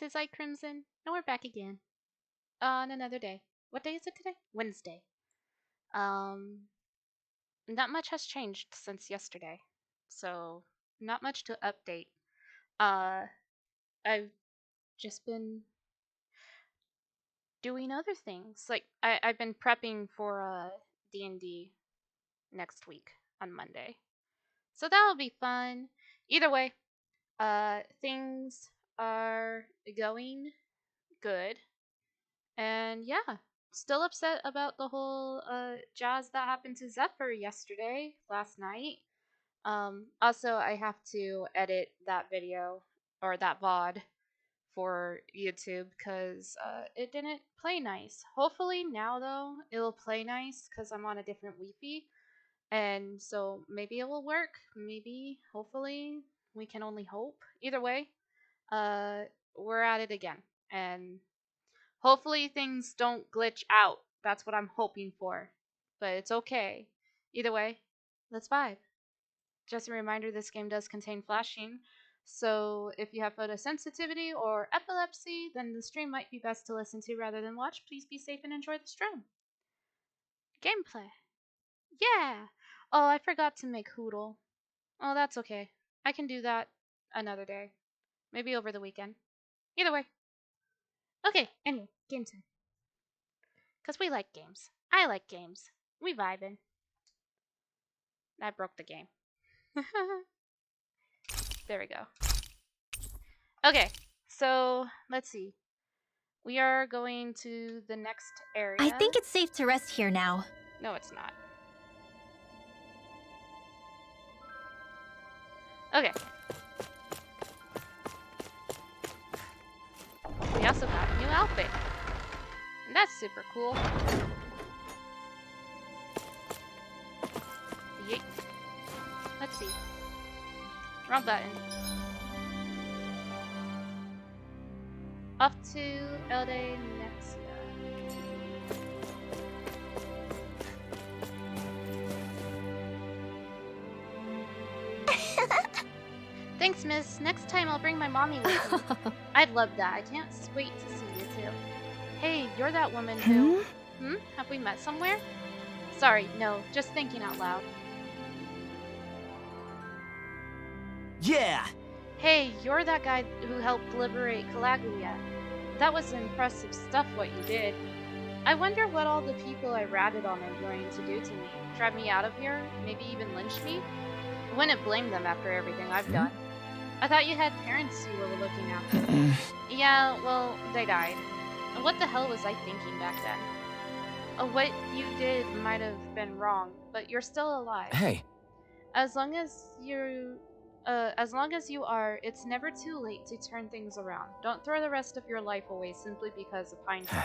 'Tis I, Crimson, and we're back again on another day. What day is it today? Wednesday. Um, Not much has changed since yesterday, so not much to update. Uh, I've just been doing other things. Like I've been prepping for D&D next week on Monday, so that'll be fun. Either way, things are going good. And yeah, still upset about the whole jazz that happened to Zephyr last night. Also, I have to edit that video or that VOD for YouTube because it didn't play nice. Hopefully now though, it'll play nice because I'm on a different Wi-Fi. And so maybe it will work. Maybe, hopefully, we can only hope. Either way, uh, we're at it again. And hopefully things don't glitch out. That's what I'm hoping for. But it's okay. Either way, let's vibe. Just a reminder, this game does contain flashing, so if you have photosensitivity or epilepsy, then the stream might be best to listen to rather than watch. Please be safe and enjoy the stream. Gameplay. Yeah! Oh, I forgot to make Hoodle. Oh, that's okay. I can do that another day. Maybe over the weekend. Either way. Okay, anyway, game time. Because we like games. I like games. We vibin'. I broke the game. There we go. Okay, so let's see. We are going to the next area. I think it's safe to rest here now. No, it's not. Okay. We also got a new outfit. And that's super cool. Yeet. Let's see. Wrong button. Off to Elde Nexia. Thanks, miss. Next time I'll bring my mommy with me. I'd love that. I can't wait to see you two. Hey, you're that woman who... Have we met somewhere? Sorry, no. Just thinking out loud. Yeah! Hey, you're that guy who helped liberate Calaglia. That was impressive stuff what you did. I wonder what all the people I ratted on are going to do to me. Drive me out of here? Maybe even lynch me? I wouldn't blame them after everything I've done. I thought you had parents you were looking after. Yeah, well, they died. What the hell was I thinking back then? What you did might have been wrong, but you're still alive. Hey. As long as you are, it's never too late to turn things around. Don't throw the rest of your life away simply because of hindsight.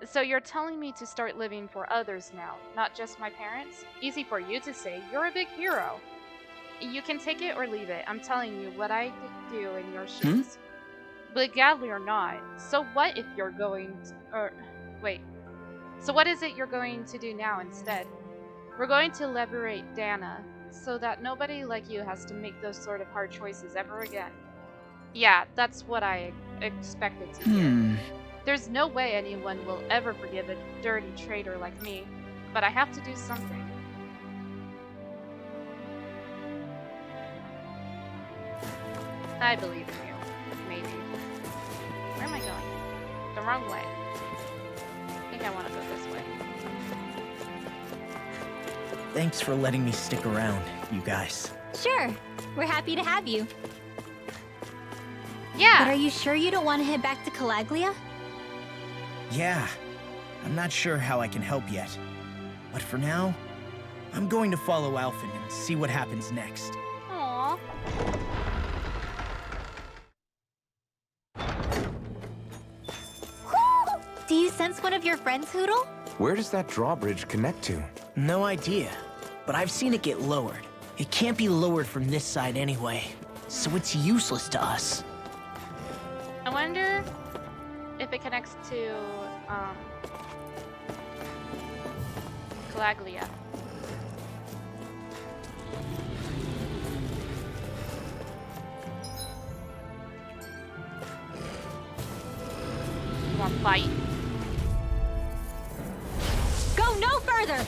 So you're telling me to start living for others now, not just my parents? Easy for you to say, you're a big hero. You can take it or leave it. I'm telling you what I do in your shoes. But gladly or not, so what if you're going to, so what is it you're going to do now instead? We're going to liberate Dana, so that nobody like you has to make those sort of hard choices ever again. Yeah, that's what I expected to hear. There's no way anyone will ever forgive a dirty traitor like me, but I have to do something. I believe in you. Maybe. Where am I going? The wrong way. I think I want to go this way. Thanks for letting me stick around, you guys. Sure, we're happy to have you. Yeah! But are you sure you don't want to head back to Calaglia? Yeah. I'm not sure how I can help yet. But for now, I'm going to follow Alphen and see what happens next. Aww. Do you sense one of your friends, Hoodle? Where does that drawbridge connect to? No idea, but I've seen it get lowered. It can't be lowered from this side anyway, so it's useless to us. I wonder if it connects to, Calaglia. more fight. Go no further!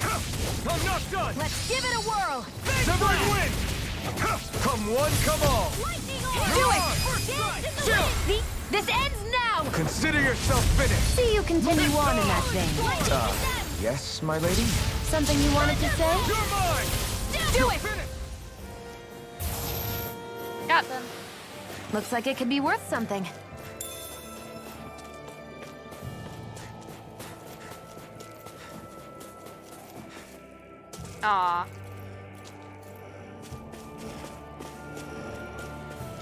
I'm not done! Let's give it a whirl! Severing wind! Come one, come all! Lightning Do orb! it! Chill! See? This ends now! Consider yourself finished! See you continue on in that vein. Yes, my lady? Something you wanted to say? You're mine! Do it! Got them. Looks like it could be worth something. Aw.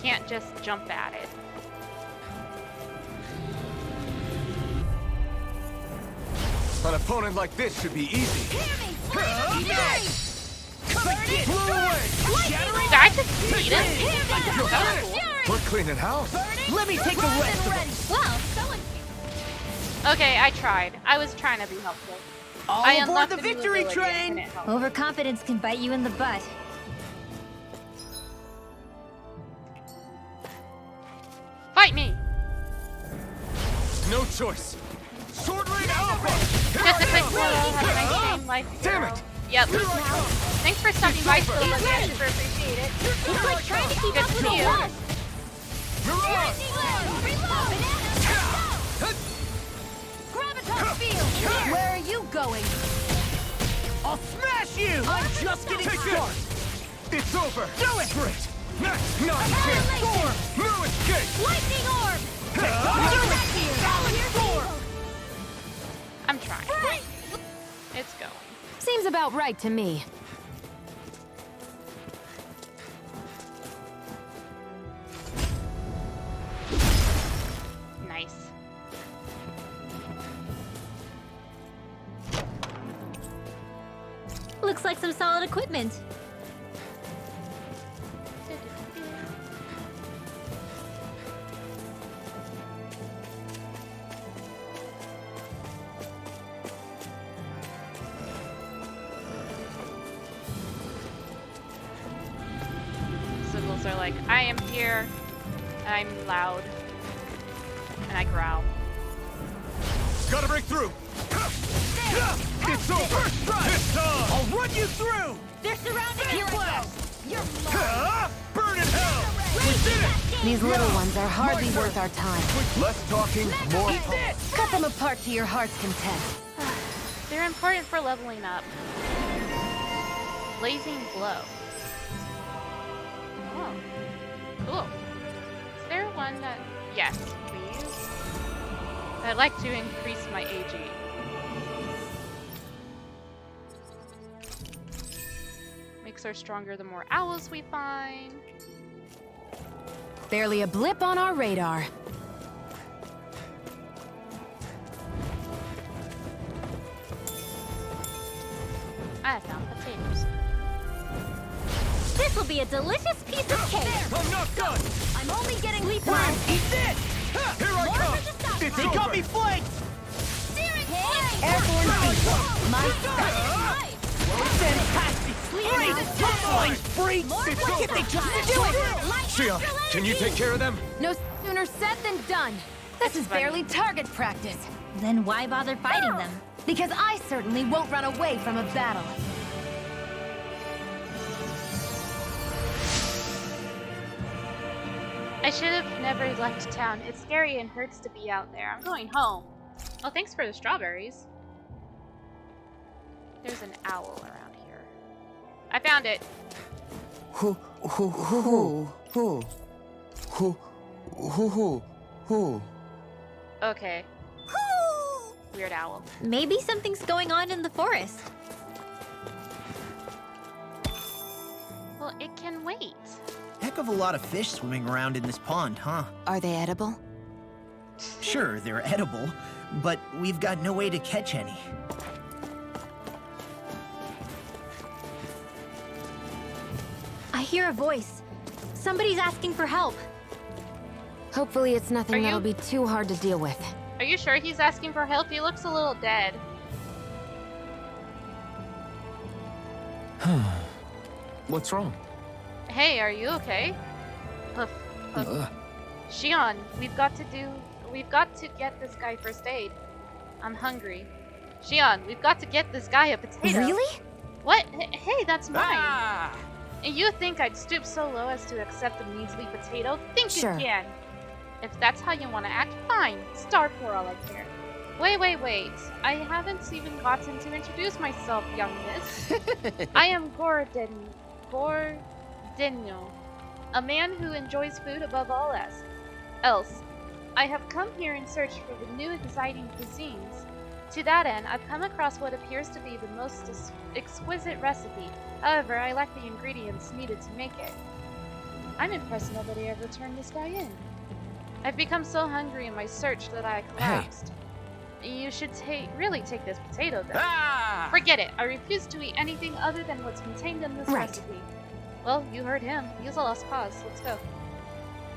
Can't just jump at it. An opponent like this should be easy. Did I just beat him? That was cool. We're cleaning house. Let me take the rest of them. Well, Okay, I tried. I was trying to be helpful. All I aboard unlocked the a new victory ability, train! and it helped. overconfidence can bite you in the butt. Fight me! No choice. Sword rain alpha! Just a quick photo. Have a nice game. Life. Damn it! Yep. Here I come! Thanks for stopping by, so much. I super appreciate it. It's like trying to keep Good up with to a you. wasp. Mirage! Graviton field! Where are you going? I'll smash you! I'm just getting Take started! this! It's over! Do it! Great! Next! Not here! Annihilation! No escape! Lightning orb! I'm trying. It's going. Seems about right to me. Nice. Looks like some solid equipment. Signals are like, I am here, I'm loud, and I growl. Gotta break through! It's over! This time! I'll run you through! They're surrounding Here I go! You're Burn in hell! We did it! These little ones are hardly worth our time. Less talking, more power. Cut them apart to your heart's content. They're important for leveling up. Blazing Glow. Oh, cool. Is there one that... Yes, please. I'd like to increase my AG. Makes her stronger the more owls we find. Barely a blip on our radar. I found potatoes. This will be a delicious piece of cake. I'm not done! I'm only getting leap Eat this! Here I come! It's They over! got me flanked! Airborne feet. My Fantastic! Great! Fine, freaks! Why can't they just do it? Shia, can you take care of them? No sooner said than done. This is funny. barely target practice. Then why bother fighting them? Because I certainly won't run away from a battle. I should have never left town. It's scary and hurts to be out there. I'm going home. Oh, thanks for the strawberries. There's an owl around here. I found it. Who? Okay. Weird owl. Maybe something's going on in the forest. Well, it can wait. Heck of a lot of fish swimming around in this pond, huh? Are they edible? Sure, they're edible, but we've got no way to catch any. I hear a voice. Somebody's asking for help. Hopefully it's nothing Are you- that'll be too hard to deal with. Are you sure he's asking for help? He looks a little dead. What's wrong? Hey, are you okay? Huff, huff. Shion, we've got to do we've got to get this guy first aid. I'm hungry. Shion, we've got to get this guy a potato. Really? What? Hey, that's mine. Ah! And you think I'd stoop so low as to accept a measly potato? Think Sure. again. If that's how you want to act, fine. Starve for all I care. Wait. I haven't even gotten to introduce myself, young miss. I am Gordeno, a man who enjoys food above all else. I have come here in search for the new exciting cuisines. To that end, I've come across what appears to be the most exquisite recipe. However, I lack the ingredients needed to make it. I'm impressed nobody ever turned this guy in. I've become so hungry in my search that I collapsed. You should really take this potato then. Ah! Forget it. I refuse to eat anything other than what's contained in this Right. recipe. Well, you heard him. He's a lost cause. Let's go.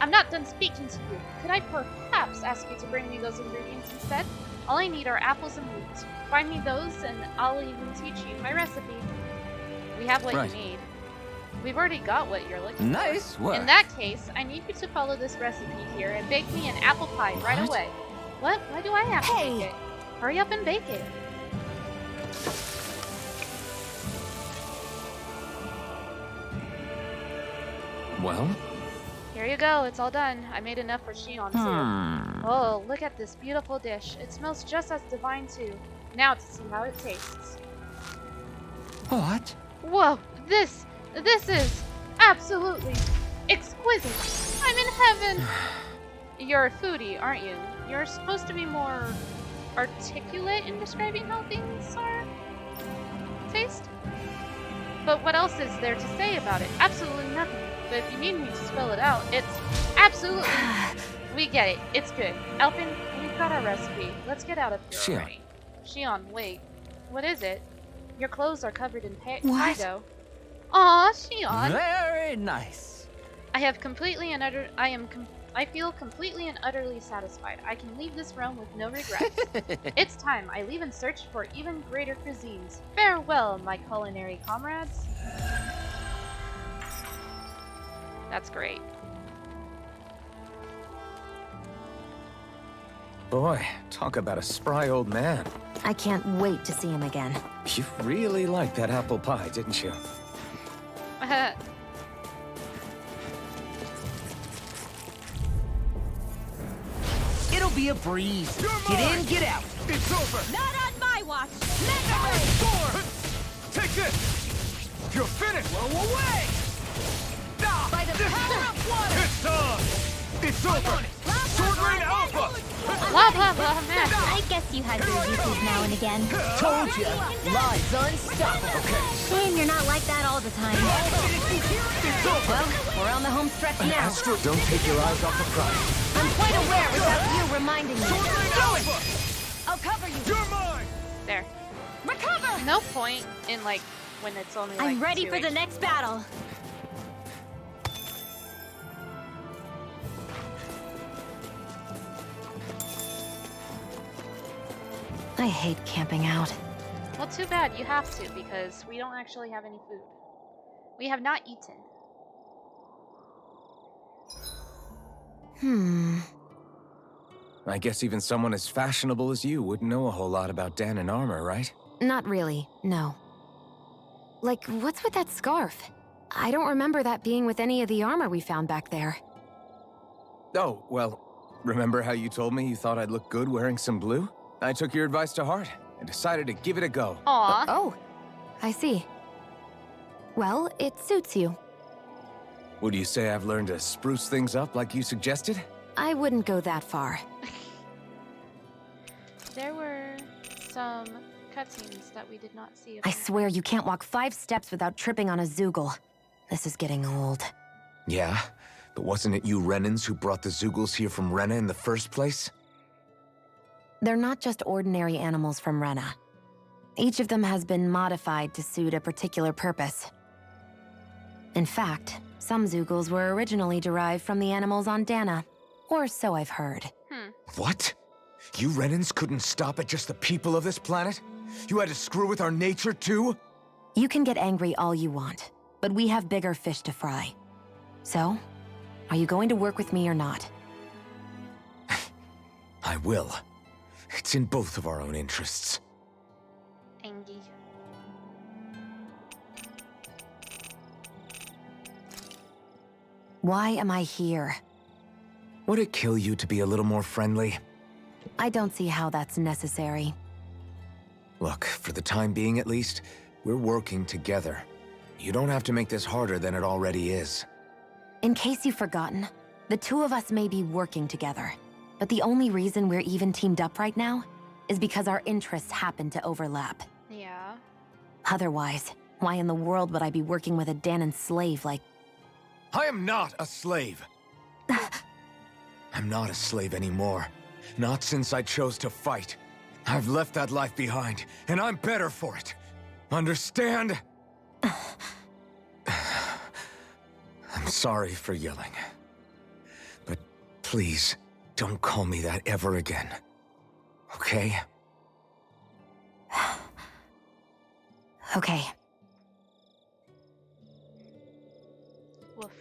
I'm not done speaking to you. Could I perhaps ask you to bring me those ingredients instead? All I need are apples and wheat. Find me those and I'll even teach you my recipe. We have what Right. you need. We've already got what you're looking Nice for. work. In that case, I need you to follow this recipe here and bake me an apple pie right What? away. What? Why do I have to Hey! bake it? Hurry up and bake it. Well? Here you go, it's all done. I made enough for Shion too. Oh, look at this beautiful dish. It smells just as divine too. Now to see how it tastes. What? Whoa, this is absolutely exquisite. I'm in heaven. You're a foodie, aren't you? You're supposed to be more articulate in describing how things are taste. But what else is there to say about it? Absolutely nothing. But if you need me to spell it out, it's absolutely. We get it. It's good. Alpin, we've got our recipe. Let's get out of here Shion. already. Shion, wait. What is it? Your clothes are covered in pie What? dough. Aw, Shion. Very nice. I feel completely and utterly satisfied. I can leave this realm with no regrets. It's time I leave in search for even greater cuisines. Farewell, my culinary comrades. That's great. Boy, talk about a spry old man. I can't wait to see him again. You really liked that apple pie, didn't you? It'll be a breeze. Get in, get out. It's over! Not on my watch! Four! Take this! You're finished! Blow away! By the power of water! It's on! It's over! Sword Rain Alpha! Blah blah blah magic. I guess you had your uses now and again. Told ya. Live's unstoppable. Shame you're not like that all the time. It's over! Well, we're on the home stretch now. Astro, don't take your eyes off the prize. I'm quite aware without you reminding me. Sword Rain Alpha! I'll cover you. You're mine! There. Recover! No point in like when it's only like I'm ready 2 for the HP. next battle. I hate camping out. Well, too bad. You have to because we don't actually have any food. We have not eaten. I guess even someone as fashionable as you wouldn't know a whole lot about Dahan armor, right? Not really, no. Like, what's with that scarf? I don't remember that being with any of the armor we found back there. Oh, well, remember how you told me you thought I'd look good wearing some blue? I took your advice to heart and decided to give it a go. Aw. Oh, I see. Well, it suits you. Would you say I've learned to spruce things up like you suggested? I wouldn't go that far. There were some cutscenes that we did not see. I swear you can't walk 5 steps without tripping on a Zoogle. This is getting old. Yeah, but wasn't it you Renans who brought the Zoogles here from Rena in the first place? They're not just ordinary animals from Rena. Each of them has been modified to suit a particular purpose. In fact, some Zoogles were originally derived from the animals on Dahna. Or so I've heard. What? You Renans couldn't stop at just the people of this planet? You had to screw with our nature too? You can get angry all you want, but we have bigger fish to fry. So, are you going to work with me or not? I will. It's in both of our own interests. Angie. Why am I here? Would it kill you to be a little more friendly? I don't see how that's necessary. Look, for the time being at least, we're working together. You don't have to make this harder than it already is. In case you've forgotten, the two of us may be working together, but the only reason we're even teamed up right now is because our interests happen to overlap. Yeah. Otherwise, why in the world would I be working with a Dahan slave like... I am not a slave! I'm not a slave anymore. Not since I chose to fight. I've left that life behind, and I'm better for it. Understand? I'm sorry for yelling. But please, don't call me that ever again. Okay? Okay. Woof.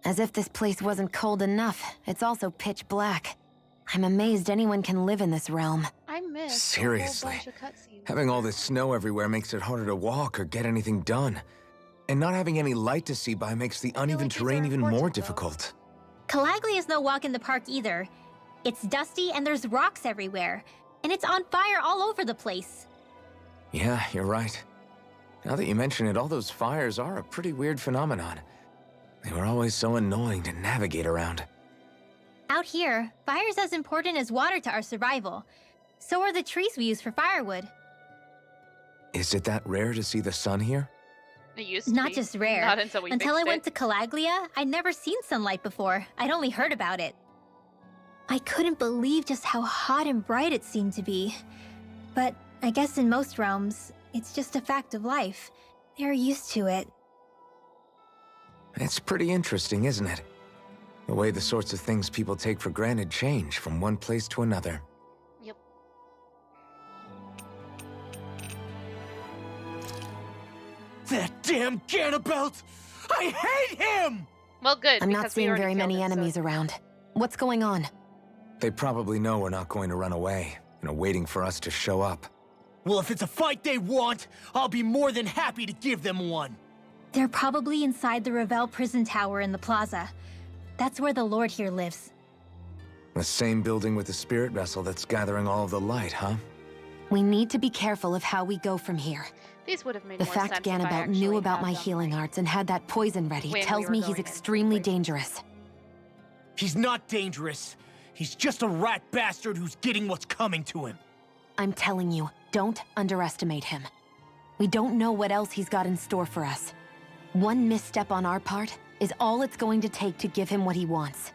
As if this place wasn't cold enough, it's also pitch black. I'm amazed anyone can live in this realm. I missed Seriously. a whole bunch of cutscenes. Having all this snow everywhere makes it harder to walk or get anything done. And not having any light to see by makes the uneven like these are terrain even important, more though. difficult. Calaglia is no walk in the park either. It's dusty and there's rocks everywhere. And it's on fire all over the place. Yeah, you're right. Now that you mention it, all those fires are a pretty weird phenomenon. They were always so annoying to navigate around. Out here, fire's as important as water to our survival. So are the trees we use for firewood. Is it that rare to see the sun here? It used to Not be. just rare. Not until we Until I fixed went it. to Calaglia, I'd never seen sunlight before. I'd only heard about it. I couldn't believe just how hot and bright it seemed to be. But I guess in most realms, it's just a fact of life. They're used to it. It's pretty interesting, isn't it? The way the sorts of things people take for granted change from one place to another. Yep. That damn Ganabelt! I hate him! Well, good. I'm not because we seeing already very killed many it, so- enemies around. What's going on? They probably know we're not going to run away, and are waiting for us to show up. Well, if it's a fight they want, I'll be more than happy to give them one. They're probably inside the Revel prison tower in the plaza. That's where the Lord here lives. The same building with the spirit vessel that's gathering all of the light, huh? We need to be careful of how we go from here. These would have made The more fact sense if I Ganabelt actually knew about had my them, healing like, arts and had that poison ready when we tells were me going he's into the extremely place. dangerous. He's not dangerous. He's just a rat bastard who's getting what's coming to him. I'm telling you, don't underestimate him. We don't know what else he's got in store for us. One misstep on our part is all it's going to take to give him what he wants.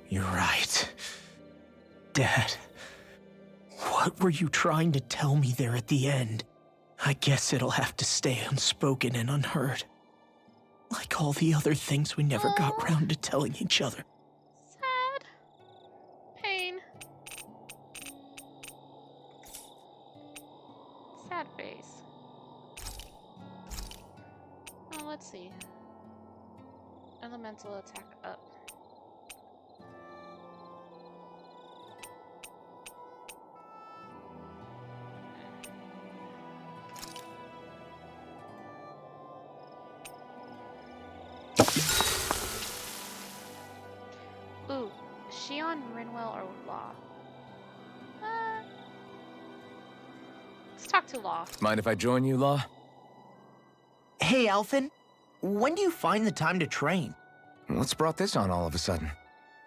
You're right. Dad, what were you trying to tell me there at the end? I guess it'll have to stay unspoken and unheard. Like all the other things we never got Aw. round to telling each other. Sad. Pain. Sad face. Oh, let's see. Elemental attack up. Ooh, Shion, Rinwell, or Law? Let's talk to Law. Mind if I join you, Law? Hey, Alphen. When do you find the time to train? What's brought this on all of a sudden?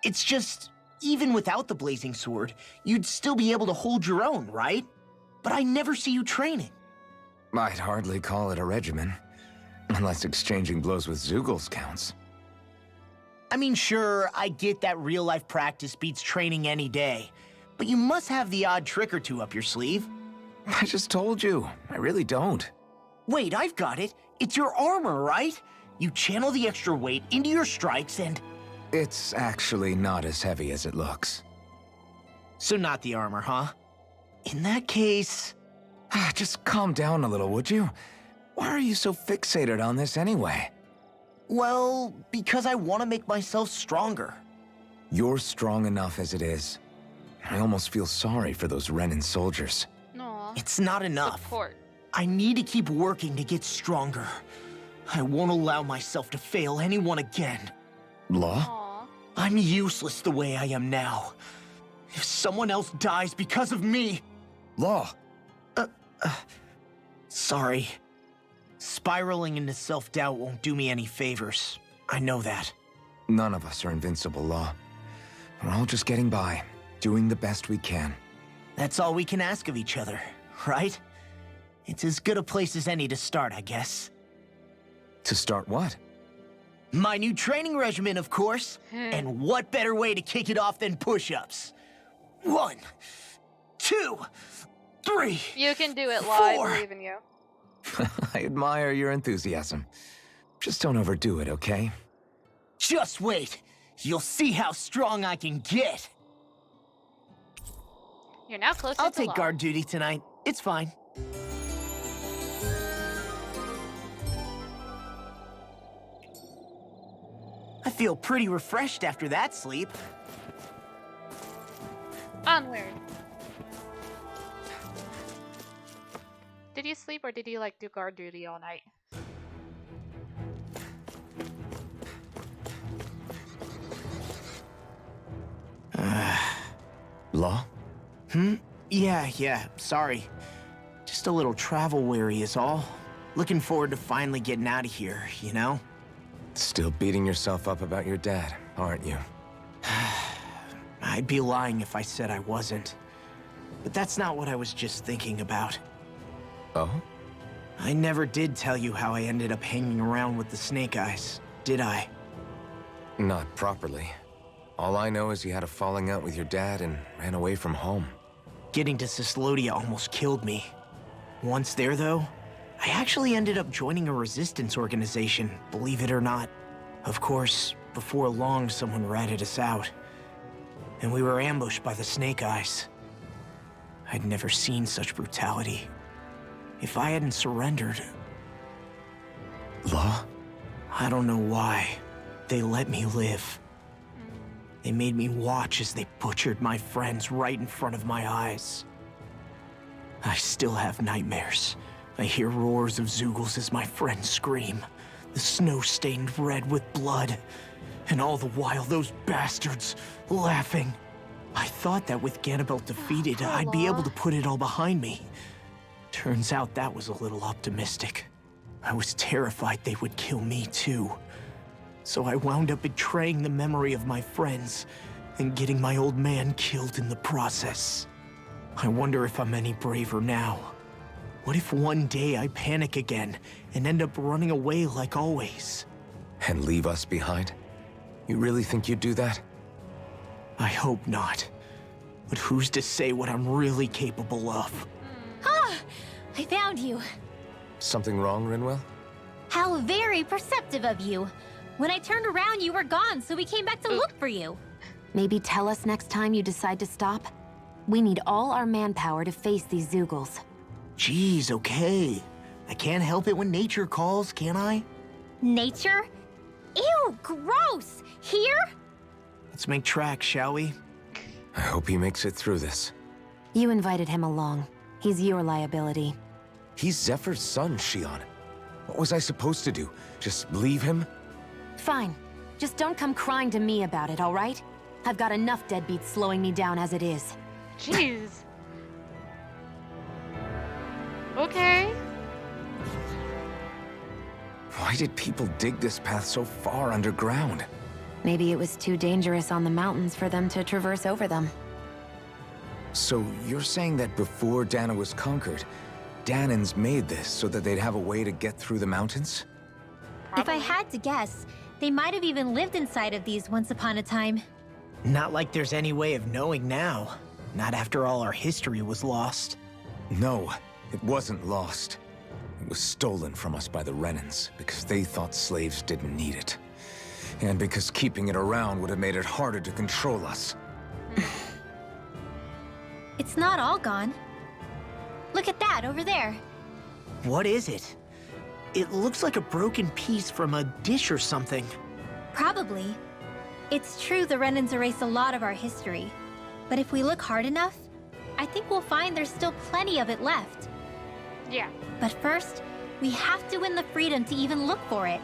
It's just, even without the blazing sword, you'd still be able to hold your own, right? But I never see you training. I'd hardly call it a regimen. Unless exchanging blows with Zeugles counts. I mean, sure, I get that real-life practice beats training any day. But you must have the odd trick or two up your sleeve. I just told you, I really don't. Wait, I've got it. It's your armor, right? You channel the extra weight into your strikes and... It's actually not as heavy as it looks. So not the armor, huh? In that case... Just calm down a little, would you? Why are you so fixated on this anyway? Well, because I want to make myself stronger. You're strong enough as it is. I almost feel sorry for those Renan soldiers. No. It's not enough. Support. I need to keep working to get stronger. I won't allow myself to fail anyone again. Law? Aw. I'm useless the way I am now. If someone else dies because of me... Law! Sorry. Spiraling into self-doubt won't do me any favors. I know that. None of us are invincible, Law. We're all just getting by, doing the best we can. That's all we can ask of each other, right? It's as good a place as any to start, I guess. To start what? My new training regimen, of course. And what better way to kick it off than push-ups? 1, 2, 3. You can do it, Law. I 4. believe in you. I admire your enthusiasm. Just don't overdo it, okay? Just wait. You'll see how strong I can get. You're now closer I'll to take Law. guard duty tonight. It's fine. I feel pretty refreshed after that sleep. Onward. Did you sleep or did you like do guard duty all night? Law? Yeah, sorry. Just a little travel weary is all. Looking forward to finally getting out of here, you know? Still beating yourself up about your dad, aren't you? I'd be lying if I said I wasn't. But that's not what I was just thinking about. Oh? I never did tell you how I ended up hanging around with the Snake Eyes, did I? Not properly. All I know is you had a falling out with your dad and ran away from home. Getting to Cislodia almost killed me. Once there, though, I actually ended up joining a resistance organization, believe it or not. Of course, before long, someone ratted us out. And we were ambushed by the Snake Eyes. I'd never seen such brutality. If I hadn't surrendered... Law? I don't know why. They let me live. They made me watch as they butchered my friends right in front of my eyes. I still have nightmares. I hear roars of Zeugles as my friends scream. The snow stained red with blood. And all the while, those bastards laughing. I thought that with Ganabelt defeated, I'd be able to put it all behind me. Turns out that was a little optimistic. I was terrified they would kill me too. So I wound up betraying the memory of my friends and getting my old man killed in the process. I wonder if I'm any braver now. What if one day I panic again and end up running away like always? And leave us behind? You really think you'd do that? I hope not. But who's to say what I'm really capable of? Ah! I found you. Something wrong, Rinwell? How very perceptive of you. When I turned around, you were gone, so we came back to look for you. Maybe tell us next time you decide to stop? We need all our manpower to face these Zeugles. Geez, okay. I can't help it when nature calls, can I? Nature? Ew, gross! Here? Let's make tracks, shall we? I hope he makes it through this. You invited him along. He's your liability. He's Zephyr's son, Shion. What was I supposed to do? Just leave him? Fine. Just don't come crying to me about it, all right? I've got enough deadbeats slowing me down as it is. Jeez. Okay. Why did people dig this path so far underground? Maybe it was too dangerous on the mountains for them to traverse over them. So you're saying that before Dahna was conquered, Dahans made this so that they'd have a way to get through the mountains? If I had to guess, they might have even lived inside of these once upon a time. Not like there's any way of knowing now. Not after all our history was lost. No, it wasn't lost. It was stolen from us by the Renans because they thought slaves didn't need it. And because keeping it around would have made it harder to control us. It's not all gone. Look at that over there. What is it? It looks like a broken piece from a dish or something. Probably. It's true the Renans erase a lot of our history. But if we look hard enough, I think we'll find there's still plenty of it left. Yeah. But first, we have to win the freedom to even look for it.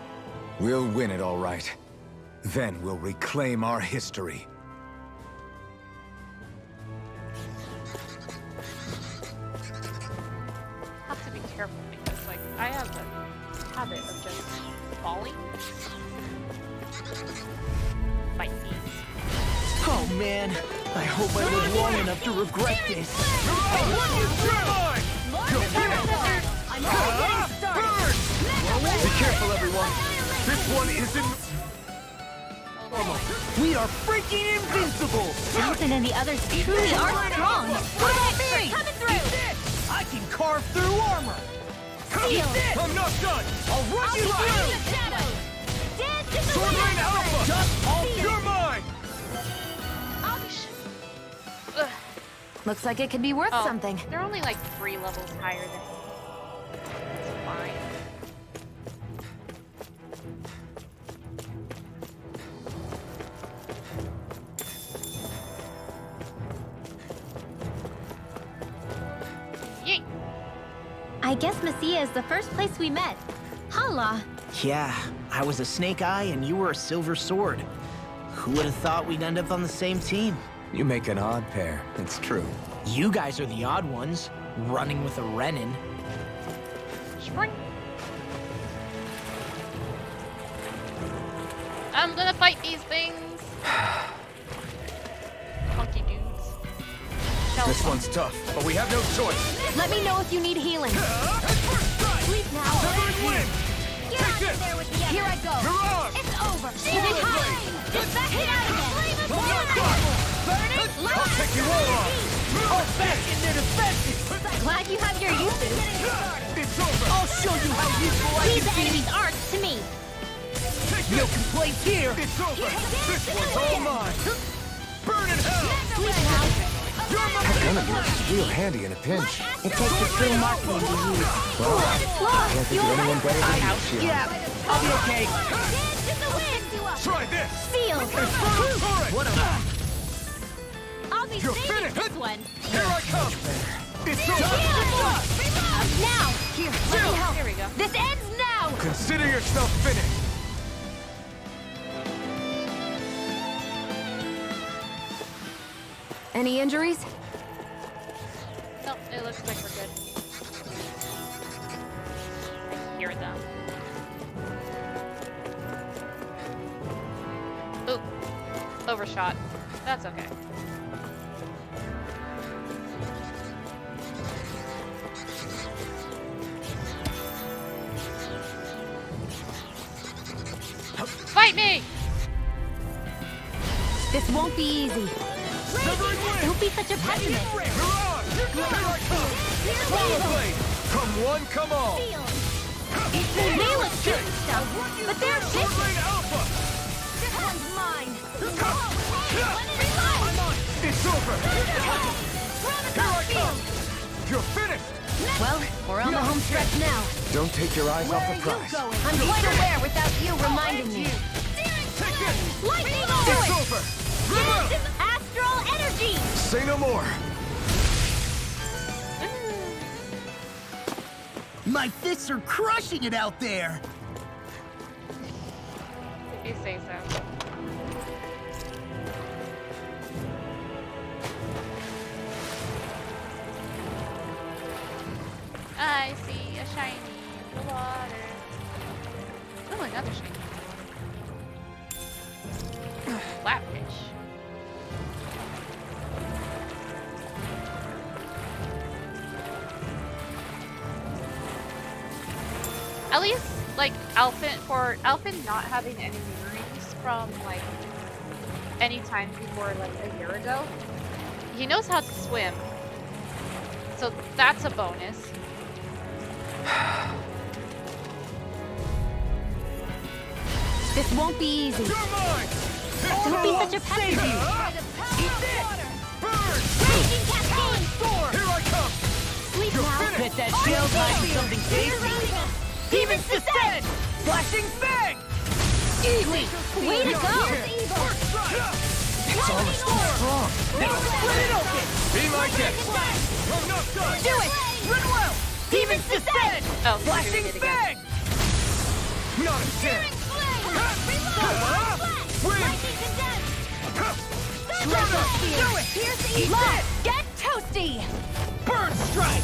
We'll win it, all right. Then we'll reclaim our history. Have to be careful because, like, I have a habit of just falling. Fight these. Oh man, I hope I live long enough to regret this. Be careful, everyone. This one isn't... We are freaking invincible! Ethan and the others truly are strong. What about me? Coming through! I can carve through armor! I'm not done! I'll run you through! Dance in the Sword wind! Lane Alpha! Just all You're mine! Ugh. Looks like it could be worth Oh, something. they're only like 3 levels higher than me. It's fine. Yeet! I guess Messia is the first place we met. Hala. Yeah, I was a snake eye and you were a silver sword. Who would have thought we'd end up on the same team? You make an odd pair, it's true. You guys are the odd ones, running with a Renin. Spring. I'm gonna fight these things. Funky dudes. Shell This fun. one's tough, but we have no choice. Let me know if you need healing. Sleep now. Severing wind! Get Take out this! of there with the others. Here I go. Mirage! It's over. Sword Blade! Get back hit out again. I'm not done! I'll take you all on! Fall back in their defenses! Glad you have your uses. It's over! I'll show you how useful I Leave can the be! enemy's arts to me. Take No this! complaints here! It's over! This one's all mine! Burn in hell! Sleep now. That gun of yours is real handy in a pinch. It takes a true marksman to use. Well, I can't think of anyone better than you, Shion. Yeah, I'll be okay. Dance in the wind. Try this! Seal. What a... I'll be You're saving finished. this one. Here I come! It's over! Now. Here, let me help. Here we go. This ends now. Consider yourself finished! Any injuries? Nope, it looks like we're good. I hear them. Oop. Overshot. That's okay. Fight me! This won't be easy. Severing wind! Don't be such a pessimist. Mirage! Here I come! Sword Blade! Come one, come all! They look good and stuff, but they're Sword pissed. Lane Alpha! This one's mine. It's over! Here I come! You're finished! Well, we're on the home stretch now. Don't take your eyes off the prize. I'm quite aware without you reminding me. Take this! Lightning It's over. over! This is astral energy. Say no more! My fists are crushing it out there! If you say so. I see a shiny in the water. Oh, another shiny. Flatfish. At least, like, Alphen not having any memories from, like, any time before, like, a year ago, he knows how to swim. So that's a bonus. This won't be easy. You're mine! Don't be such a pessimist. Burn! Raging cascade. Here I come! Sleep You're now. finished! Bet that shell's hiding something tasty. Demon's Descent! Flashing Fang! Easy! Way to go! It's almost too strong. Now split it open! Be my guest! I'm not done! Do it! Run well! Demon's Descent! Oh, Flashing doing it again. Fang! Not a chance! Do it! He's dead! Get toasty! Burn Strike!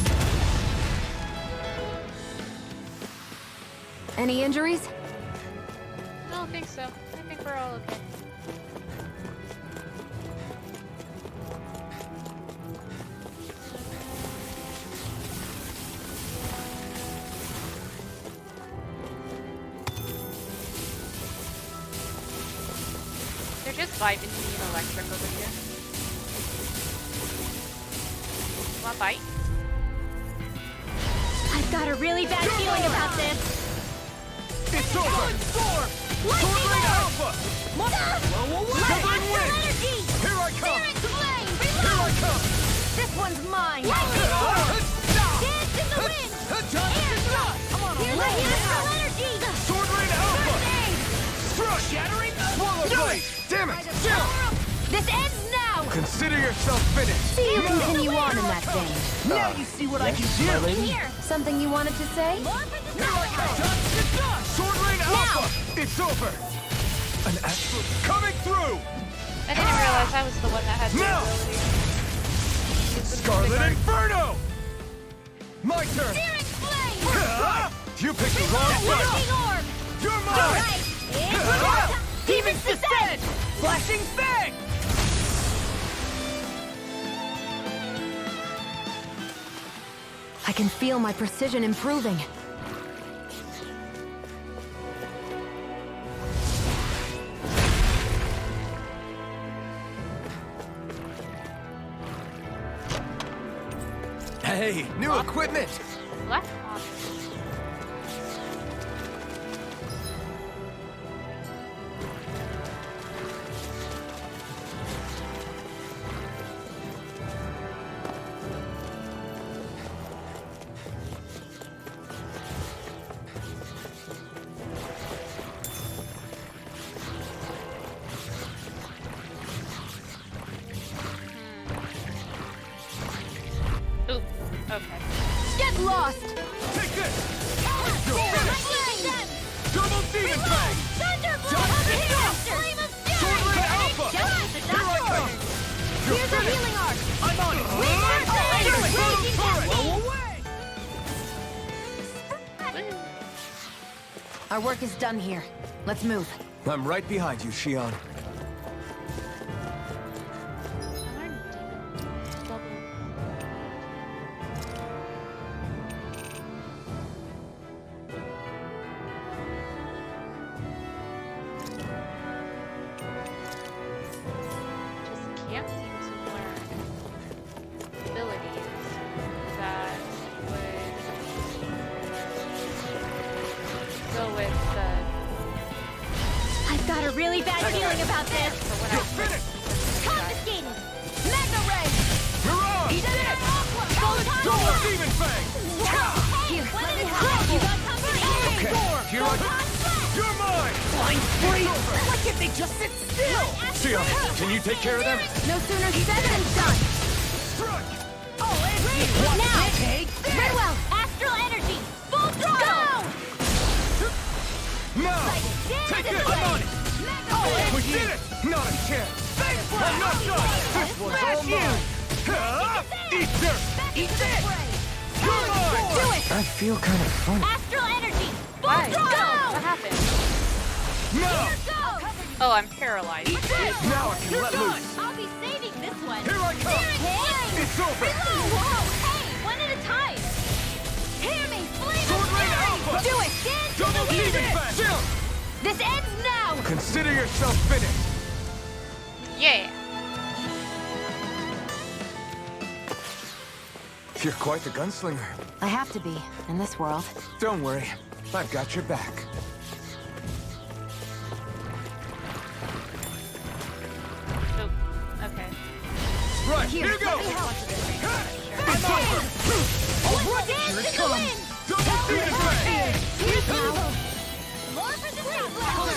Any injuries? I don't think so. I think we're all okay. They're just vibing me and electric over here. Want a bite? I've got a really bad feeling about this. It's over! Storm! Sword Rain Alpha! Covering wind! energy! Here I come! Flame! Here I come! This one's mine! Stop! Dance in the wind! I'm on a Here's roll astral now! energy! Sword Rain Alpha! Crush! Shattering! Swallow Blade! Damn it! Chill! This ends now! Consider yourself finished! See you continue on in that vein. Now you see what I can do! Here! Something you wanted to say? More for the Here I come! Touch the dust! Sword Rain Alpha! It's over! An astral coming through! I didn't realize I was the one that had the No! ability. Scarlet Inferno! My turn! Searing flame! You picked the wrong fight! Lightning orb! You're mine! Right! It's Demon's Descent! Flashing Fang! I can feel my precision improving. Hey, new equipment! Black Hawk. Ooh, okay. Get lost! Take this! You're Flame! finished! Double Demon Fang! Flame of Sword Rain Alpha! Here I come! You're Here's a finished! healing arc! I'm on it! Raging Turret! Blow away! Our work is done here. Let's move. I'm right behind you, Shion. Just can't seem to learn abilities that would go with the I've got a really bad feeling about this! You're finished! Confiscated! Mega Ray! Mirage! He's dead! Double Demon Fang! Here, let me help! You got company! Okay, here I come! You're mine! Flying free! Why can't they just sit still? Shion, can you take care of them? No sooner said than done. Strike! Oh, and you! Now! Take this! Redwell! Astral energy! Full throttle! Now! Take it! I'm on it! Oh, We and did it! Not a chance! I'm not done! This one's Smash all mine! Eat dirt! Eat this! You're mine! Do it! I feel kind of funny. Astral energy! Full Why? throttle! What happened? Now! Go! Oh, I'm paralyzed. Now I can let loose! I'll be saving this one! Here I come! Hey! It's over! Whoa! Hey! One at a time! Hear me! Flame Sword of Rain fury! Alpha! Do it! Dance in Double the Demon wind! Fang! Chill! This ends now! Consider yourself finished! Yeah. You're quite the gunslinger. I have to be, in this world. Don't worry, I've got your back. Oh, okay. Right, here you go! It's over! Dance in the wind! Double Demon Fang! Here's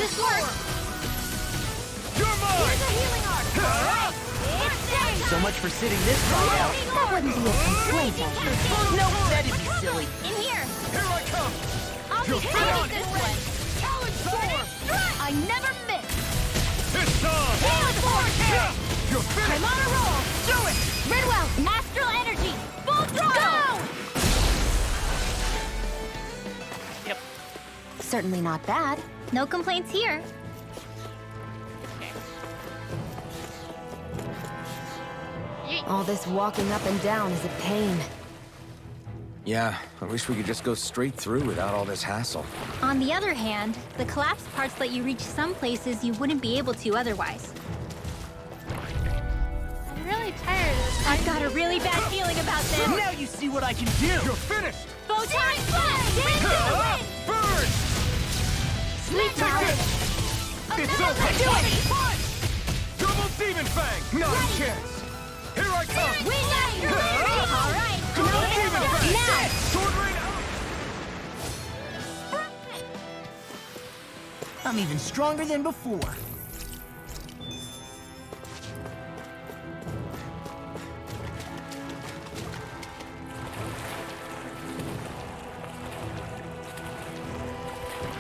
this work! You're mine! Here's a healing arc! Alright! It's daytime! So much for sitting this fight out. That wouldn't be a complaint, actually. No, that'd be silly. In here! Here I come! I'll You're be fit happy on this it. one! Challenge form! I never miss! It's time! Healing force! You're finished! I'm on a roll! Do it! Redwell, astral energy! Full throttle! Yep. Certainly not bad. No complaints here. Yeet. All this walking up and down is a pain. Yeah, I wish we could just go straight through without all this hassle. On the other hand, the collapsed parts let you reach some places you wouldn't be able to otherwise. I'm really tired of this. I've got a really bad feeling about this. Now you see what I can do. You're finished! Photon flame! Dance to the wind! Burn! Sweet Take power! this! It's over! Do it! Double Demon Fang! Not a chance! Here I come! Wind Master! All right! Double Demon Fang! Now! Sword Rain out! I'm even stronger than before.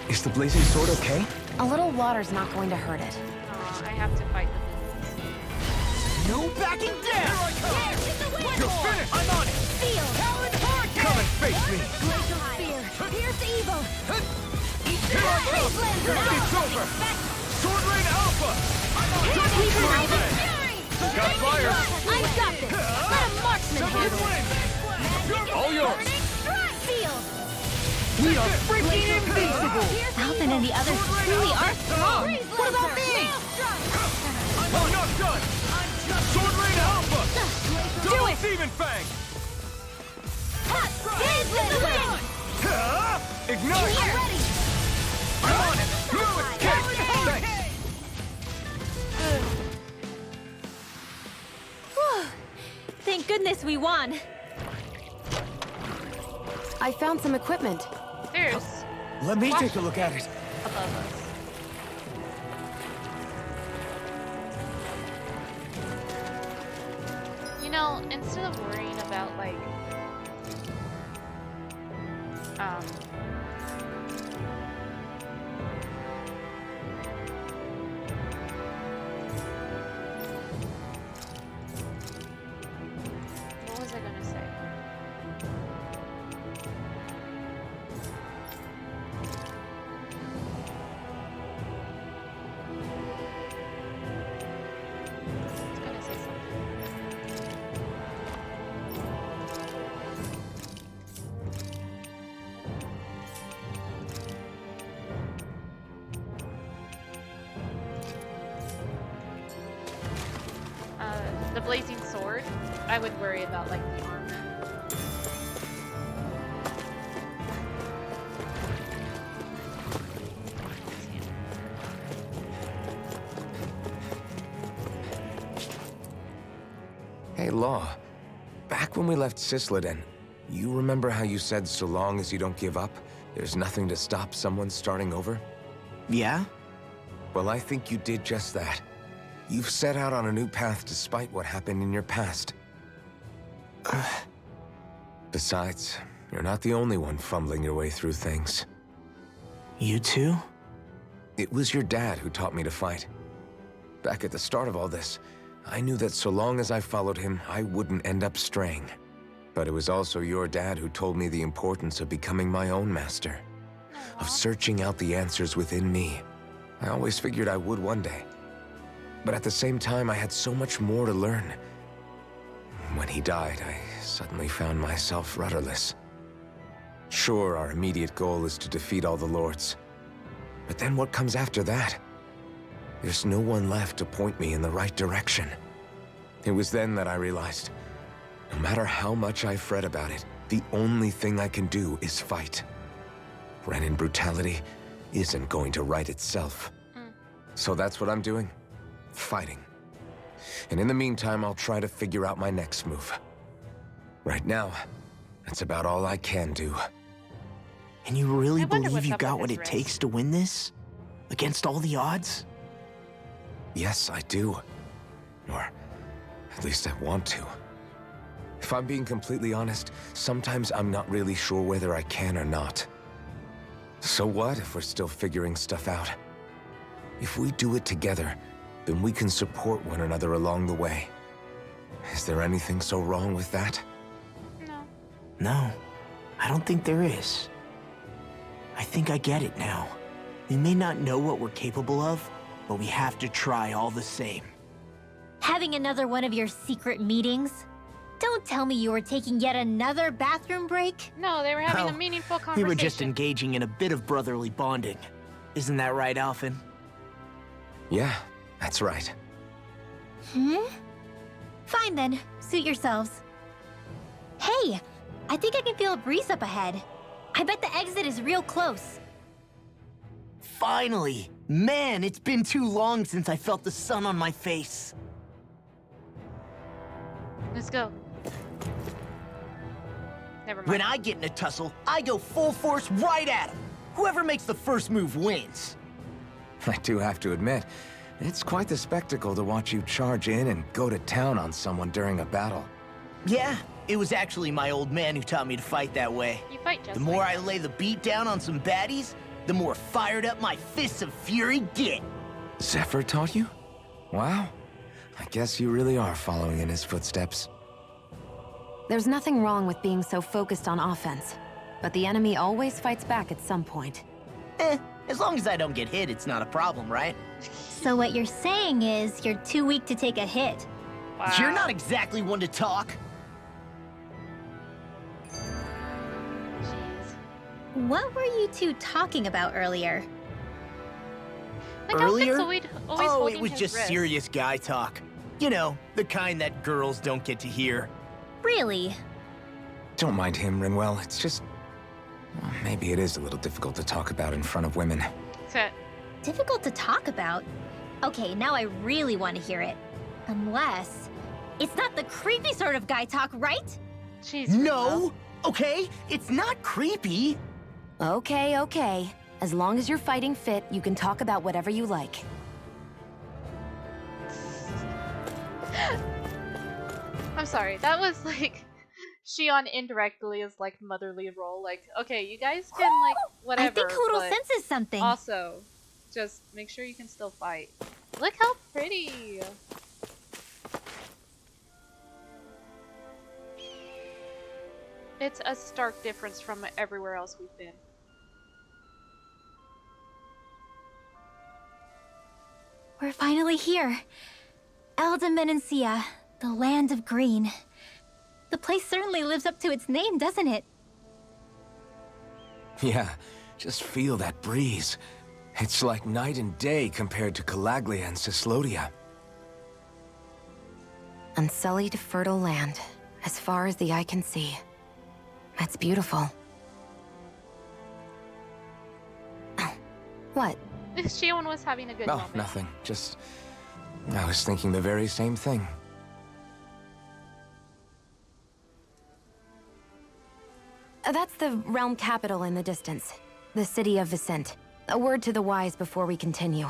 Is the Blazing Sword okay? A little water's not going to hurt it. I have to fight the bees. No backing down! You're finished! I'm on it! Feel! Come and face me! Glacial Spear! Pierce evil! Here I come! It's over! Sword Rain Alpha! Double Demon Fang! Got fire! I've got this! Let a marksman Second handle it! wind! All yours! Feel! We are freaking invincible! Alvin and the others truly are strong! What about me? I'm not done! Sword Rain Alpha! Double it! Demon Fang! Dance with the wind! Ignite! I'm ready! I'm on it! Lewis, kick! Thanks! Whew. Thank goodness we won! I found some equipment. There's Let me take a look at it. above us. You know, instead of worrying about like what was I gonna say? I was gonna say something. The blazing sword, I would worry about like the armor. Hey, Law. Back when we left Cisleden, you remember how you said so long as you don't give up, there's nothing to stop someone starting over? Yeah? Well, I think you did just that. You've set out on a new path despite what happened in your past. Besides, you're not the only one fumbling your way through things. You too? It was your dad who taught me to fight. Back at the start of all this, I knew that so long as I followed him, I wouldn't end up straying. But it was also your dad who told me the importance of becoming my own master, of searching out the answers within me. I always figured I would one day. But at the same time, I had so much more to learn. When he died, I suddenly found myself rudderless. Sure, our immediate goal is to defeat all the lords. But then what comes after that? There's no one left to point me in the right direction. It was then that I realized, no matter how much I fret about it, the only thing I can do is fight. Renin brutality isn't going to right itself. So that's what I'm doing. Fighting. And in the meantime, I'll try to figure out my next move. Right now, that's about all I can do. And you really I wonder believe what's you up got with what his it wrist. takes to win this? Against all the odds? Yes, I do. Or at least I want to. If I'm being completely honest, sometimes I'm not really sure whether I can or not. So what if we're still figuring stuff out? If we do it together, then we can support one another along the way. Is there anything so wrong with that? No. No, I don't think there is. I think I get it now. We may not know what we're capable of, but we have to try all the same. Having another one of your secret meetings? Don't tell me you were taking yet another bathroom break? No, they were having a Well, meaningful We conversation. were just engaging in a bit of brotherly bonding. Isn't that right, Alphen? Yeah, that's right. Fine then, suit yourselves. Hey, I think I can feel a breeze up ahead. I bet the exit is real close. Finally! Man, it's been too long since I felt the sun on my face. Let's go. Never mind. When I get in a tussle, I go full force right at him. Whoever makes the first move wins. I do have to admit, it's quite the spectacle to watch you charge in and go to town on someone during a battle. Yeah, it was actually my old man who taught me to fight that way. You fight just The more like I lay the beat down on some baddies, the more fired up my fists of fury get. Zephyr taught you? Wow. I guess you really are following in his footsteps. There's nothing wrong with being so focused on offense, but the enemy always fights back at some point. As long as I don't get hit, it's not a problem, right? So what you're saying is you're too weak to take a hit. Wow. You're not exactly one to talk. Jeez. What were you two talking about earlier? Like Earlier? always Oh, holding it was his just wrist. serious guy talk. You know, the kind that girls don't get to hear. Really? Don't mind him, Rinwell. It's just... well, maybe it is a little difficult to talk about in front of women. Set. Difficult to talk about? Okay, now I really want to hear it. Unless... it's not the creepy sort of guy talk, right? Jeez. No! Okay, it's not creepy. Okay, okay. As long as you're fighting fit, you can talk about whatever you like. I'm sorry. That was like Shion indirectly is like motherly role. Like, okay, you guys can like whatever. I think Hoodle but senses something. also, just make sure you can still fight. Look how pretty. It's a stark difference from everywhere else we've been. We're finally here. Elda Menancia, the land of green. The place certainly lives up to its name, doesn't it? Yeah, just feel that breeze. It's like night and day compared to Calaglia and Cyslodia. Unsullied, fertile land, as far as the eye can see. That's beautiful. Oh, what? Shion was having a good Oh, moment. nothing. Just... I was thinking the very same thing. That's the realm capital in the distance. The city of Vicent. A word to the wise before we continue.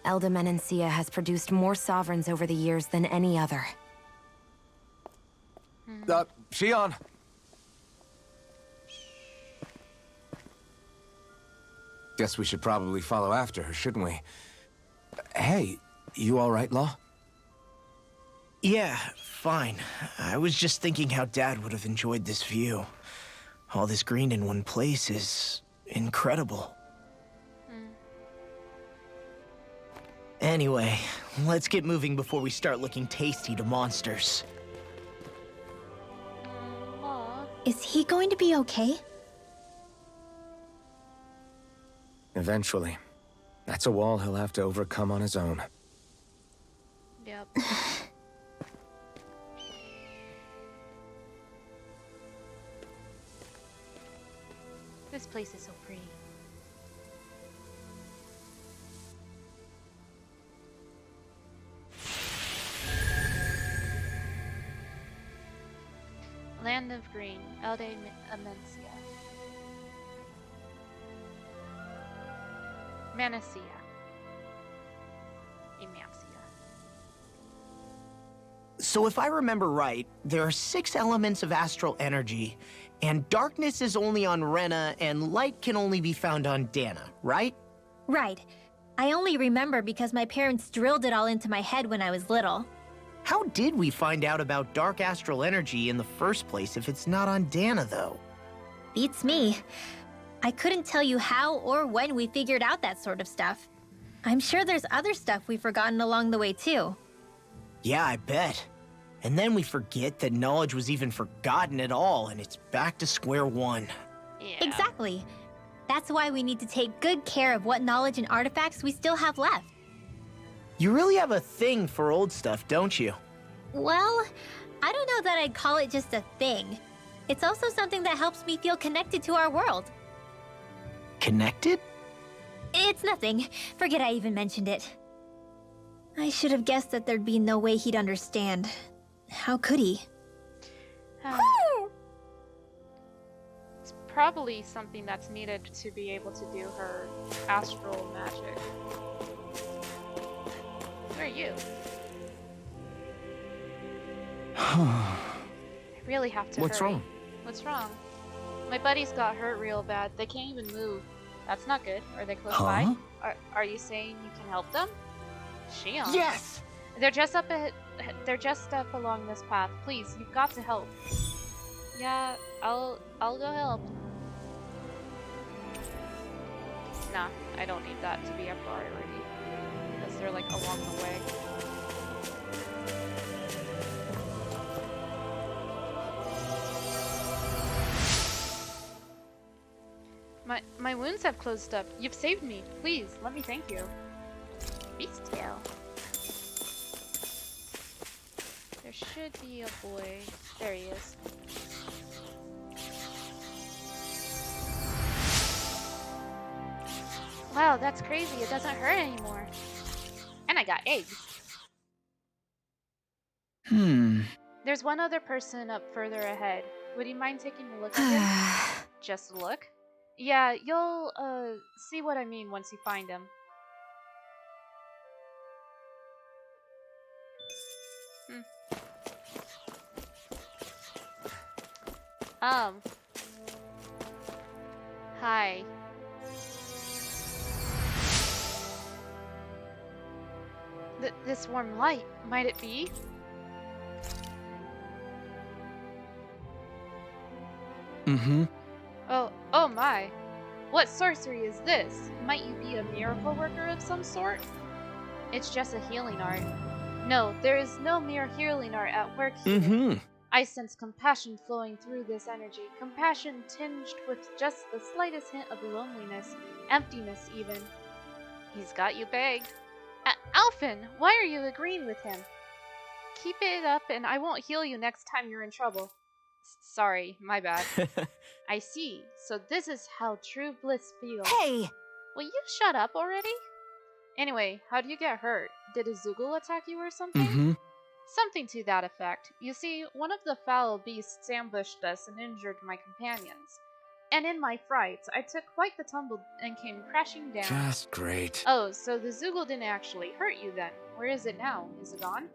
Elda Menancia has produced more sovereigns over the years than any other. Shion! Guess we should probably follow after her, shouldn't we? Hey, you alright, Law? Yeah, fine. I was just thinking how Dad would have enjoyed this view. All this green in one place is incredible. Anyway, let's get moving before we start looking tasty to monsters. Aw. Is he going to be okay? Eventually. That's a wall he'll have to overcome on his own. Yep. This place is so pretty. Land of Green, Amencia. Manacea. Emaxia. So if I remember right, there are 6 elements of astral energy, and darkness is only on Rena, and light can only be found on Dana, right? Right. I only remember because my parents drilled it all into my head when I was little. How did we find out about dark astral energy in the first place if it's not on Dana, though? Beats me. I couldn't tell you how or when we figured out that sort of stuff. I'm sure there's other stuff we've forgotten along the way, too. Yeah, I bet. And then we forget that knowledge was even forgotten at all, and it's back to square one. Yeah. Exactly. That's why we need to take good care of what knowledge and artifacts we still have left. You really have a thing for old stuff, don't you? Well, I don't know that I'd call it just a thing. It's also something that helps me feel connected to our world. Connected? It's nothing. Forget I even mentioned it. I should have guessed that there'd be no way he'd understand. How could he? It's probably something that's needed to be able to do her astral magic. Where are you? I really have to What's hurry. wrong? What's wrong? My buddies got hurt real bad. They can't even move. That's not good. Are they close by? Are you saying you can help them? Shion. Yes! They're just up along this path. Please, you've got to help. Yeah, I'll go help. Nah, I don't need that to be a priority. Because they're like along the way. My wounds have closed up. You've saved me. Please, let me thank you. Beast tail. There should be a boy. There he is. Wow, that's crazy. It doesn't hurt anymore. And I got eggs. There's one other person up further ahead. Would you mind taking a look at him? Just look? Yeah, you'll, see what I mean once you find him. Hi. This warm light, might it be? Oh my. What sorcery is this? Might you be a miracle worker of some sort? It's just a healing art. No, there is no mere healing art at work here. I sense compassion flowing through this energy. Compassion tinged with just the slightest hint of loneliness, emptiness even. He's got you pegged. Alphen, why are you agreeing with him? Keep it up and I won't heal you next time you're in trouble. Sorry, my bad. I see. So this is how true bliss feels. Hey! Will you shut up already? Anyway, how do you get hurt? Did a Zoogle attack you or something? Something to that effect. You see, one of the foul beasts ambushed us and injured my companions. And in my fright, I took quite the tumble and came crashing down. Just great. Oh, so the Zoogle didn't actually hurt you then. Where is it now? Is it gone?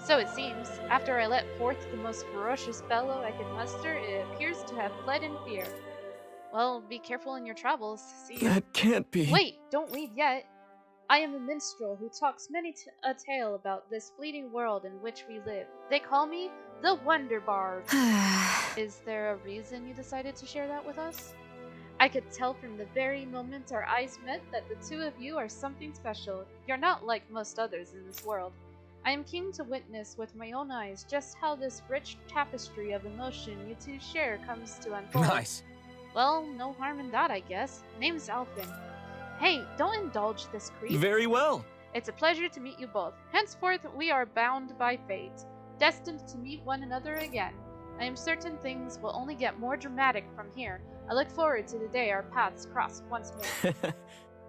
So it seems. After I let forth the most ferocious bellow I could muster, it appears to have fled in fear. Well, be careful in your travels. See you. That can't be. Wait, don't leave yet. I am a minstrel who talks many a tale about this fleeting world in which we live. They call me the Wonder Bard. Is there a reason you decided to share that with us? I could tell from the very moment our eyes met that the two of you are something special. You're not like most others in this world. I am keen to witness with my own eyes just how this rich tapestry of emotion you two share comes to unfold. Nice. Well, no harm in that, I guess. Name's Alphen. Hey, don't indulge this creep. Very well. It's a pleasure to meet you both. Henceforth, we are bound by fate, destined to meet one another again. I am certain things will only get more dramatic from here. I look forward to the day our paths cross once more.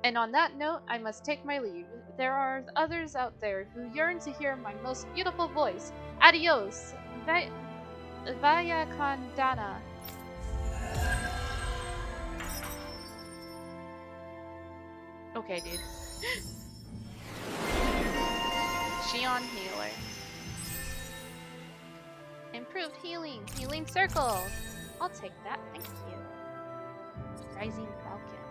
And on that note, I must take my leave. There are others out there who yearn to hear my most beautiful voice. Adios, Vaya Condana. Okay, dude. Xion healer. Improved healing. Healing circle. I'll take that. Thank you. Rising Falcon.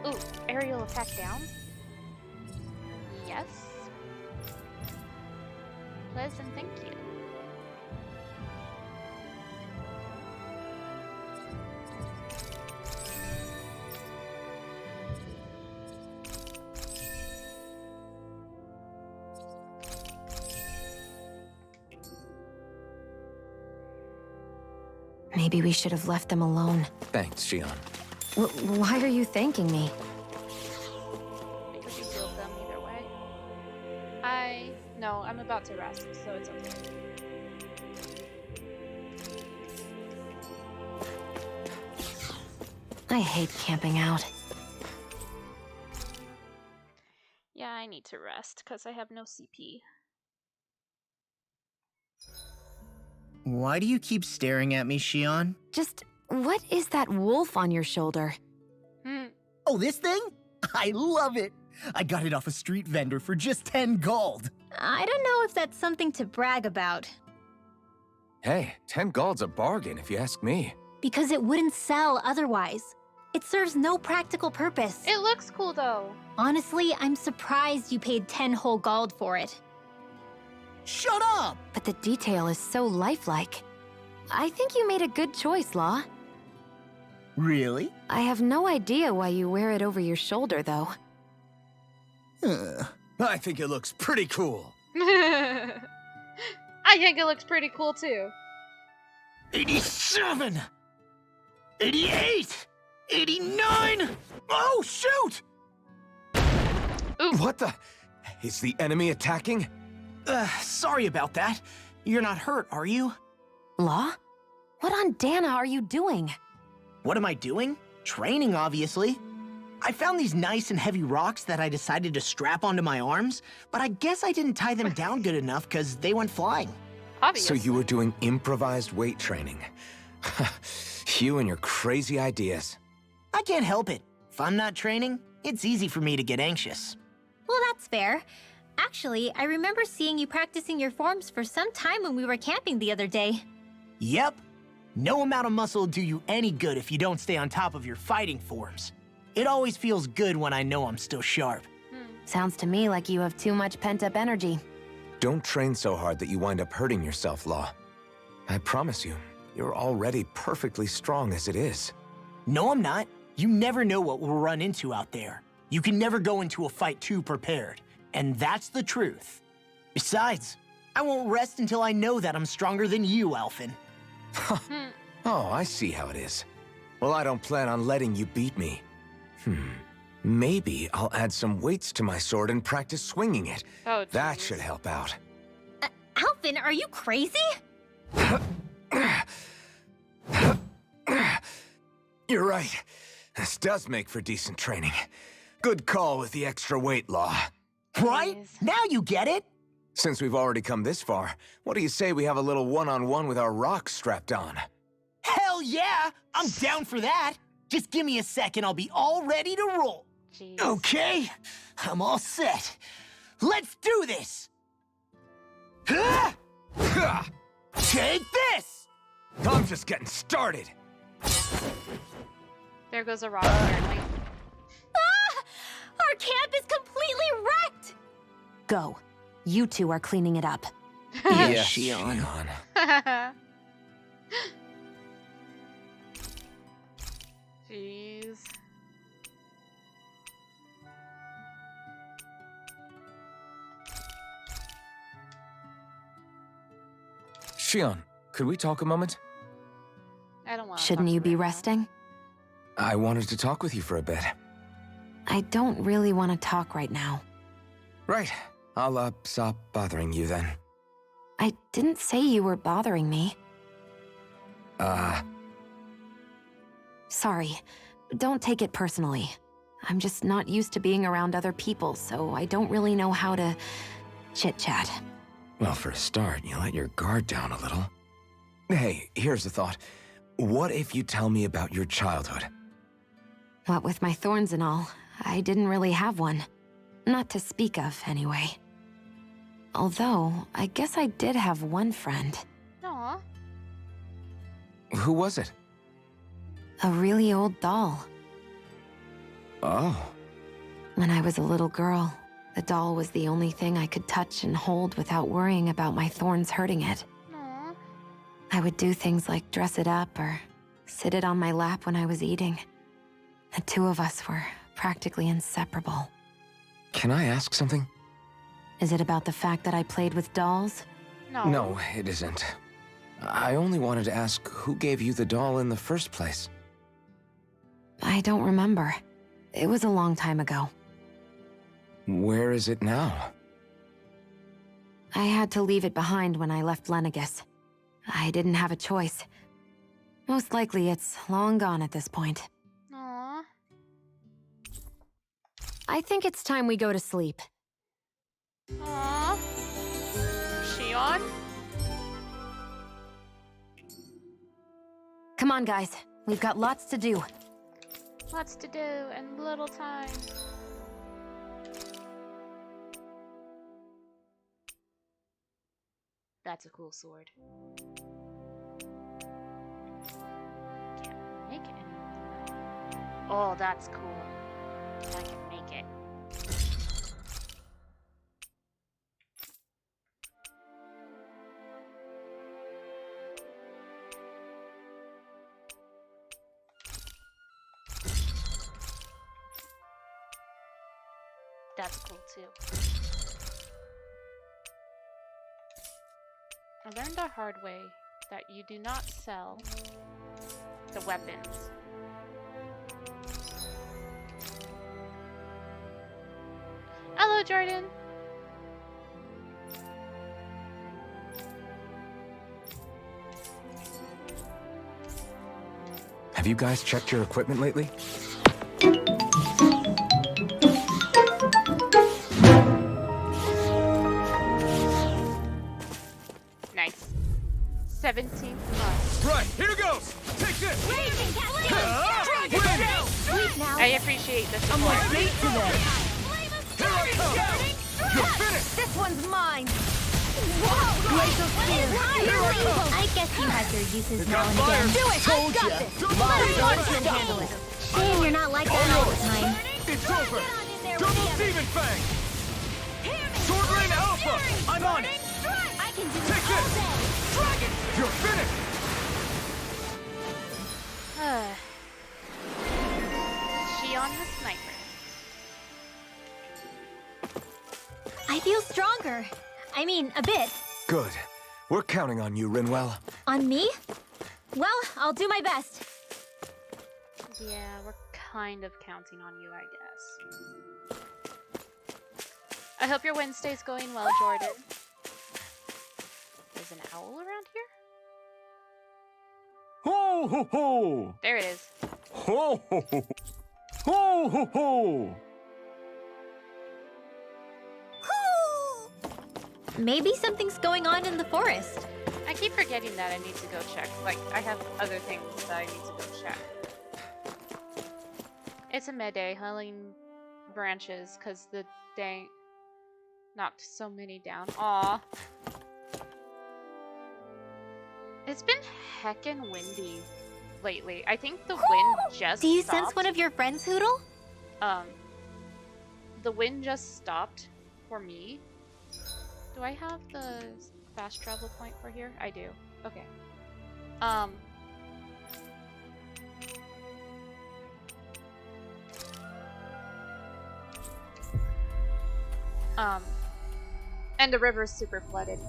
Ooh, aerial attack down? Yes. Pleasant, thank you. Maybe we should have left them alone. Thanks, Xion. Why are you thanking me? Because you healed them either way. No, I'm about to rest, so it's okay. I hate camping out. Yeah, I need to rest because I have no CP. Why do you keep staring at me, Xion? Just, what is that wolf on your shoulder? Oh, this thing? I love it. I got it off a street vendor for just 10 gold. I don't know if that's something to brag about, Hey, 10 gold's a bargain if you ask me. because it wouldn't sell otherwise. It serves no practical purpose. It looks cool though. Honestly, I'm surprised you paid 10 whole gold for it. Shut up! But the detail is so lifelike. I think you made a good choice, Law. Really? I have no idea why you wear it over your shoulder, though. I think it looks pretty cool. I think it looks pretty cool too. 87! 88! 89! Oh, shoot! Ooh. What the? Is the enemy attacking? Sorry about that. You're not hurt, are you? Law? What on Dana are you doing? What am I doing? Training, obviously. I found these nice and heavy rocks that I decided to strap onto my arms, but I guess I didn't tie them down good enough because they went flying. Obviously. So you were doing improvised weight training. You and your crazy ideas. I can't help it. If I'm not training, it's easy for me to get anxious. Well, that's fair. Actually, I remember seeing you practicing your forms for some time when we were camping the other day. Yep. No amount of muscle will do you any good if you don't stay on top of your fighting forms. It always feels good when I know I'm still sharp. Sounds to me like you have too much pent-up energy. Don't train so hard that you wind up hurting yourself, Law. I promise you, you're already perfectly strong as it is. No, I'm not. You never know what we'll run into out there. You can never go into a fight too prepared. And that's the truth. Besides, I won't rest until I know that I'm stronger than you, Alphen. Oh, I see how it is. Well, I don't plan on letting you beat me. Maybe I'll add some weights to my sword and practice swinging it. Oh, That jeez. should help out. Alvin, are you crazy? You're right. This does make for decent training. Good call with the extra weight, Law. Right? Jeez. Now you get it? Since we've already come this far, what do you say we have a little one-on-one with our rocks strapped on? Hell yeah! I'm down for that. Just give me a second, I'll be all ready to roll. Jeez. Okay, I'm all set. Let's do this! Ah! Ha! Take this! I'm just getting started. There goes a rock, apparently. Ah! Our camp is completely wrecked! Go. You two are cleaning it up. Yes, Xion. Jeez. Xion, could we talk a moment? I don't want to. Shouldn't you be resting? I wanted to talk with you for a bit. I don't really want to talk right now. Right. I'll, stop bothering you then. I didn't say you were bothering me. Sorry. Don't take it personally. I'm just not used to being around other people, so I don't really know how to chit-chat. Well, for a start, you let your guard down a little. Hey, here's a thought. What if you tell me about your childhood? What with my thorns and all, I didn't really have one. Not to speak of, anyway. Although, I guess I did have one friend. Aw. Who was it? A really old doll. Oh. When I was a little girl, the doll was the only thing I could touch and hold without worrying about my thorns hurting it. Aw. I would do things like dress it up or sit it on my lap when I was eating. The two of us were practically inseparable. Can I ask something? Is it about the fact that I played with dolls? No. No, it isn't. I only wanted to ask who gave you the doll in the first place. I don't remember. It was a long time ago. Where is it now? I had to leave it behind when I left Lenegus. I didn't have a choice. Most likely it's long gone at this point. Aw. I think it's time we go to sleep. Aw. Shion? Come on, guys. We've got lots to do. Lots to do and little time. That's a cool sword. Can't make it anymore. Oh, that's cool. I can make it. That's cool too. I learned the hard way that you do not sell the weapons. Hello, Jordan. Have you guys checked your equipment lately? Nice. 17th month. Right, here goes! Take this! I appreciate the support. Here I come! You're finished! This one's mine! I guess you have your uses now and again. Do it! Told ya! Can handle it. Shame you're not like that all the time. It's over! Double Demon Fang! Sword Rain Alpha! I'm on it! I can do Take this! You're finished! Shion the sniper. I feel stronger. I mean, a bit. Good. We're counting on you, Rinwell. On me? Well, I'll do my best. Yeah, we're kind of counting on you, I guess. I hope your Wednesday's going well, Jordan. There's an owl around here? Ho ho ho! There it is. Ho ho ho! Ho ho ho! Maybe something's going on in the forest. I keep forgetting that I need to go check. Like, I have other things that I need to go check. It's a midday, hulling branches, because the dang knocked so many down. Aw. It's been heckin' windy lately. I think the wind just Do you stopped. sense one of your friends, Hoodle? The wind just stopped for me. Do I have the fast travel point for here? I do. Okay. And the river's super flooded.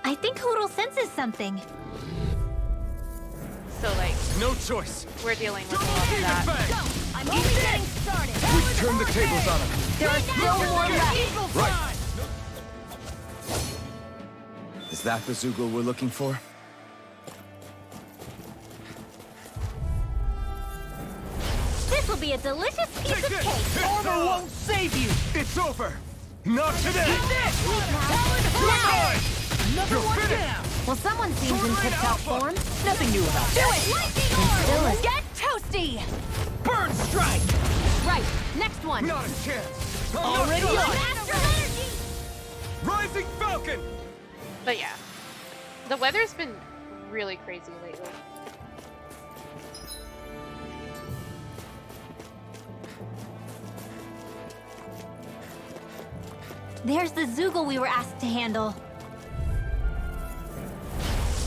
I think Hoodle senses something. So, like, No choice! we're dealing with a lot of that. I'm only getting started. We've turned the tables on him! There are still more left. Right! Is that the Zoogle we're looking for? This will be a delicious piece of cake. Order won't save you! It's over! Not today! Now, Another one down! Well, someone seems in tip-top form. Nothing new about do it. Still is Get toasted. 360! Burn strike! Right, next one! Not a chance! I'm Already not on! going. Master of energy! Rising Falcon! But yeah, the weather's been really crazy lately. There's the Zoogle we were asked to handle.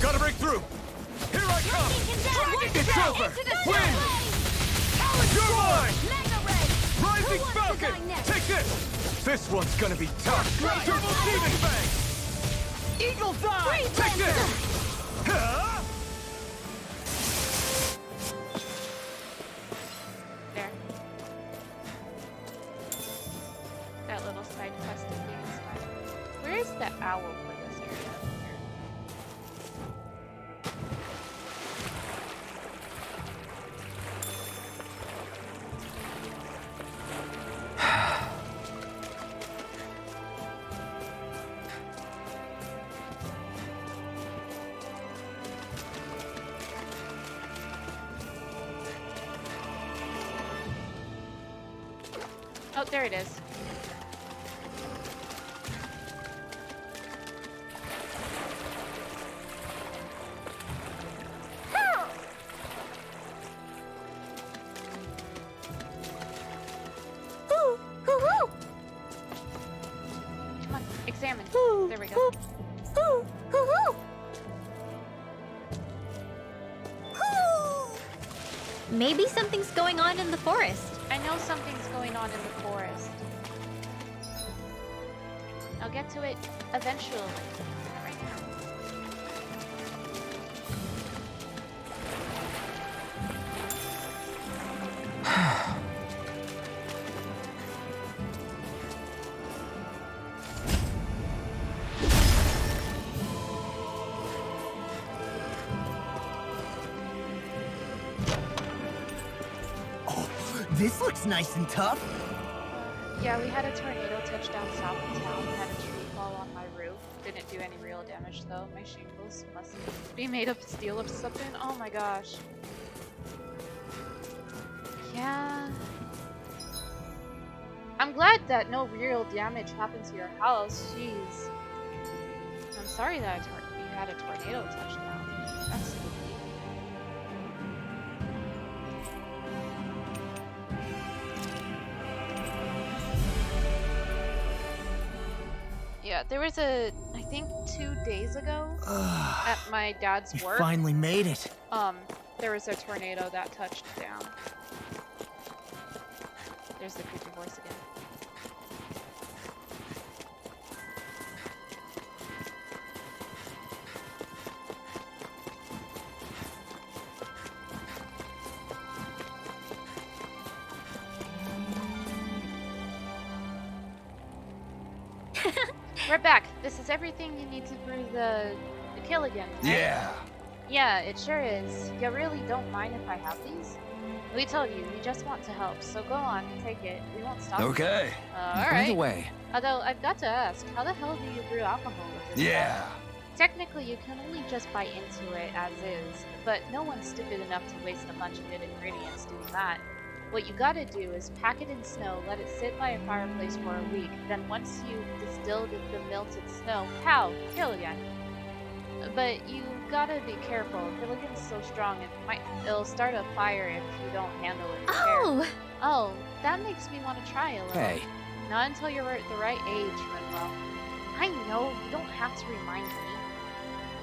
Gotta break through! Here I come! It's over! Win! You're mine! Rising Falcon! Take this! This one's gonna be tough! Turbo Demon Fang! Eagle's Eye! Take this! Huh? There. That little side quest of being a spy. Where is the owl for this area? Oh, there it is. Come on, examine. There we go. Maybe something's going on in the forest. I know something's going on in the forest. I'll get to it eventually. Not right now. This looks nice and tough. Yeah, we had a tornado touch down south of town. Had a tree fall on my roof. Didn't do any real damage though. My shingles must be made of steel or something. Oh my gosh. Yeah. I'm glad that no real damage happened to your house. Jeez. I'm sorry that you had a tornado touch down. That's spooky. Yeah, there was I think 2 days ago at my dad's You work. finally made it. There was a tornado that touched down. There's the creepy voice again. We're back. This is everything you need to prove the kill again. Right? Yeah! Yeah, it sure is. You really don't mind if I have these? We told you, we just want to help, so go on, take it. We won't stop. Okay. By the Alright. way, Although, I've got to ask, how the hell do you brew alcohol with this Yeah! stuff? Technically, you can only just bite into it as is, but no one's stupid enough to waste a bunch of good ingredients doing that. What you gotta do is pack it in snow, let it sit by a fireplace for a week, then once you've distilled the melted snow, pow, kill again. But you gotta be careful. Gilligan's so strong it'll start a fire if you don't handle it with care. Oh! Oh, that makes me want to try a little. hey, Not until you're at the right age, Manuel. I know, you don't have to remind me.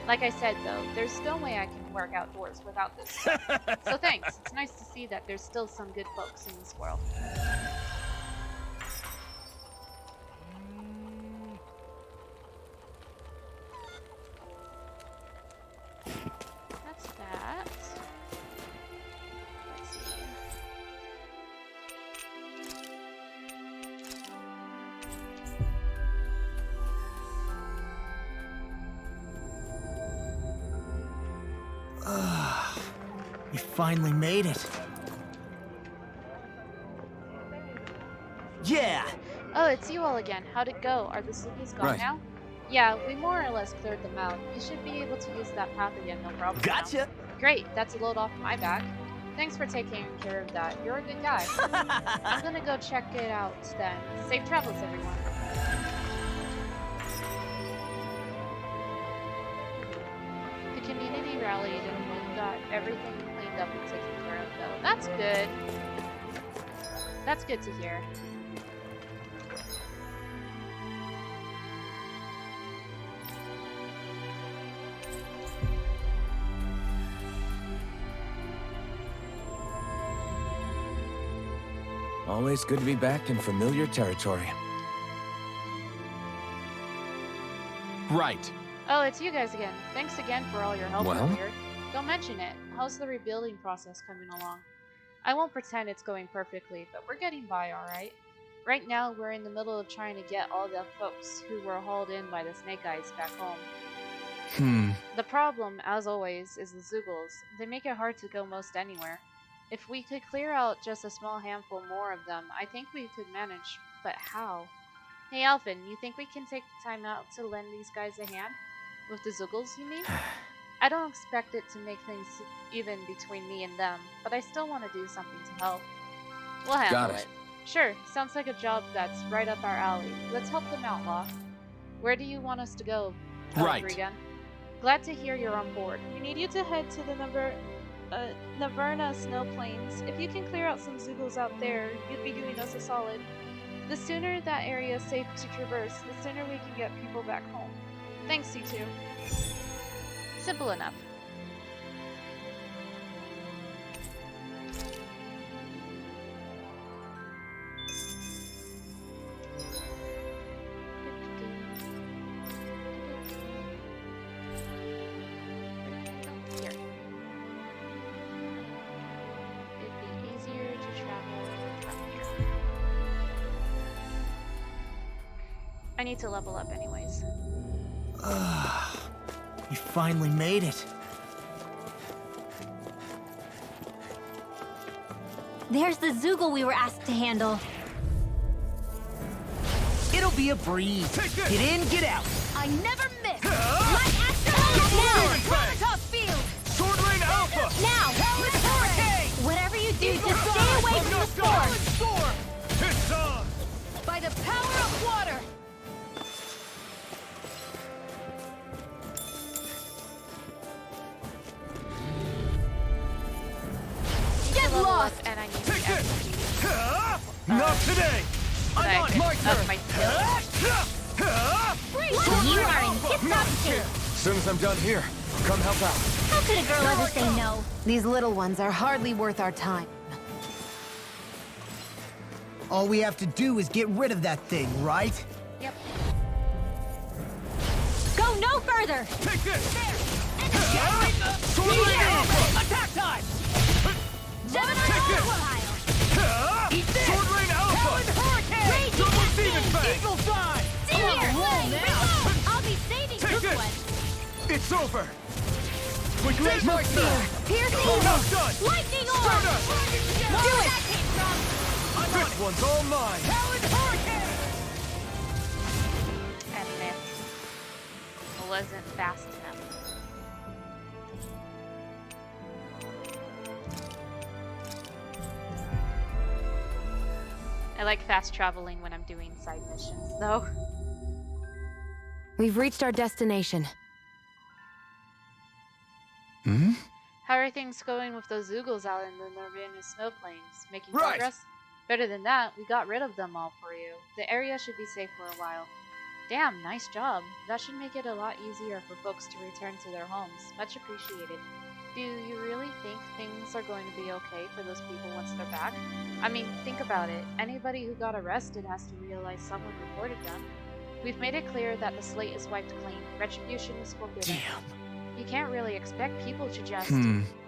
Like I said, though, there's no way I can work outdoors without this stuff. So thanks. It's nice to see that there's still some good folks in this world. That's that. Let's see. You finally made it. Yeah! Oh, it's you all again. How'd it go? Are the sleepies gone Right. now? Yeah, we more or less cleared them out. You should be able to use that path again, no problem. now. Gotcha! Great, that's a load off my back. Thanks for taking care of that. You're a good guy. I'm gonna go check it out then. Safe travels, everyone. The community rallied and we got everything cleaned up and taken care of, though. That's good. That's good to hear. Always good to be back in familiar territory. Right. Oh, it's you guys again. Thanks again for all your help Well? earlier. Don't mention it. How's the rebuilding process coming along? I won't pretend it's going perfectly, but we're getting by alright. Right now, we're in the middle of trying to get all the folks who were hauled in by the Snake Eyes back home. The problem, as always, is the Zoogles. They make it hard to go most anywhere. If we could clear out just a small handful more of them, I think we could manage. But how? Hey Alvin, you think we can take the time out to lend these guys a hand? With the Zoogles, you mean? I don't expect it to make things even between me and them, but I still want to do something to help. We'll handle Got it. Sure, sounds like a job that's right up our alley. Let's help them out, Law. Where do you want us to go, Right. Regan? Glad to hear you're on board. We need you to head to the Naverna snow plains. If you can clear out some Zoogles out there, you'd be doing us a solid. The sooner that area is safe to traverse, the sooner we can get people back home. Thanks, you two. Simple enough. Here. It'd be easier to travel from here. I need to level up anyways. We finally made it. There's the Zoogle we were asked to handle. It'll be a breeze. Get in, get out. I never miss! Light Astro now! Top field! Sword Rain Alpha! Now! Hurricane! Whatever you do, just stay away from the storm! Storm! It's on! By the power of water! Get Level up lost! and I need to Take it! execute Not today! I'm on My turn! my skills. You are in tip-top shape! As soon as I'm done here, come help out. How could a girl ever say no? These little ones are hardly worth our time. All we have to do is get rid of that thing, right? Yep. Go no further! Take this! Sword Rain Alpha! Attack time! Gemini Take it! Missile! Eat this! Sword Rain Alpha! Hurricane! Double Demon Fang! Eagle Fly! See here! Reload! I'll be saving Take this this! one! It's over! We glaze my Piercing! Not done! Lightning orb! Start us! Do it! That came from? This one's all mine! Hurricane! And missed. Wasn't fast enough. I like fast traveling when I'm doing side missions, though. We've reached our destination. How are things going with those Zoogles out in the Naverna snow plains? Making Right. progress? Better than that, we got rid of them all for you. The area should be safe for a while. Damn, nice job. That should make it a lot easier for folks to return to their homes. Much appreciated. Do you really think things are going to be okay for those people once they're back? I mean, think about it. Anybody who got arrested has to realize someone reported them. We've made it clear that the slate is wiped clean. Retribution is forbidden. Damn. You can't really expect people to just...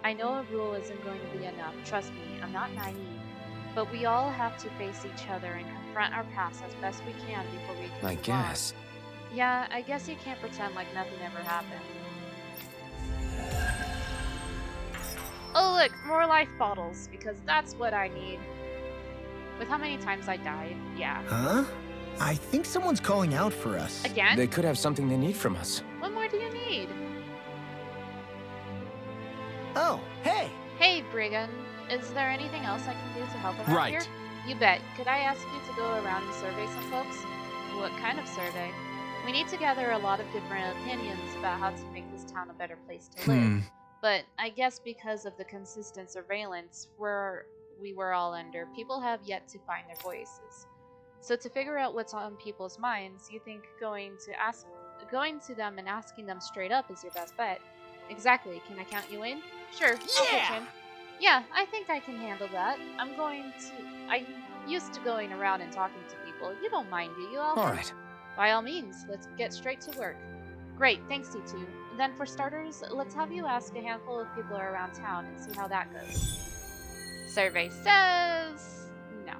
I know a rule isn't going to be enough. Trust me, I'm not naive. But we all have to face each other and confront our past as best we can before we can I move on. guess. Yeah, I guess you can't pretend like nothing ever happened. Oh look, more life bottles, because that's what I need. With how many times I died, yeah. Huh? I think someone's calling out for us. Again? They could have something they need from us. What more do you need? Oh, hey! Hey, Regan, is there anything else I can do to help around Right. here? You bet. Could I ask you to go around and survey some folks? What kind of survey? We need to gather a lot of different opinions about how to make this town a better place to live. But I guess because of the consistent surveillance we were all under, people have yet to find their voices. So to figure out what's on people's minds, you think going to them and asking them straight up is your best bet. Exactly. Can I count you in? Sure. I'll pitch in. Yeah, I think I can handle that. I'm used to going around and talking to people. You don't mind, do you, Alfred? Alright. By all means, let's get straight to work. Great, thanks, you two. Then for starters, let's have you ask a handful of people around town and see how that goes. Survey says no.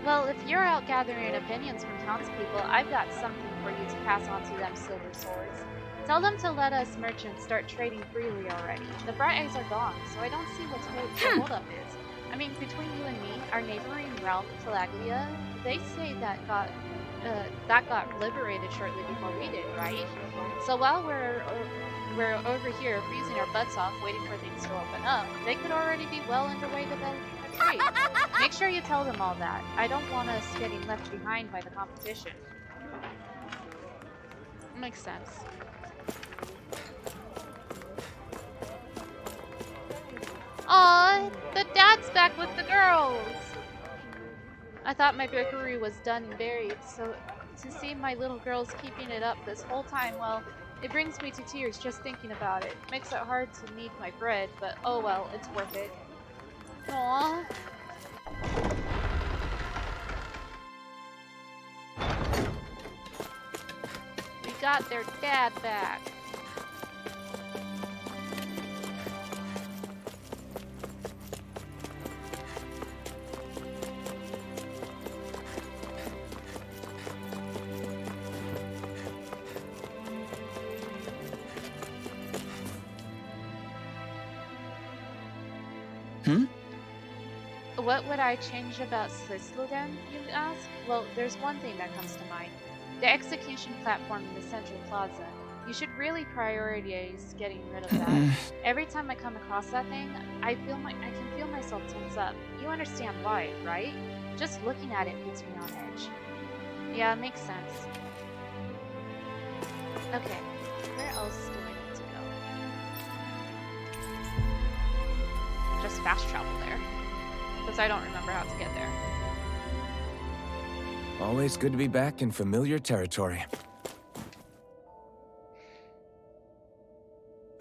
Well, if you're out gathering opinions from townspeople, I've got something for you to pass on to them silver swords. Tell them to let us merchants start trading freely already. The bright eyes are gone, so I don't see what the hold up is. I mean, between you and me, our neighboring realm, Calaglia, they say that got liberated shortly before we did, right? So while we're over here freezing our butts off waiting for things to open up, they could already be well underway developing a trade. Make sure you tell them all that. I don't want us getting left behind by the competition. Makes sense. Aw, the dad's back with the girls! I thought my bakery was done and buried, so to see my little girls keeping it up this whole time, well, it brings me to tears just thinking about it. Makes it hard to knead my bread, but oh well, it's worth it. Aww. We got their dad back. What would I change about Sisloden, you ask? Well, there's one thing that comes to mind. The execution platform in the central plaza. You should really prioritize getting rid of that. Every time I come across that thing, I can feel myself tense up. You understand why, right? Just looking at it puts me on edge. Yeah, it makes sense. Okay, where else do I need to go? Just fast travel there. Because I don't remember how to get there. Always good to be back in familiar territory.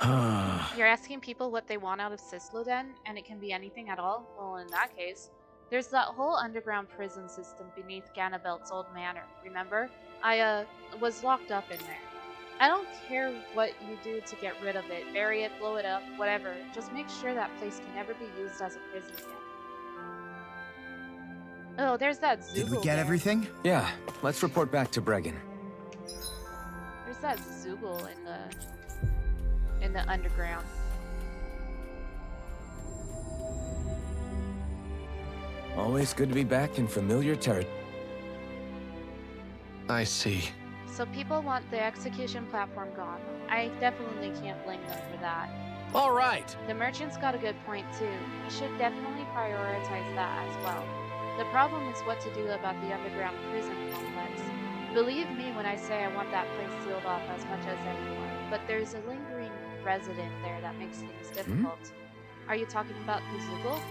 You're asking people what they want out of Sisloden, and it can be anything at all? Well, in that case, there's that whole underground prison system beneath Ganabelt's old manor, remember? I, was locked up in there. I don't care what you do to get rid of it, bury it, blow it up, whatever. Just make sure that place can never be used as a prison again. Oh, there's that Zoogle. Did we get there. everything? Yeah, let's report back to Bregan. There's that Zoogle in the underground. Always good to be back in familiar territory. I see. So people want the execution platform gone. I definitely can't blame them for that. All right. The merchant's got a good point too. We should definitely prioritize that as well. The problem is what to do about the underground prison complex. Believe me when I say I want that place sealed off as much as anyone, but there's a lingering resident there that makes things difficult. Are you talking about the Zoogle?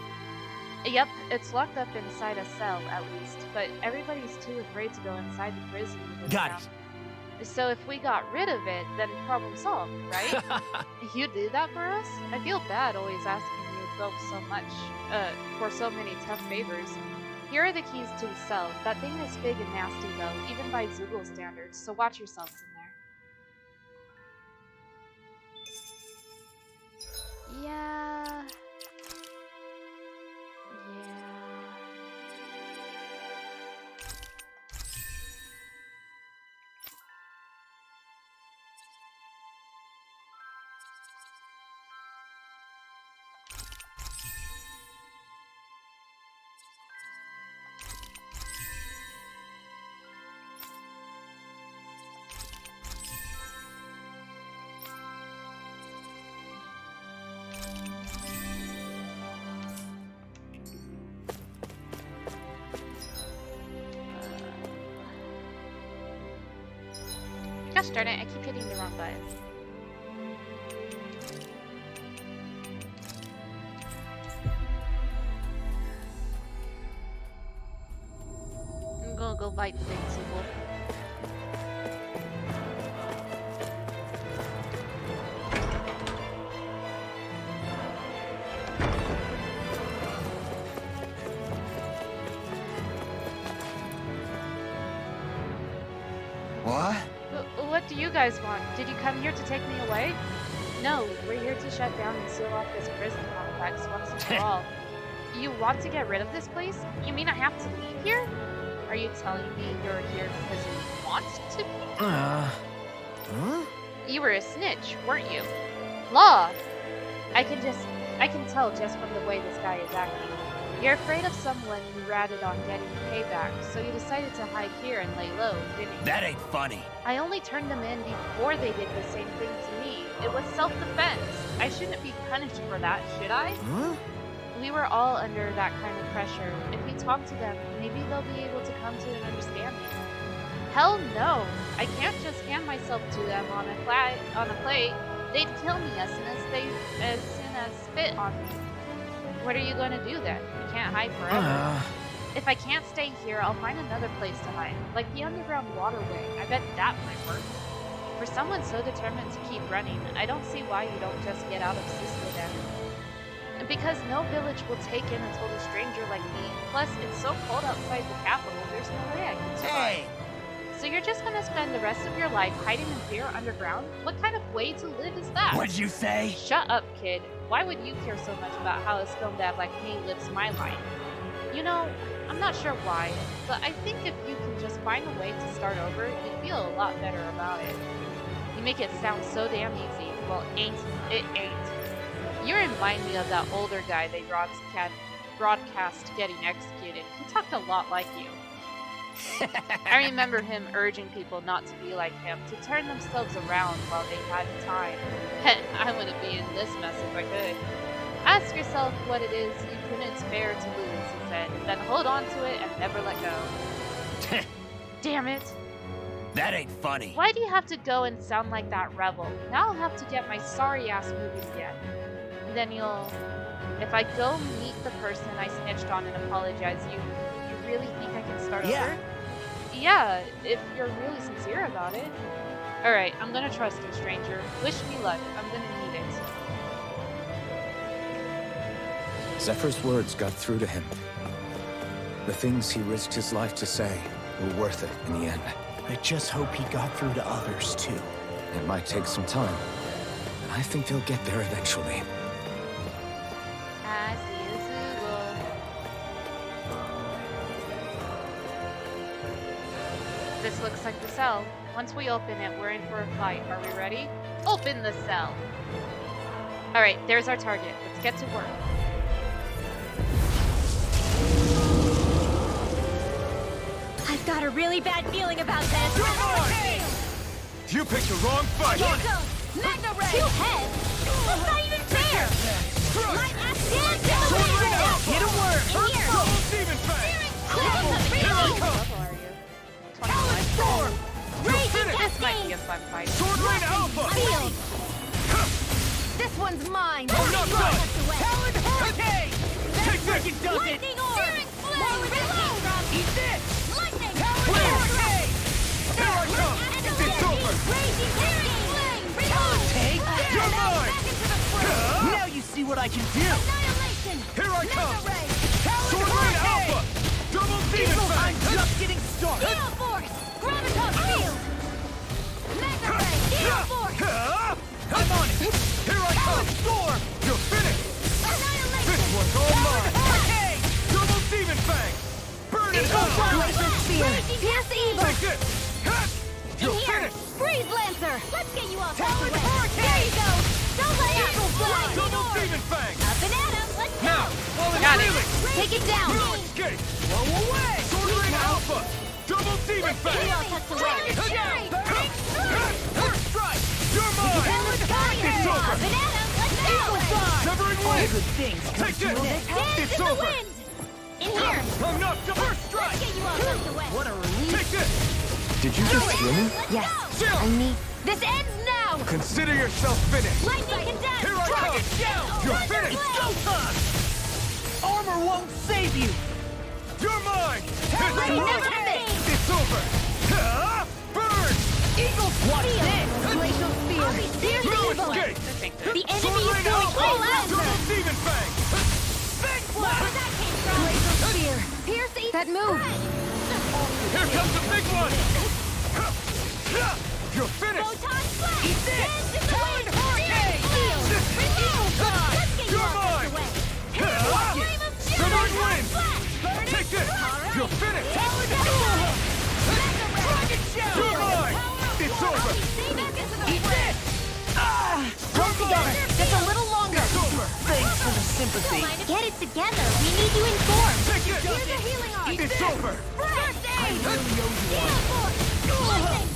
Yep, it's locked up inside a cell at least, but everybody's too afraid to go inside the prison. Got it. So if we got rid of it, then problem solved, right? You do that for us? I feel bad always asking you folks so much, for so many tough favors. Here are the keys to the cell. That thing is big and nasty though, even by Zoogle standards, so watch yourselves in there. Yeah. Gosh darn it, I keep hitting the wrong button. I'm gonna go bite things, people. What? What do you guys want? Did you come here to take me away? No, we're here to shut down and seal off this prison complex once and for all. You want to get rid of this place? You mean I have to leave here? Are you telling me you're here because you want to be? Huh? You were a snitch, weren't you? Law! I can tell just from the way this guy is acting. You're afraid of someone you ratted on getting payback, so you decided to hide here and lay low, didn't you? That ain't funny. I only turned them in before they did the same thing to me. It was self-defense. I shouldn't be punished for that, should I? Huh? We were all under that kind of pressure. If we talk to them, maybe they'll be able to come to an understanding. Hell no! I can't just hand myself to them on a plate. They'd kill me as soon as spit on me. What are you going to do then? You can't hide forever. If I can't stay here, I'll find another place to hide, like the underground waterway. I bet that might work. For someone so determined to keep running, I don't see why you don't just get out of Cisco then. Because no village will take in a total stranger like me. Plus, it's so cold outside the capital, there's no way I can survive. Hey! So you're just gonna spend the rest of your life hiding in fear underground? What kind of way to live is that? What'd you say? Shut up, kid. Why would you care so much about how a scum dad like me lives my life? You know, I'm not sure why, but I think if you can just find a way to start over, you'd feel a lot better about it. You make it sound so damn easy. Well, it ain't. You remind me of that older guy they broadcast getting executed. He talked a lot like you. I remember him urging people not to be like him, to turn themselves around while they had time. I wouldn't be in this mess if I could. Ask yourself what it is you couldn't spare to lose, he said, then hold on to it and never let go. Damn it. That ain't funny. Why do you have to go and sound like that rebel? Now I'll have to get my sorry ass moving again. Then if I go meet the person I snitched on and apologize, you really think I can start over? Yeah, if you're really sincere about it. Alright, I'm gonna trust you, stranger. Wish me luck. I'm gonna need it. Zephyr's words got through to him. The things he risked his life to say were worth it in the end. I just hope he got through to others, too. It might take some time, but I think they'll get there eventually. I see a Zoogle. This looks like the cell. Once we open it, we're in for a fight. Are we ready? Open the cell! Alright, there's our target. Let's get to work. I've got a really bad feeling about this. You picked the wrong fight! Magna Ray! Two heads? That's not even fair! Light axe dance in the wind! Get a word! In here! Demon Fang! What level are you? 25. Storm! Raging This might be Cascade! a fun fight. Sword Rain Alpha! Field! This one's mine. I'm not done! Talon Hurricane! Take this! It does it! Lightning Orb! Searing Flame! Reload! Eat this! Lightning! Talon Hurricane! Here I come! It's over! Raging Cascade! Reload! Take this! You're mine! Back into the fray! Now you see what I can do! Annihilation! Here I come! Mega Ray! Talon Sword Rain Hurricane! Alpha! Double Demon Eagle, Fang! I'm just getting started! Gale Force! Graviton Field! Mega Ray! Gale Force! I'm on it! Here I come! Storm! You're finished! Annihilation! This one's all mine! Hurricane! Double Demon Fang! Burn it Eagle up! Laser Spear! Raging Cascade! Take this! Ha! In You're here! finished! Breeze Lancer! Let's get you off Talon that way! Hurricane! There you go! Don't let up! Lightning Double Orb! Demon Fang! Up and at him! Let's go! Now, while it's Got it. reeling! Take it down! No escape! Blow away! Sword Rain Alpha! Double Demon Fang! Chaos tucked away! Cherry! First strike! You're mine! Talon It's Hurricane! over! Up and at him! Let's go! Severing All Wind! good things come Take to this! an end. Dance It's in the over! wind! In here! I'm not the first Let's strike! get you all tucked away! What a relief! Take this! Did you just hear me? Yes, I need... This ends now! Consider yourself finished! Lightning condensed! Here I come! You're finished! Armor won't save you! You're mine! Lightning never fades! It's over! Burn! Eagle, watch this! Glacial Spear! Here's No evil! escape! The enemy Sword is Rain going Alpha! all out! Double Demon Fang! Big blow! Where that came from? Glacial Spear! Pierce each That move! Here comes the big one! You're finished! Photon Flash! Eat this! Dance in the wind! Hurricane! Field! Evil God! Let's get You're your mine! away! Watch it! Flame of Sword Jupiter! Wind! Flash! Take this! Alright. You're finished! Dragon Shell! You're mine! It's over! Eat this! Come together! Just a little longer! It's over! Thanks for the sympathy. Get it together! We need you informed! Take it! Here's a healing arm! It's over! First aid! really owe you Heal force! Lightning!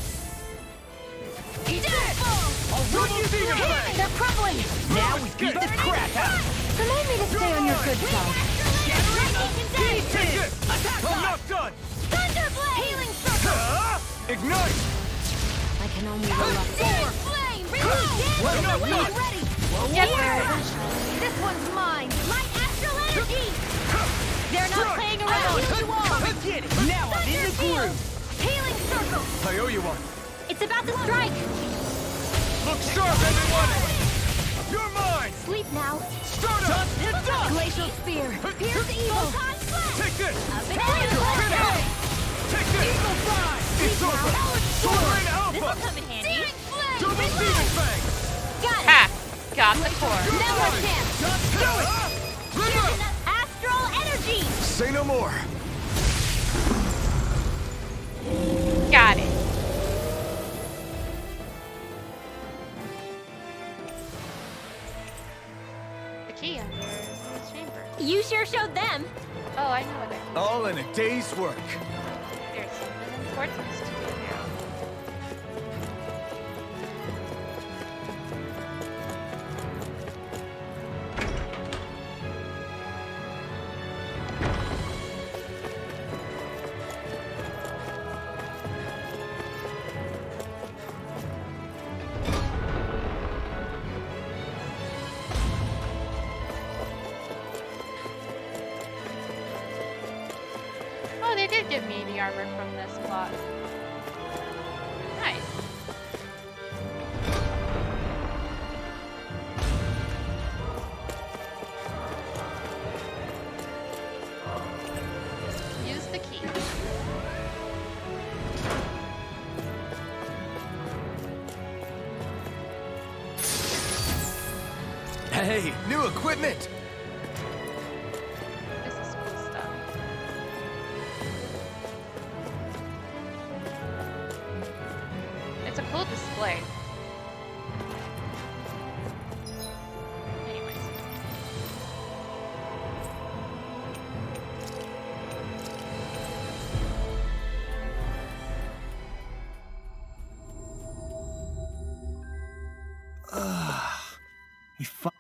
Eat this! Double Demon Fang! They're crumbling! Now we beat the crap out! Remind me to stay on your good side. Take it! I'm not done! Thunderblade! Healing circle! Ignite! I can only roll up. Flame! Reload! Well, no, We're not. ready! Get there eventually. This one's mine! My astral energy! They're not Strike. playing around! Get it! Now I'm in the groove! Healing circle! I owe you one. It's about to strike! Look sharp, everyone! You're mine! Sleep now! Start up! Glacial spear! Pierce evil! Take this! Big You're finished! Take this! It's over! Sword Rain Alpha! come in handy! Double Demon Fang! Got it! Ha! Got the core. Now our chance! Do it! Reload! Astral energy! Say no more! Got it. The key under this chamber. You sure showed them! Oh, I know what I can. All in a day's work. There's something important to do now. Oh, they did give me the armor from this plot. Nice. Use the key. Hey, new equipment! This is cool stuff. It's a cool display. Anyways. We fu-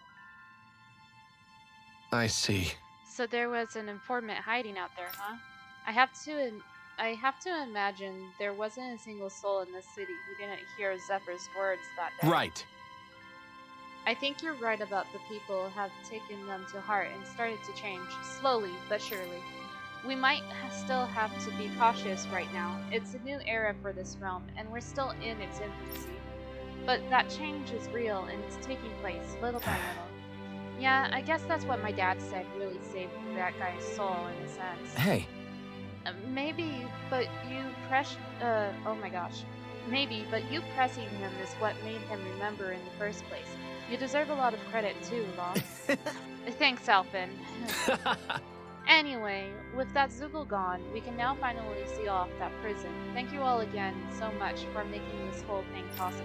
I see. So there was an informant hiding out there, huh? I have to imagine there wasn't a single soul in this city who didn't hear Zephyr's words that day. Right. I think you're right about the people have taken them to heart and started to change, slowly but surely. We might still have to be cautious right now. It's a new era for this realm, and we're still in its infancy. But that change is real, and it's taking place little by little. Yeah, I guess that's what my dad said really saved that guy's soul in a sense. Hey, Maybe, but you oh my gosh. Maybe, but you pressing him is what made him remember in the first place. You deserve a lot of credit too, Long. Thanks, Alphen. Anyway, with that Zoogle gone, we can now finally see off that prison. Thank you all again so much for making this whole thing possible.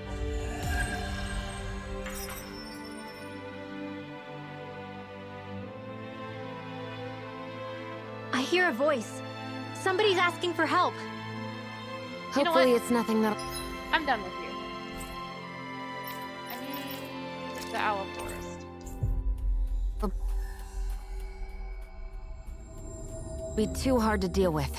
I hear a voice. Somebody's asking for help. You know Hopefully what? it's nothing that... I'm done with you. I need the Owl Forest. be too hard to deal with.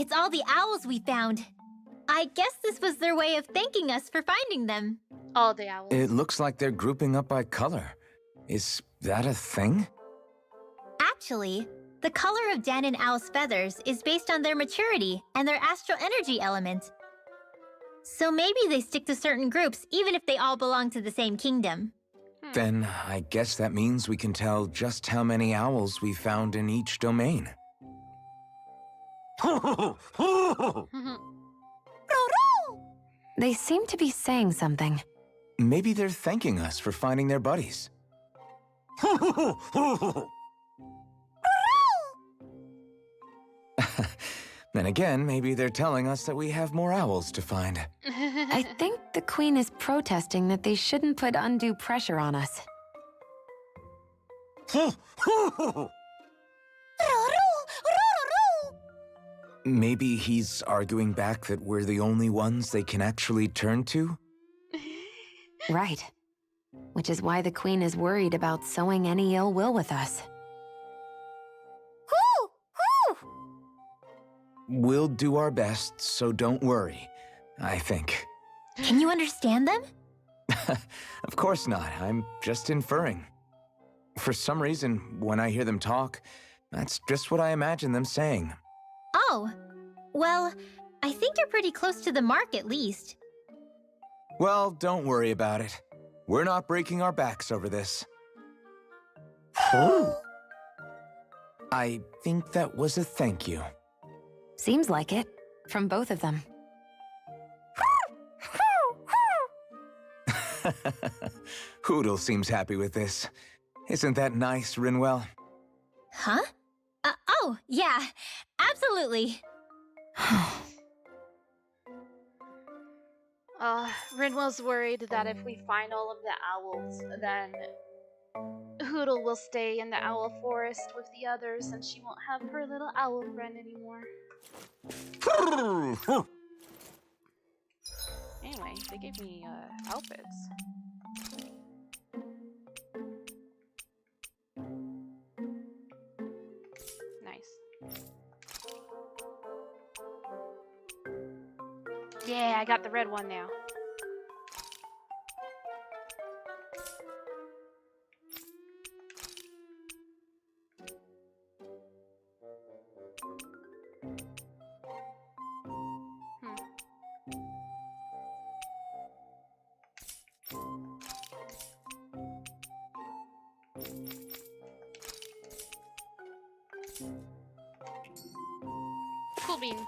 It's all the owls we found. I guess this was their way of thanking us for finding them. All the owls. It looks like they're grouping up by color. Is that a thing? Actually, the color of Dan and Owl's feathers is based on their maturity and their astral energy element. So maybe they stick to certain groups even if they all belong to the same kingdom. Then I guess that means we can tell just how many owls we found in each domain. They seem to be saying something. Maybe they're thanking us for finding their buddies. Then again, maybe they're telling us that we have more owls to find. I think the Queen is protesting that they shouldn't put undue pressure on us. Maybe he's arguing back that we're the only ones they can actually turn to? Right. Which is why the Queen is worried about sowing any ill will with us. We'll do our best, so don't worry, I think. Can you understand them? Of course not, I'm just inferring. For some reason, when I hear them talk, that's just what I imagine them saying. Oh, well, I think you're pretty close to the mark at least. Well, don't worry about it. We're not breaking our backs over this. I think that was a thank you. Seems like it, from both of them. Hoodle seems happy with this. Isn't that nice, Rinwell? Huh? Oh, yeah, absolutely. Rinwell's worried that if we find all of the owls, then Hoodle will stay in the owl forest with the others and she won't have her little owl friend anymore. Anyway, they gave me outfits. Nice. Yeah, I got the red one now. Cool beans.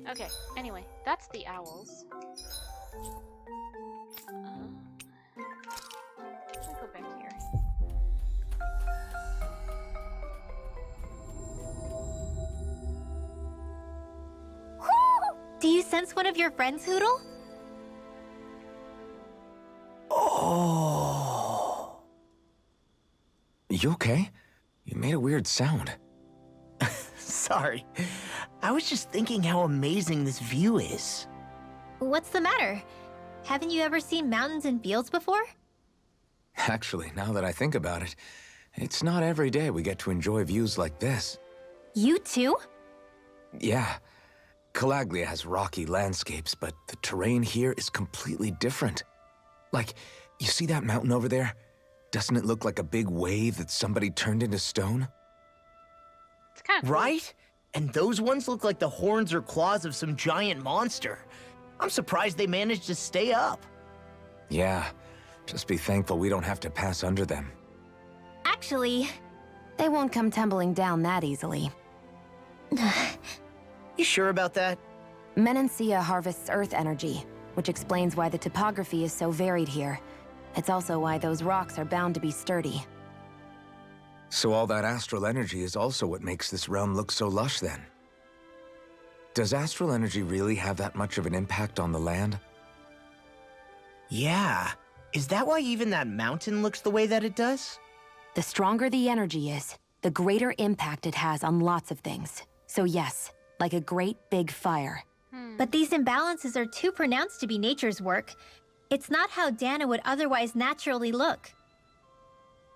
Okay, anyway, that's the owls. Let me go back here. Do you sense one of your friends, Hoodle? Oh. You okay? You made a weird sound. Sorry. I was just thinking how amazing this view is. What's the matter? Haven't you ever seen mountains and fields before? Actually, now that I think about it, it's not every day we get to enjoy views like this. You too? Yeah. Calaglia has rocky landscapes, but the terrain here is completely different. Like, you see that mountain over there? Doesn't it look like a big wave that somebody turned into stone? It's kind of cool. Right? And those ones look like the horns or claws of some giant monster. I'm surprised they managed to stay up. Yeah. Just be thankful we don't have to pass under them. Actually, They won't come tumbling down that easily. You sure about that? Menancia harvests earth energy, which explains why the topography is so varied here. It's also why those rocks are bound to be sturdy. So all that astral energy is also what makes this realm look so lush then. Does astral energy really have that much of an impact on the land? Yeah. Is that why even that mountain looks the way that it does? The stronger the energy is, the greater impact it has on lots of things. So yes, like a great big fire. but these imbalances are too pronounced to be nature's work. It's not how Dana would otherwise naturally look.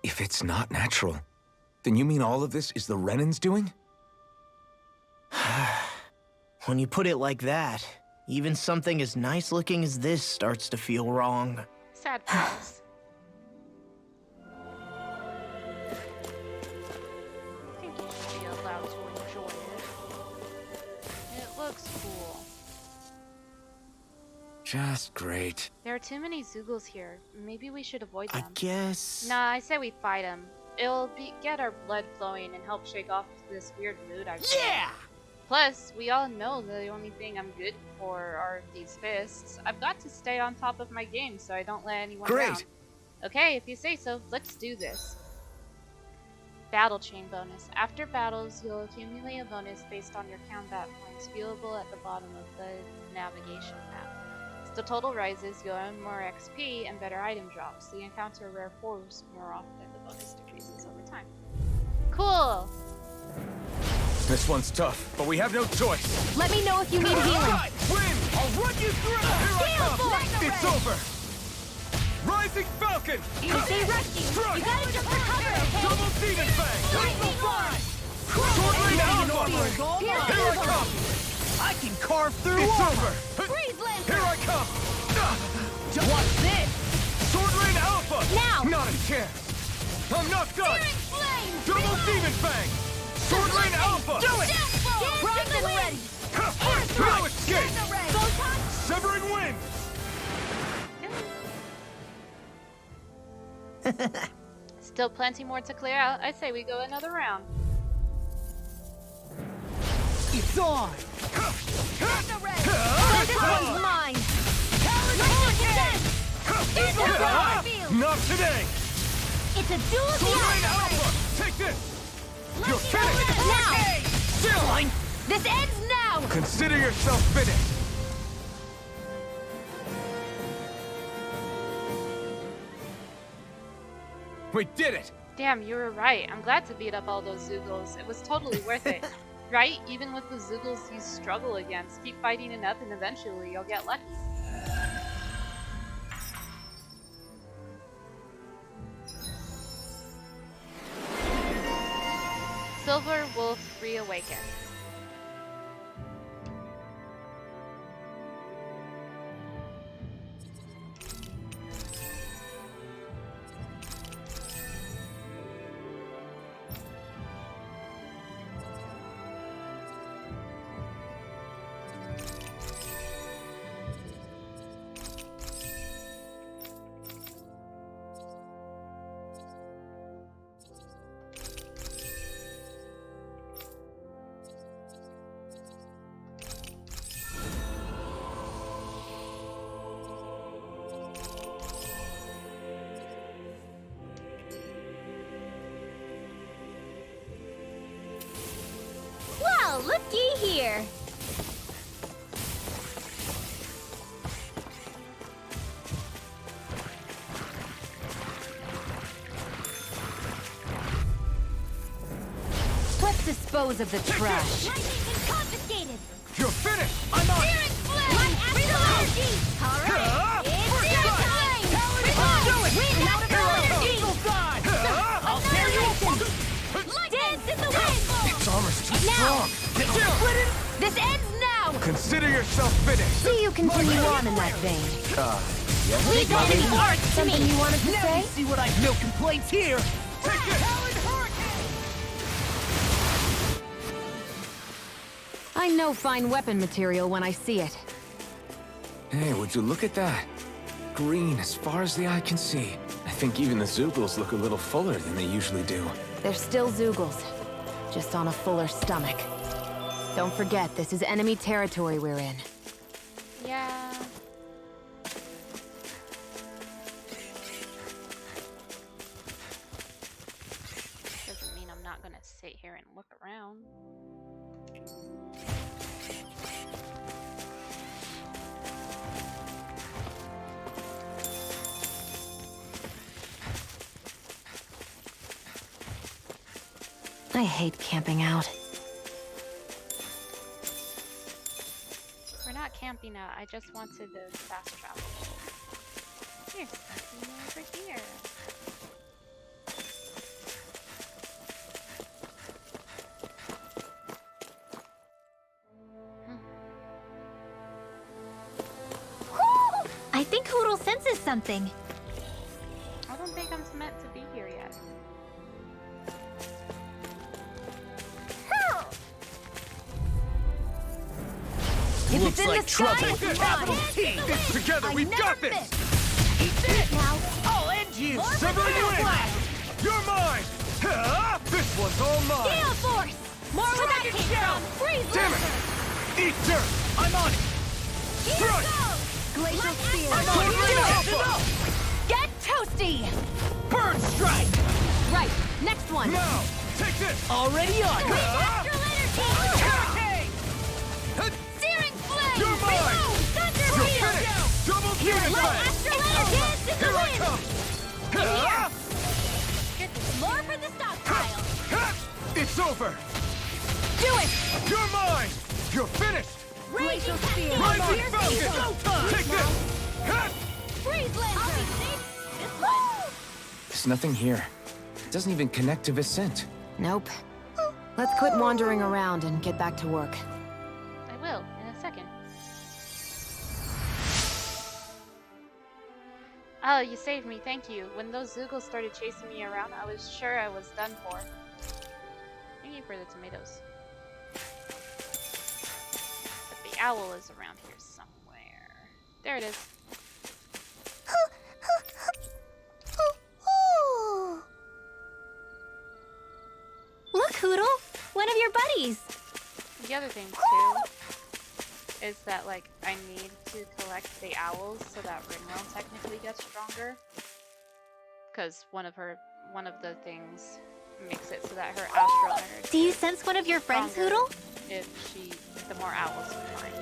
If it's not natural, then you mean all of this is the Renan's doing? When you put it like that, even something as nice looking as this starts to feel wrong. Sad pals. I think you should be allowed to enjoy it. It looks cool. Just great. There are too many Zoogles here. Maybe we should avoid I them. guess... Nah, I say we fight them. It'll get our blood flowing and help shake off this weird mood I've been in. Yeah! Plus, we all know that the only thing I'm good for are these fists. I've got to stay on top of my game so I don't let anyone Great. down. Okay, if you say so, let's do this. Battle chain bonus. After battles, you'll accumulate a bonus based on your combat points viewable at the bottom of the navigation map. As the total rises, you'll earn more XP and better item drops. So you encounter rare foes more often. The bonus decreases over time. Cool! This one's tough, but we have no choice. Let me know if you need healing. Right, win! I'll run you through! Here I come! It's over! Rising Falcon! Stay rusty. Strike! You gotta jump for cover, okay? Double Demon Fang! Lightning Storm! Sword Rain Alpha! Here Here I come! I can carve through It's armor. over! Freeze Lancer! Here I come! What's this? Sword Rain Alpha! Now! Not a chance! I'm not done! Searing Flame! Double Demon Fang! Sword Rain Alpha! Do it! Primed and ready! No escape! Photon! Severing Wind! Still plenty more to clear out. I say we go another round. It's on. This one's mine! Not today! It's a duel of the Sword Rain eye! Alpha! Take this! You're finished! Now! Still! This ends now! Consider yourself finished! We did it! Damn, you were right. I'm glad to beat up all those Zoogles. It was totally worth it. Right? Even with the Zoogles you struggle against, keep fighting it up and eventually you'll get lucky. Silver Wolf reawaken. Well, looky here! Let's dispose of the trash. Lightning is confiscated! You're finished! I'm on! Searing Flame! Energy! Alright! It's time! Do it! Wind energy! I'll tear you apart! Dance in the wind! Its armor's too Now! strong! This ends now! Consider yourself finished! See you continue on in that vein. Leave enemy art to Something me! you wanted to Now say? you see what I've no complaints here. Take this! I know fine weapon material when I see it. Hey, would you look at that? Green as far as the eye can see. I think even the Zoogles look a little fuller than they usually do. They're still Zoogles, just on a fuller stomach. Don't forget, this is enemy territory we're in. Yeah. Doesn't mean I'm not gonna sit here and look around. I hate camping out. We're not camping out. I just wanted to fast travel. Here's something over here. Hoodle senses something. I don't think I'm meant to be here yet. If it's in like the sky, trouble. it's capital T. Together, we've got this! Eat it now. I'll end you. Sever you in! You're mine! This one's all mine! Gale Force! More where that Dragon came Shell! from! Freeze Damn it! Eat dirt! I'm on it. Here Thrust! goes! Glacial Spear! I'm on it. Alpha! Get toasty! Bird strike. Right, next one! Now! Take this! Already on. Disaster later, team! Hurricane. Searing Flame! You're mine! Reload! Thunder You're Wheel! finished! Double Demon Let Blade! Astro Later dance in the Here I wind! come! More for the stockpile! It's over! Do it! You're mine! You're finished! Raging Spear! Rising Falcon! Showtime. Take this! Freeze Lantern! This one! There's nothing here. It doesn't even connect to Vicent. Nope. Let's quit wandering around and get back to work. I will, in a second. Oh, you saved me, thank you. When those Zoogles started chasing me around, I was sure I was done for. Thank you for the tomatoes. But the owl is around here somewhere. There it is. Look, Hoodle! One of your buddies! The other thing, too, is that, like, I need to collect the owls so that Ringwell technically gets stronger. Because one of the things makes it so that her astral energy Do you is sense one of your friends, stronger Hoodle? if the more owls you find.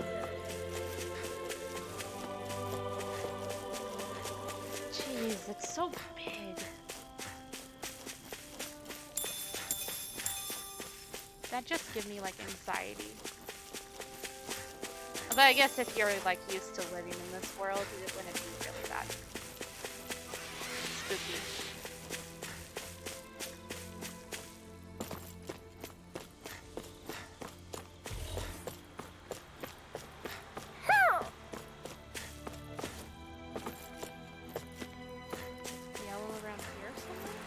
Jeez, it's so big. That just gives me like anxiety. But I guess if you're like used to living in this world, it wouldn't be really that spooky. Yellow around here somewhere?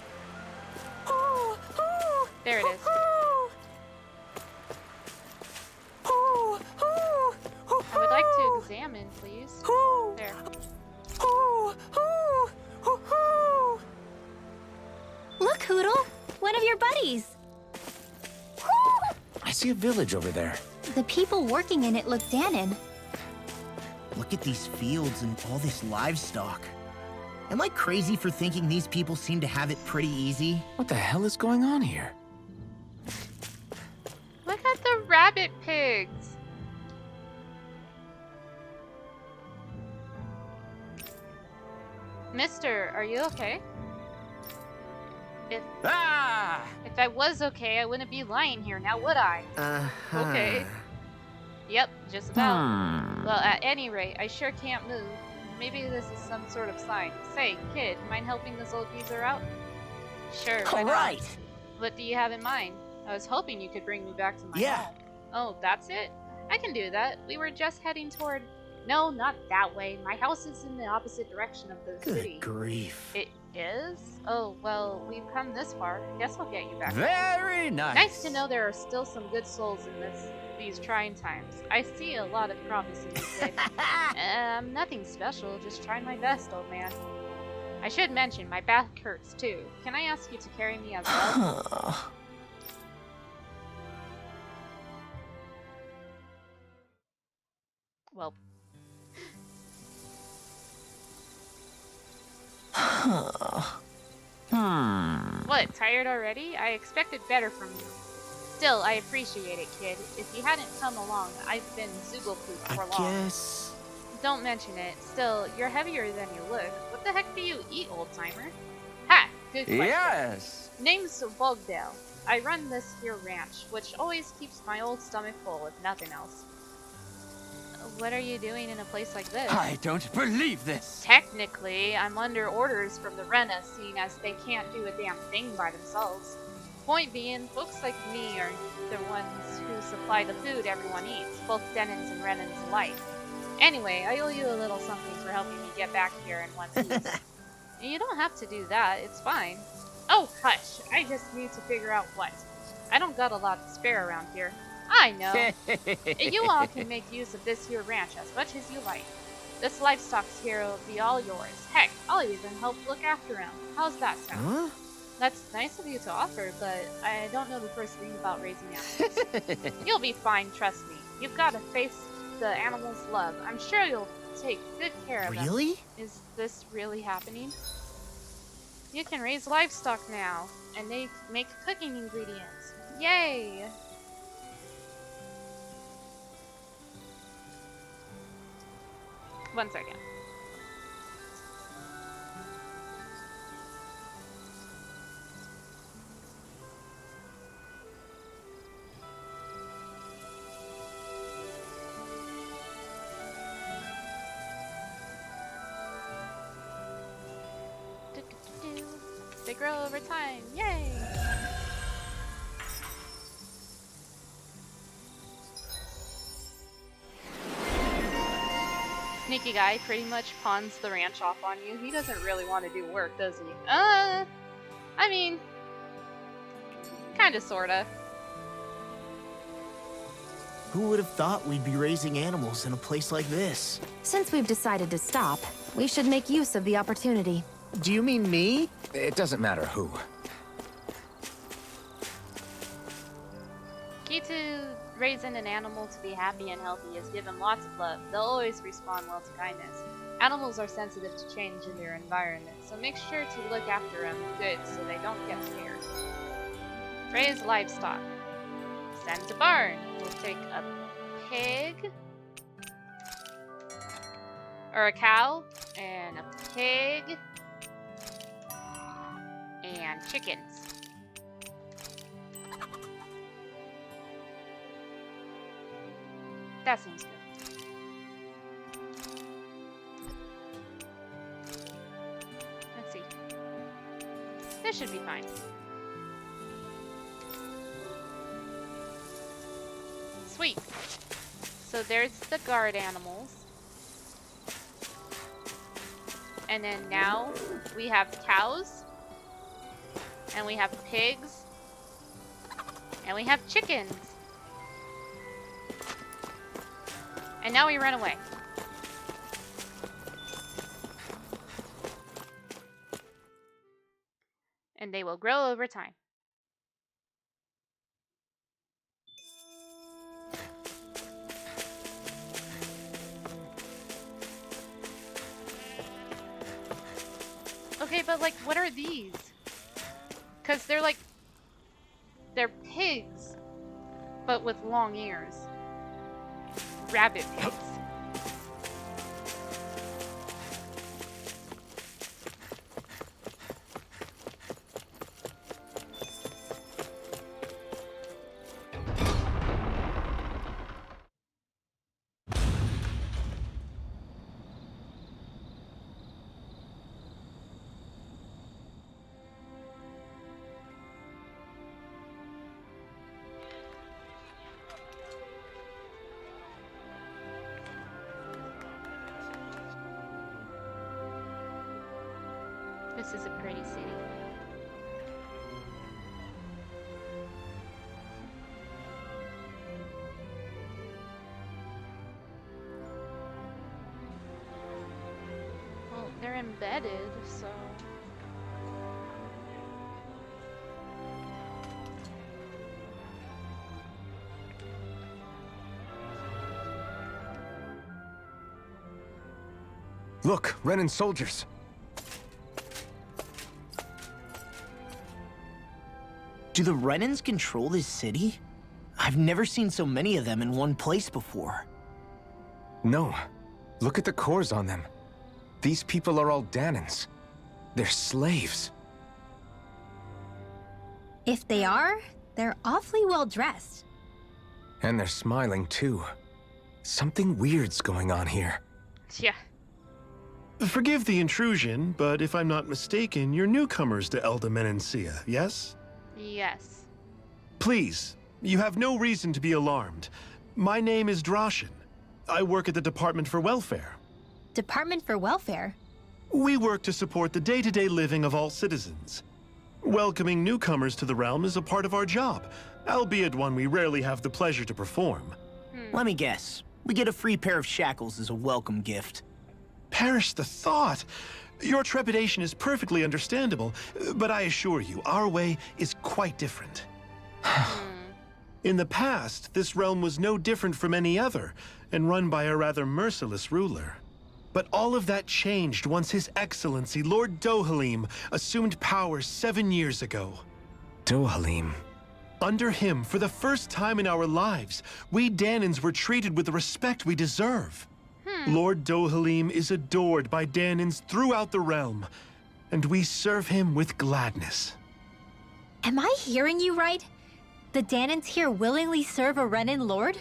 There it is. I would like to examine, please. There. Look, Hoodle! One of your buddies! I see a village over there. The people working in it look Danon. Look at these fields and all this livestock. Am I crazy for thinking these people seem to have it pretty easy? What the hell is going on here? Look at the rabbit pigs. Mister, are you okay? If I was okay, I wouldn't be lying here now, would I? Okay. Yep, just about. Well, at any rate, I sure can't move. Maybe this is some sort of sign. Say, kid, mind helping this old geezer out? Sure, why All not? right. What do you have in mind? I was hoping you could bring me back to my Yeah. home. Oh, that's it? I can do that. We were just heading toward... No, not that way. My house is in the opposite direction of the city. Good grief. It is? Oh, well, we've come this far. Guess I'll get you back. Very nice. Nice to know there are still some good souls in these trying times. I see a lot of prophecy today. Nothing special, just trying my best, old man. I should mention, my back hurts too. Can I ask you to carry me as well? Well. What, tired already? I expected better from you. Still, I appreciate it, kid. If you hadn't come along, I've been Zoogle-proof for long. Guess... Don't mention it. Still, you're heavier than you look. What the heck do you eat, old-timer? Ha! Good question. Yes. Name's Bogdale. I run this here ranch, which always keeps my old stomach full, if nothing else. What are you doing in a place like this? I don't believe this. Technically, I'm under orders from the Rena, seeing as they can't do a damn thing by themselves. Point being, folks like me are the ones who supply the food everyone eats, both Denons and Renans alike. Anyway, I owe you a little something for helping me get back here in one piece. You don't have to do that, it's fine. Oh, hush, I just need to figure out what. I don't got a lot to spare around here. I know. You all can make use of this here ranch as much as you like. This livestock here will be all yours. Heck, I'll even help look after him. How's that sound? Huh? That's nice of you to offer, but I don't know the first thing about raising animals. You'll be fine, trust me. You've got to face the animals' love. I'm sure you'll take good care of them. Really? Is this really happening? You can raise livestock now, and they make cooking ingredients. Yay! One second. They grow over time. Yay! Sneaky guy pretty much pawns the ranch off on you. He doesn't really want to do work, does he? I mean, kinda sorta. Who would have thought we'd be raising animals in a place like this? Since we've decided to stop, we should make use of the opportunity. Do you mean me? It doesn't matter who. Key to raising an animal to be happy and healthy is give them lots of love. They'll always respond well to kindness. Animals are sensitive to change in their environment, so make sure to look after them good so they don't get scared. Raise livestock. Send to barn. We'll take a pig, or a cow, and a pig, and chickens. That seems good. Let's see. This should be fine. Sweet. So there's the guard animals. And then now we have cows. And we have pigs. And we have chickens. And now we run away. And they will grow over time. Okay, but like, what are these? Because they're like, they're pigs, but with long ears. Rabbit pigs. This is a pretty city. Well, they're embedded, so... Look, Renan soldiers. Do the Renans control this city? I've never seen so many of them in one place before. No. Look at the cores on them. These people are all Dahans. They're slaves. If they are, they're awfully well dressed. And they're smiling too. Something weird's going on here. Yeah. Forgive the intrusion, but if I'm not mistaken, you're newcomers to Elda Menancia, yes? Yes. Please, you have no reason to be alarmed. My name is Droshin. I work at the Department for Welfare. Department for Welfare? We work to support the day-to-day living of all citizens. Welcoming newcomers to the realm is a part of our job, albeit one we rarely have the pleasure to perform. Let me guess. We get a free pair of shackles as a welcome gift. Perish the thought! Your trepidation is perfectly understandable, but I assure you, our way is quite different. In the past, this realm was no different from any other, and run by a rather merciless ruler. But all of that changed once His Excellency, Lord Dohalim, assumed power 7 years ago. Dohalim. Under him, for the first time in our lives, we Dahans were treated with the respect we deserve. Lord Dohalim is adored by Dahans throughout the realm, and we serve him with gladness. Am I hearing you right? The Dahans here willingly serve a Renan lord?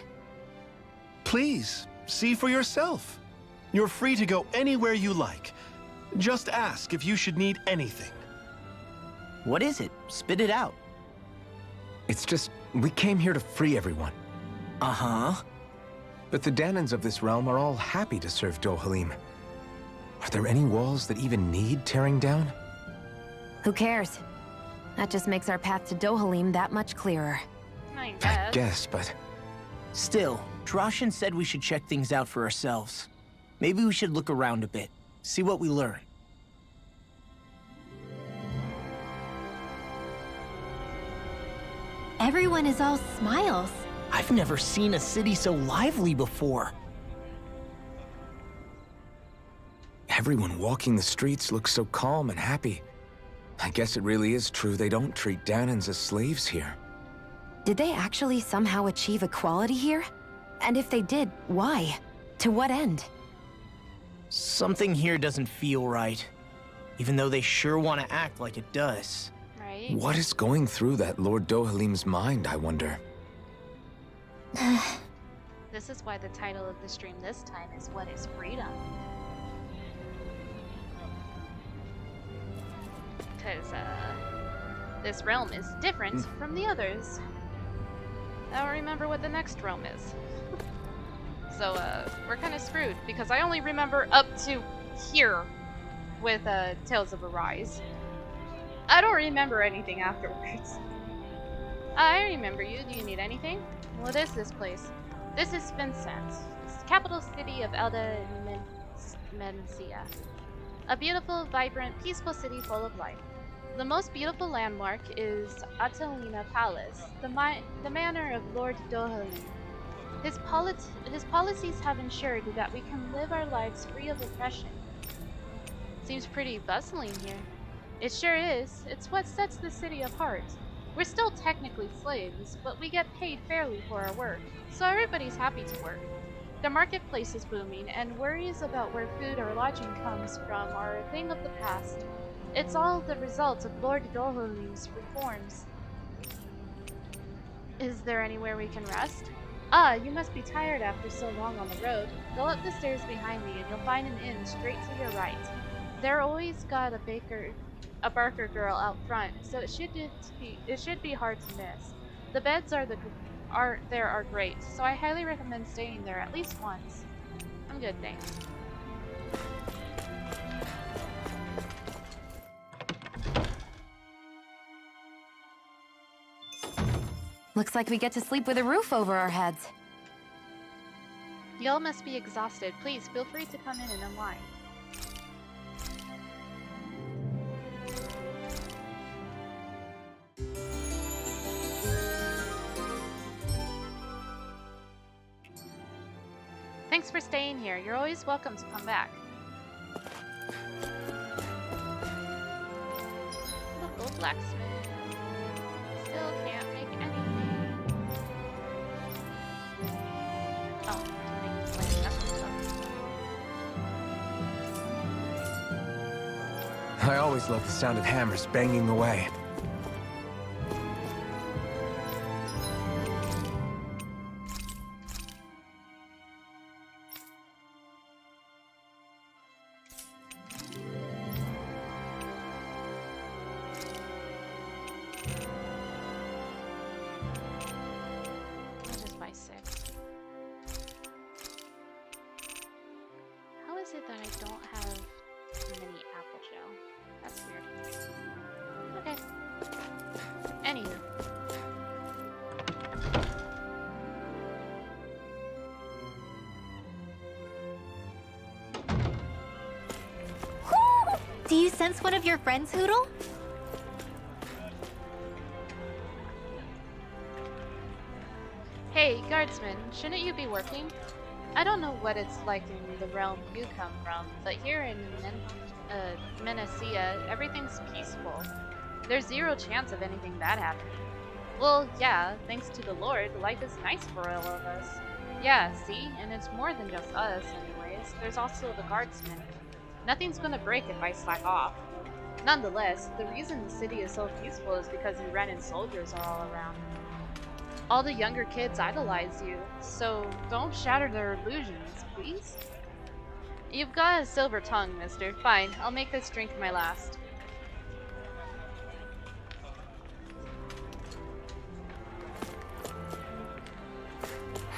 Please, see for yourself. You're free to go anywhere you like. Just ask if you should need anything. What is it? Spit it out. It's just, we came here to free everyone. Uh-huh. But the Dahans of this realm are all happy to serve Dohalim. Are there any walls that even need tearing down? Who cares? That just makes our path to Dohalim that much clearer. I I guess. guess, but Still, Droshan said we should check things out for ourselves. Maybe we should look around a bit, see what we learn. Everyone is all smiles. I've never seen a city so lively before. everyone walking the streets looks so calm and happy. I guess it really is true they don't treat Dahans as slaves here. Did they actually somehow achieve equality here? And if they did, why? To what end? Something here doesn't feel right, even though they sure want to act like it does. Right? What is going through that Lord Dohalim's mind, I wonder? This is why the title of the stream this time is What is Freedom? Because, this realm is different from the others. I don't remember what the next realm is. So, we're kind of screwed, because I only remember up to here with, Tales of Arise. I don't remember anything afterwards. I remember you. Do you need anything? What is this place? This is Vincent, capital city of Elda Mencia. A beautiful, vibrant, peaceful city full of life. The most beautiful landmark is Atalina Palace, the manor of Lord Dohalim. His policies have ensured that we can live our lives free of oppression. Seems pretty bustling here. It sure is. It's what sets the city apart. We're still technically slaves, but we get paid fairly for our work, so everybody's happy to work. The marketplace is booming, and worries about where food or lodging comes from are a thing of the past. It's all the result of Lord Dohalim's reforms. Is there anywhere we can rest? Ah, you must be tired after so long on the road. Go up the stairs behind me and you'll find an inn straight to your right. They're always got a barker girl out front, so it should be hard to miss. The beds are great, so I highly recommend staying there at least once. I'm good, thanks. Looks like we get to sleep with a roof over our heads. Y'all must be exhausted. Please feel free to come in and unwind. Thanks for staying here. You're always welcome to come back. Local blacksmith. Still can't make anything. Oh, to make like custom stuff. I always love the sound of hammers banging away. I'll just buy 6. don't have mini apple gel. That's weird. Okay. Anywho. Do you sense one of your friends, Hoodle? Hey, guardsman, shouldn't you be working? I don't know what it's like in the realm you come from, but here in Menacea, everything's peaceful. There's zero chance of anything bad happening. Well, yeah, thanks to the Lord, life is nice for all of us. Yeah, see? And it's more than just us, anyways. There's also the guardsmen. Nothing's gonna break if I slack off. Nonetheless, the reason the city is so peaceful is because you Renan soldiers are all around. All the younger kids idolize you, so don't shatter their illusions, please. You've got a silver tongue, mister. Fine, I'll make this drink my last.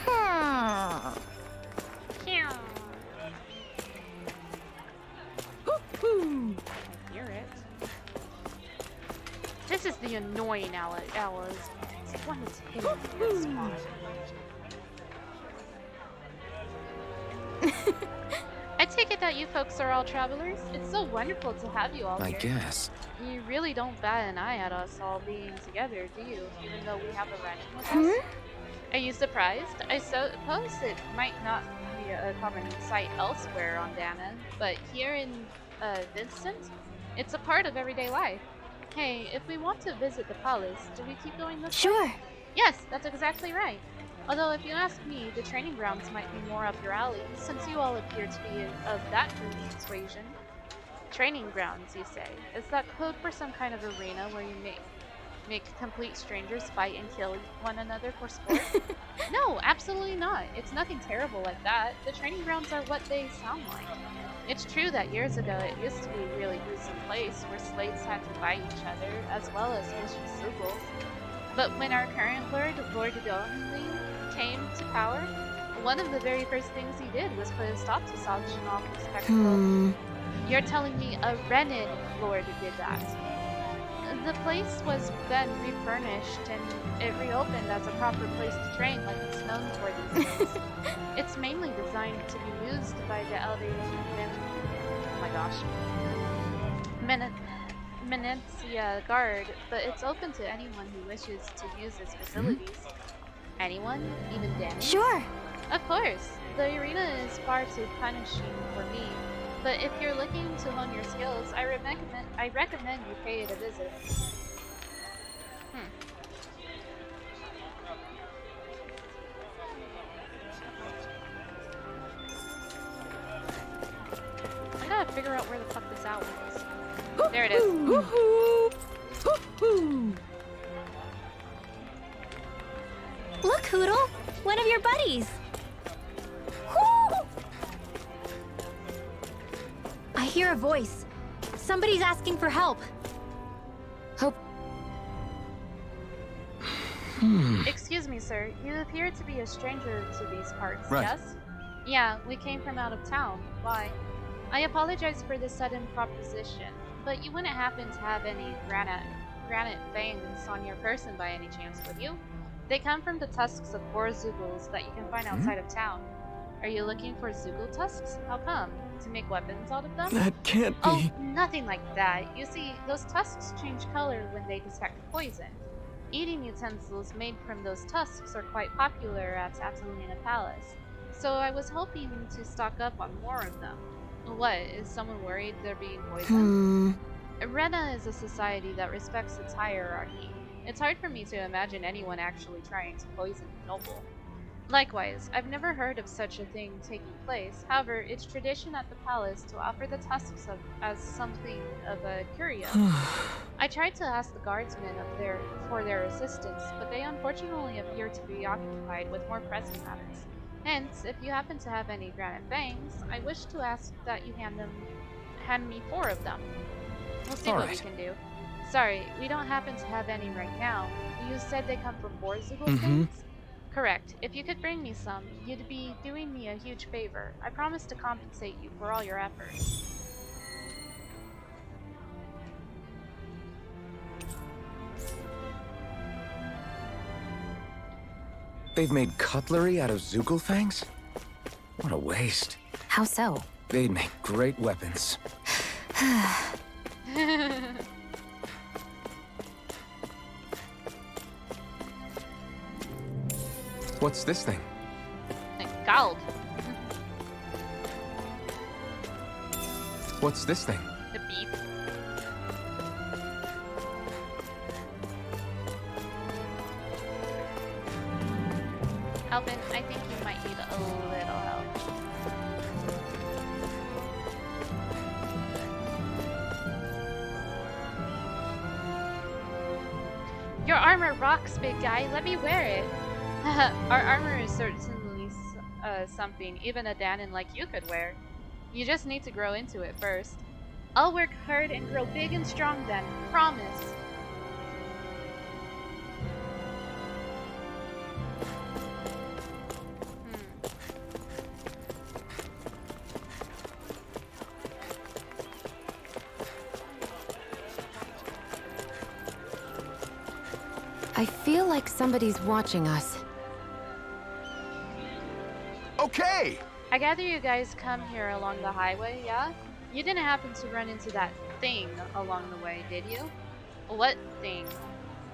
I hear it. This is the annoying Alice. It's the one that's hidden in this spot. I take it that you folks are all travelers. It's so wonderful to have you all here. I guess. You really don't bat an eye at us all being together, do you? Even though we have a Renan with us? Are you surprised? I suppose it might not be a common sight elsewhere on Dahnan, but here in Vincent, it's a part of everyday life. Hey, if we want to visit the palace, do we keep going this way? Sure. Yes, that's exactly right. Although if you ask me, the training grounds might be more up your alley, since you all appear to be of that persuasion. Training grounds, you say? Is that code for some kind of arena where you make complete strangers fight and kill one another for sport? No, absolutely not. It's nothing terrible like that. The training grounds are what they sound like. It's true that years ago it used to be a really gruesome place where slaves had to fight each other, as well as vicious Zugals. But when our current Lord Dahans, came to power, one of the very first things he did was put a stop to such an awful spectacle. You're telling me a Renan Lord did that? The place was then refurnished and it reopened as a proper place to train like it's known for these days. It's mainly designed to be used by the elderly Menacea Guard, but it's open to anyone who wishes to use its facilities. Anyone? Even Dahans? Sure. Of course. The arena is far too punishing for me, but if you're looking to hone your skills, I recommend you pay it a visit. I gotta figure out where the fuck this owl is. There it is. Look, Hoodle! One of your buddies! I hear a voice. Somebody's asking for help. Hope. Excuse me, sir. You appear to be a stranger to these parts, Right. yes? Yeah, we came from out of town. Why? I apologize for this sudden proposition, but you wouldn't happen to have any granite fangs on your person by any chance, would you? They come from the tusks of 4 Zugals that you can find outside of town. Are you looking for Zugal tusks? How come? To make weapons out of them? That can't be. Oh, nothing like that. You see, those tusks change color when they detect poison. Eating utensils made from those tusks are quite popular at Atalina Palace, so I was hoping to stock up on more of them. What, is someone worried they're being poisoned? Rena is a society that respects its hierarchy. It's hard for me to imagine anyone actually trying to poison the noble. Likewise, I've never heard of such a thing taking place. However, it's tradition at the palace to offer the tusks as something of a curio. I tried to ask the guardsmen for their assistance, but they unfortunately appear to be occupied with more pressing matters. Hence, if you happen to have any granite fangs, I wish to ask that you hand me 4 of them. We'll see what we can do. Sorry, we don't happen to have any right now. You said they come from 4 Zugal fangs? Correct. If you could bring me some, you'd be doing me a huge favor. I promise to compensate you for all your efforts. They've made cutlery out of Zoogle fangs? What a waste. How so? They'd make great weapons. What's this thing? Gold. What's this thing? The beef. Alvin, I think you might need a little help. Your armor rocks, big guy. Let me wear it. Our armor is certainly something even a Dahan like you could wear. You just need to grow into it first. I'll work hard and grow big and strong then. Promise. I feel like somebody's watching us. Okay! I gather you guys come here along the highway, yeah? You didn't happen to run into that thing along the way, did you? What thing?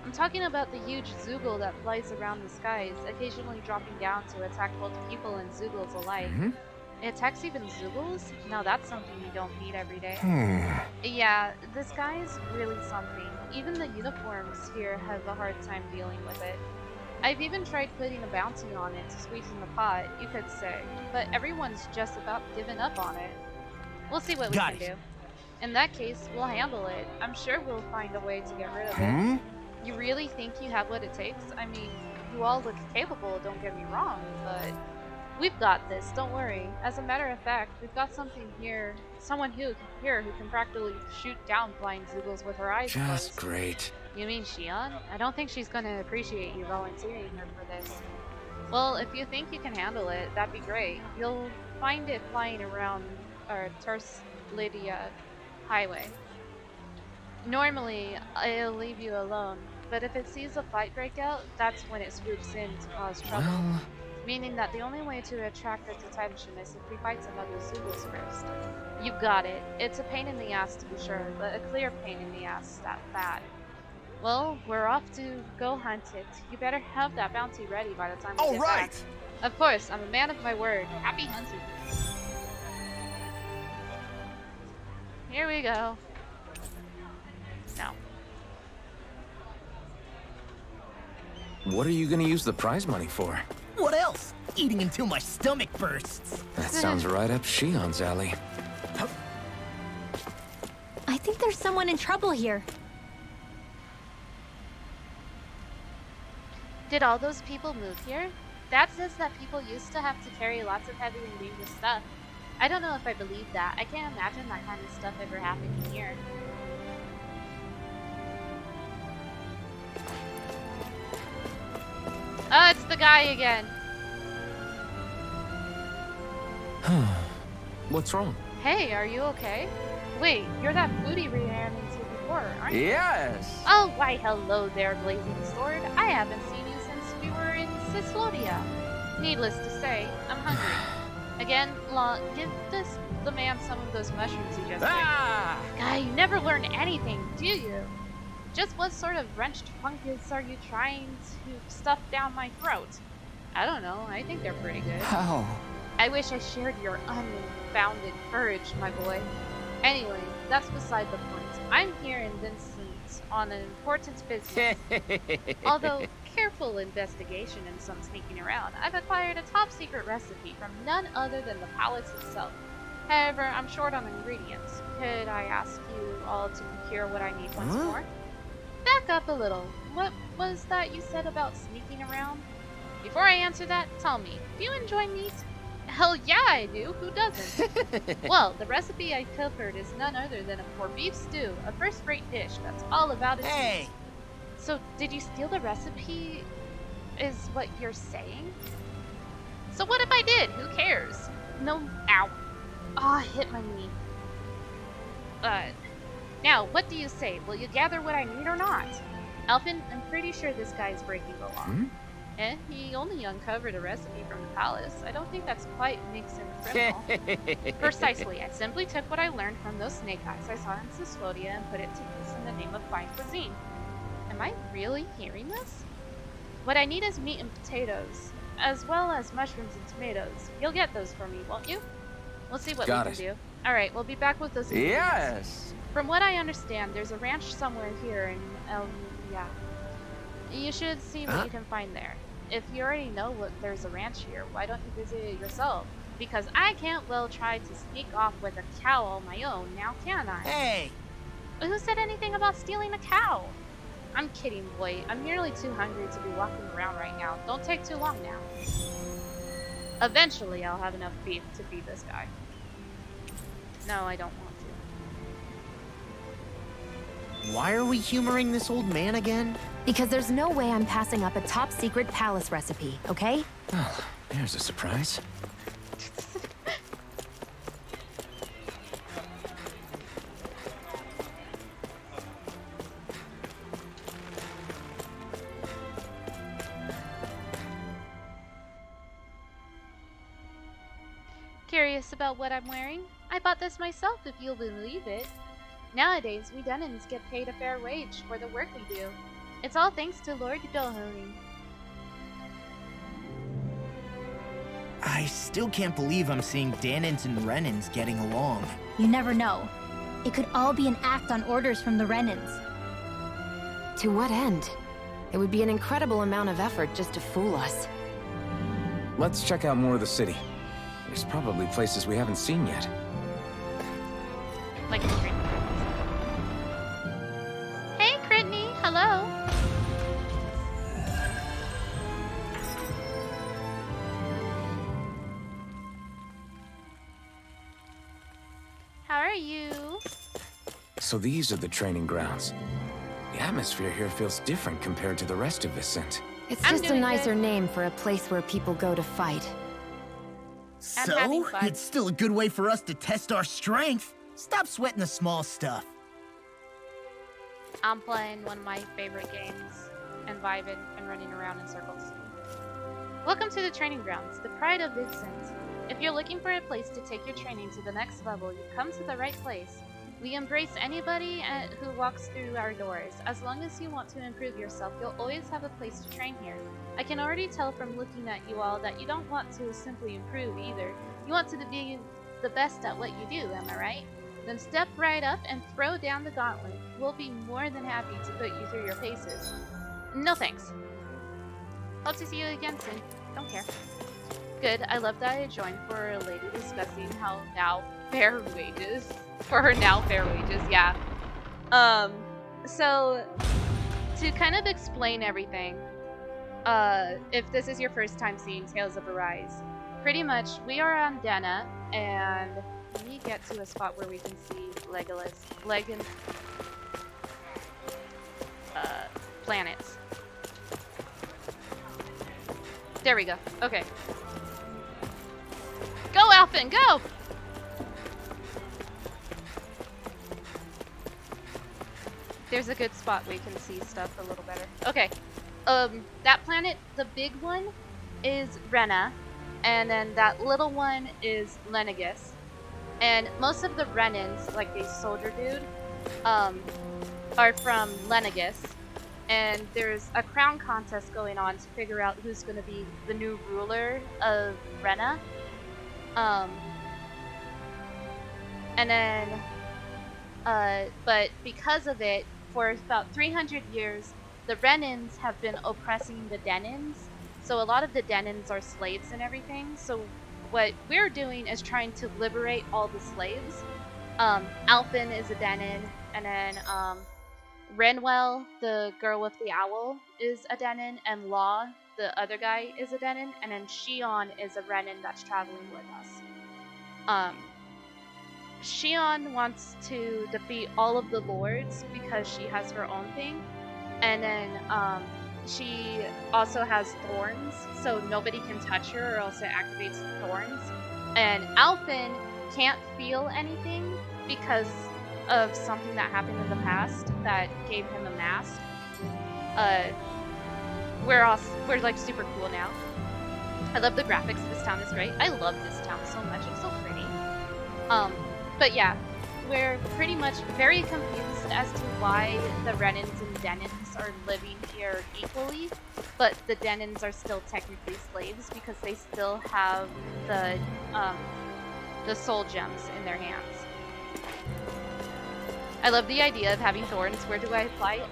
I'm talking about the huge Zoogle that flies around the skies, occasionally dropping down to attack both people and Zoogles alike. It attacks even Zoogles? Now that's something you don't meet every day. Yeah, this guy is really something. Even the uniforms here have a hard time dealing with it. I've even tried putting a bounty on it to sweeten the pot, you could say, but everyone's just about given up on it. We'll see what we can do. In that case, we'll handle it. I'm sure we'll find a way to get rid of it. You really think you have what it takes? I mean, you all look capable, don't get me wrong, but we've got this, don't worry. As a matter of fact, we've got someone here who can practically shoot down flying Zoogles with her eyes closed. Just great. You mean Shion? I don't think she's gonna appreciate you volunteering her for this. Well, if you think you can handle it, that'd be great. You'll find it flying around our Lydia highway. Normally, I'll leave you alone, but if it sees a fight break out, that's when it swoops in to cause trouble. Well, Meaning that the only way to attract its attention is if we fight some other Zoogles first. You got it. It's a pain in the ass to be sure, but a clear pain in the ass, that bad. Well, we're off to go hunt it. You better have that bounty ready by the time we get back. Of course, I'm a man of my word. Happy hunting. Here we go. No. what are you gonna use the prize money for? What else? Eating until my stomach bursts. That sounds right up Shion's alley. I think there's someone in trouble here. Did all those people move here? That says that people used to have to carry lots of heavy and dangerous stuff. I don't know if I believe that. I can't imagine that kind of stuff ever happening here. Oh, it's the guy again. What's wrong? Hey, are you okay? Wait, you're that foodie we ran into before, aren't you? Yes! Oh, why hello there, Blazing Sword. I haven't seen you since we were in Cislodia. Needless to say, I'm hungry. Again, give the man some of those mushrooms you just picked. Guy, you never learn anything, do you? Just what sort of wrenched fungus are you trying to stuff down my throat? I don't know, I think they're pretty good. How? I wish I shared your unbounded courage, my boy. Anyway, that's beside the point. I'm here in Vincent on an important business. Although, careful investigation and some sneaking around, I've acquired a top-secret recipe from none other than the palace itself. However, I'm short on ingredients. Could I ask you all to procure what I need once more? Back up a little. What was that you said about sneaking around? Before I answer that, tell me, do you enjoy meat? Hell yeah, I do. Who doesn't? Well, the recipe I pilfered is none other than a for beef stew, a first-rate dish that's all about its meat. So, did you steal the recipe is what you're saying? So what if I did? Who cares? No, ow. Ah, oh, hit my knee. Now, what do you say? Will you gather what I need or not? Alphen, I'm pretty sure this guy's breaking the law. He only uncovered a recipe from the palace. I don't think that's quite makes him a criminal. Precisely. I simply took what I learned from those snake eyes I saw in Siswodia and put it to use in the name of fine cuisine. Am I really hearing this? What I need is meat and potatoes, as well as mushrooms and tomatoes. You'll get those for me, won't you? We'll see what we can do. Alright, we'll be back with those ingredients. Yes! From what I understand, there's a ranch somewhere here in yeah. You should see what you can find there. If you already know there's a ranch here, why don't you visit it yourself? Because I can't well try to sneak off with a cow on my own, now can I? Hey! Who said anything about stealing a cow? I'm kidding, boy. I'm nearly too hungry to be walking around right now. Don't take too long now. Eventually, I'll have enough beef to feed this guy. No, I don't want to. Why are we humoring this old man again? Because there's no way I'm passing up a top-secret palace recipe, okay? Oh, there's a surprise. Curious about what I'm wearing? I bought this myself, if you'll believe it. Nowadays, we Dahans get paid a fair wage for the work we do. It's all thanks to Lord Dahans. I still can't believe I'm seeing Dahans and Renans getting along. You never know. It could all be an act on orders from the Renans. To what end? It would be an incredible amount of effort just to fool us. Let's check out more of the city. There's probably places we haven't seen yet. Like the training grounds. Hey, Brittany, hello. How are you? So these are the training grounds. The atmosphere here feels different compared to the rest of Vicent. It's I'm just a doing nicer good. name for a place where people go to fight. I'm having So, fun. it's still a good way for us to test our strength. Stop sweating the small stuff. I'm playing one of my favorite games and vibing and running around in circles. Welcome to the training grounds, the pride of Vicent. If you're looking for a place to take your training to the next level, you've come to the right place. We embrace anybody who walks through our doors. As long as you want to improve yourself, you'll always have a place to train here. I can already tell from looking at you all that you don't want to simply improve either. You want to be the best at what you do, am I right? Then step right up and throw down the gauntlet. We'll be more than happy to put you through your paces. No thanks. Hope to see you again soon. Don't care. Good, I love that I joined for a lady discussing how now fair wages. For her now fair wages, yeah. So to kind of explain everything, if this is your first time seeing Tales of Arise, pretty much we are on Dana, and let me get to a spot where we can see planets. There we go. Okay. Go, Alphen, go! There's a good spot where you can see stuff a little better. Okay. That planet, the big one, is Rena. And then that little one is Lenegus. And most of the Renans, like the soldier dude, are from Lenegus. And there's a crown contest going on to figure out who's going to be the new ruler of Rena. And then, but because of it, for about 300 years, the Renans have been oppressing the Dahans. So a lot of the Dahans are slaves and everything. So what we're doing is trying to liberate all the slaves. Alphen is a Dahan, and then Renwell, the girl with the owl, is a Dahan, and Law, the other guy, is a Dahan, and then Shion is a Renan that's traveling with us. Shion wants to defeat all of the lords because she has her own thing, and then she also has thorns, so nobody can touch her or else it activates the thorns. And Alphen can't feel anything because of something that happened in the past that gave him a mask. We're like super cool now. I love the graphics of this town, is great. I love this town so much, it's so pretty. But yeah, we're pretty much very confused as to why the Renans and Denons are living here equally, but the Denons are still technically slaves because they still have the soul gems in their hands. I love the idea of having thorns. Where do I apply?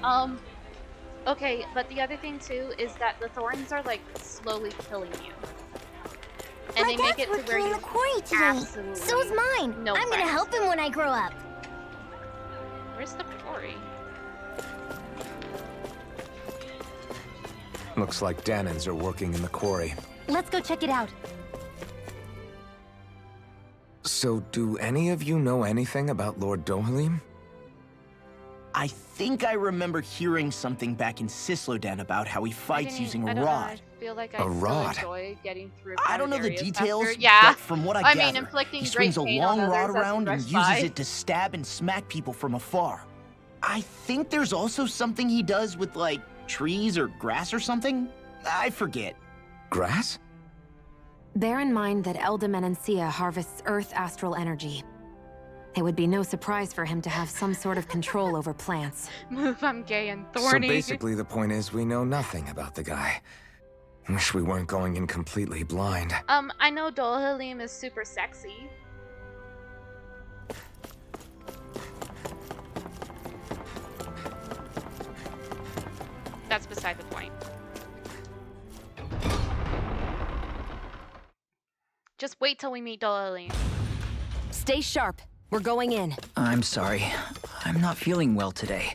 Okay, but the other thing too is that the thorns are like slowly killing you. And My they make dad's it to where working in you the quarry today. absolutely So's mine. no I'm gonna friends. help him when I grow up. Where's the quarry? Looks like Dahans are working in the quarry. Let's go check it out. So, do any of you know anything about Lord Dohalim? I think I remember hearing something back in Sisloden about how he fights using a rod. I feel like A I rod? still enjoy getting through. I don't know the crowded areas details, faster. Yeah. but from what I I gather, mean, inflicting he swings a great pain on long rod others as around we and rush uses by. it to stab and smack people from afar. I think there's also something he does with, like, trees or grass or something? I forget. Grass? Bear in mind that Eldemenencia harvests Earth astral energy. It would be no surprise for him to have some sort of control over plants. Move, I'm gay and So thorny. basically the point is we know nothing about the guy. Wish we weren't going in completely blind. I know Dohalim is super sexy. That's beside the point. Just wait till we meet Dohalim. Stay sharp. We're going in. I'm sorry. I'm not feeling well today.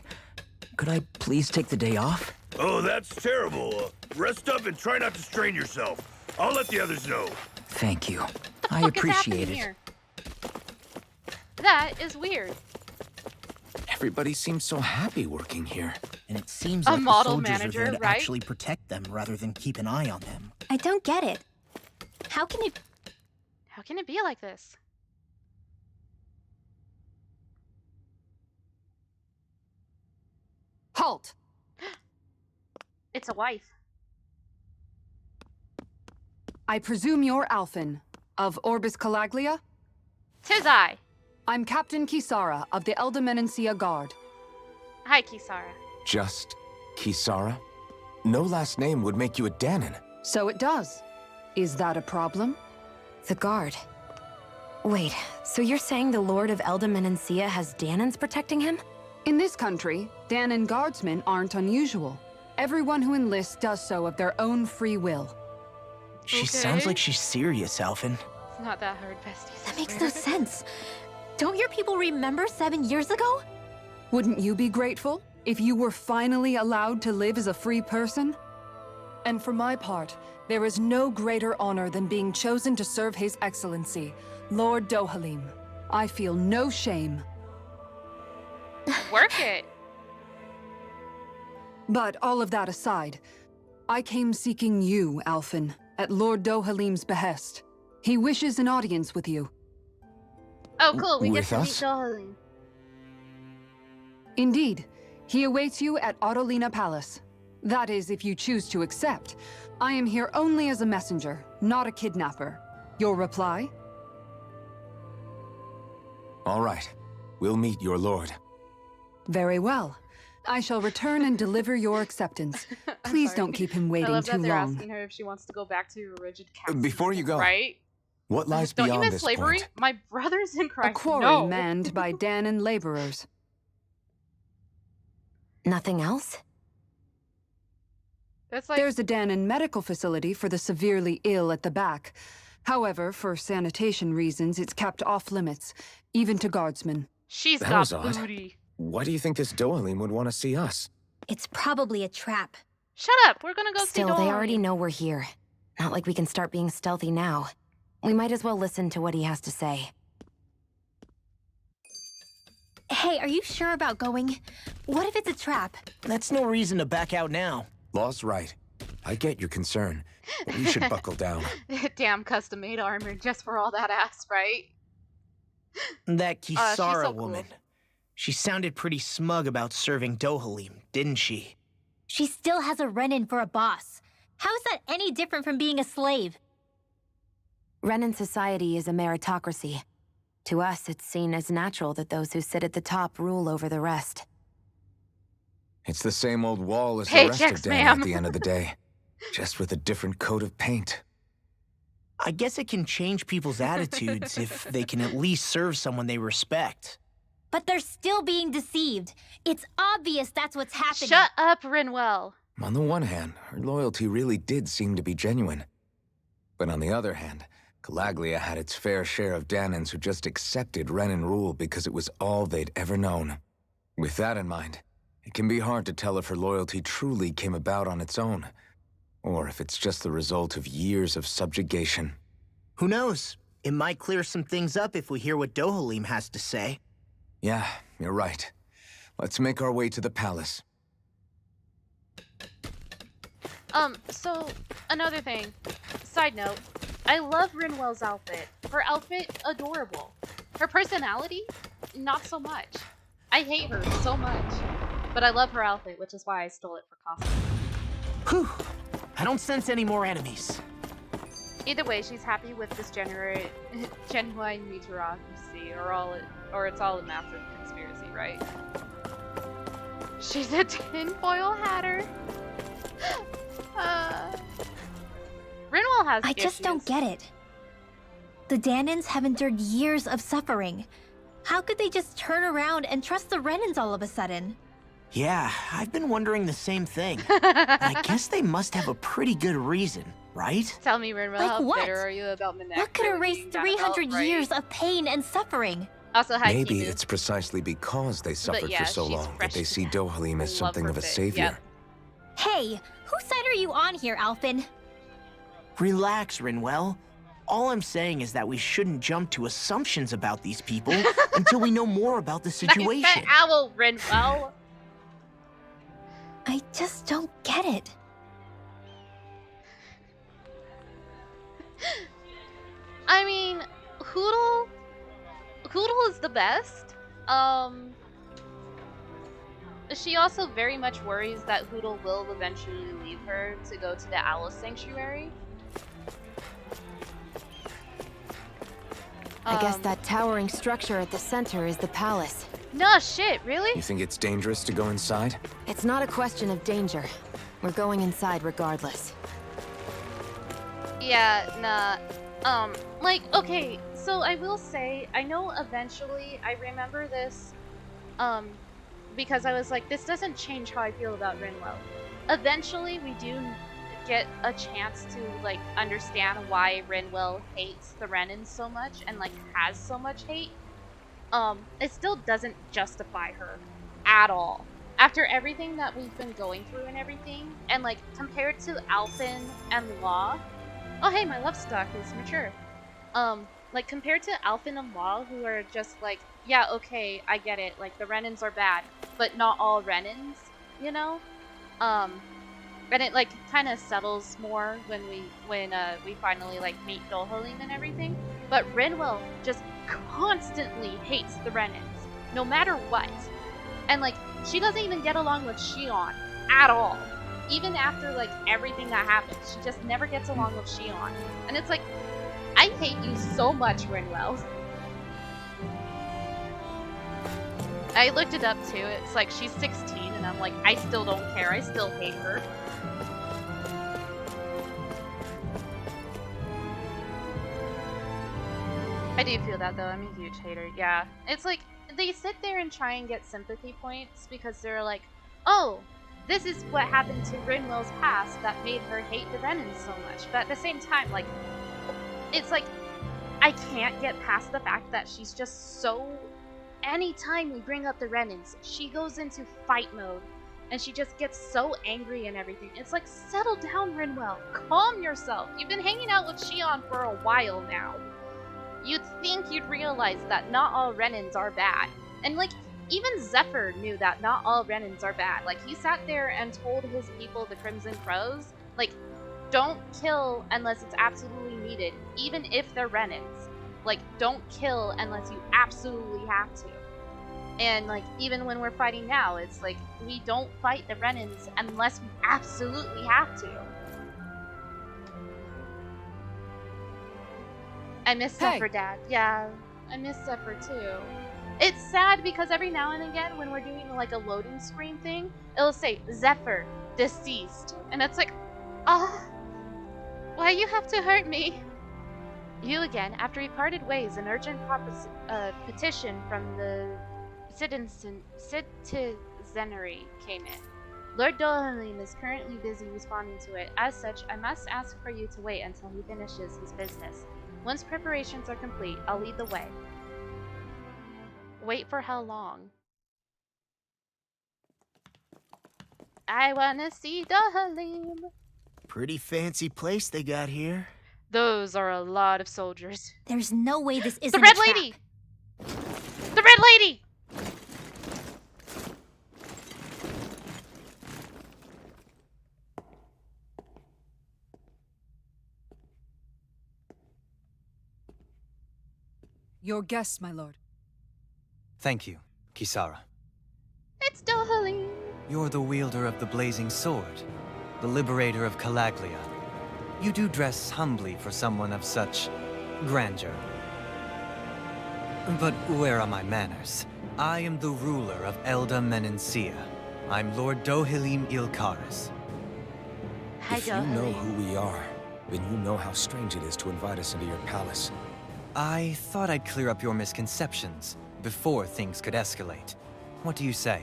Could I please take the day off? Oh, that's terrible. Rest up and try not to strain yourself. I'll let the others know. Thank you. What I the fuck is appreciate happening it. here? That is weird. Everybody seems so happy working here. And it seems A like the model soldiers manager, are there to right? actually protect them rather than keep an eye on them. I don't get it. How can it... How can it be like this? Halt! It's a wife. I presume you're Alphen, of Orbis Calaglia? Tis I. I'm Captain Kisara of the Eldemenencia Guard. Hi, Kisara. Just Kisara? No last name would make you a Danan. So it does. Is that a problem? The guard. Wait, so you're saying the Lord of Eldemenencia has Danans protecting him? In this country, Danan guardsmen aren't unusual. Everyone who enlists does so of their own free will. She sounds Okay. like she's serious, Alphen. It's not that hard, besties. That makes no sense. Don't your people remember 7 years ago? Wouldn't you be grateful if you were finally allowed to live as a free person? And for my part, there is no greater honor than being chosen to serve His Excellency, Lord Dohalim. I feel no shame. Work it. But all of that aside, I came seeking you, Alphen, at Lord Dohalim's behest. He wishes an audience with you. Oh, cool. We get With to meet us? Dohalim. Indeed, he awaits you at Autolina Palace. That is, if you choose to accept. I am here only as a messenger, not a kidnapper. Your reply? All right. We'll meet your lord. Very well. I shall return and deliver your acceptance. Please sorry. don't keep him I waiting love too that they're long. asking her if she wants to go back to her rigid caste. Before you go, Right? what lies Don't you beyond miss this slavery? point? My brother's in A Christ. quarry No. manned by Danan laborers. Nothing else? That's like There's a Danan medical facility for the severely ill at the back. However, for sanitation reasons, it's kept off limits, even to guardsmen. she's That got was odd. booty. Why do you think this Dohalim would want to see us? It's probably a trap. Shut up. We're gonna go Still, see they Dohalim. already know we're here. Not like we can start being stealthy now. We might as well listen to what he has to say. Hey, are you sure about going? What if it's a trap? That's no reason to back out now. Law's right. I get your concern, but we should buckle down. Damn custom-made armor just for all that ass, right? That She's Kisara so woman. cool. She sounded pretty smug about serving Dohalim, didn't she? She still has a Renin for a boss. How is that any different from being a slave? Renin society is a meritocracy. To us, it's seen as natural that those who sit at the top rule over the rest. It's the same old wall as the rest of Paychecks, Dan ma'am. at the end of the day. Just with a different coat of paint. I guess it can change people's attitudes if they can at least serve someone they respect. But they're still being deceived. It's obvious that's what's happening. Shut up, Rinwell. On the one hand, her loyalty really did seem to be genuine. But on the other hand, Calaglia had its fair share of Dahans who just accepted Renin rule because it was all they'd ever known. With that in mind, it can be hard to tell if her loyalty truly came about on its own, or if it's just the result of years of subjugation. Who knows? It might clear some things up if we hear what Dohalim has to say. Yeah, you're right. Let's make our way to the palace. So, another thing. Side note. I love Rinwell's outfit. Her outfit, adorable. Her personality, not so much. I hate her so much. But I love her outfit, which is why I stole it for costume. Whew. I don't sense any more enemies. Either way, she's happy with this genuine meteorocracy, or it's all a massive conspiracy, right? She's a tinfoil hatter. Rinwell has I just don't get it. The Dahans have endured years of suffering. How could they just turn around and trust the Renins all of a sudden? Yeah, I've been wondering the same thing. I guess they must have a pretty good reason, right? Tell me, Rinwell, Like how what? bitter are you about Minek? What could erase 300 years of pain and suffering? Also, hi, Maybe Kimu. it's precisely because they suffered yeah, for so she's long that fresh they to see death. Dohalim as Love something her of a fit. savior. Yep. Hey, whose side are you on here, Alphen? Relax, Rinwell. All I'm saying is that we shouldn't jump to assumptions about these people until we know more about the Nice situation. owl, Rinwell. I just don't get it. I mean, Hoodle is the best. She also very much worries that Hoodle will eventually leave her to go to the Owl Sanctuary. I guess that towering structure at the center is the palace. No shit, really? You think it's dangerous to go inside? It's not a question of danger. We're going inside regardless. Yeah, nah. Like, okay, so I will say, I know eventually, I remember this, because I was like, this doesn't change how I feel about Rinwell. Eventually, we do get a chance to, like, understand why Rinwell hates the Renins so much, and, like, has so much hate. It still doesn't justify her at all. After everything that we've been going through and everything, and, like, compared to Alphen and Law, oh hey, my love stock is mature. Like, compared to Alphen and Law, who are just like, yeah, okay, I get it, like, the Renins are bad, but not all Renins, you know? And it, like, kind of settles more when we finally, like, meet Dohalim and everything. But Rinwell just constantly hates the Renins, no matter what. And, like, she doesn't even get along with Shion at all. Even after, like, everything that happens, she just never gets along with Shion. And it's like, I hate you so much, Rinwell. I looked it up, too. It's like, she's 16, and I'm like, I still don't care. I still hate her. I do feel that, though. I'm a huge hater. Yeah. It's like, they sit there and try and get sympathy points because they're like, oh, this is what happened to Rinwell's past that made her hate the Renins so much. But at the same time, like, it's like, I can't get past the fact that she's just so... Anytime we bring up the Renins, she goes into fight mode. And she just gets so angry and everything. It's like, settle down, Rinwell. Calm yourself. You've been hanging out with Shion for a while now. You'd think you'd realize that not all Renins are bad. And, like, even Zephyr knew that not all Renans are bad. Like, he sat there and told his people, the Crimson Crows, like, don't kill unless it's absolutely needed, even if they're Renans. Like, don't kill unless you absolutely have to. And, like, even when we're fighting now, it's like, we don't fight the Renans unless we absolutely have to. I miss Zephyr, Dad. Yeah, I miss Zephyr, too. It's sad because every now and again, when we're doing, like, a loading screen thing, it'll say, Zephyr, deceased. And it's like, why you have to hurt me? You again, after we parted ways, an urgent petition from the citizenry came in. Lord Dohalim is currently busy responding to it. As such, I must ask for you to wait until he finishes his business. Once preparations are complete, I'll lead the way. Wait for how long? I wanna see Dohalim. Pretty fancy place they got here. Those are a lot of soldiers. There's no way this isn't the Red a trap. Lady! The Red Lady! Your guests, my lord. Thank you, Kisara. It's Dohalim. You're the wielder of the blazing sword, the liberator of Calaglia. You do dress humbly for someone of such grandeur. But where are my manners? I am the ruler of Elda Menencia. I'm Lord Dohalim Ilkaris. If you know who we are, then you know how strange it is to invite us into your palace. I thought I'd clear up your misconceptions before things could escalate. What do you say?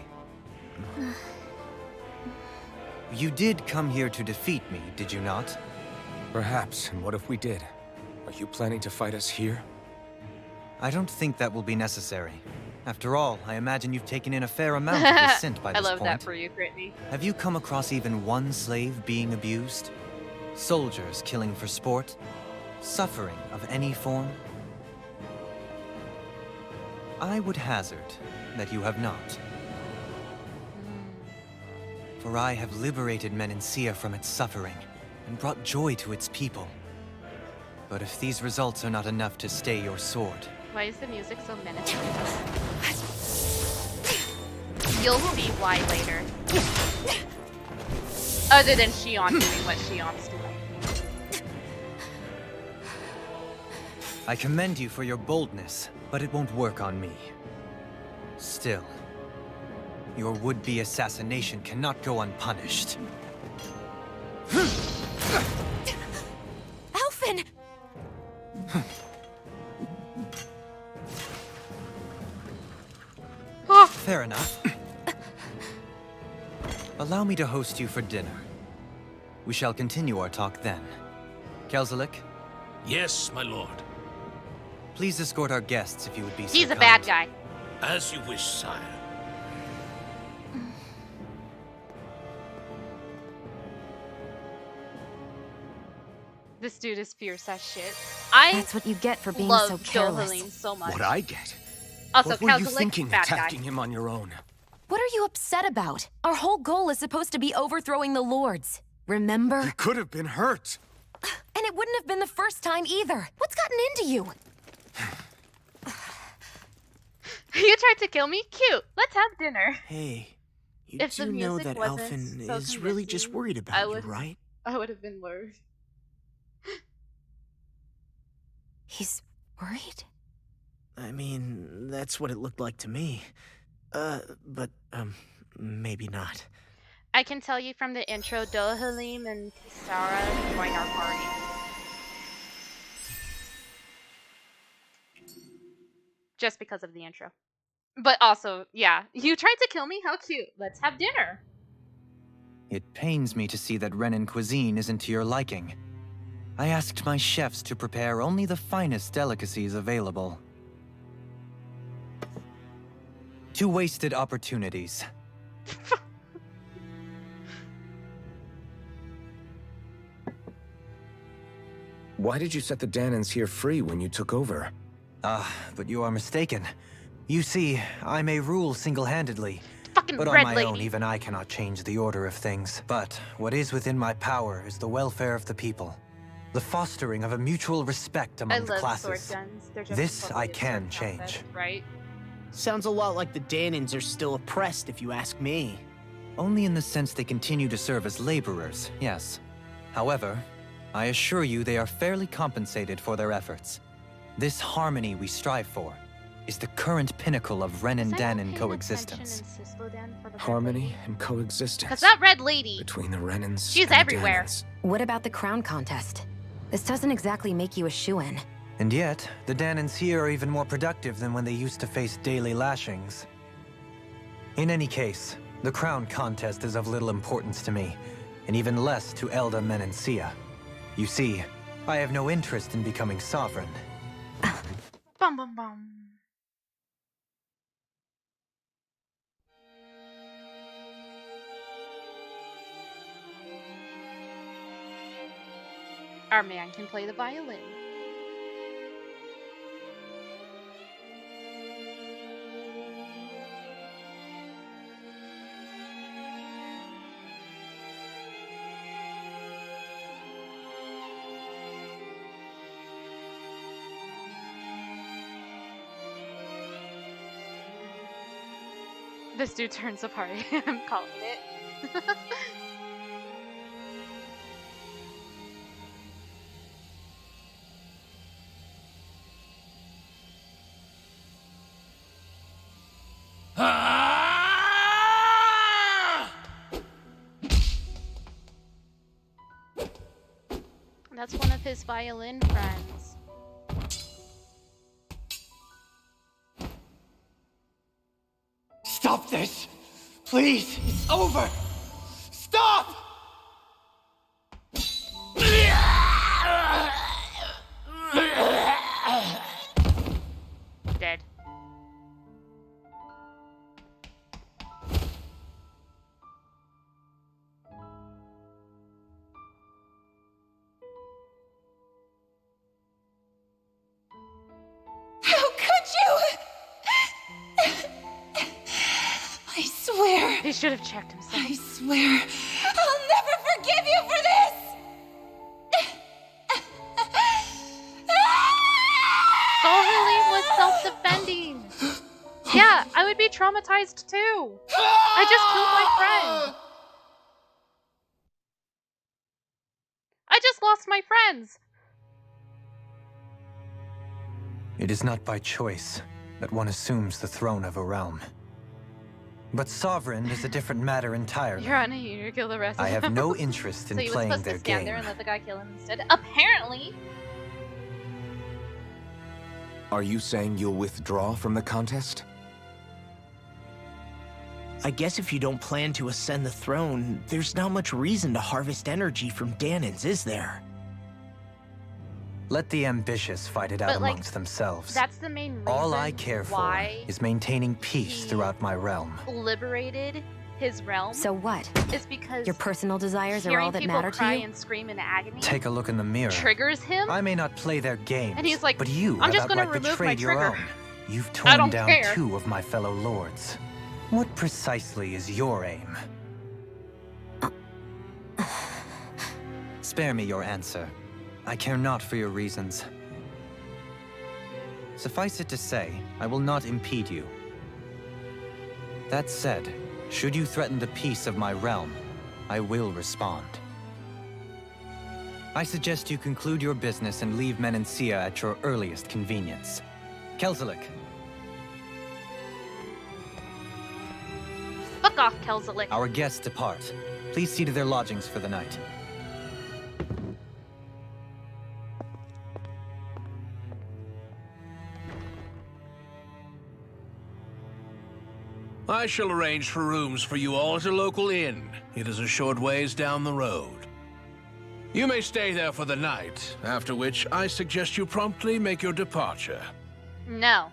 You did come here to defeat me, did you not? Perhaps, and what if we did? Are you planning to fight us here? I don't think that will be necessary. After all, I imagine you've taken in a fair amount of the scent by this point. I love that for you, Brittany. Have you come across even one slave being abused? Soldiers killing for sport? Suffering of any form? I would hazard that you have not. For I have liberated Menencia from its suffering and brought joy to its people. But if these results are not enough to stay your sword... Why is the music so menacing? You'll see why later. Other than Shion doing what Shion's doing. I commend you for your boldness, but it won't work on me. Still, your would-be assassination cannot go unpunished. Alphen! Fair enough. Allow me to host you for dinner. We shall continue our talk then. Kelzelik? Yes, my lord. Please escort our guests if you would be so He's a kind. bad guy. As you wish, sire. This dude is fierce as shit. That's what you get for being love so careless. Dohalim so much. What I get? Also, what were you Kelzelik, thinking bad attacking guy. him on your own? What are you upset about? Our whole goal is supposed to be overthrowing the Lords. Remember? He could have been hurt. And it wouldn't have been the first time either. What's gotten into you? You tried to kill me? Cute. Let's have dinner. Hey, you If the do know music that wasn't Alphen so is really just convincing, worried I about you, would- right? I would have been worried. He's worried? I mean, that's what it looked like to me. But maybe not. I can tell you from the intro, Dohalim and Kisara join our party. Just because of the intro. But also, yeah, you tried to kill me? How cute. Let's have dinner. It pains me to see that Renan cuisine isn't to your liking. I asked my chefs to prepare only the finest delicacies available. 2 wasted opportunities. Why did you set the Dahans here free when you took over? But you are mistaken. You see, I may rule single-handedly, Fucking but on red my lady. own, even I cannot change the order of things. But what is within my power is the welfare of the people. The fostering of a mutual respect among the I love classes. sword guns. They're just This I appropriate can sword change. contest, right? Sounds a lot like the Dahans are still oppressed, if you ask me. Only in the sense they continue to serve as laborers, yes. However, I assure you they are fairly compensated for their efforts. This harmony we strive for is the current pinnacle of Ren and Danan coexistence. Harmony and coexistence. Because that red lady, between the Renans she's and the everywhere. Dahans. What about the crown contest? This doesn't exactly make you a shoo-in. And yet, the Danans here are even more productive than when they used to face daily lashings. In any case, the crown contest is of little importance to me, and even less to Elda Menancia. You see, I have no interest in becoming sovereign. Bum bum bum. Our man can play the violin. This dude turns a party. I'm calling it. That's one of his violin friends. Stop this! Please! It's over! Stop! Dead. How could you? I swear. He should have checked himself. I swear. I'll never forgive you for this! Soul was self-defending. Yeah, I would be traumatized too. I just killed my friend. I just lost my friends. It is not by choice that one assumes the throne of a realm. But sovereign is a different matter entirely. You're on a unit, kill the rest of I them. have no interest in So he was playing supposed their to stand game. there and let the guy kill him instead. Apparently. Are you saying you'll withdraw from the contest? I guess if you don't plan to ascend the throne, there's not much reason to harvest energy from Dahans, is there? Let the ambitious fight it out But, like, amongst themselves. That's the main reason All I care for why is maintaining peace he throughout my realm. liberated his realm. So what? Is because Your personal desires are all that hearing matter people cry to you? and scream in agony Take a look in the mirror. triggers him. I may not play their games, And he's like, but you I'm have just gonna outright remove my betrayed your trigger. own. You've I torn don't down care. 2 of my fellow lords. What precisely is your aim? Spare me your answer. I care not for your reasons. Suffice it to say, I will not impede you. That said, should you threaten the peace of my realm, I will respond. I suggest you conclude your business and leave Menancia at your earliest convenience. Kelzelik. Fuck off, Kelzelik. Our guests depart. Please see to their lodgings for the night. I shall arrange for rooms for you all at a local inn. It is a short ways down the road. You may stay there for the night, after which I suggest you promptly make your departure. No.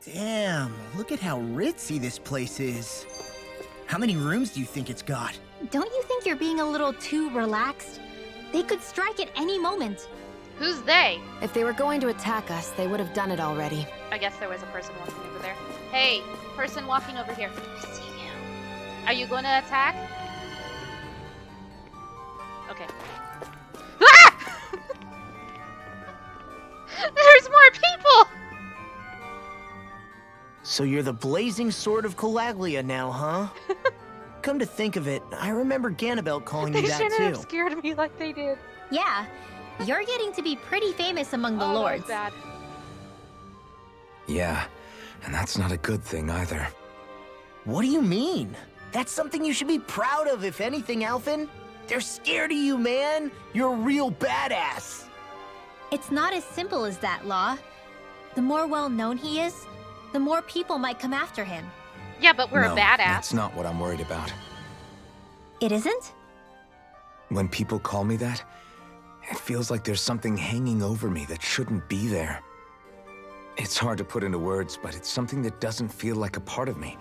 Damn, look at how ritzy this place is. How many rooms do you think it's got? Don't you think you're being a little too relaxed? They could strike at any moment. Who's they? If they were going to attack us, they would have done it already. I guess there was a person walking over there. Hey, person walking over here. I see you. Are you going to attack? Okay. Ah! There's more people! So you're the blazing sword of Calaglia now, huh? Come to think of it, I remember Ganabelt calling you that They too. shouldn't have scared me like they did. Yeah, you're getting to be pretty famous among the lords. That was bad. Yeah, and that's not a good thing either. What do you mean? That's something you should be proud of, if anything, Alphen. They're scared of you, man. You're a real badass. It's not as simple as that, Law. The more well-known he is, the more people might come after him. Yeah, but we're No, a badass. That's not what I'm worried about. It isn't? When people call me that, it feels like there's something hanging over me that shouldn't be there. It's hard to put into words, but it's something that doesn't feel like a part of me.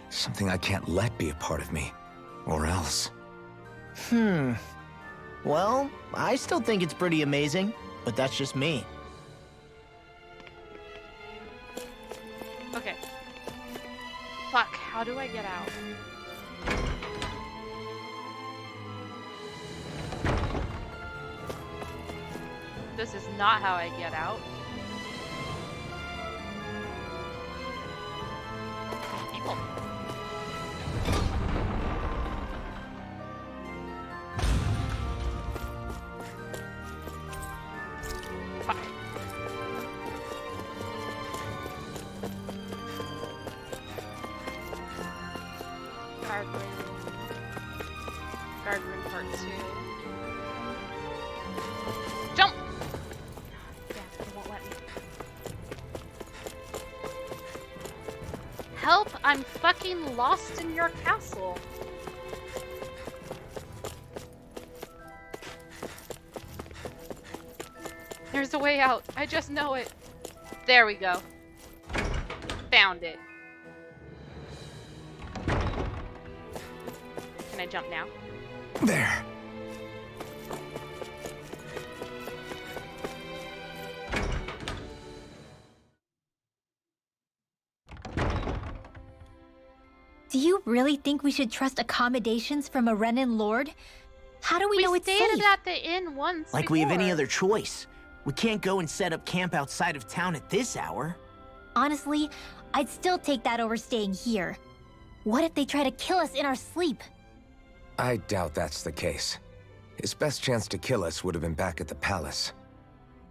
Something I can't let be a part of me. Or else. Well, I still think it's pretty amazing, but that's just me. Okay. Fuck, how do I get out? This is not how I get out. People. Fuck. Guard room. Guard room part 2. Jump! Yeah, it won't let me. Help! I'm fucking lost in your castle. There's a way out. I just know it. There we go. Found it. Can I jump now? There. Do you really think we should trust accommodations from a Renan lord? How do we know it's stayed safe? at the inn once Like we have any before. other choice. We can't go and set up camp outside of town at this hour. Honestly, I'd still take that over staying here. What if they try to kill us in our sleep? I doubt that's the case. His best chance to kill us would have been back at the palace.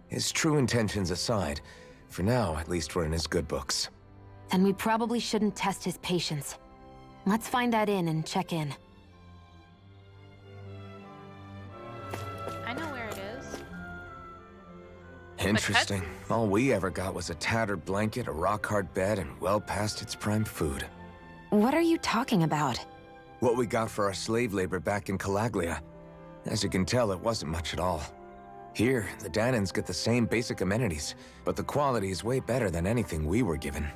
His true intentions aside, for now, at least we're in his good books. Then we probably shouldn't test his patience. Let's find that inn and check in. I know where it is. Interesting. All we ever got was a tattered blanket, a rock-hard bed, and well past its prime food. What are you talking about? What we got for our slave labor back in Calaglia. As you can tell, it wasn't much at all. Here, the Dahans get the same basic amenities, but the quality is way better than anything we were given.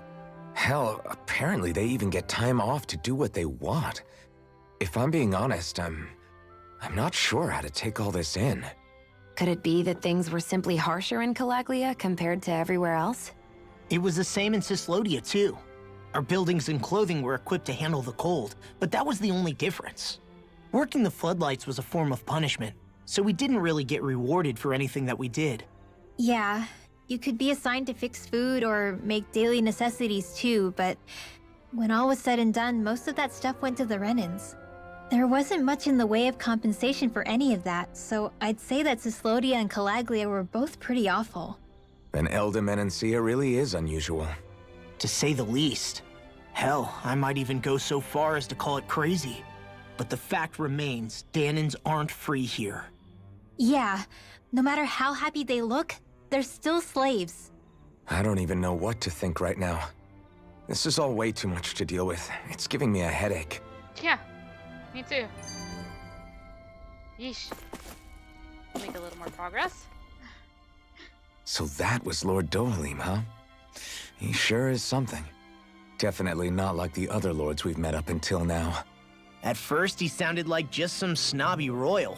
Hell, apparently they even get time off to do what they want. If I'm being honest, I'm not sure how to take all this in. Could it be that things were simply harsher in Calaglia compared to everywhere else? It was the same in Cyslodia, too. Our buildings and clothing were equipped to handle the cold, but that was the only difference. Working the floodlights was a form of punishment, so we didn't really get rewarded for anything that we did. Yeah, you could be assigned to fix food or make daily necessities too, but when all was said and done, most of that stuff went to the Renans. There wasn't much in the way of compensation for any of that, so I'd say that Cyslodia and Calaglia were both pretty awful. An Elda Menancia really is unusual. To say the least. Hell, I might even go so far as to call it crazy. But the fact remains, Dahans aren't free here. Yeah, no matter how happy they look, they're still slaves. I don't even know what to think right now. This is all way too much to deal with. It's giving me a headache. Yeah, me too. Yeesh. Make a little more progress. So that was Lord Dohalim, huh? He sure is something. Definitely not like the other lords we've met up until now. At first, he sounded like just some snobby royal.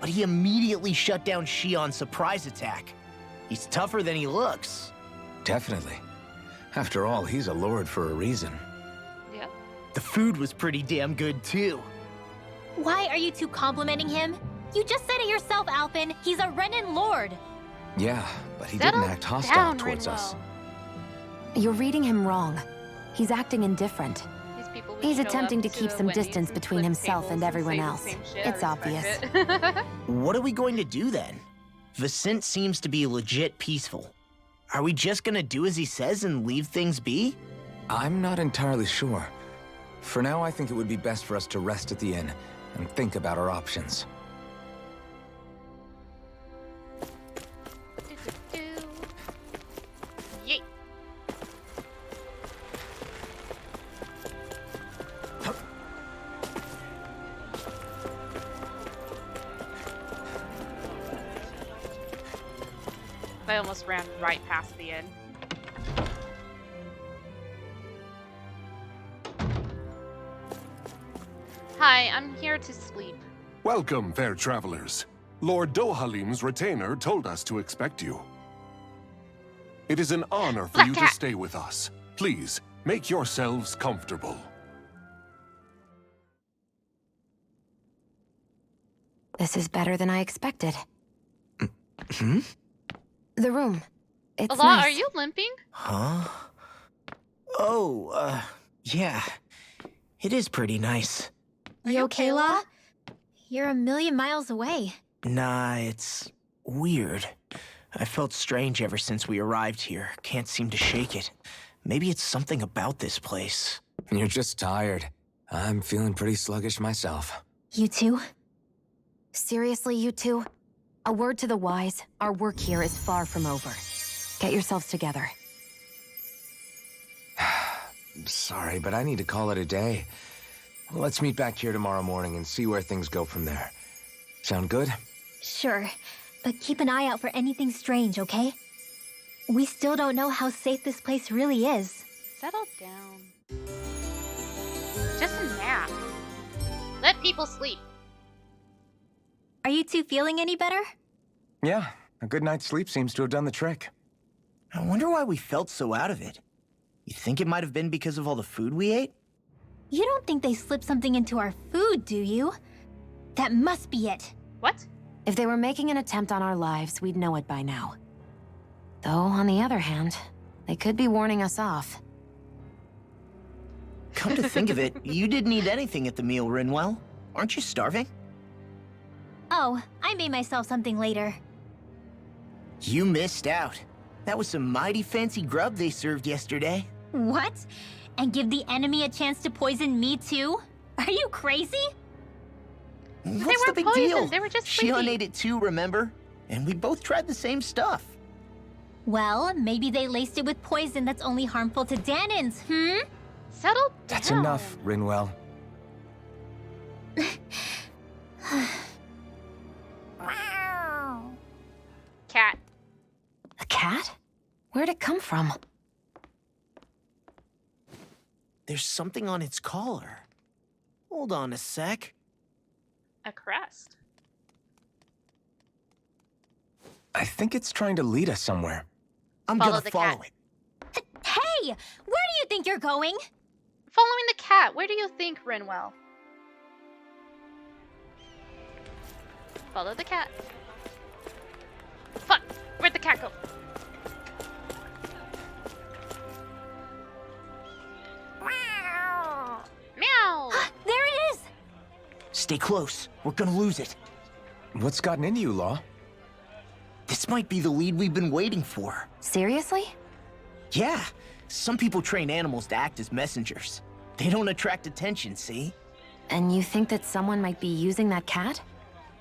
but he immediately shut down Shion's surprise attack. He's tougher than he looks. Definitely. After all, he's a lord for a reason. Yep. The food was pretty damn good, too. Why are you two complimenting him? You just said it yourself, Alphen. He's a Renan Lord. Yeah, but he Settle didn't act hostile down, towards us. Rinwell. You're reading him wrong. He's acting indifferent. These people would He's show attempting up to keep some Wendy's distance and between flip himself tables and everyone say the else. same shit. I It's obvious. respect it. What are we going to do then? Vicent seems to be legit peaceful. Are we just gonna do as he says and leave things be? I'm not entirely sure. For now, I think it would be best for us to rest at the inn and think about our options. Yeet. I almost ran right past the inn. Hi, I'm here to sleep. Welcome, fair travelers. Lord Dohalim's retainer told us to expect you. It is an honor for you to stay with us. Please, make yourselves comfortable. This is better than I expected. Hmm? The room. It's Allah, nice. are you limping? Huh? Oh, yeah. It is pretty nice. You okay, La? You're a million miles away. Nah, it's weird. I felt strange ever since we arrived here. Can't seem to shake it. Maybe it's something about this place. You're just tired. I'm feeling pretty sluggish myself. You too? Seriously, you two? A word to the wise, our work here is far from over. Get yourselves together. Sorry, but I need to call it a day. Let's meet back here tomorrow morning and see where things go from there. Sound good? Sure, but keep an eye out for anything strange, okay? We still don't know how safe this place really is. Settle down. Just a nap. Let people sleep. Are you two feeling any better? Yeah, a good night's sleep seems to have done the trick. I wonder why we felt so out of it. You think it might have been because of all the food we ate? You don't think they slipped something into our food, do you? That must be it. What? If they were making an attempt on our lives, we'd know it by now. Though, on the other hand, they could be warning us off. Come to think of it, you didn't eat anything at the meal, Rinwell. Aren't you starving? Oh, I made myself something later. You missed out. That was some mighty fancy grub they served yesterday. What? And give the enemy a chance to poison me too? Are you crazy? What's the big poisoned. deal? They were just Shion sleepy. ate it too, remember? And we both tried the same stuff. Well, maybe they laced it with poison that's only harmful to Dahans, Settle down. That's enough, Rinwell. Cat. A cat? Where'd it come from? There's something on its collar. Hold on a sec. A crest. I think it's trying to lead us somewhere. I'm Follow gonna the follow cat. it. Hey! Where do you think you're going? Following the cat. Where do you think, Rinwell? Follow the cat. Fuck! Where'd the cat go? Meow! There it is! Stay close. We're gonna lose it. What's gotten into you, Law? This might be the lead we've been waiting for. Seriously? Yeah. Some people train animals to act as messengers. They don't attract attention, see? And you think that someone might be using that cat?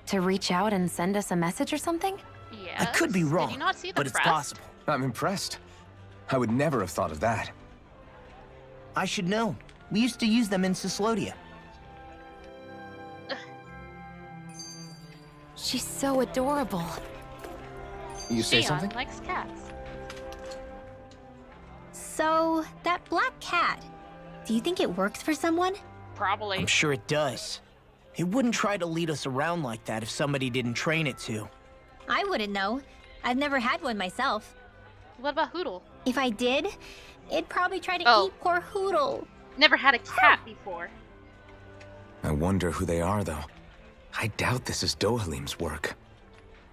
To reach out and send us a message or something? Yes. I could be wrong, Did you not see the but it's crest? possible. I'm impressed. I would never have thought of that. I should know. We used to use them in Cyslodia. She's so adorable. You say Shion something? likes cats. So, that black cat, do you think it works for someone? Probably. I'm sure it does. It wouldn't try to lead us around like that if somebody didn't train it to. I wouldn't know. I've never had one myself. What about Hootle? If I did, it'd probably try to eat poor Hootle. Never had a cat before. I wonder who they are, though. I doubt this is Dohalim's work.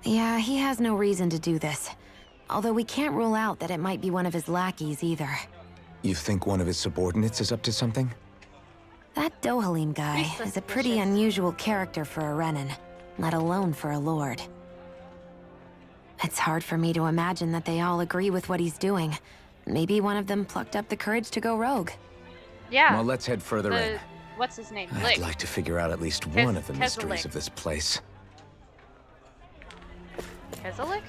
Yeah, he has no reason to do this. Although we can't rule out that it might be one of his lackeys either. You think one of his subordinates is up to something? That Dohalim guy is a pretty unusual character for a Renan, let alone for a lord. It's hard for me to imagine that they all agree with what he's doing. Maybe one of them plucked up the courage to go rogue. Yeah. Well, let's head further in. What's his name? I'd Lick. like to figure out at least one of the mysteries Kezelik. of this place. Kezelik?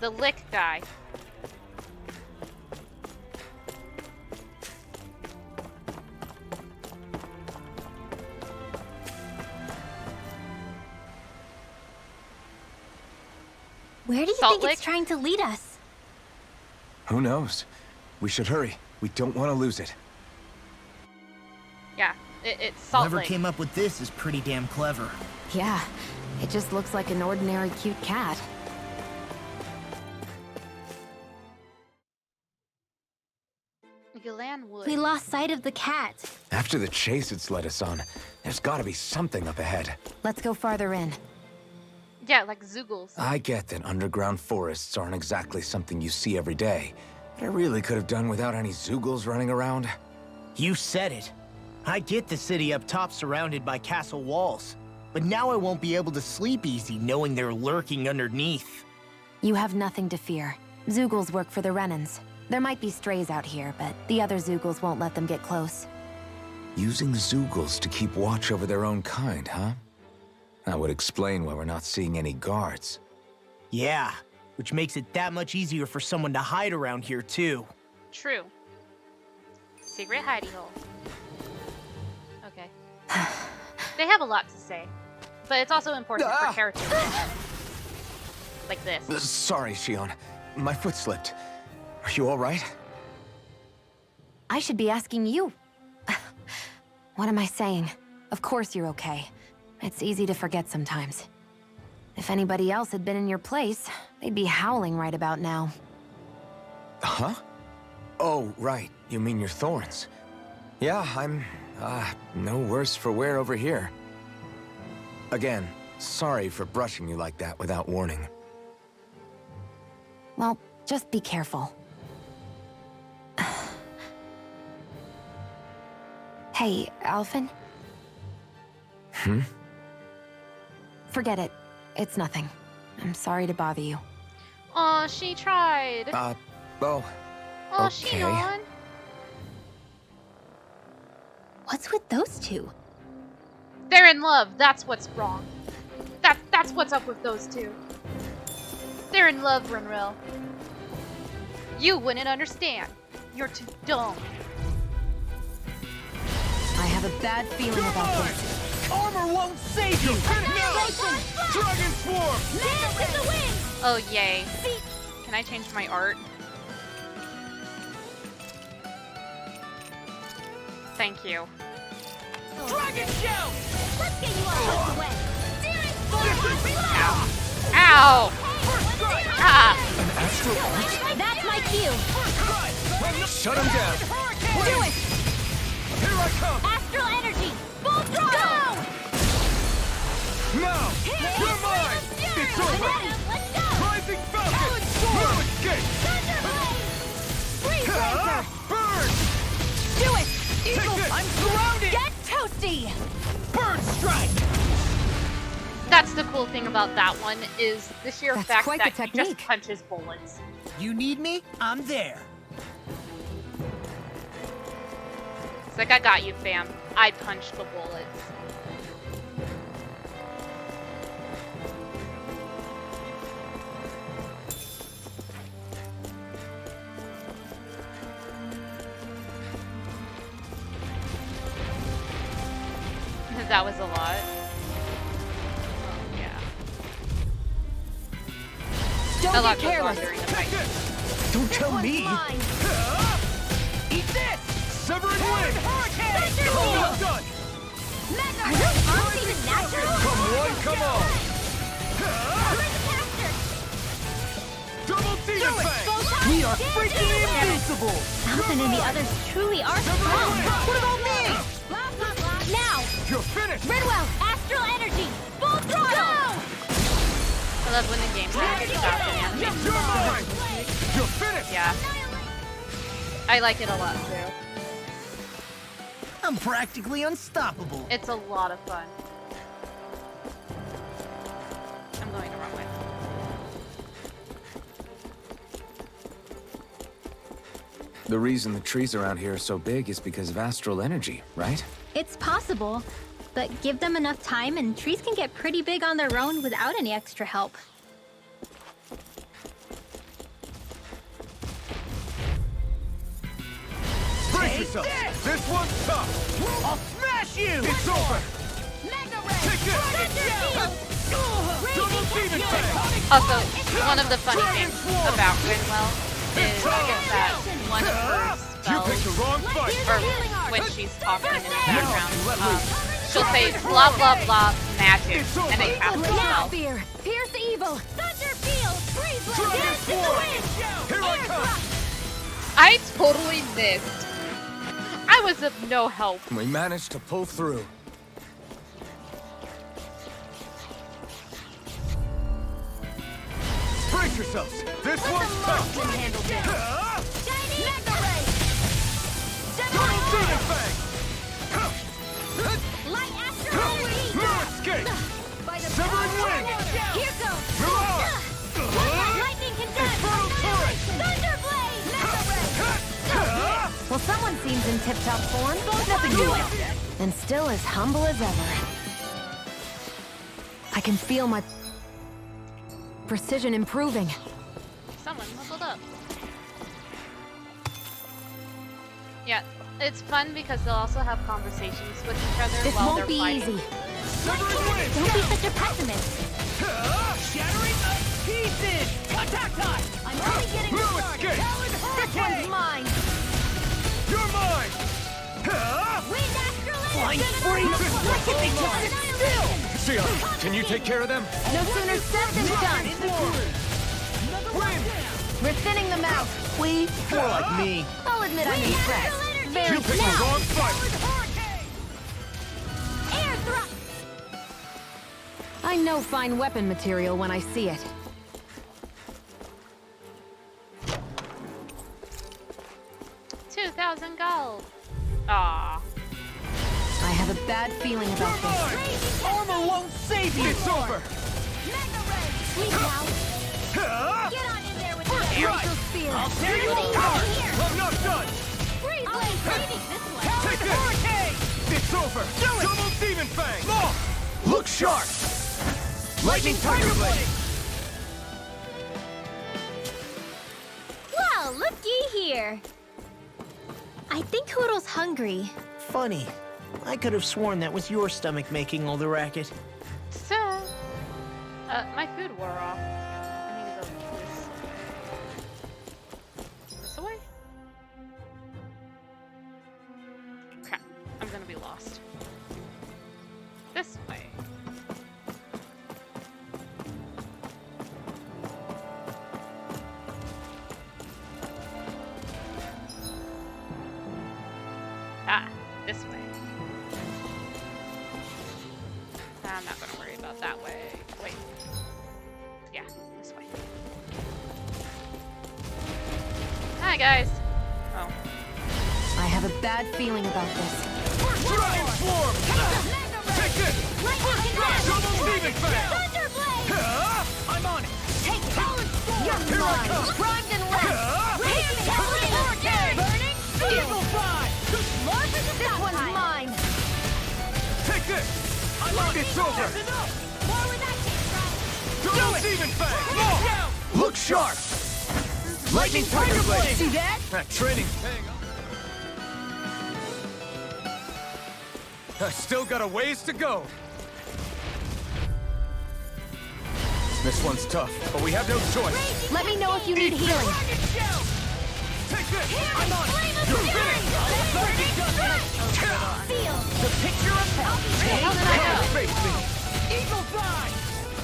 The Lick guy. Where do you Salt think Lick? it's trying to lead us? Who knows? We should hurry. We don't want to lose it. Yeah, it's Salt Whoever Lake. came up with this is pretty damn clever. Yeah, it just looks like an ordinary cute cat. Gilan Wood. We lost sight of the cat. After the chase it's led us on, there's got to be something up ahead. Let's go farther in. Yeah, like Zoogles. I get that underground forests aren't exactly something you see every day, but I really could have done without any Zoogles running around. You said it. I get the city up top surrounded by castle walls, but now I won't be able to sleep easy knowing they're lurking underneath. You have nothing to fear. Zoogles work for the Renans. There might be strays out here, but the other Zoogles won't let them get close. Using Zoogles to keep watch over their own kind, huh? That would explain why we're not seeing any guards. Yeah, which makes it that much easier for someone to hide around here, too. True. Secret hidey hole. Okay. They have a lot to say, but it's also important for characters. Like this. Sorry, Shion. My foot slipped. Are you all right? I should be asking you. What am I saying? Of course you're okay. It's easy to forget sometimes. If anybody else had been in your place, they'd be howling right about now. Huh? Oh, right. You mean your thorns. Yeah, I'm, no worse for wear over here. Again, sorry for brushing you like that without warning. Well, just be careful. Hey, Alphen? Hmm? Forget it. It's nothing. I'm sorry to bother you. Aw, she tried. Oh, Aw, okay. Shion. What's with those two? They're in love. That's what's wrong. That's what's up with those two. They're in love, Rinril. You wouldn't understand. You're too dumb. I have a bad feeling about this. Armor won't save you! Dragon Swarm! Man with the wind! Oh, yay. Can I change my art? Thank you. Dragon Shout! Let's get you all out of the way! Ow. Ow! Ah! An astral art? That's my cue! Shut him down! Do it! Here I come! Astral energy! Full throttle! Now! You're mine! It's over! Let's go! Rising Falcon! No escape! Thunderblade! Freeze Razor! Burn! Do it! Eagle! I'm surrounded! Get toasty! Bird Strike! That's the cool thing about that one, is the sheer That's fact quite that the he just technique. punches bullets. You need me? I'm there. It's like, I got you, fam. I punched the bullets. That was a lot. Oh, yeah. Don't A lot get goes on careless. during the fight. Don't tell me. Eat this! Severing Wind! Hurricane! Well done! Mega! Come on! Double demon fang! We are freaking invincible! Alvin and the others truly are strong. What about me? Now! You're finished! Redwell, astral energy! Full throttle! I love when the game has stop You're mine! You're finished! Yeah. I like it a lot too. I'm practically unstoppable. It's a lot of fun. I'm going the wrong way. The reason the trees around here are so big is because of astral energy, right? It's possible, but give them enough time and trees can get pretty big on their own without any extra help. Brace yourself! This one's tough! I'll smash you! It's over! Mega Ray! Take this! Double demon fang! Also, one of the funny things about Rinwell is that one of her You picked spells, the wrong fight! or when she's talking in the background, she'll say blah blah blah magic, and it casts a spell. Fear! Pierce evil! Thunder field! Freeze Dragon dance in the form! wind! Here I come! I totally missed. I was of no help. We managed to pull through. Brace yourselves! This one's tough! Handle this! Shiny Mega Ray! Double demon fang! Light astral energy! No escape! By the Severing wind! Here goes! Mirage! Lightning condensed! Infernal turret! Thunderblade! Mega Ray! Well, someone seems in tip-top form. Nothing new. And still as humble as ever. I can feel my precision improving. Someone leveled up. Yeah, it's fun because they'll also have conversations with each other This while won't they're be fighting. easy. Don't be such a pessimist! Shattering the pieces! Attack time! I'm only getting No started! escape! This one's mine. You're mine! Wind astral Flying energy! freeze! Why can't they just sit still? Sia, can you take care of them? No sooner said than done. Wind! We're thinning them out. We? More like me. I'll admit I'm impressed. Very You picked the wrong fight! Air thrust! I know fine weapon material when I see it. $2,000 gold. Aww. I have a bad feeling about this. Armor won't save you! It's over! Mega Ray! Sleep now! Get on in there with the Right. I'll tear you apart! I'm not done! Freeze blade! Saving this one! Take this! It's over! Double demon fang! Look sharp! Lightning tiger blade! Well, looky here. I think Hoodle's hungry. Funny. I could have sworn that was your stomach making all the racket. So, my food wore off. I need to go this way. Crap, I'm gonna be lost. This way. Ah, this way. I'm not gonna worry about that way. Wait. Yeah, this way. Hi, guys. Oh. I have a bad feeling about this. Dragon form! Take this! Double demon fang! Thunderblade! I'm on it! Take it! Here I come! Primed and ready. Raging Hurricane! Burning Eagle fly! More for the This one's mine. Take this! It's over! More with that kick drive! Double demon fang! Look sharp! Lightning tiger blade! See that? That training's paying off. I still got a ways to go. This one's tough, but we have no choice. Let me know if you need healing. Take this! I'm on it! You're finished! The picture of health! How did I know? Face me! Eagle side!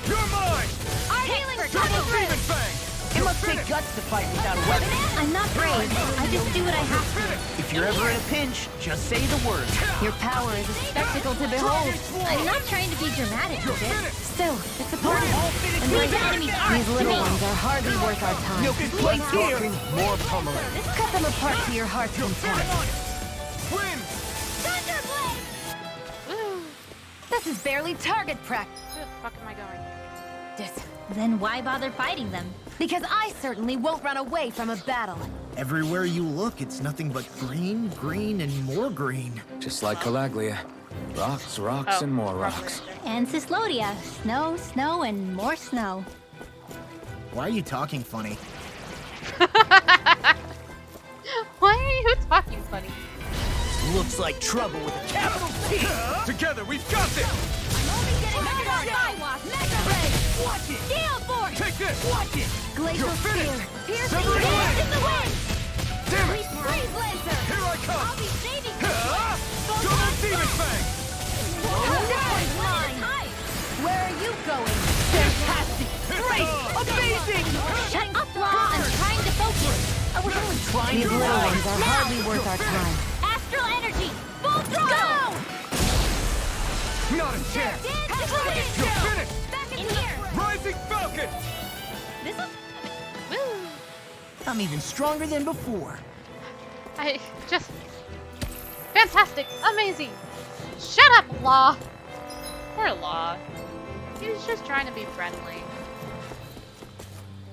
You're mine! Our healing Double Demon Fang! It must take guts to fight without a weapon. I'm not brave. I just do what I have to. If you're ever in a pinch, just say the word. Your power is a spectacle to behold. I'm not trying to be dramatic with it. Still, it's a part of it. These enemies aren't These little me. ones are hardly worth our time. No good place here. More pummeling. Cut them apart to your heart's content. Win! Woo! This is barely target practice. Where the fuck am I going? Then why bother fighting them? Because I certainly won't run away from a battle. Everywhere you look, it's nothing but green, green, and more green. Just like Calaglia. Rocks, rocks, and more rocks. And Cyslodia. Snow, snow, and more snow. Why are you talking funny? Why are you talking funny? Looks like trouble with a capital T. Together, we've got this! Watch it! Gale Force! Take this! Watch it! Glacial You're finished! Spear. Pierce Sever it away! In the wind! Damn it! Freeze Lancer! Here I come! I'll be saving you! Double Demon Fang! Mine! Where are you going? Fantastic! Great! Amazing! Shut up, Law! I'm trying to focus! I was only trying These to little ride. ones are hardly worth our time. Astral Energy! Full throttle! Not a chance! You're finished! Back in here! Rising Falcon! This is... Woo! I'm even stronger than before. I just... Fantastic! Amazing! Shut up, Law! Poor Law. He was just trying to be friendly.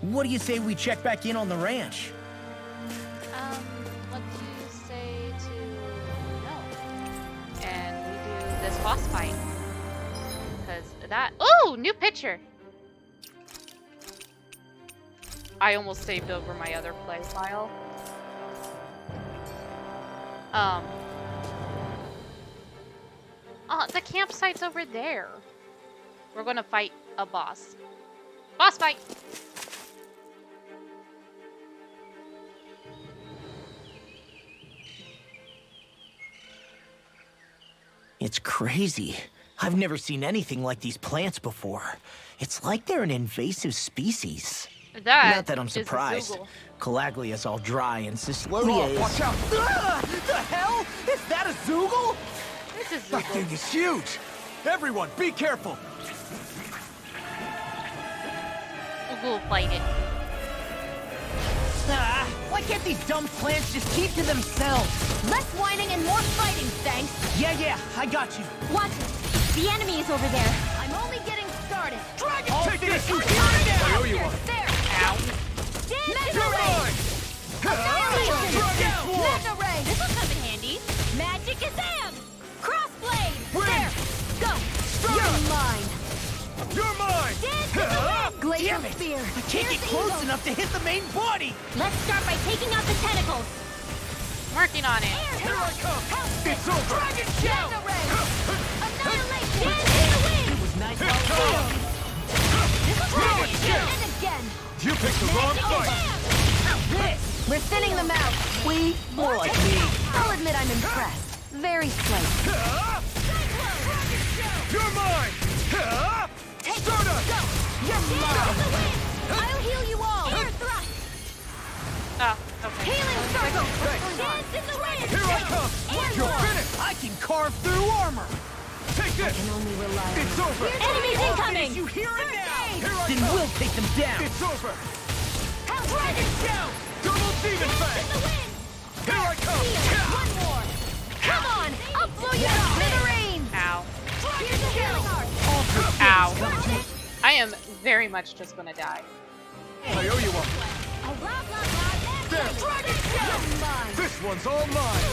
What do you say we check back in on the ranch? What do you say to... No. And we do this boss fight. Because that... Ooh! New picture! I almost saved over my other play file. The campsite's over there. We're gonna fight a boss. Boss fight! It's crazy. I've never seen anything like these plants before. It's like they're an invasive species. Not that I'm surprised. Calaglia's all dry and Cyslodia is... Watch out! The hell? Is that a Zoogle? This is That thing is huge! Everyone, be careful! We'll fight it. Why can't these dumb plants just keep to themselves? Less whining and more fighting, thanks. Yeah, I got you. Watch it! The enemy is over there! I'm only getting started. Dragon, Take this! I owe you one! There. Ow. You're mine! Dragon Swarm! Mega Ray. This will come in handy! Magic Kazam! Crossblade! Win! Go. You're mine. You're mine! Glacial Spear. I can't get close enough to hit the main body! Let's start by taking out the tentacles! Working on it. Here I come! It's over! Dragon Shell! Annihilation! Dance in the wind! It was nice Here while it comes! lasted. And again. You picked the wrong fight! This! We're thinning them out. We? More like me. I'll admit I'm impressed. Very slight. You're mine! Stardust! You're mine. I'll heal you all. Air thrust! Oh, okay. Healing circle. Dance in the wind! Here I come! You're finished! I can carve through armor! Take this! Can only rely on It's over! Enemies incoming! You hear it now! Here I Then come! we'll take them down! It's over! Dragon Shell! Double Demon Fang! Here I come! One more! Come on. I'll blow you to smithereens. Ow. Here's a healing heart. Ow. I am very much just gonna die. I owe you one! There! Dragon Shell. Mine. This one's all mine!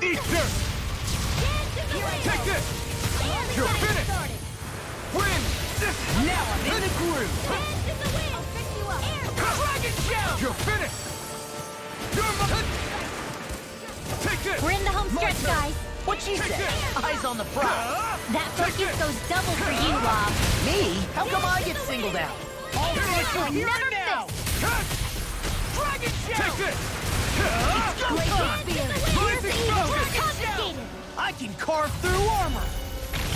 Eat dirt! Take this! You're finished! Win! This! Now I'm in the groove! Dragon Shell! You're finished! You're mine! Take this! We're in the home stretch, guys! What she said? Eyes on the prize! That focus goes double for you, Rob! Me? How come I get singled out? All this will hear it now! Dragon Shell! Take this! It's go time! Here's the evil confiscated! I can carve through armor!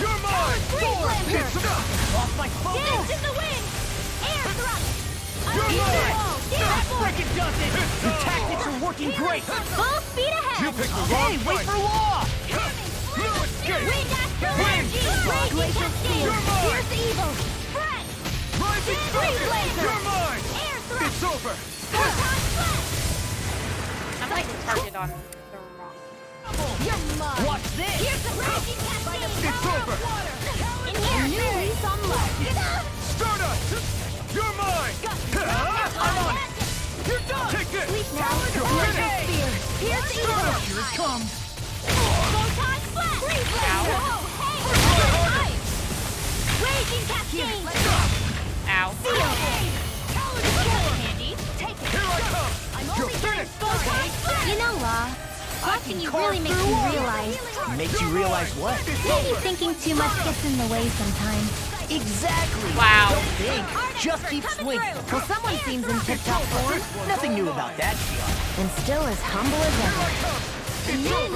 You're mine! Off my focus! Dance in the wind! Air thrust! You're mine! That freaking does it! Your tactics are working great! Full speed ahead! You picked the wrong Hey, wait for law! No escape! Wind astral energy! Raging cascade! Pierce evil! Spread! Rising focus! You're mine! Air thrust! It's over! Photon blast! I'm like a target on the wrong. You're mine! Watch this! Here's the raging cascade! It's over! In here! New lease on life! Stardust! You're mine! I'm on it! You're done! Take this! Sleep now! You're finished! Spear! Pierce evil! Here it comes! Photon blast! Freeze laser! Hey! Raging cascade! Ow. Seal! Handy. Take it! Here I come! You're finished! Photon blast! You know, Law, watching you really makes me realize Makes you realize what? Maybe thinking too much gets in the way sometimes. Exactly! Wow. Don't think, just keep swinging. Well, someone seems in tip-top form. Nothing new about that, Shion. And still as humble as ever.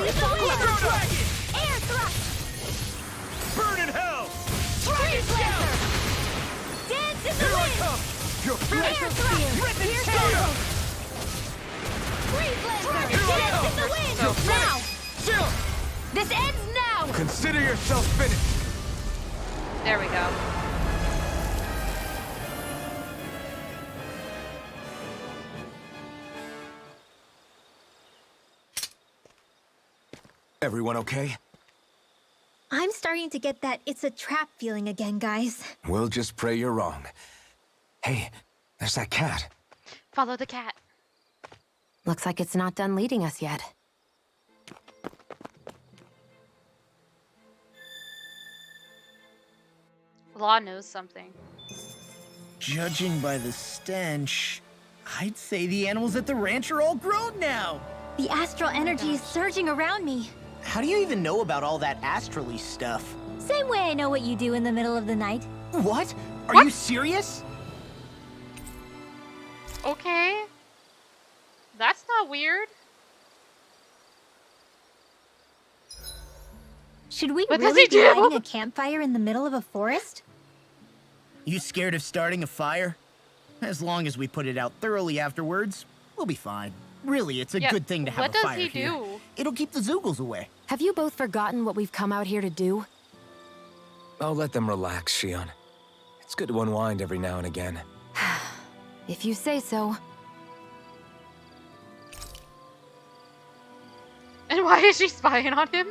It's over! Air thrust! Burn in hell! Freeze laser! Dance in the Here I wind! come! You're finished! Air thrust! Rip and Pierce tear! evil! Freeze laser! Here I Dance come! in the wind! You're Now! finished! Seal! This ends now! Consider yourself finished! There we go. Everyone okay? I'm starting to get that it's a trap feeling again, guys. We'll just pray you're wrong. Hey, there's that cat. Follow the cat. Looks like it's not done leading us yet. Law knows something. Judging by the stench, I'd say the animals at the ranch are all grown now. The astral energy is surging around me. How do you even know about all that astrally stuff? Same way I know what you do in the middle of the night. What? Are you serious? Okay. That's not weird. Should we What does really he be do? lighting a campfire in the middle of a forest? You scared of starting a fire? As long as we put it out thoroughly afterwards, we'll be fine. Really, it's a Yeah, good thing to have what a does fire he here. do? It'll keep the Zoogles away. Have you both forgotten what we've come out here to do? I'll let them relax, Shion. It's good to unwind every now and again. If you say so. And why is she spying on him?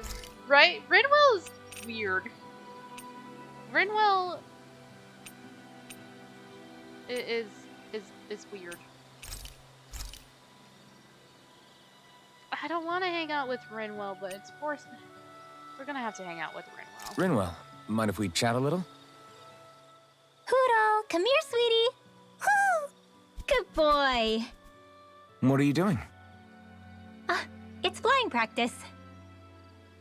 Right? Rinwell's weird. Rinwell is weird. I don't want to hang out with Rinwell, but it's forced. We're gonna have to hang out with Rinwell. Rinwell, mind if we chat a little? Hoodle, come here, sweetie. Woo! Good boy. What are you doing? It's flying practice.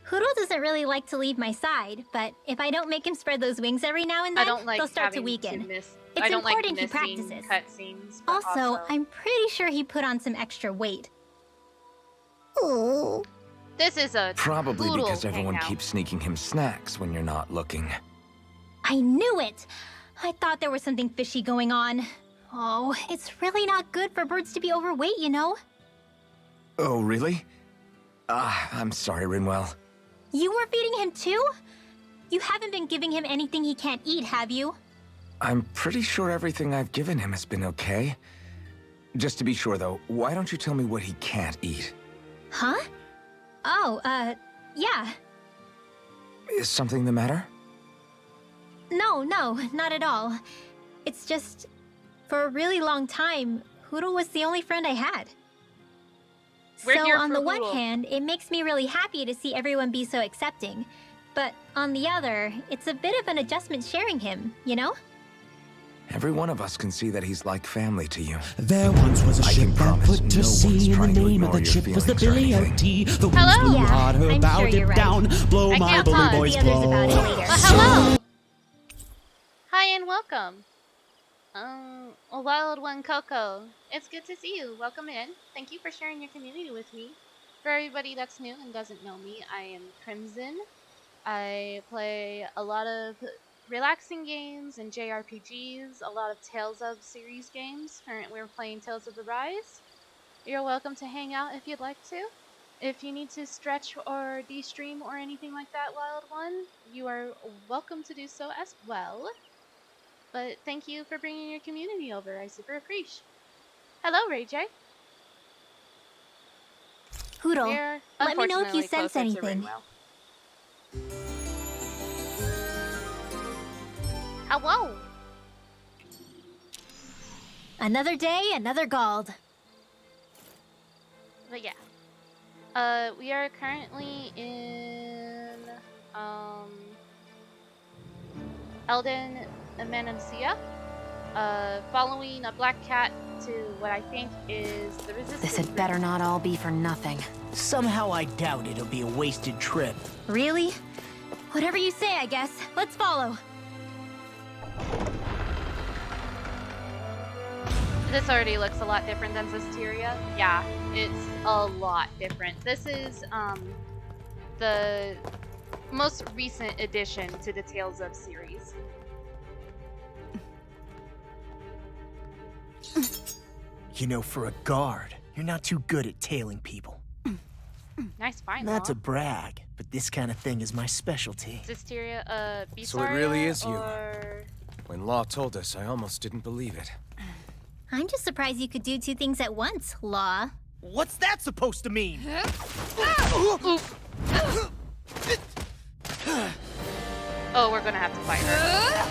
Hoodle doesn't really like to leave my side, but if I don't make him spread those wings every now and I then, don't like they'll start to having weaken. miss. It's I don't like important he missing practices. cutscenes. but Also, I'm pretty sure he put on some extra weight. Ooh. This is a Probably poodle because everyone hangout. keeps sneaking him snacks when you're not looking. I knew it! I thought there was something fishy going on. Oh, it's really not good for birds to be overweight, you know? Oh, really? I'm sorry, Rinwell. You were feeding him too? You haven't been giving him anything he can't eat, have you? I'm pretty sure everything I've given him has been okay. Just to be sure, though, why don't you tell me what he can't eat? Huh? Oh, yeah. Is something the matter? No, not at all. It's just, for a really long time, Hoodle was the only friend I had. We're So here on for the one Hoodle. hand, it makes me really happy to see everyone be so accepting. But on the other, it's a bit of an adjustment sharing him, you know? Every one of us can see that he's like family to you. There once was a I ship can that promise put to no sea, one's and the trying to name of the ignore your ship was the feelings or Billy anything. O.T. The winds Hello? blew Yeah, hard, her I'm bow sure you're dipped right. down. Blow I my can't bully pause. boys, The others blow. about it later. Hello. Hi and welcome. Wild One Coco. It's good to see you. Welcome in. Thank you for sharing your community with me. For everybody that's new and doesn't know me, I am Crimson. I play a lot of relaxing games and JRPGs, a lot of Tales of series games. Currently, we're playing Tales of the Rise. You're welcome to hang out if you'd like to. If you need to stretch or de-stream or anything like that, Wild One, you are welcome to do so as well. But thank you for bringing your community over. I super appreciate. Hello, Ray J. Poodle, let me know if you sense anything. Hello. Another day, another Gald. But yeah. We are currently in Elden Manancia, following a black cat to what I think is the resistance. This had better not all be for nothing. Somehow I doubt it'll be a wasted trip. Really? Whatever you say, I guess. Let's follow. This already looks a lot different than Zestiria. Yeah, it's a lot different. This is the most recent addition to the Tales of series. You know, for a guard, you're not too good at tailing people. Nice find, Not to Law. brag, but this kind of thing is my specialty. Zestiria, Bisaria, So it really is you. or... When Law told us, I almost didn't believe it. I'm just surprised you could do two things at once, Law. What's that supposed to mean? Oh, we're gonna have to fight her.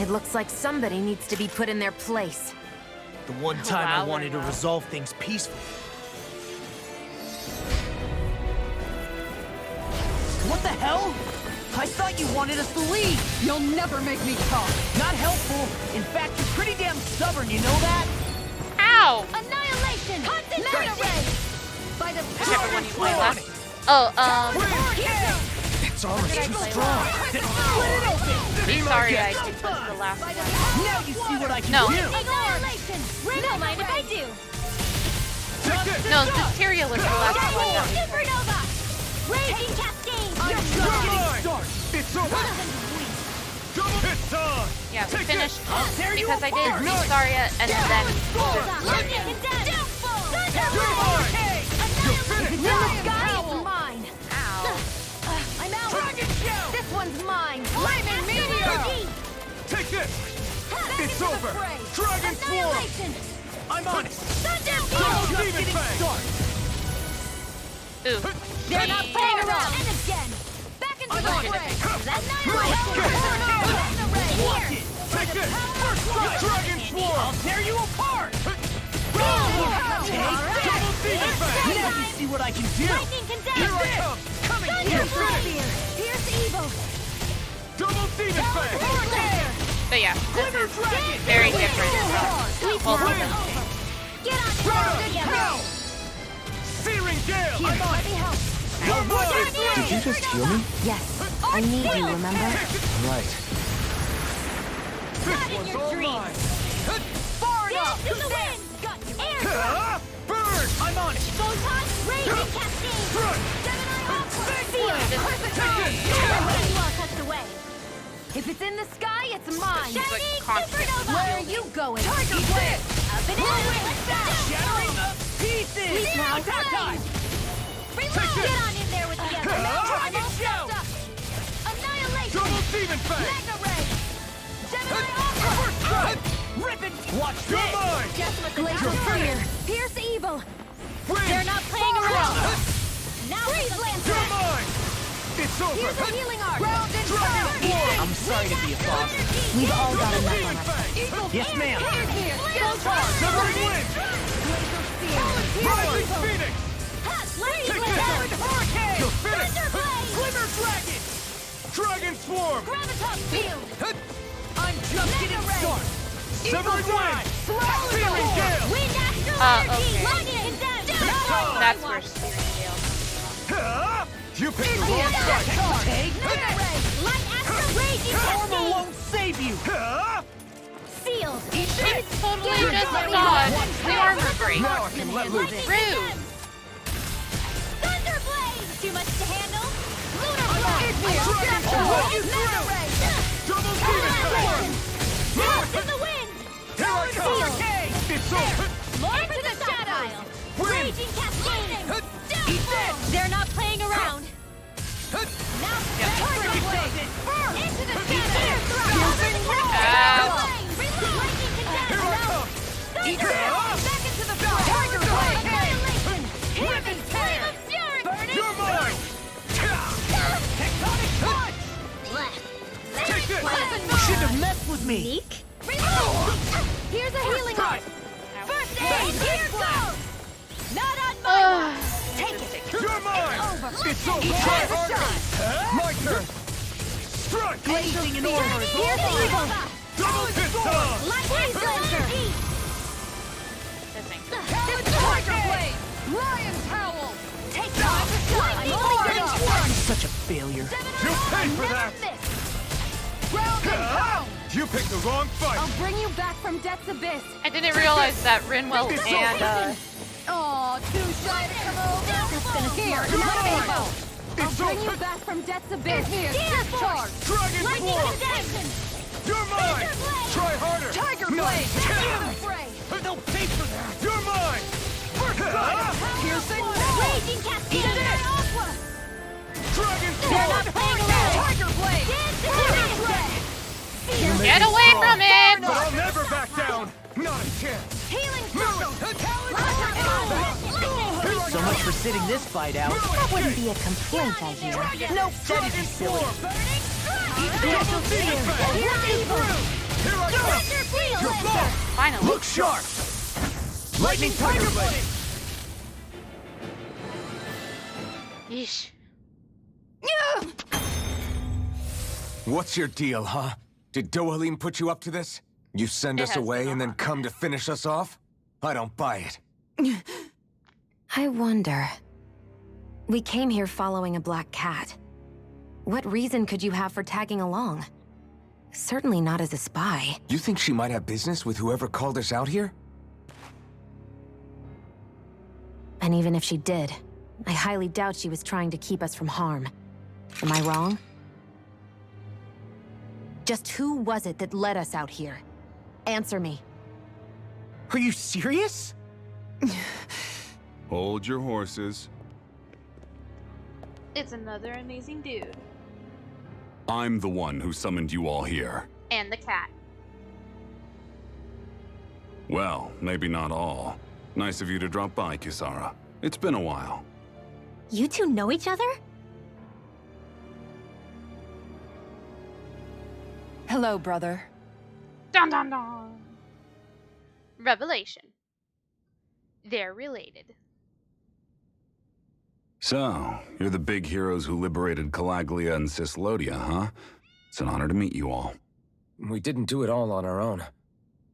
It looks like somebody needs to be put in their place. The one time I wanted to resolve things peacefully. What the hell? I thought you wanted us to leave! You'll never make me talk! Not helpful! In fact, you're pretty damn stubborn, you know that? Ow! Annihilation! Concentration! By the Whichever power one you played of last. Oh, It's almost too strong! Sorry, I think was the last one. Now you see what I can No. do! Annihilation! Don't mind if I do! No, Zestiria was the last one. Supernova! Raging Cascade! It's over! Double hit time! Yeah, we finished because I did Bisaria and then Lightning and death! It's in the sky, it's mine! Ow. I'm out! This one's mine! Flaming meteor! Take this! It's over! Dragon Swarm! I'm on it! Double Demon Fang! Ooh. They're not playing around! And again! Back into the fray! Watch it! Take this! Dragon Swarm! I'll tear you apart! Double Demon Fang! Now you see what I can do! Lightning condemned! Here I come! Coming! You're finished! Pierce evil! Double Demon Fang! But yeah, this is very different from both of them. Get on board together! Searing Gale! I'm on it! Did you just heal me? Yes, I need you, remember? Right. Not in your dreams! Forward up! To the wind! Air! Burn! I'm on it! Photon! Raging Cascade! Gemini Aqua! Seal! You all tucked away! If it's in the sky, it's mine! Shining Supernova! Where are you going? Target quit! Up and in! Let's go! Shattering the pieces! Zero Attack time! Reload! Get on in there with the others! I'm all show! stepped up! Annihilation! Double Demon Fang! Mega Ray! Gemini Aqua! Rip it! Watch You're this! mine! Glacial Fire! Pierce evil! They're not playing around! Now Freeze Lancer! You're mine! It's over! Here's a healing art! Dragon Swarm! I'm sorry to be a father. We've all got Double enough Demon on us. Fang! Yes, ma'am. Severing Wind! Rising Phoenix! Take this! Hurricane! You're finished! Thunderblade! Glimmer Dragon! Dragon Swarm! Gravitas Field! I'm just getting started! Severing Wind! Searing Gale! Wind Astral Energy! okay. Lightning and Death! That's where Steering Gale. You picked the wrong side! Mega Ray! Light Astral Raging Armor Cascade! won't save you! Sealed! It's totally just dodge the armor break. Now I can let loose! Rude. Lord into the shadows! Raging cascade! Eat this! They're not playing around! Now Tiger Blade! Into the shadows! Lightning condense! Eat this! Back into the fire! Tiger Blade! Annihilation! Rip and tear! Flame of fury! Burning! You're mine! Tectonic punch! Take this! Shouldn't have messed with me. Meek? Here's a healing art! First aid! Here goes! Not on my watch! Take it! You're mine! It's over! Try harder! My turn! Strike! Blazing in the air! Here's the evil! Double pistol! Lightning blazer! Tiger Blade! Lion's Howl! Take time! Lightning blazer! Such a failure. You pay for that! Round and pound! You picked the wrong fight! I'll bring you back from death's abyss! I didn't realize that Rinwell and Oh, too shy to come over! That's gonna Here, scare you're mine! I'll bring you back from death's abyss! Discharge! Dragon Lightning Force! condension! You're mine! Try harder! Tiger No. Blade! Fray! They'll pay for that! You're mine! Piercing! Raging cascade! Aqua! Dragon They're not Force! playing around! Tiger Blade! Get away from it! But I'll never back down! Not a chance! Healing circle! So much for sitting this fight out. That wouldn't be a complaint, I hear. Nope, that'd be silly. Finally. Look sharp! Lightning Tiger Blade! Yeesh. What's your deal, huh? Did Dohalim put you up to this? You send us away and then come to finish us off? I don't buy it. I wonder. We came here following a black cat. What reason could you have for tagging along? Certainly not as a spy. You think she might have business with whoever called us out here? And even if she did, I highly doubt she was trying to keep us from harm. Am I wrong? Just who was it that led us out here? Answer me. Are you serious? Hold your horses. It's another amazing dude. I'm the one who summoned you all here. And the cat. Well, maybe not all. Nice of you to drop by, Kisara. It's been a while. You two know each other? Hello, brother. Dun dun dun. Revelation. They're related. So, you're the big heroes who liberated Calaglia and Cislodia, huh? It's an honor to meet you all. We didn't do it all on our own.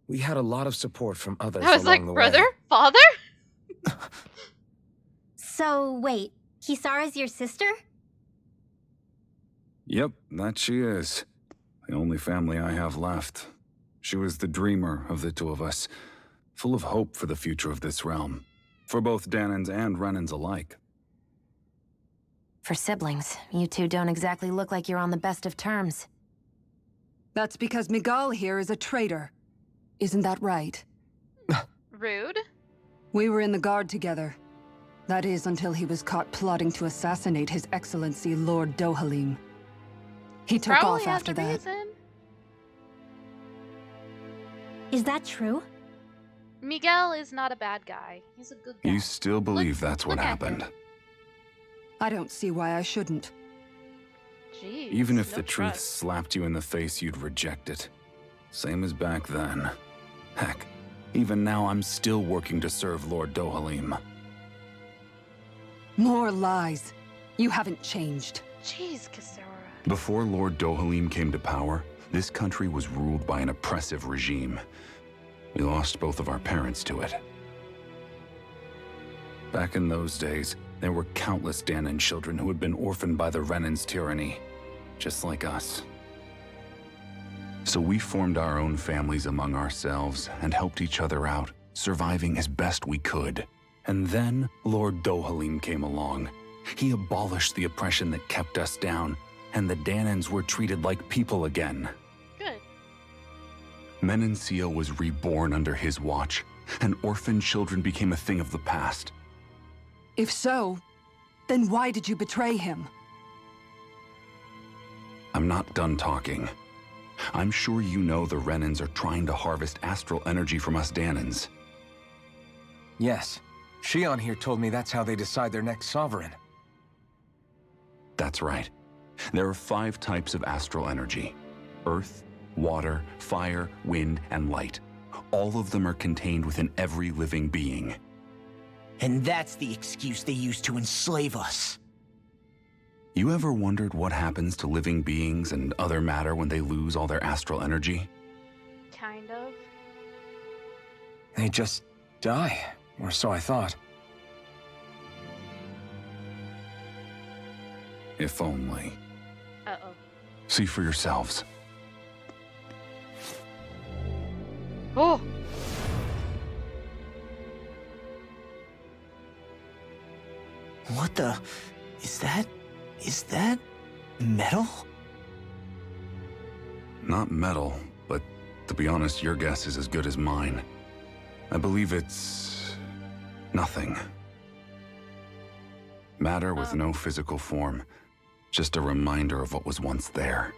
We had a lot of support from others I was along like, the brother? way. Father? So, wait. Kisara's your sister? Yep, that she is. The only family I have left. She was the dreamer of the two of us, full of hope for the future of this realm, for both Dahans and Renans alike. For siblings, you two don't exactly look like you're on the best of terms. That's because Miguel here is a traitor. Isn't that right? Rude. We were in the guard together. That is, until he was caught plotting to assassinate His Excellency Lord Dohalim. He took Probably off has after a that. reason. Is that true? Miguel is not a bad guy. He's a good guy. You still believe that's what look at happened? him. I don't see why I shouldn't. Jeez, Even if no the truth trust. slapped you in the face, you'd reject it. Same as back then. Heck, even now I'm still working to serve Lord Dohalim. More lies. You haven't changed. Jeez, Kisara. Before Lord Dohalim came to power, this country was ruled by an oppressive regime. We lost both of our parents to it. Back in those days, there were countless Danan children who had been orphaned by the Renan's tyranny, just like us. So we formed our own families among ourselves and helped each other out, surviving as best we could. And then Lord Dohalim came along. He abolished the oppression that kept us down, and the Danans were treated like people again. Good. Menencia was reborn under his watch, and orphan children became a thing of the past. If so, then why did you betray him? I'm not done talking. I'm sure you know the Renans are trying to harvest astral energy from us Dahans. Yes. Shion here told me that's how they decide their next sovereign. That's right. There are 5 types of astral energy: earth, water, fire, wind, and light. All of them are contained within every living being. And that's the excuse they use to enslave us. You ever wondered what happens to living beings and other matter when they lose all their astral energy? Kind of. They just die, or so I thought. If only. Uh-oh. See for yourselves. Oh! What the... Is that metal? Not metal, but to be honest, your guess is as good as mine. I believe it's... nothing. Matter with no physical form. Just a reminder of what was once there.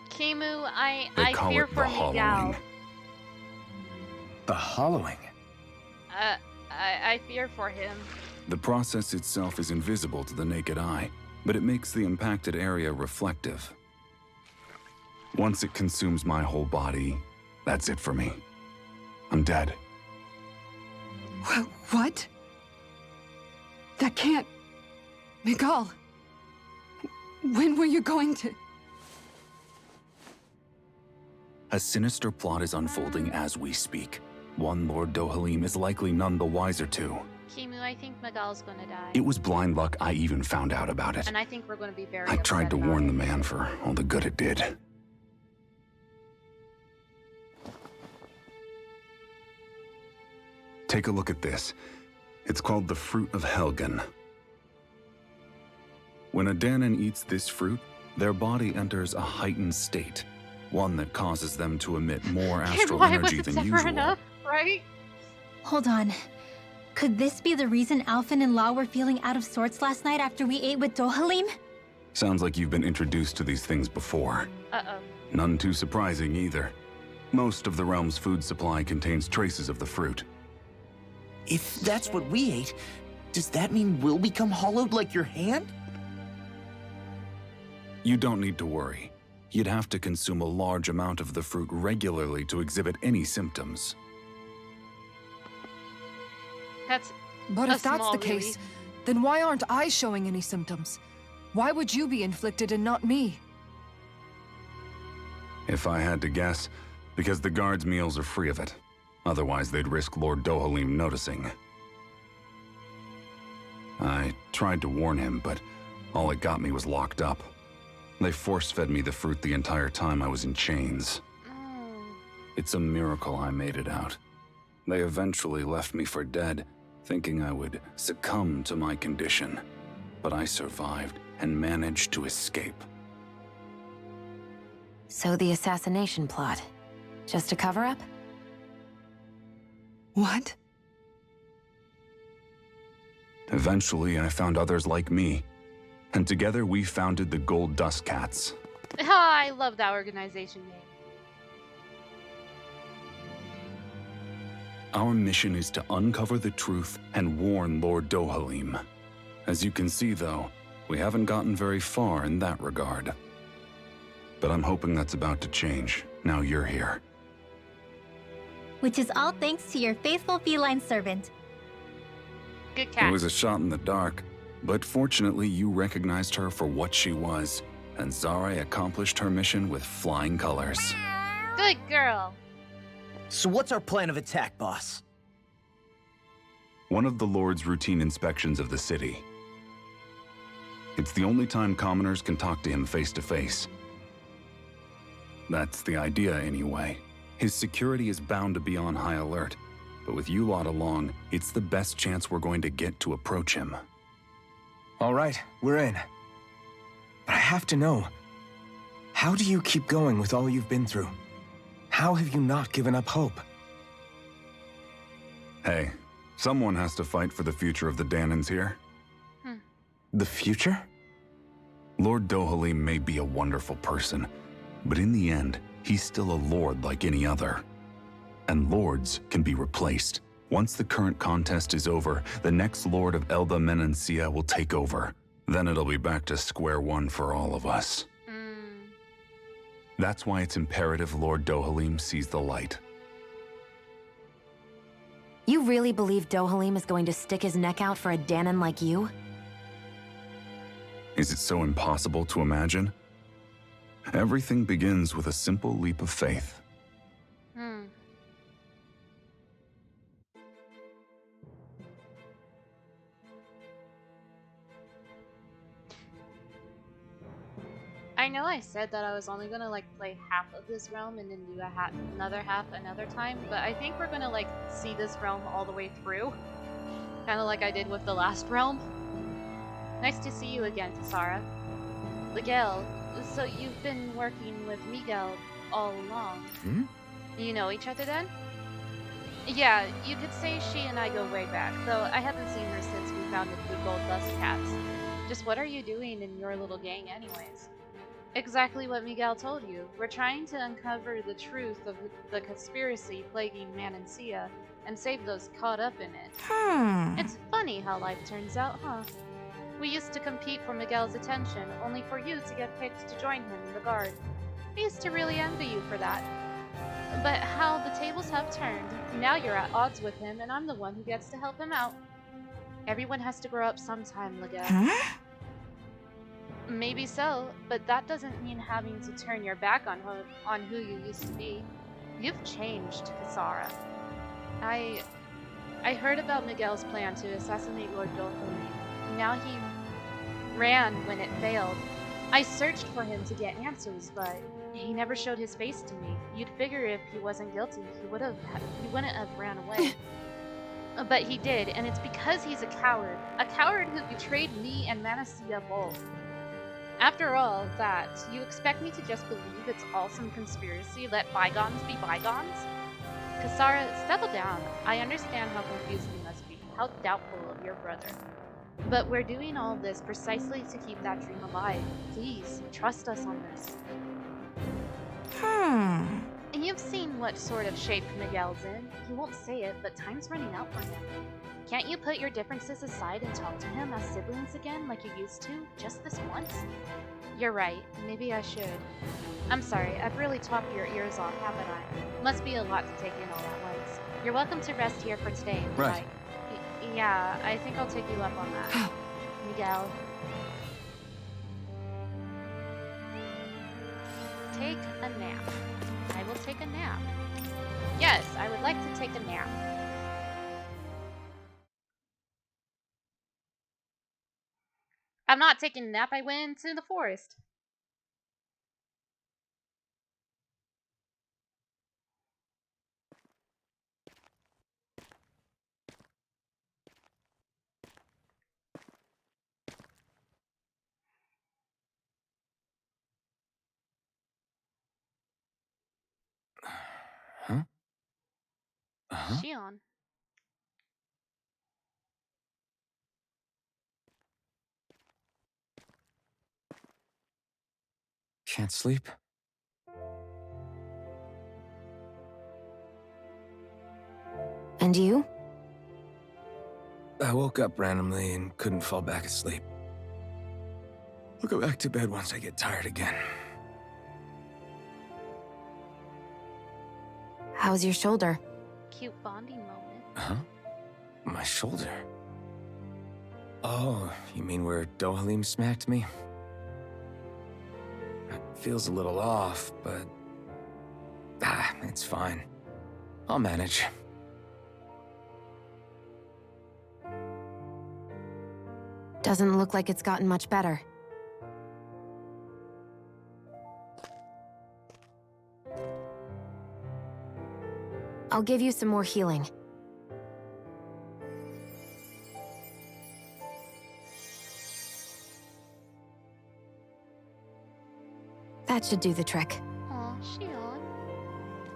Kimu, I call fear it for the hollowing. Miguel. The hollowing? I fear for him. The process itself is invisible to the naked eye, but it makes the impacted area reflective. Once it consumes my whole body, that's it for me. I'm dead. What? That can't... Miguel, when were you going to... A sinister plot is unfolding as we speak. One Lord Dohalim is likely none the wiser to. Kimu, I think Miguel's gonna die. It was blind luck I even found out about it. And I think we're gonna be very I tried to upset warn about the man for all the good it did. Take a look at this. It's called the Fruit of Helgen. When a Danan eats this fruit, their body enters a heightened state, one that causes them to emit more astral energy than usual. Enough, right? Hold on. Could this be the reason Alphen and Law were feeling out of sorts last night after we ate with Dohalim? Sounds like you've been introduced to these things before. Uh-oh. None too surprising either. Most of the realm's food supply contains traces of the fruit. If that's what we ate, does that mean we'll become hollowed like your hand? You don't need to worry. You'd have to consume a large amount of the fruit regularly to exhibit any symptoms. But if that's the case, then why aren't I showing any symptoms? Why would you be inflicted and not me? If I had to guess, because the guards' meals are free of it. Otherwise, they'd risk Lord Dohalim noticing. I tried to warn him, but all it got me was locked up. They force-fed me the fruit the entire time I was in chains. It's a miracle I made it out. They eventually left me for dead, thinking I would succumb to my condition. But I survived and managed to escape. So the assassination plot, just a cover-up? What? Eventually, I found others like me. And together we founded the Gold Dust Cats. I love that organization name. Our mission is to uncover the truth and warn Lord Dohalim. As you can see, though, we haven't gotten very far in that regard. But I'm hoping that's about to change, now you're here. Which is all thanks to your faithful feline servant. Good cat. It was a shot in the dark, but fortunately you recognized her for what she was, and Zare accomplished her mission with flying colors. Good girl. So what's our plan of attack, boss? One of the Lord's routine inspections of the city. It's the only time commoners can talk to him face to face. That's the idea, anyway. His security is bound to be on high alert, but with you lot along, it's the best chance we're going to get to approach him. All right, we're in. But I have to know, how do you keep going with all you've been through? How have you not given up hope? Hey, someone has to fight for the future of the Dahans here. The future? Lord Dohalim may be a wonderful person, but in the end, he's still a lord like any other. And lords can be replaced. Once the current contest is over, the next lord of Elda Menancia will take over. Then it'll be back to square one for all of us. That's why it's imperative Lord Dohalim sees the light. You really believe Dohalim is going to stick his neck out for a Danan like you? Is it so impossible to imagine? Everything begins with a simple leap of faith. I know I said that I was only gonna like play half of this realm and then do another half another time, but I think we're gonna like see this realm all the way through. Kind of like I did with the last realm. Nice to see you again, Kisara. Miguel, so you've been working with Miguel all along. You know each other then? Yeah, you could say she and I go way back, though I haven't seen her since we founded the Gold Dust Cats. Just what are you doing in your little gang anyways? Exactly what Miguel told you. We're trying to uncover the truth of the conspiracy plaguing Manancia and save those caught up in it. It's funny how life turns out, huh? We used to compete for Miguel's attention, only for you to get picked to join him in the Guard. I used to really envy you for that. But how the tables have turned. Now you're at odds with him, and I'm the one who gets to help him out. Everyone has to grow up sometime, Miguel. Maybe so, but that doesn't mean having to turn your back on who you used to be. You've changed, Kisara. I heard about Miguel's plan to assassinate Lord Dohalim. Now he ran when it failed. I searched for him to get answers, but he never showed his face to me. You'd figure if he wasn't guilty, he wouldn't have ran away. But he did, and it's because he's a coward who betrayed me and Manacia both. After all that, you expect me to just believe it's all some conspiracy, let bygones be bygones? Kisara, settle down. I understand how confused you must be, how doubtful of your brother. But we're doing all this precisely to keep that dream alive. Please, trust us on this. And you've seen what sort of shape Miguel's in. He won't say it, but time's running out for him. Can't you put your differences aside and talk to him as siblings again like you used to, just this once? You're right, maybe I should. I'm sorry, I've really talked your ears off, haven't I? Must be a lot to take in all at once. You're welcome to rest here for today. Right. Yeah, I think I'll take you up on that. Miguel. Take a nap. I will take a nap. Yes, I would like to take a nap. I'm not taking a nap, I went into the forest. Huh? Shion. Can't sleep? And you? I woke up randomly and couldn't fall back asleep. I'll go back to bed once I get tired again. How's your shoulder? Cute bonding moment. Huh? My shoulder? Oh, you mean where Dohalim smacked me? It feels a little off, but... it's fine. I'll manage. Doesn't look like it's gotten much better. I'll give you some more healing. That should do the trick. Aw, Shion.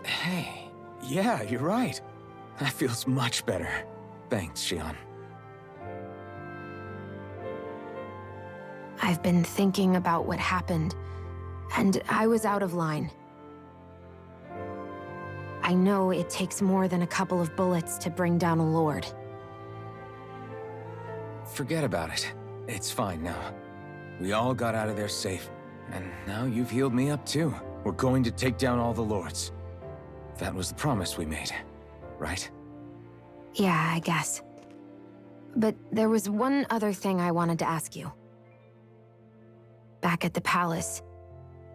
Hey, yeah, you're right. That feels much better. Thanks, Xion. I've been thinking about what happened, and I was out of line. I know it takes more than a couple of bullets to bring down a lord. Forget about it. It's fine now. We all got out of there safe, and now you've healed me up too. We're going to take down all the lords. That was the promise we made, right? Yeah, I guess. But there was one other thing I wanted to ask you. Back at the palace,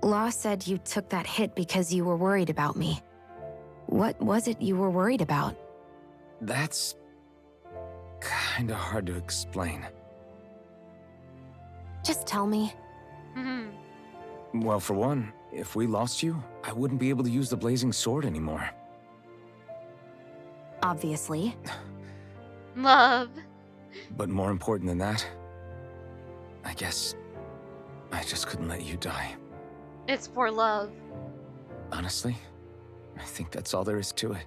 Law said you took that hit because you were worried about me. What was it you were worried about? That's kinda hard to explain. Just tell me. Well, for one, if we lost you, I wouldn't be able to use the blazing sword anymore. Obviously. Love. But more important than that, I guess I just couldn't let you die. It's for love. Honestly, I think that's all there is to it.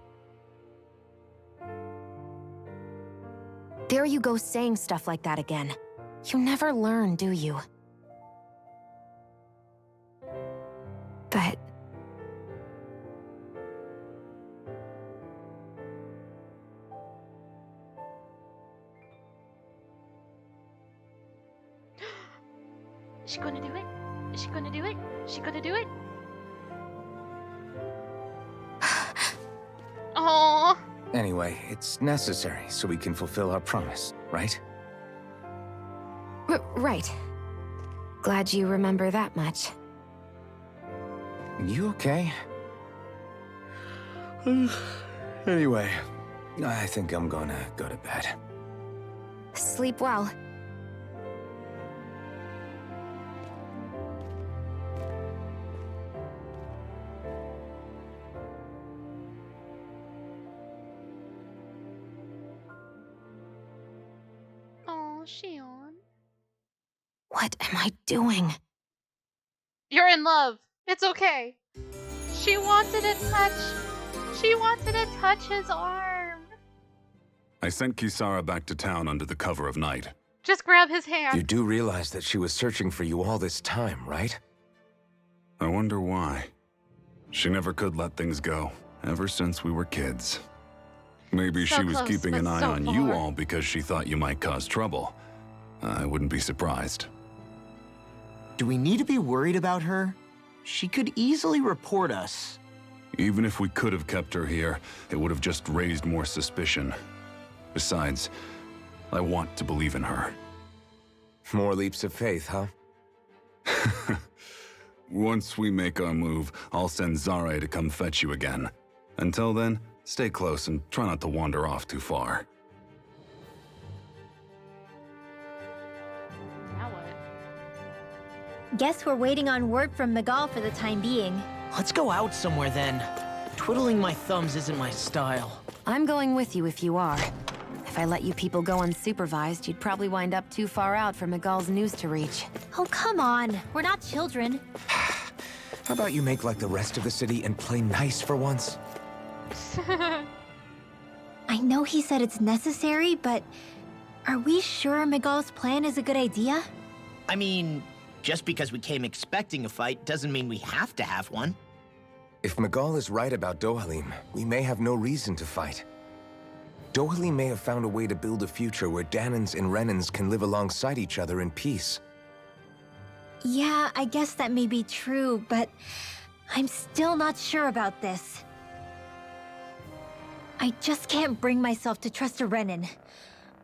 There you go saying stuff like that again. You never learn, do you? But... Is she gonna do it? Is she gonna do it? Is she gonna do it? Oh. Anyway, it's necessary so we can fulfill our promise, right? Right. Glad you remember that much. You okay? Anyway, I think I'm gonna go to bed. Sleep well. Oh, Xion. What am I doing? You're in love. It's okay. She wanted to touch. She wanted to touch his arm. I sent Kisara back to town under the cover of night. Just grab his hand. You do realize that she was searching for you all this time, right? I wonder why. She never could let things go, ever since we were kids. Maybe So she was close, keeping but an eye so on you far. all because she thought you might cause trouble. I wouldn't be surprised. Do we need to be worried about her? She could easily report us. Even if we could have kept her here, it would have just raised more suspicion. Besides, I want to believe in her. More leaps of faith, huh? Once we make our move, I'll send Zare to come fetch you again. Until then, stay close and try not to wander off too far. Now what? Guess we're waiting on word from Miguel for the time being. Let's go out somewhere then. Twiddling my thumbs isn't my style. I'm going with you if you are. If I let you people go unsupervised, you'd probably wind up too far out for Miguel's news to reach. Oh, come on. We're not children. How about you make like the rest of the city and play nice for once? I know he said it's necessary, but are we sure Miguel's plan is a good idea? I mean, just because we came expecting a fight doesn't mean we have to have one. If Miguel is right about Dohalim, we may have no reason to fight. Dohalim may have found a way to build a future where Dahans and Renans can live alongside each other in peace. Yeah, I guess that may be true, but I'm still not sure about this. I just can't bring myself to trust a Renan.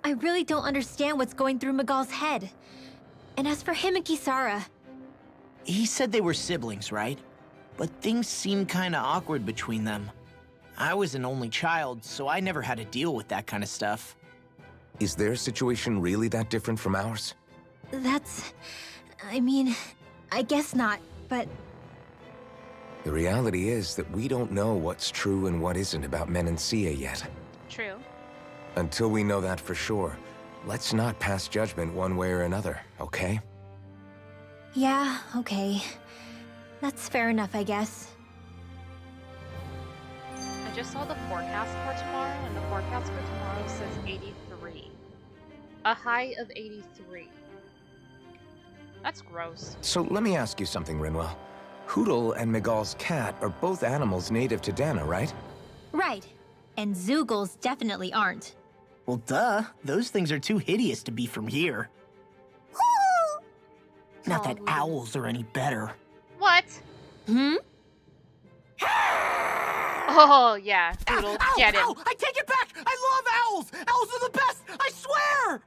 I really don't understand what's going through Miguel's head. And as for him and Kisara... He said they were siblings, right? But things seemed kinda awkward between them. I was an only child, so I never had to deal with that kind of stuff. Is their situation really that different from ours? That's... I mean, I guess not, but... The reality is that we don't know what's true and what isn't about Menancia yet. True. Until we know that for sure, let's not pass judgment one way or another, okay? Yeah, okay. That's fair enough, I guess. I just saw the forecast for tomorrow, and the forecast for tomorrow says 83. A high of 83. That's gross. So let me ask you something, Rinwell. Hootle and Miguel's cat are both animals native to Dana, right? Right. And Zoogles definitely aren't. Well, duh. Those things are too hideous to be from here. Not that owls are any better. What? Hmm? Oh, yeah. Hootle, get him. Ow! I take it back! I love owls! Owls are the best! I swear!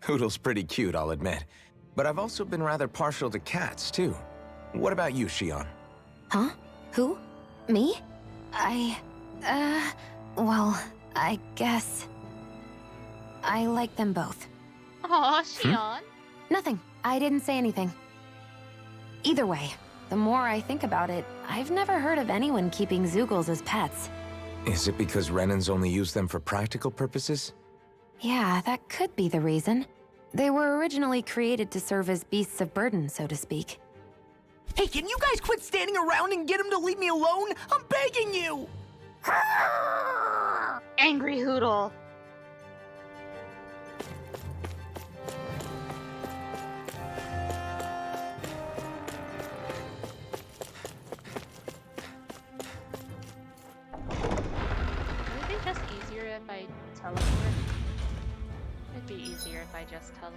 Hootle's pretty cute, I'll admit. But I've also been rather partial to cats, too. What about you, Shion? Huh? Who? Me? Well, I guess... I like them both. Aw, Shion. Nothing. I didn't say anything. Either way, the more I think about it, I've never heard of anyone keeping Zoogles as pets. Is it because Renans only use them for practical purposes? Yeah, that could be the reason. They were originally created to serve as beasts of burden, so to speak. Hey, can you guys quit standing around and get him to leave me alone? I'm begging you! Angry Hootle. Would it be just easier if I teleport? It'd be easier if I just teleport.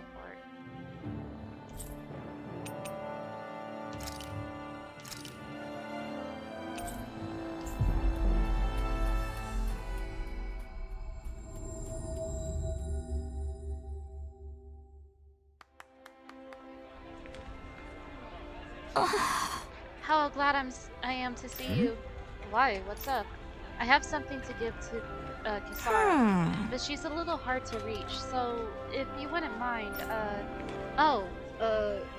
How glad I am to see you. Why? What's up? I have something to give to Kisara, but she's a little hard to reach. So if you wouldn't mind,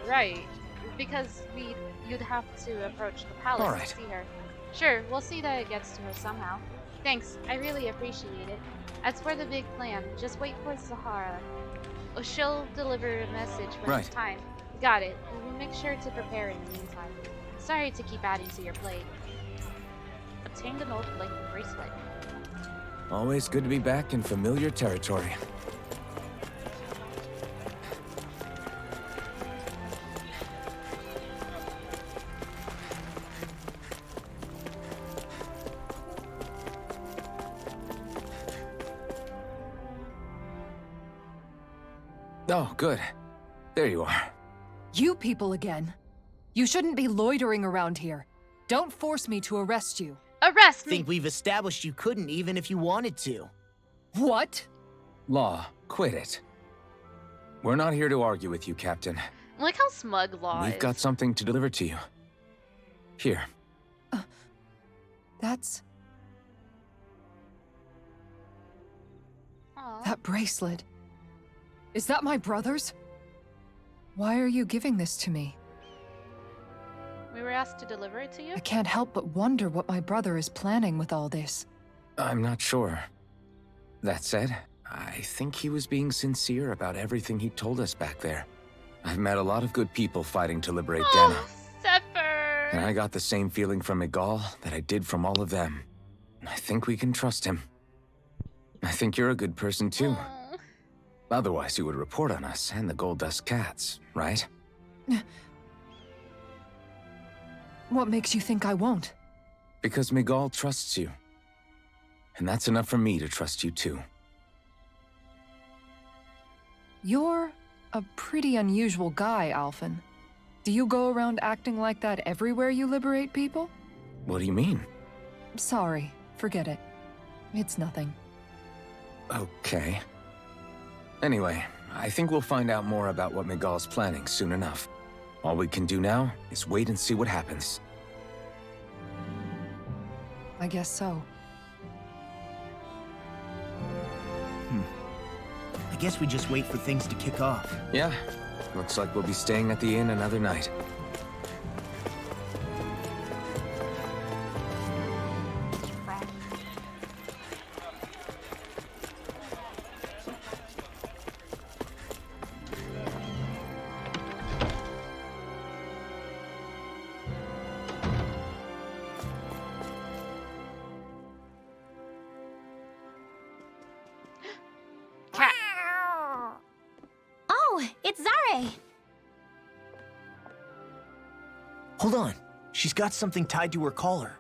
right, because you'd have to approach the palace to see her. Sure, we'll see that it gets to her somehow. Thanks, I really appreciate it. As for the big plan, just wait for Sahara. She'll deliver a message when it's time. Got it. We'll make sure to prepare in the meantime. Sorry to keep adding to your plate. Obtained an old blank bracelet. Always good to be back in familiar territory. Oh, good. There you are. You people again. You shouldn't be loitering around here. Don't force me to arrest you. Arrest me! I think we've established you couldn't even if you wanted to. What? Law, quit it. We're not here to argue with you, Captain. Look how smug Law is. We've got something to deliver to you. Here. That's... Aww. That bracelet. Is that my brother's? Why are you giving this to me? We were asked to deliver it to you? I can't help but wonder what my brother is planning with all this. I'm not sure. That said, I think he was being sincere about everything he told us back there. I've met a lot of good people fighting to liberate Dana. Sepper! And I got the same feeling from Miguel that I did from all of them. I think we can trust him. I think you're a good person too. Otherwise you would report on us and the Gold Dust Cats, right? What makes you think I won't? Because Miguel trusts you. And that's enough for me to trust you too. You're a pretty unusual guy, Alphen. Do you go around acting like that everywhere you liberate people? What do you mean? Sorry, forget it. It's nothing. Okay. Anyway, I think we'll find out more about what Miguel's planning soon enough. All we can do now is wait and see what happens. I guess so. I guess we just wait for things to kick off. Yeah, looks like we'll be staying at the inn another night. It's Zare! Hold on. She's got something tied to her collar.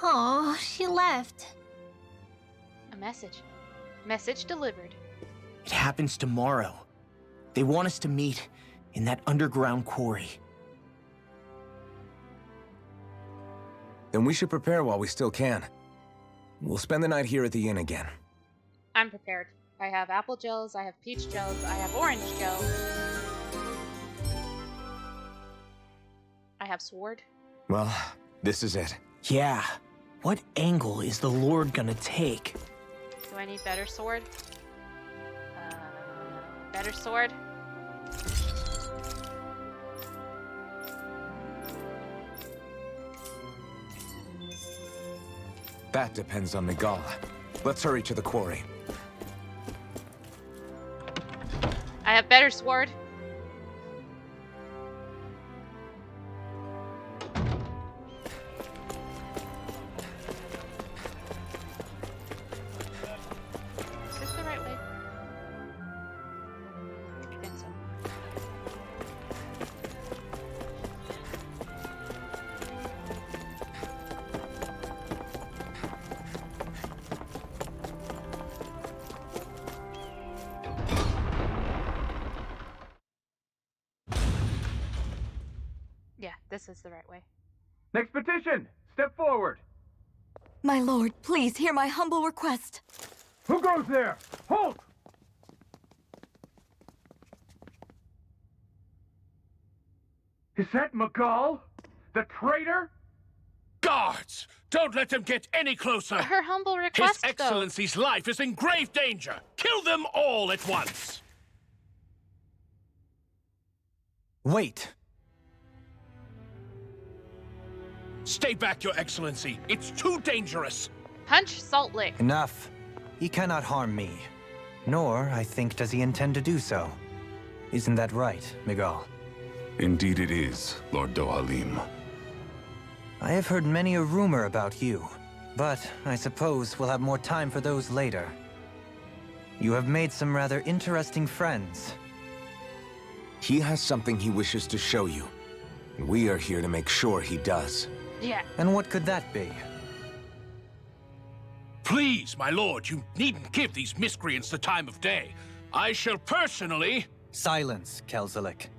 Oh, she left. A message. Message delivered. It happens tomorrow. They want us to meet in that underground quarry. Then we should prepare while we still can. We'll spend the night here at the inn again. I'm prepared. I have apple gels, I have peach gels, I have orange gels. I have sword. Well, this is it. Yeah. What angle is the Lord gonna take? Do I need better sword? Better sword? That depends on Miguel. Let's hurry to the quarry. I have better sword. Is this the right way? I think so. Yeah, this is the right way. Next petition! Step forward! My lord, please hear my humble request. Who goes there? Halt! Is that Miguel? The traitor? Guards! Don't let them get any closer! Her humble request, His Excellency's life is in grave danger! Kill them all at once! Wait! Stay back, Your Excellency. It's too dangerous. Punch Salt Lick. Enough. He cannot harm me. Nor, I think, does he intend to do so. Isn't that right, Miguel? Indeed it is, Lord Dohalim. I have heard many a rumor about you, but I suppose we'll have more time for those later. You have made some rather interesting friends. He has something he wishes to show you. And we are here to make sure he does. Yeah. And what could that be? Please, my lord, you needn't give these miscreants the time of day. I shall personally... Silence, Kelzelik.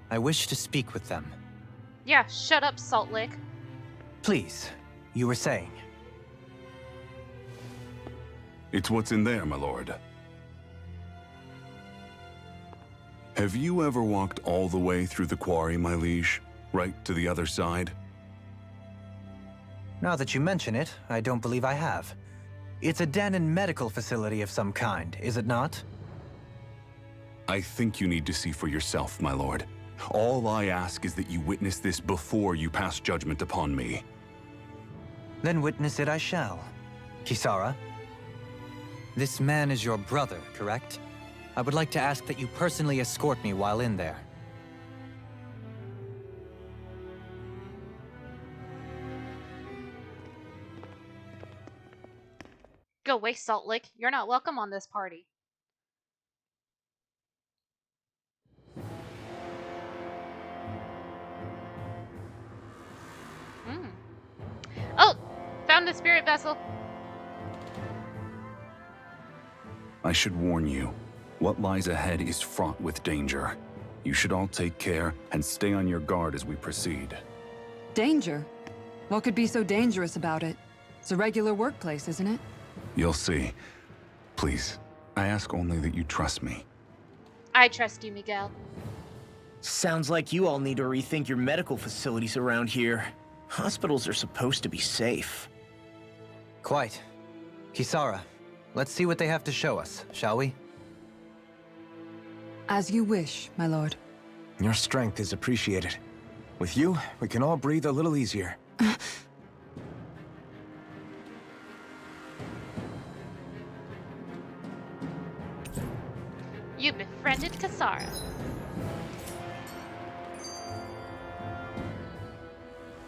I wish to speak with them. Yeah, shut up, Salt Lick. Please, you were saying. It's what's in there, my lord. Have you ever walked all the way through the quarry, my liege? Right to the other side? Now that you mention it, I don't believe I have. It's a Dahan medical facility of some kind, is it not? I think you need to see for yourself, my lord. All I ask is that you witness this before you pass judgment upon me. Then witness it I shall. Kisara, this man is your brother, correct? I would like to ask that you personally escort me while in there. Go away, Salt Lick. You're not welcome on this party. Oh! Found a spirit vessel. I should warn you, what lies ahead is fraught with danger. You should all take care and stay on your guard as we proceed. Danger? What could be so dangerous about it? It's a regular workplace, isn't it? You'll see. Please, I ask only that you trust me. I trust you, Miguel. Sounds like you all need to rethink your medical facilities around here. Hospitals are supposed to be safe. Quite. Kisara, let's see what they have to show us, shall we? As you wish, my lord. Your strength is appreciated. With you, we can all breathe a little easier. You befriended Kisara.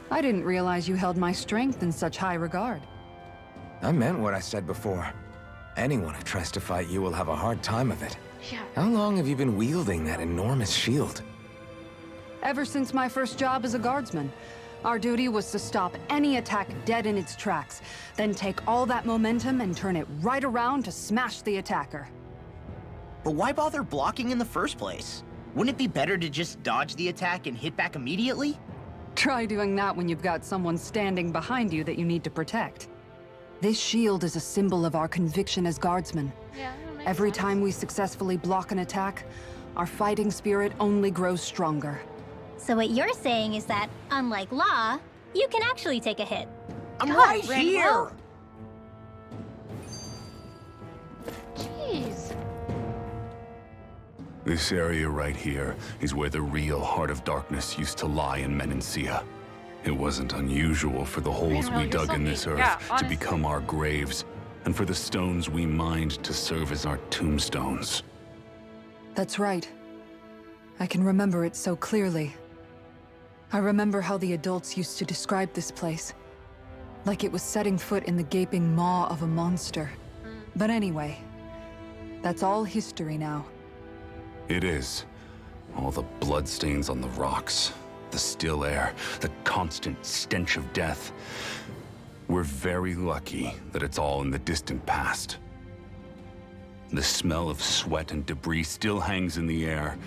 I didn't realize you held my strength in such high regard. I meant what I said before. Anyone who tries to fight you will have a hard time of it. Yeah. How long have you been wielding that enormous shield? Ever since my first job as a guardsman. Our duty was to stop any attack dead in its tracks, then take all that momentum and turn it right around to smash the attacker. But why bother blocking in the first place? Wouldn't it be better to just dodge the attack and hit back immediately? Try doing that when you've got someone standing behind you that you need to protect. This shield is a symbol of our conviction as guardsmen. Yeah, Every time we successfully block an attack, our fighting spirit only grows stronger. So what you're saying is that, unlike Law, you can actually take a hit. I'm right here! Jeez. This area right here is where the real Heart of Darkness used to lie in Menancia. It wasn't unusual for the holes we dug in this earth to become our graves, and for the stones we mined to serve as our tombstones. That's right. I can remember it so clearly. I remember how the adults used to describe this place. Like it was setting foot in the gaping maw of a monster. But anyway, that's all history now. It is. All the bloodstains on the rocks, the still air, the constant stench of death. We're very lucky that it's all in the distant past. The smell of sweat and debris still hangs in the air,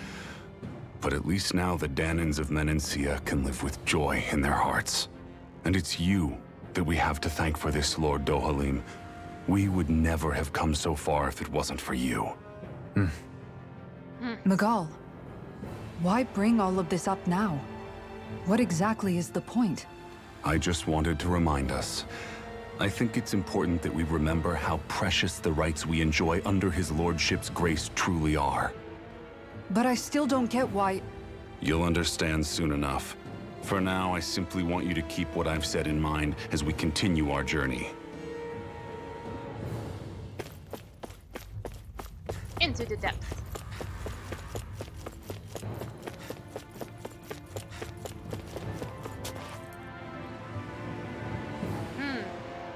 but at least now the Dahans of Menancia can live with joy in their hearts. And it's you that we have to thank for this, Lord Dohalim. We would never have come so far if it wasn't for you. Magal, why bring all of this up now? What exactly is the point? I just wanted to remind us. I think it's important that we remember how precious the rights we enjoy under his lordship's grace truly are. But I still don't get why... You'll understand soon enough. For now, I simply want you to keep what I've said in mind as we continue our journey. Into the depths.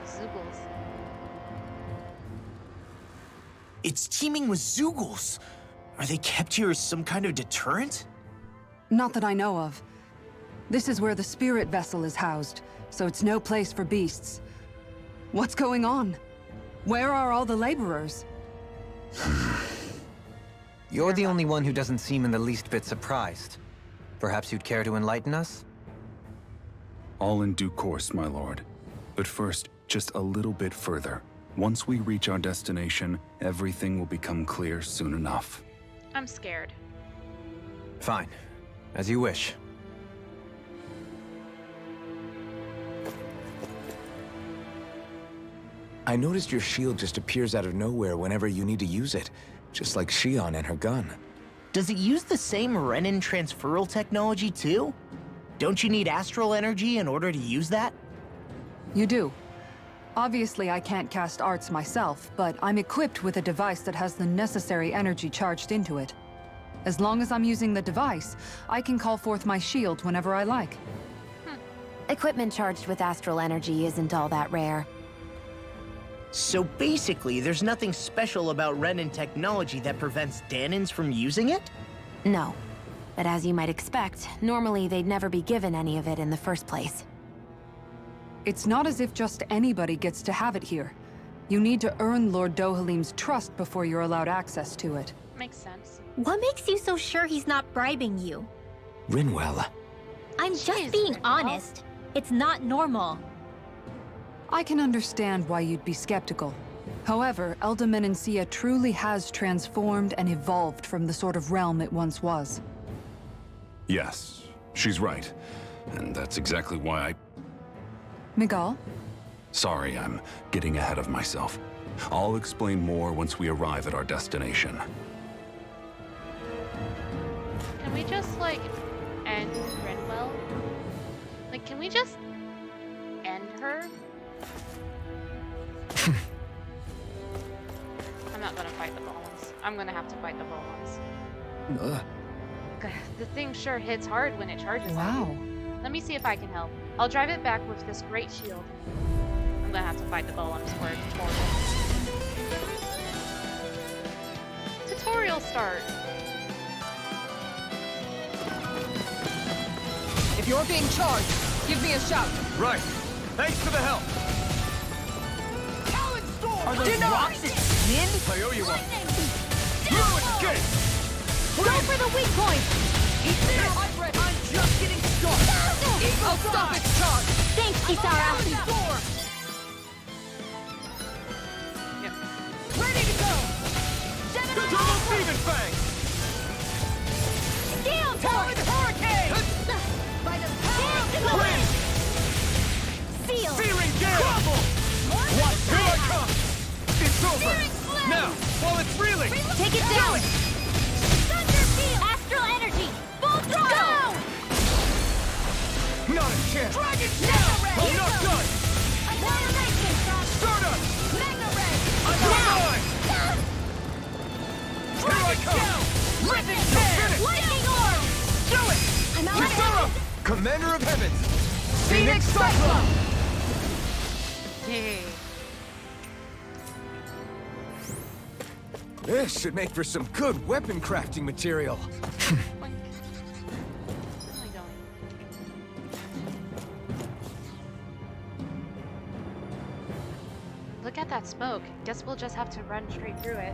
Zoogles. It's teeming with Zoogles. Are they kept here as some kind of deterrent? Not that I know of. This is where the spirit vessel is housed, so it's no place for beasts. What's going on? Where are all the laborers? You're the only one who doesn't seem in the least bit surprised. Perhaps you'd care to enlighten us? All in due course, my lord. But first, just a little bit further. Once we reach our destination, everything will become clear soon enough. I'm scared. Fine. As you wish. I noticed your shield just appears out of nowhere whenever you need to use it, just like Shion and her gun. Does it use the same Renin transferal technology too? Don't you need astral energy in order to use that? You do. Obviously, I can't cast arts myself, but I'm equipped with a device that has the necessary energy charged into it. As long as I'm using the device, I can call forth my shield whenever I like. Equipment charged with astral energy isn't all that rare. So basically, there's nothing special about Renin technology that prevents Dahans from using it? No. But as you might expect, normally they'd never be given any of it in the first place. It's not as if just anybody gets to have it here. You need to earn Lord Dohalim's trust before you're allowed access to it. Makes sense. What makes you so sure he's not bribing you? Rinwell. I'm just being honest. It's not normal. I can understand why you'd be skeptical. However, Elda Menancia truly has transformed and evolved from the sort of realm it once was. Yes, she's right. And that's exactly why I... Miguel? Sorry, I'm getting ahead of myself. I'll explain more once we arrive at our destination. Can we just, like, end Rinwell? Like, can we just end her? I'm not gonna fight the bones. I'm gonna have to fight the bones. The thing sure hits hard when it charges. Wow. Let me see if I can help. I'll drive it back with this great shield. I'm gonna have to fight the golems for it. start. If you're being charged, give me a shout. Right. Thanks for the help. Are those rocks that spin? I owe you one. Go for the weak point! I'm just getting started. I'll stop its charge. Thanks, Kisara! Ready to go! Double Demon Fang! Steel Talon Hurricane! By the power of the wind! Seal! Searing Gale! Crumble! Watch, here I come! It's over! Now, while it's reeling! Take it down! Thunder field! Astral energy! Full throttle! Go! Not a chance! Dragon Shadow! I'm not done! Annihilation! Stardust! Mega Ray! I'm not done! Here I come! Ripping Tear! Lightning Orb! Do it! I'm out Kisara! Commander of Heavens! Phoenix Cyclone! Hey. This should make for some good weapon crafting material. Look at that smoke. Guess we'll just have to run straight through it.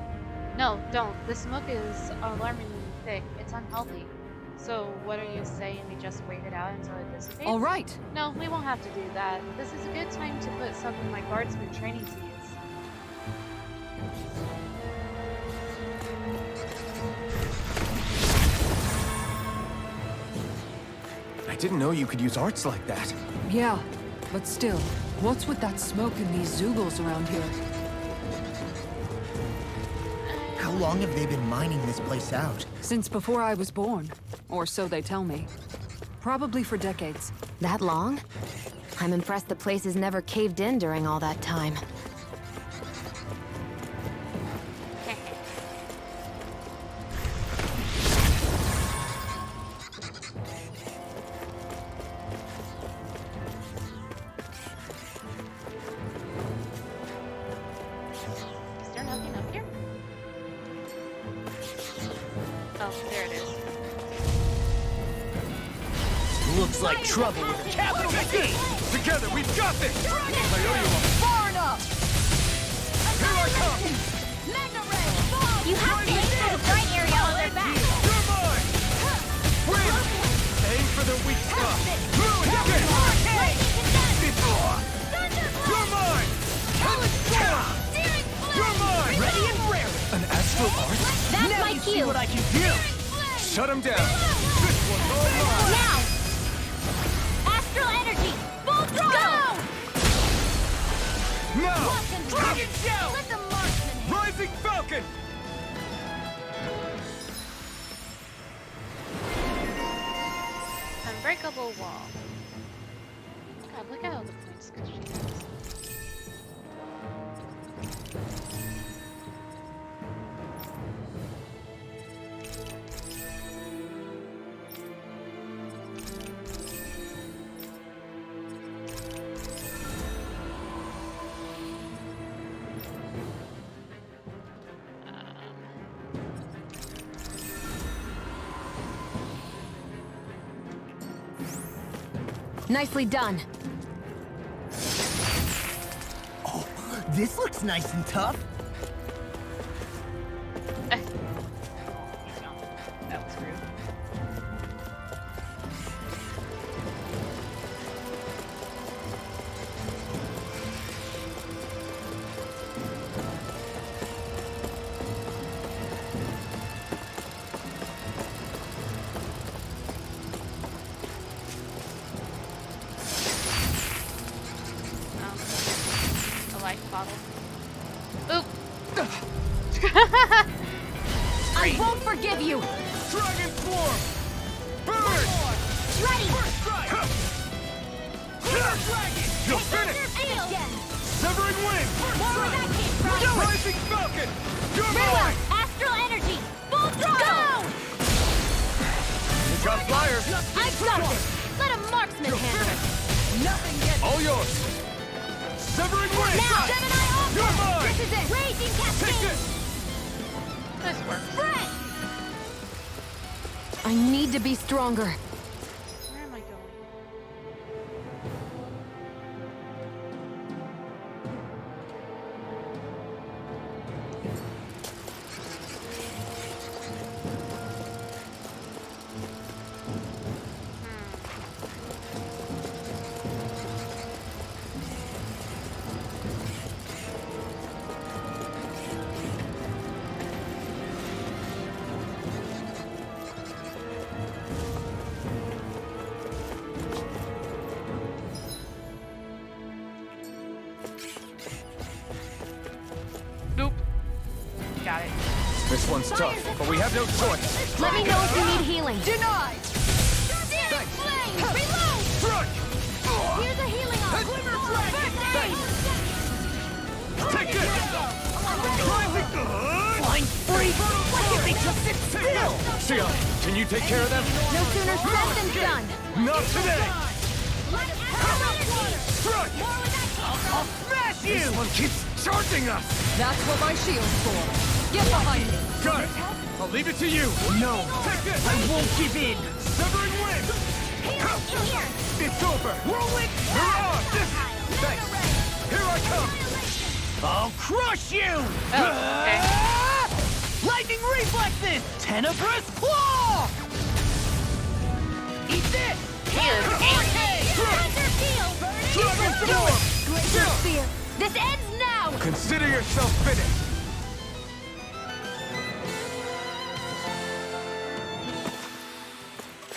No, don't. The smoke is alarmingly thick. It's unhealthy. So what are you saying? We just wait it out until it dissipates? All right. No, we won't have to do that. This is a good time to put some of my guardsman training to use. I didn't know you could use arts like that. Yeah, but still, what's with that smoke and these Zoogles around here? How long have they been mining this place out? Since before I was born. Or so they tell me. Probably for decades. That long? I'm impressed the place has never caved in during all that time. Is there nothing up here? Oh, there it is. Looks like trouble with a capital T! Together, we've got this! I owe you one. Far enough! Here I come! Mega Ray! You have to aim for the bright area on their back! You're mine! Win! Aim for the weak spot! Ruin it! You're mine! You're mine! Ready and raring! An astral art? That's Now my you see cue! what I can do! Shut him down! This one's all mine! Now! Astral energy! Full throttle! Now! Dragon Shell! Let the marksman hit! Rising Falcon! Unbreakable wall. God, look at all the points she has. Nicely done. Oh, this looks nice and tough. That was rude. Bottle. Oop! I won't forgive you! Dragon Swarm! Burn! Ready! First strike! Dragon! You'll finish! Severing Wind! Rising Falcon! You're mine! Astral energy! Full throttle! Go! You got flyers! I've got this! Let a marksman handle it! Nothing gets All yours! Severing Wind! Now! Gemini Offense! You're mine! This is it! Raging Take Cascade! this! Nice work. Spread! I need to be stronger. Where am I going? Nope. Got it. This one's tough, but we have no choice. Let me know if you need healing. Denied! Reload! Strike! Here's a healing arm. Glimmer First aid! Take it! Flying free! Why can't they just sit still? Sion, can you take care of them? No sooner said than done. Not today! Strike! I'll smash you! This one keeps charging us! That's what my shield's for. Get behind me. Got it! I'll leave it to you! No! Take this! I won't give in! Severing wing! It's over! Whirlwind! Mirage! Thanks! Here I come! I'll crush you! Okay. Lightning reflexes! Tenebrous claw! Eat this! He is angry. Dragon Storm! Glacier Spear. This ends now! Consider yourself finished!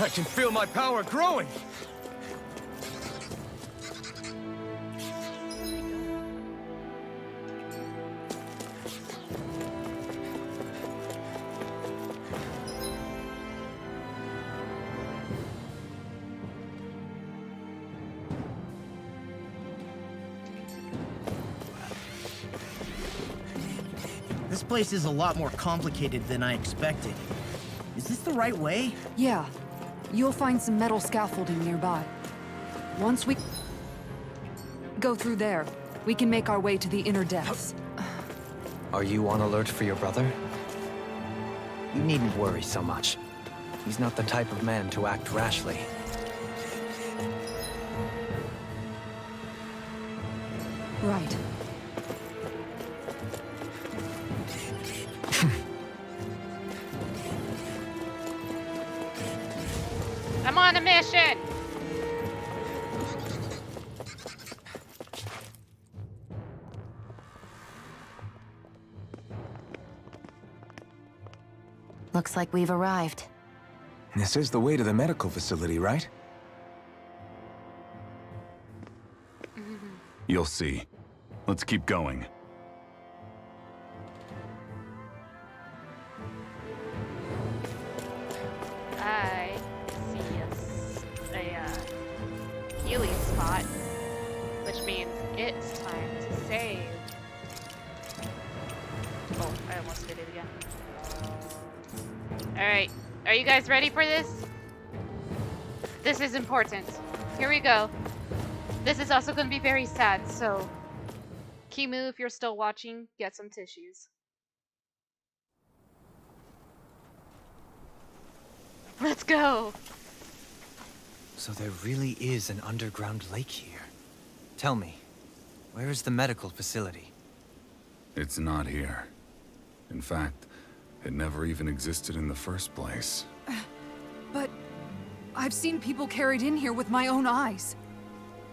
I can feel my power growing! This place is a lot more complicated than I expected. Is this the right way? Yeah. You'll find some metal scaffolding nearby. Once we go through there, we can make our way to the inner depths. Are you on alert for your brother? You needn't worry so much. He's not the type of man to act rashly. Right. I'm on a mission! Looks like we've arrived. This is the way to the medical facility, right? You'll see. Let's keep going. I see a healing spot, which means it's time to save. Oh, I almost did it again. Alright, are you guys ready for this? This is important. Here we go. This is also going to be very sad, so Kimu, if you're still watching, get some tissues. Let's go! So there really is an underground lake here. Tell me, where is the medical facility? It's not here. In fact, it never even existed in the first place. But I've seen people carried in here with my own eyes.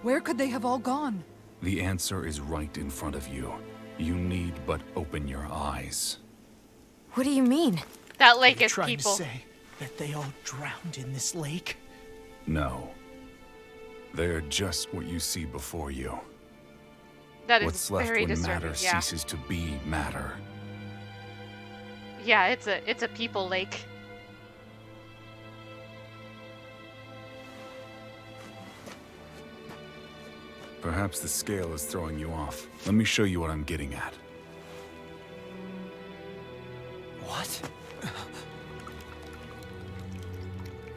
Where could they have all gone? The answer is right in front of you. You need but open your eyes. What do you mean? That lake Are you is trying people. to say that they all drowned in this lake? No. They're just what you see before you. That is What's left very when disturbing. matter Yeah. ceases to be matter. Yeah, it's a people lake. Perhaps the scale is throwing you off. Let me show you what I'm getting at. What?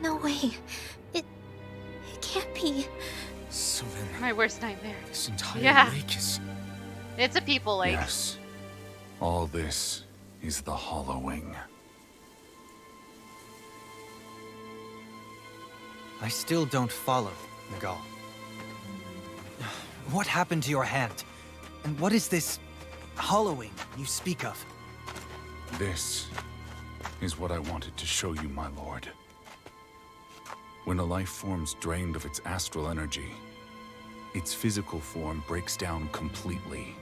No way. It can't be. So then, My worst nightmare. this entire Yeah. lake is... It's a people lake. Yes. All this is the hollowing. I still don't follow, Miguel. What happened to your hand? And what is this hollowing you speak of? This is what I wanted to show you, my lord. When a life form's drained of its astral energy, its physical form breaks down completely,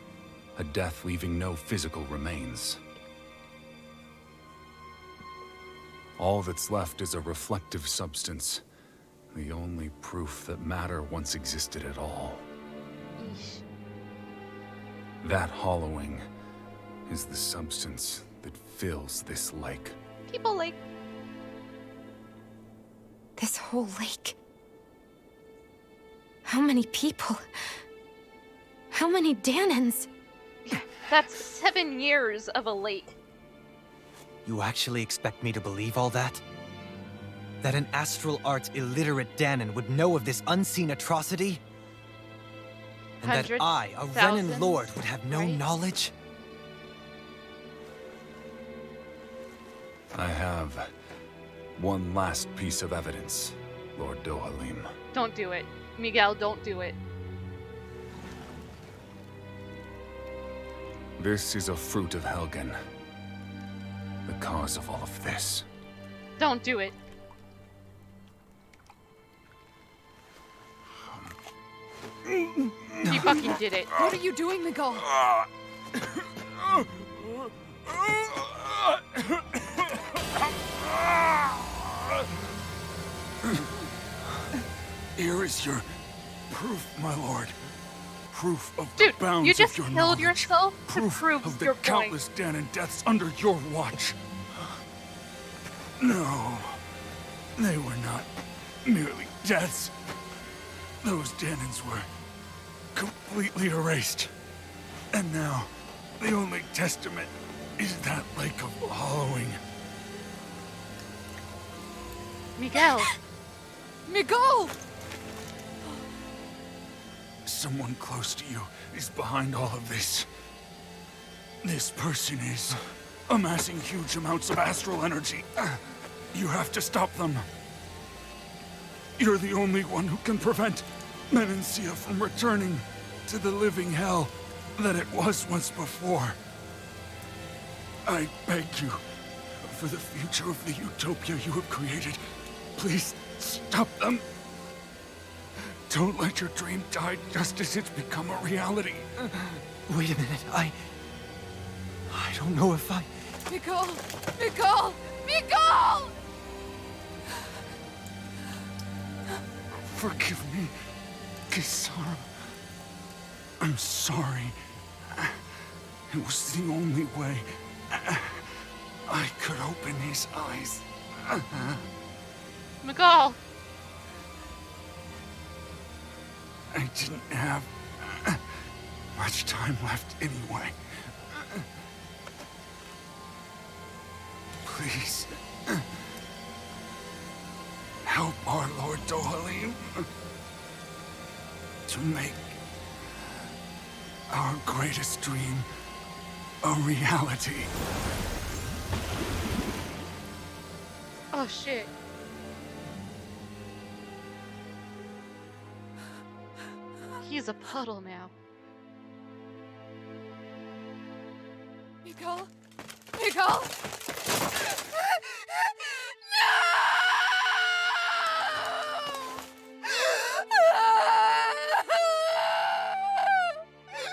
a death leaving no physical remains. All that's left is a reflective substance, the only proof that matter once existed at all. That hollowing is the substance that fills this lake. People lake. This whole lake. How many people? How many Dahans? That's 7 years of a lake. You actually expect me to believe all that? That an astral arts illiterate Danan would know of this unseen atrocity? And that I, a Renan lord, would have no knowledge? I have one last piece of evidence, Lord Dohalim. Don't do it. Miguel, don't do it. This is a fruit of Helgen. The cause of all of this. Don't do it. He fucking did it. What are you doing, Miguel? Here is your proof, my lord. Proof of Dude, the bounds you just of your killed knowledge. yourself to Proof prove of the your countless Danan deaths under your watch. No, they were not merely deaths. Those Danans were completely erased. And now, the only testament is that lake of hollowing. Miguel. Miguel! Someone close to you is behind all of this. This person is amassing huge amounts of astral energy. You have to stop them. You're the only one who can prevent Menancia from returning to the living hell that it was once before. I beg you, for the future of the utopia you have created, please stop them. Don't let your dream die just as it's become a reality. Wait a minute, I don't know if I... Miguel! Miguel! Miguel! Forgive me, Kisara. I'm sorry. It was the only way I could open his eyes. Miguel! I didn't have much time left anyway. Please, help our Lord Dohalim to make our greatest dream a reality. Oh shit. He's a puddle now. Miguel? Miguel?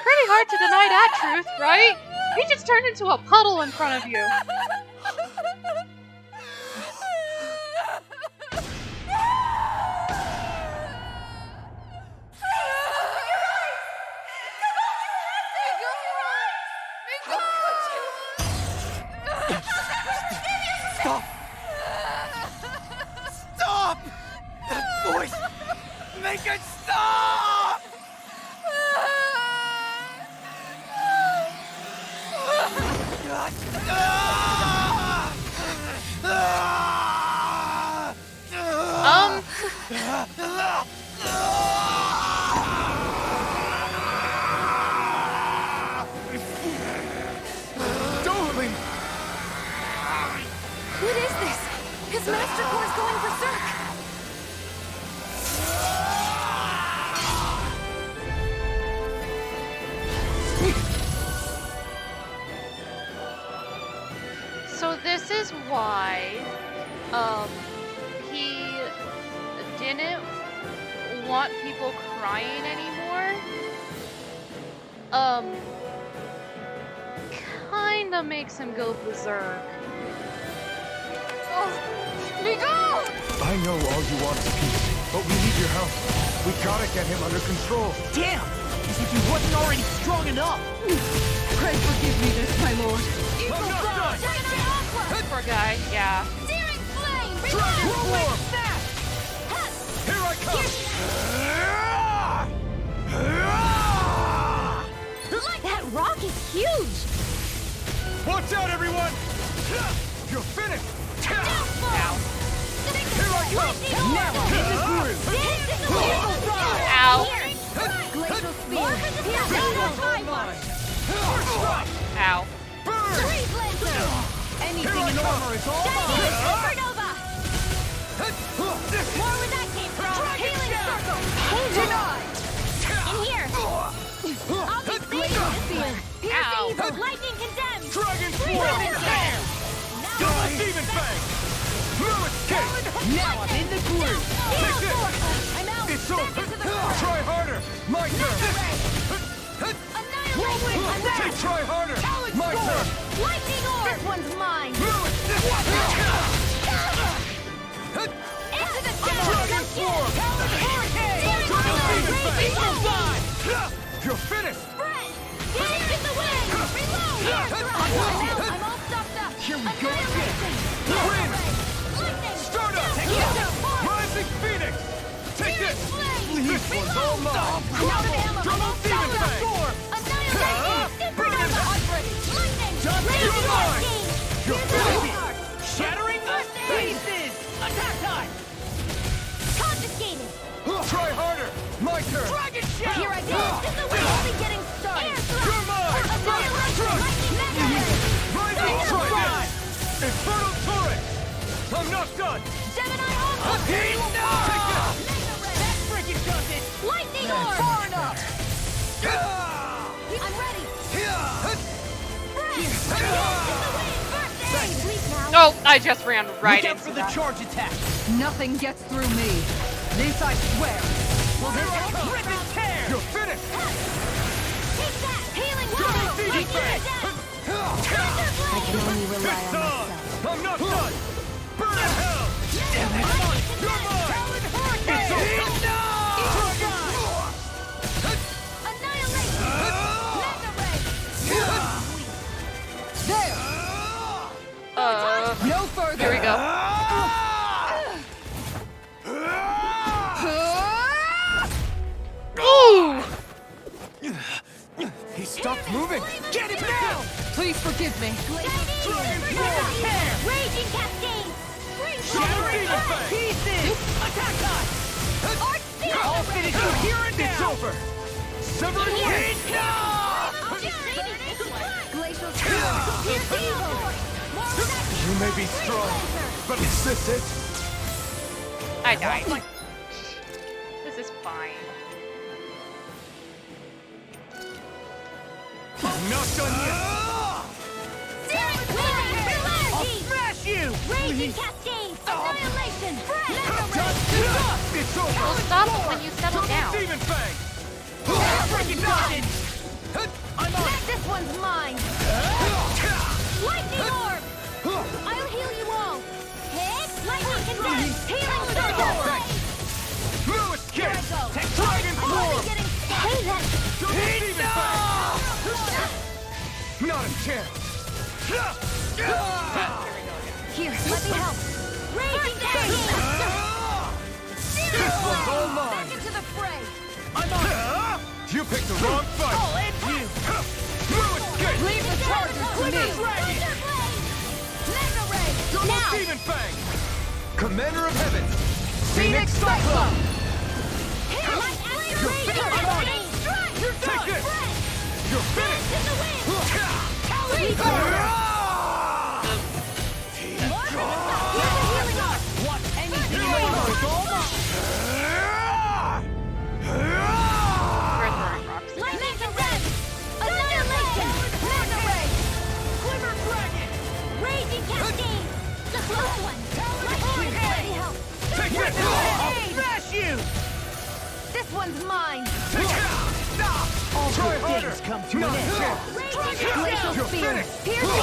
Pretty hard to deny that truth, right? He just turned into a puddle in front of you. Stop! Stop! That voice! Make it stop! Darling! What is this? His master core is going berserk. this is why he didn't want people crying anymore. Kinda makes him go berserk. I know all you want is peace, but we need your help. We gotta get him under control. Damn! As if he wasn't already strong enough! Pray forgive me this, my lord. Poor guy, yeah. Searing flame! Dragon form! Here I come! That rock is huge! Watch out, everyone! You're finished! Ow. Here I come! Now I'm in the groove! Ow. Glacial spear! Ow. Freeze laser! Anything in armor is all mine! Supernova! More where that came from! Healing circle! Denied! In here! I'll be glacial spear! Pierce evil! Lightning condemned! Dragon form! Demon fang! Lewis kick! Now I'm in the groove! Take this! I'm out! It's over! Try harder! My turn! Annihilate! Try harder! My turn! Lightning orb! This one's mine! Lewis! Into the dragon form! You're finished! Spread! Get into the wind! Reload! Here! I'm all stuffed up! Here we go again! Wind! Start up! Rising Phoenix! Take this! This one's all mine! I'm out of ammo! Double demon fang! Annihilate! Supernova! Lightning! You're mine! You're finished! Shattering the pieces! Attack time! Confiscated! Try harder! My turn! Dragon shell! Here I go! We're only getting started! You're mine! Annihilation! Rising Trident! Infernal Torrent! I'm not done! Gemini Alpha! Take this! That freaking does it! Lightning orb! Far enough! I'm ready! Oh, I just ran right Look out into for the that. charge attack! Nothing gets through me. This I swear. Well, this is rip and tear! You're finished! Take that! Healing Double water! demon fang! I can only rely It's on on! myself. I'm not done! Burn in hell! Damn it! You're mine! It's over! Annihilation! Mega ray! There! No further! Here we go. Ooh! He stopped moving! Get him now! Please forgive me. Raging cascade! Shattering the pieces! Attack time! I'll finish you here and It's now! over! Severing blade! Glacial spear! Pierce evil! You may be strong, but is this it? I died. This is fine. I'm not done yet! I'll smash you! Raging cascade! Annihilation! It's over! Well, stop when you settle down. Demon fang! I'm on! This one's mine! Lightning orb! I'll heal you all! Hit! Lightning condemned! Healing circle! Lewis kick! Take Dragon form! Hey, that... Demon fang! Not a chance! Here, let me help! Raging cascade! This one's all mine! Back into the fray! I'm on! You picked the wrong fight! I'll end you! Lewis kick! Leave the charges to me. Mega ray! Double demon fang! Commander of Heaven! Phoenix Cyclone! You're take this! You're finished! Want anything more? It's all mine! Lightning condemned! Annihilation! Mega ray! Quiver dragon! Raging cascade! Take this! I'll smash you! This one's mine! All Try good harder. things come to an end. Glacial You're spear! finished. Pierce evil!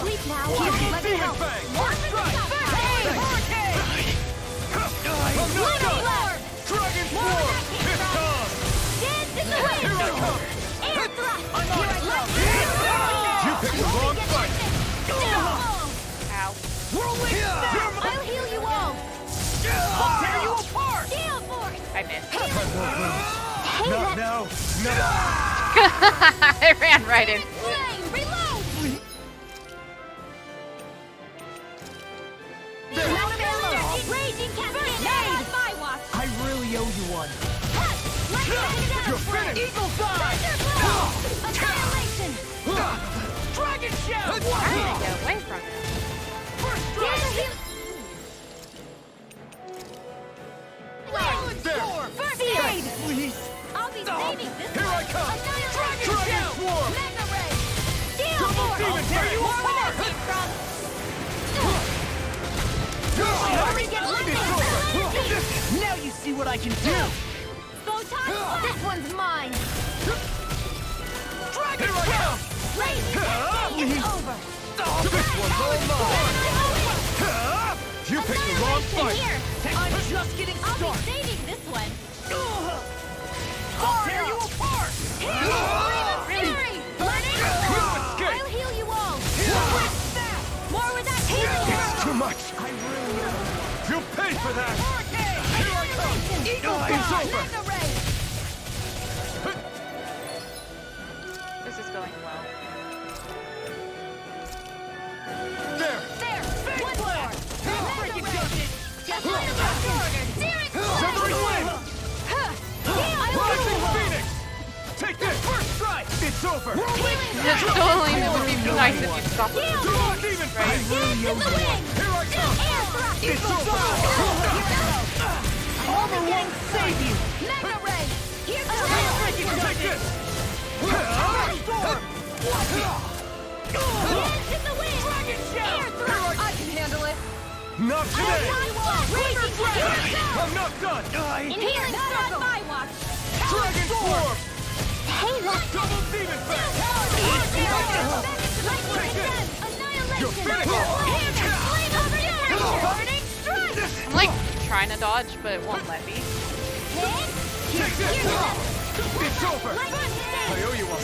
Sleep now! Let me help! First strike! I'm not done! Dragon form! This time! Dance in the wind! Here I come! Air thrust! I'm on it! You picked the wrong fight! Ow. Whirlwind snap! I'll heal you all! I'll tear you apart! Gale force! I missed. Hey, No, that no, no! I ran right in. flame! Reload! There! Raging cascade on my watch! I really owe you one. You're finished! Eagle dive! Annihilation! Dragon shell! I'm gonna get away from it. First strike! There! First aid! Please! I'll be saving this Here I come! Annihilation! Dragon swarm! Mega ray! Gale Double force! demon I'll tear you blade! apart! Came from! Hurry, get Now you see what I can do. Photon blast! This one's mine! Dragon shell! Raging cascade is over! This one's all mine! You picked the wrong fight! Here! I'm just getting I'll started! be saving this one! I'll tear you apart! Fury! I'll heal you all! More with that healing! It's too much! I really You pay for that! Here I come! It's over! This is going well. There! One more! Break it, Justin! Just like the doctor ordered! Searing Severing wind! Launching Phoenix! Take this! First strike! It's over! This totally would be nice if you stopped. Double demon Right. Here I come! It's over! Armor won't save you. Mega ray! Here's the Take this! Storm! Dance in the wind! Dragon shell! Air thrust! I can handle it! Not today! Raging cascade! I'm not done! Inhaling on my watch! Dragon form! Hey, look! Double demon back! Lightning condemned! Annihilation! You're finished! Flame of regeneration! Burning strike! I'm like trying to dodge, but it won't let me. Take this! It's over! I owe you one.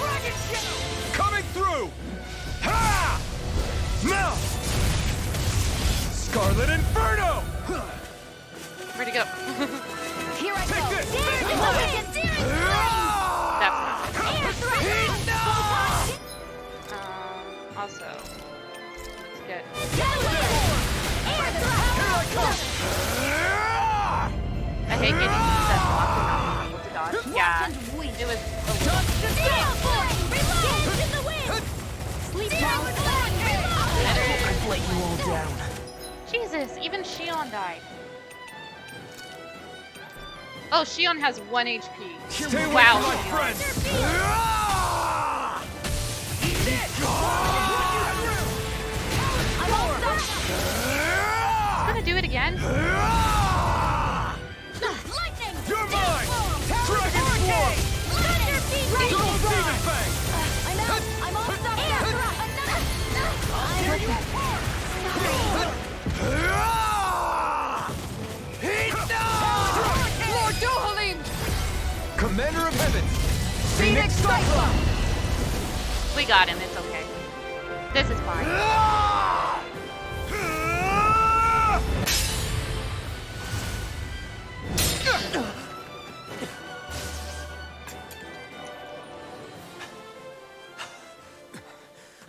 Coming through! Ha! Now! Scarlet Inferno! Where'd he go? Here I Take go! this! Dance in the wind! That's not it. Air thrust! Also, let's get. I hate getting that block and not being able to dodge. Yeah, it was I've let you all down. Jesus, even Shion died. Oh, Shion has 1 HP. Stay away Wow. from my friends! He's gonna do it again? Lightning! You're mine! Dragon Swarm! Double Demon Fang! I'm all stuck down! Tear you apart! Lord Dohalim! Commander of Heaven! Phoenix Cyclone! We got him, it's okay. This is fine.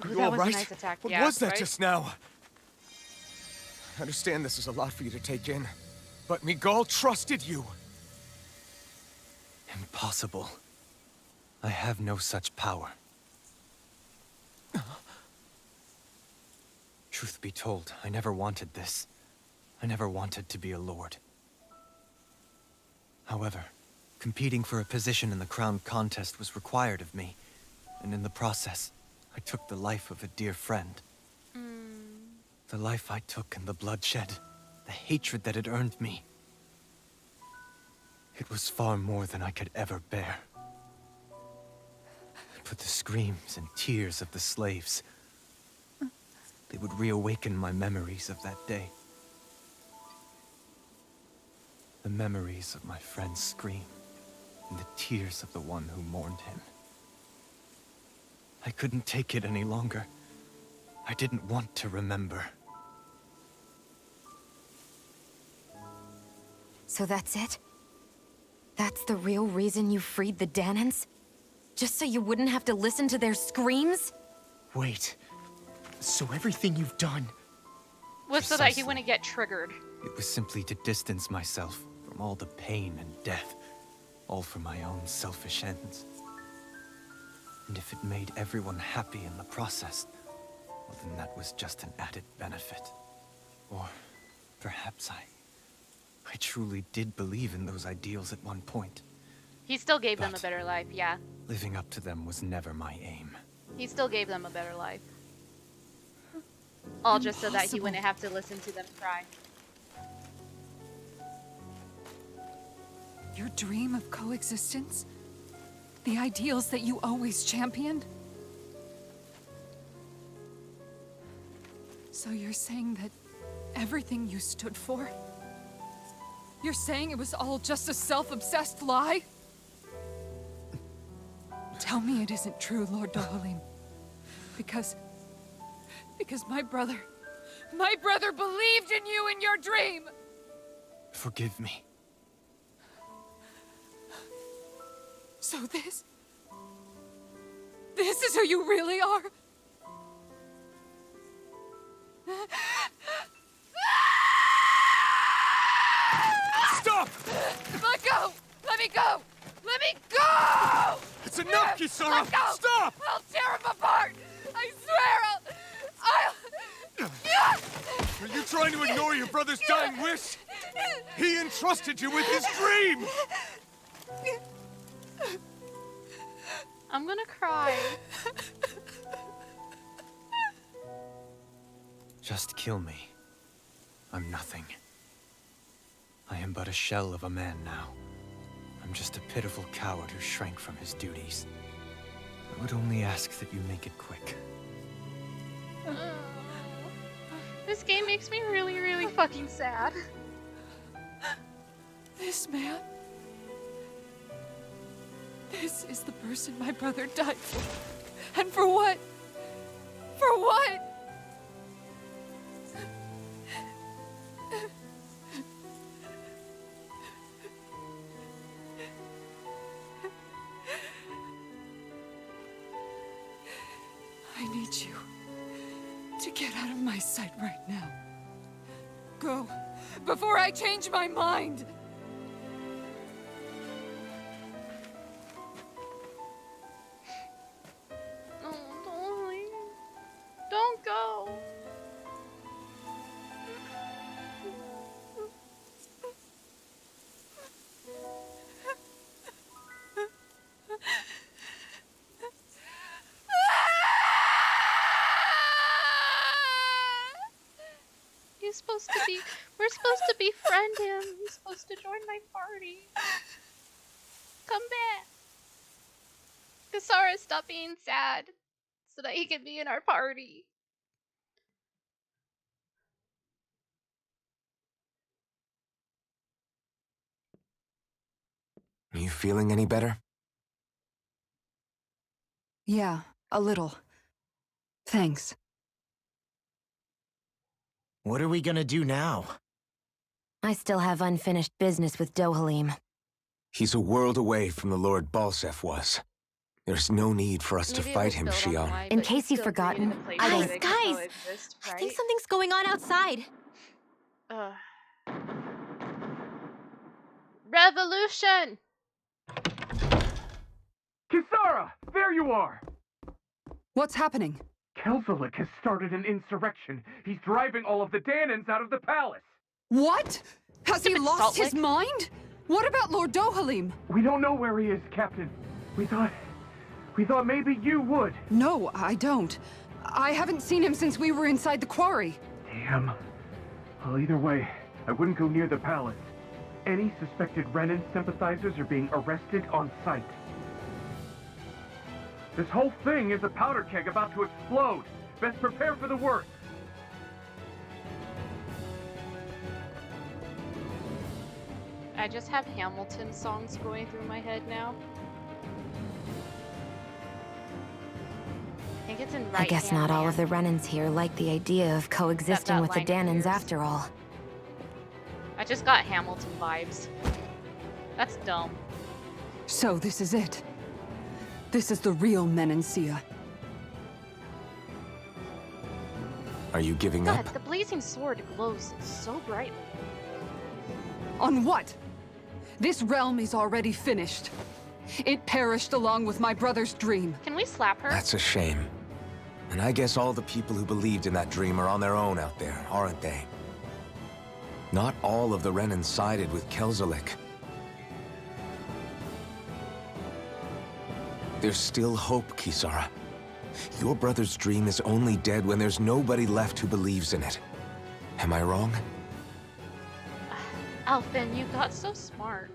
You That all was a right? nice attack, What yeah, was that right? just now? I understand this is a lot for you to take in, but Miguel trusted you. Impossible. I have no such power. Truth be told, I never wanted this. I never wanted to be a lord. However, competing for a position in the crown contest was required of me, and in the process, I took the life of a dear friend. The life I took and the bloodshed, the hatred that had earned me. It was far more than I could ever bear. But the screams and tears of the slaves, they would reawaken my memories of that day. The memories of my friend's scream, and the tears of the one who mourned him. I couldn't take it any longer. I didn't want to remember. So that's it? That's the real reason you freed the Dahans? Just so you wouldn't have to listen to their screams? Wait. So everything you've done... was so that he wouldn't get triggered. It was simply to distance myself from all the pain and death. All for my own selfish ends. And if it made everyone happy in the process, well then that was just an added benefit. Or perhaps I truly did believe in those ideals at one point. He still gave them a better life, yeah. Living up to them was never my aim. He still gave them a better life. All just so that he wouldn't have to listen to them cry. Your dream of coexistence? The ideals that you always championed? So you're saying that everything you stood for? You're saying it was all just a self-obsessed lie? Tell me it isn't true, Lord Dohalim. Because my brother believed in you in your dream! Forgive me. So this is who you really are? Stop! Let go! Let me go! Let me go! It's enough, Kisara! Let go! Stop! I'll tear him apart! I swear I'll... Are you trying to ignore your brother's dying wish? He entrusted you with his dream! I'm gonna cry. Just kill me. I'm nothing. I am but a shell of a man now. I'm just a pitiful coward who shrank from his duties. I would only ask that you make it quick. This game makes me really, really fucking sad. This man... This is the person my brother died for. And for what? For what? I need you to get out of my sight right now. Go, before I change my mind! Don't go. We're supposed to befriend him. He's supposed to join my party. Come back. Kisara, stop being sad so that he can be in our party. Are you feeling any better? Yeah, a little. Thanks. What are we gonna do now? I still have unfinished business with Dohalim. He's a world away from the Lord Balsef was. There's no need for us to fight him, Shion. In case you've forgotten, Guys, I think something's going on outside. Revolution! Kisara! There you are! What's happening? Kelzolik has started an insurrection. He's driving all of the Dahans out of the palace. What? Has he lost his mind? What about Lord Dohalim? We don't know where he is, Captain. We thought maybe you would. No, I don't. I haven't seen him since we were inside the quarry. Damn. Well, either way, I wouldn't go near the palace. Any suspected Renan sympathizers are being arrested on sight. This whole thing is a powder keg about to explode. Best prepare for the worst. I just have Hamilton songs going through my head now. I think it's in right. I guess not all of the Renans here like the idea of coexisting with the Dahans after all. I just got Hamilton vibes. That's dumb. So this is it. This is the real Menancia. Are you giving God, up? the blazing sword glows so brightly. On what? This realm is already finished. It perished along with my brother's dream. Can we slap her? That's a shame. And I guess all the people who believed in that dream are on their own out there, aren't they? Not all of the Renan sided with Kelzelik. There's still hope, Kisara. Your brother's dream is only dead when there's nobody left who believes in it. Am I wrong? Alphen, you got so smart.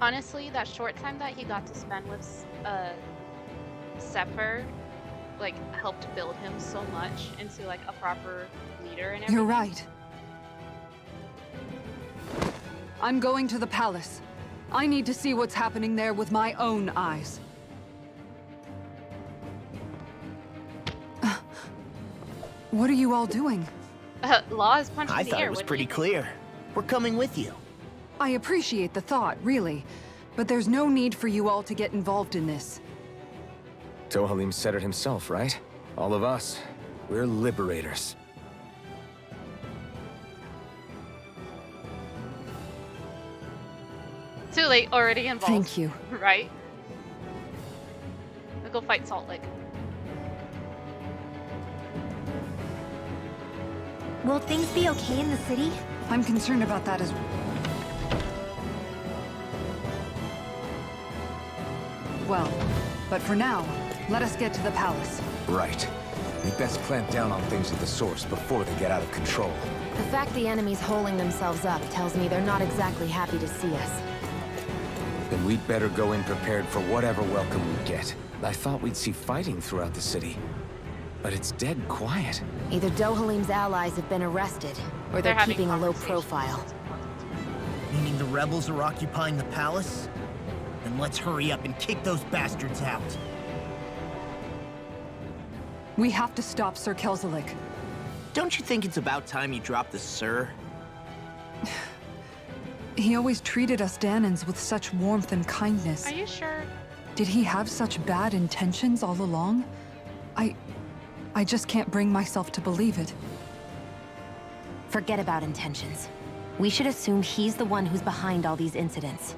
Honestly, that short time that he got to spend with Sepher, like, helped build him so much into, like, a proper leader and everything. You're right. I'm going to the palace. I need to see what's happening there with my own eyes. What are you all doing? Law is punching I the thought air. it was pretty clear. We're coming with you. I appreciate the thought, really. But there's no need for you all to get involved in this. Dohalim said it himself, right? All of us. We're liberators. Too late, already involved. Thank you. Right? We'll go fight Salt Lake. Will things be okay in the city? I'm concerned about that as well. Well, but for now, let us get to the palace. Right. We best clamp down on things at the source before they get out of control. The fact the enemy's holding themselves up tells me they're not exactly happy to see us. Then we'd better go in prepared for whatever welcome we get. I thought we'd see fighting throughout the city, but it's dead quiet. Either Dohalim's allies have been arrested, or they're keeping a low profile. Meaning the rebels are occupying the palace? Then let's hurry up and kick those bastards out. We have to stop Sir Kelzelik. Don't you think it's about time you dropped the sir? He always treated us Dahans with such warmth and kindness. Are you sure? Did he have such bad intentions all along? I just can't bring myself to believe it. Forget about intentions. We should assume he's the one who's behind all these incidents.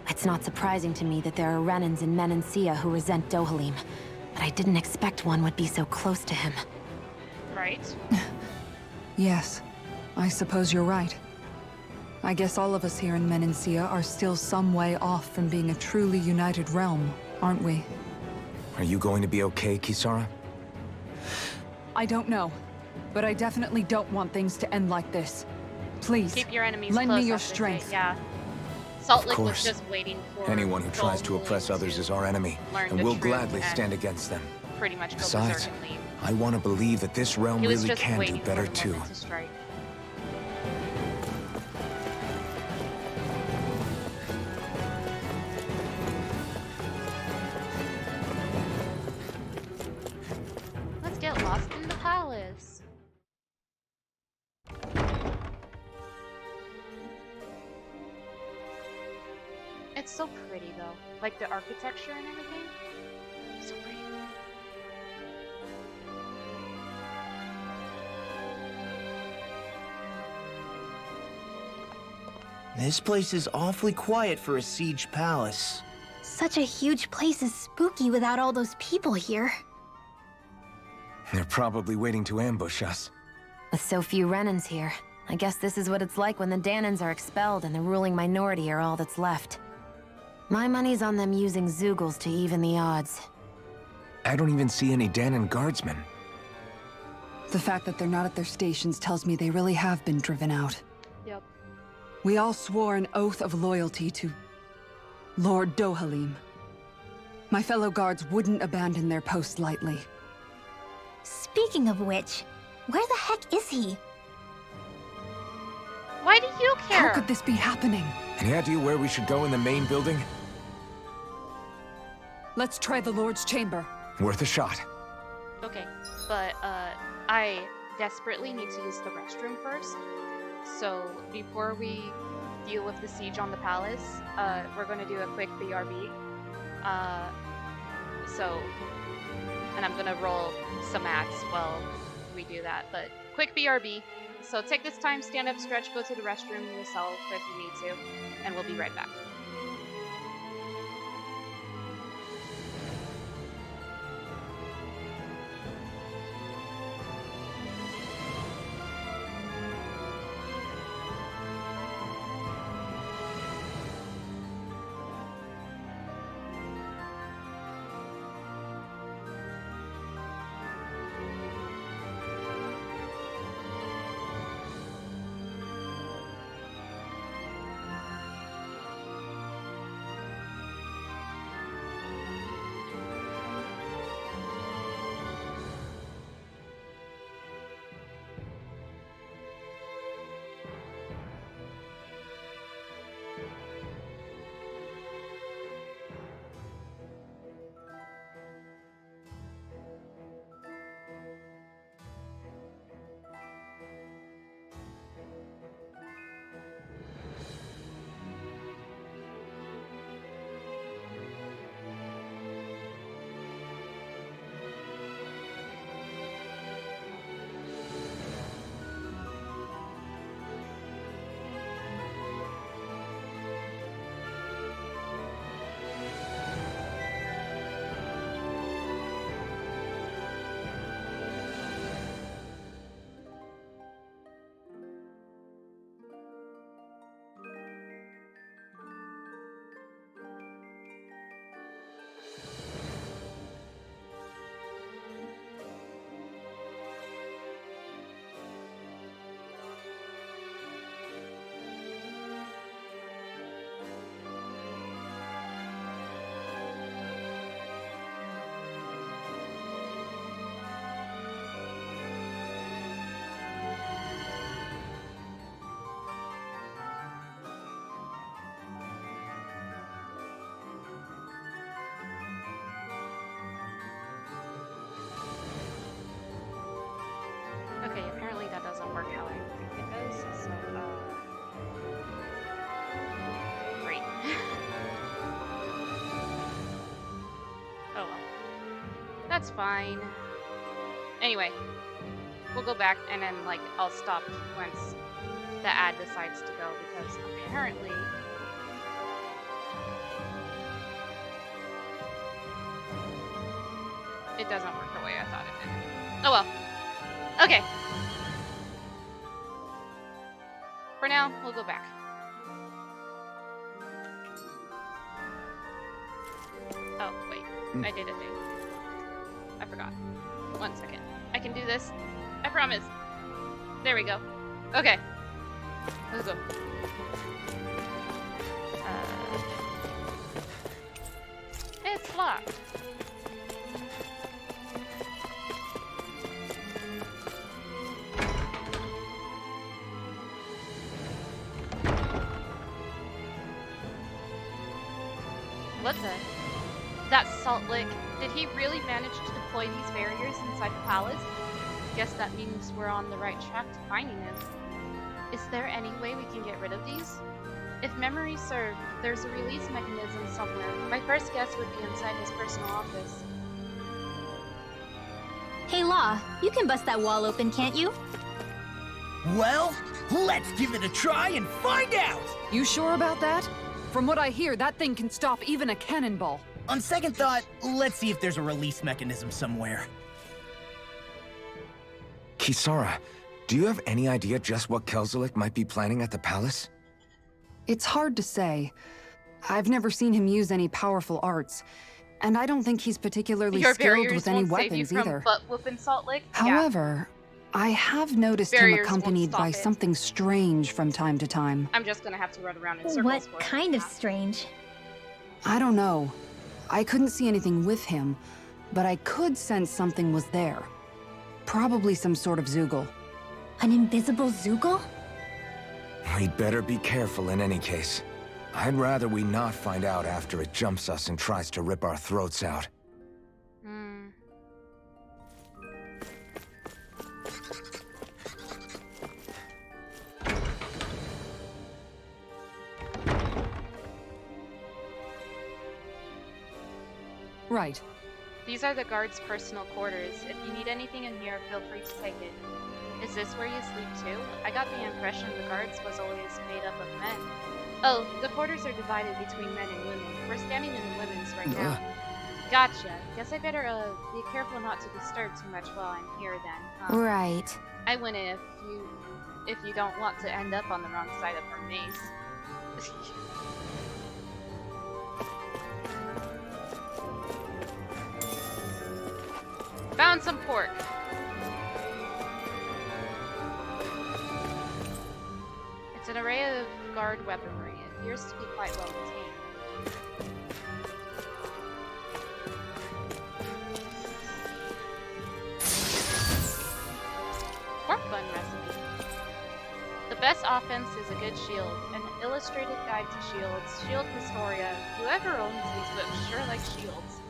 It's not surprising to me that there are Renans in Menancia who resent Dohalim, but I didn't expect one would be so close to him. Right? Yes, I suppose you're right. I guess all of us here in Menancia are still some way off from being a truly united realm, aren't we? Are you going to be okay, Kisara? I don't know, but I definitely don't want things to end like this. Please, keep your enemies lend close, me your as they say. strength. Yeah. Salt Of Lake was course. just waiting for Anyone who tries to oppress others is our enemy, and we'll gladly stand against them. Pretty much go Besides, berserk and leave. I want to believe that this realm He was really just can do waiting better for the too. moment to strike. Let's get lost in the palace. It's so pretty though, like the architecture and everything. So pretty. This place is awfully quiet for a siege palace. Such a huge place is spooky without all those people here. They're probably waiting to ambush us. With so few Renans here, I guess this is what it's like when the Dahans are expelled and the ruling minority are all that's left. My money's on them using Zeugles to even the odds. I don't even see any Dahan guardsmen. The fact that they're not at their stations tells me they really have been driven out. Yep. We all swore an oath of loyalty to Lord Dohalim. My fellow guards wouldn't abandon their post lightly. Speaking of which, where the heck is he? Why do you care? How could this be happening? Any idea where we should go in the main building? Let's try the Lord's chamber. Worth a shot. Okay, but I desperately need to use the restroom first. So before we deal with the siege on the palace, we're going to do a quick BRB. And I'm going to roll some ads while we do that. But quick BRB. So take this time, stand up, stretch, go to the restroom yourself if you need to, and we'll be right back. Okay, apparently that doesn't work how I think it does, so, great. Oh well. That's fine. Anyway, we'll go back and then, like, I'll stop once the ad decides to go, because apparently... it doesn't work the way I thought it did. Oh well. Okay. For now, we'll go back. Oh, wait. I did a thing. I forgot. 1 second. I can do this. I promise. There we go. Okay. Let's go. It's locked. What the? That salt lick. Did he really manage to deploy these barriers inside the palace? Guess that means we're on the right track to finding him. Is there any way we can get rid of these? If memory serves, there's a release mechanism somewhere. My first guess would be inside his personal office. Hey Law, you can bust that wall open, can't you? Well, let's give it a try and find out! You sure about that? From what I hear, that thing can stop even a cannonball. On second thought, let's see if there's a release mechanism somewhere. Kisara, Do you have any idea just what Kelzelik might be planning at the palace? It's hard to say. I've never seen him use any powerful arts, and I don't think he's particularly skilled with any weapons either. Butt whooping Salt Lake? However, I have noticed him accompanied by something strange from time to time. I'm just gonna have to run around in circles. What kind of strange? I don't know. I couldn't see anything with him, but I could sense something was there. Probably some sort of Zoogle. An invisible Zoogle? We'd better be careful in any case. I'd rather we not find out after it jumps us and tries to rip our throats out. Right. These are the guards' personal quarters. If you need anything in here, feel free to take it. Is this where you sleep too? I got the impression the guards was always made up of men. Oh, the quarters are divided between men and women. We're standing in the women's right now. Gotcha. Guess I better be careful not to disturb too much while I'm here then. Right. I wouldn't if you don't want to end up on the wrong side of her mace. Found some pork. It's an array of guard weaponry. It appears to be quite well maintained. Pork bun recipe. The best offense is a good shield. An illustrated guide to shields. Shield Historia. Whoever owns these books sure likes shields.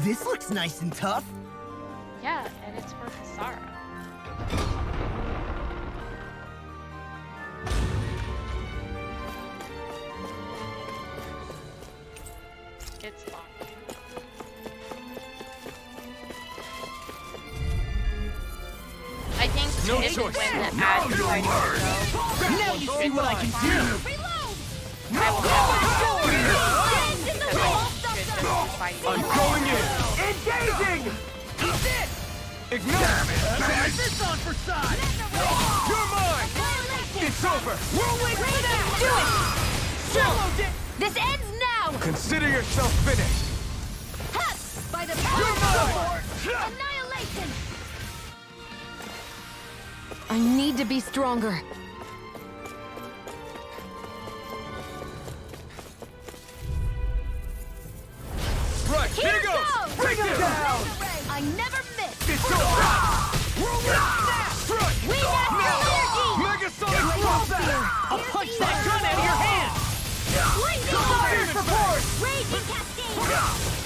This looks nice and tough. Yeah, and it's for Kasara. It's locked. I think No if choice. when the Now ad you'll tries to learn. go, Now you see what I can do. I will I'm going in. Engaging. Eat this. Ignore it. Finish this on for size. You're mine. It's over. Whirlwind snap. Do it. Swallowed it. This ends now. Consider yourself finished. By the power of annihilation. I need to be stronger. Right, here goes! Bring him down! I never miss! It's over! Whirlwind snap! Strike! We got energy! Megasonic Crossfire! I'll punch that gun out of your hand! Fire support! Raging cascade!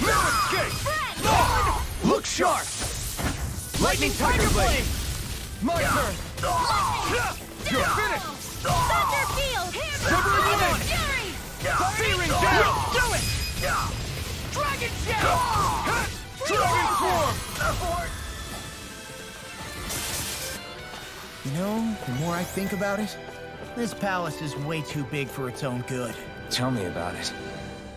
No escape! Look sharp! Lightning Tiger Blade! My turn! You're finished! Thunder field! Severing wind! Fury! Searing down! Do it! Dragon Shadow! Dragon Form! You know, the more I think about it, this palace is way too big for its own good. Tell me about it.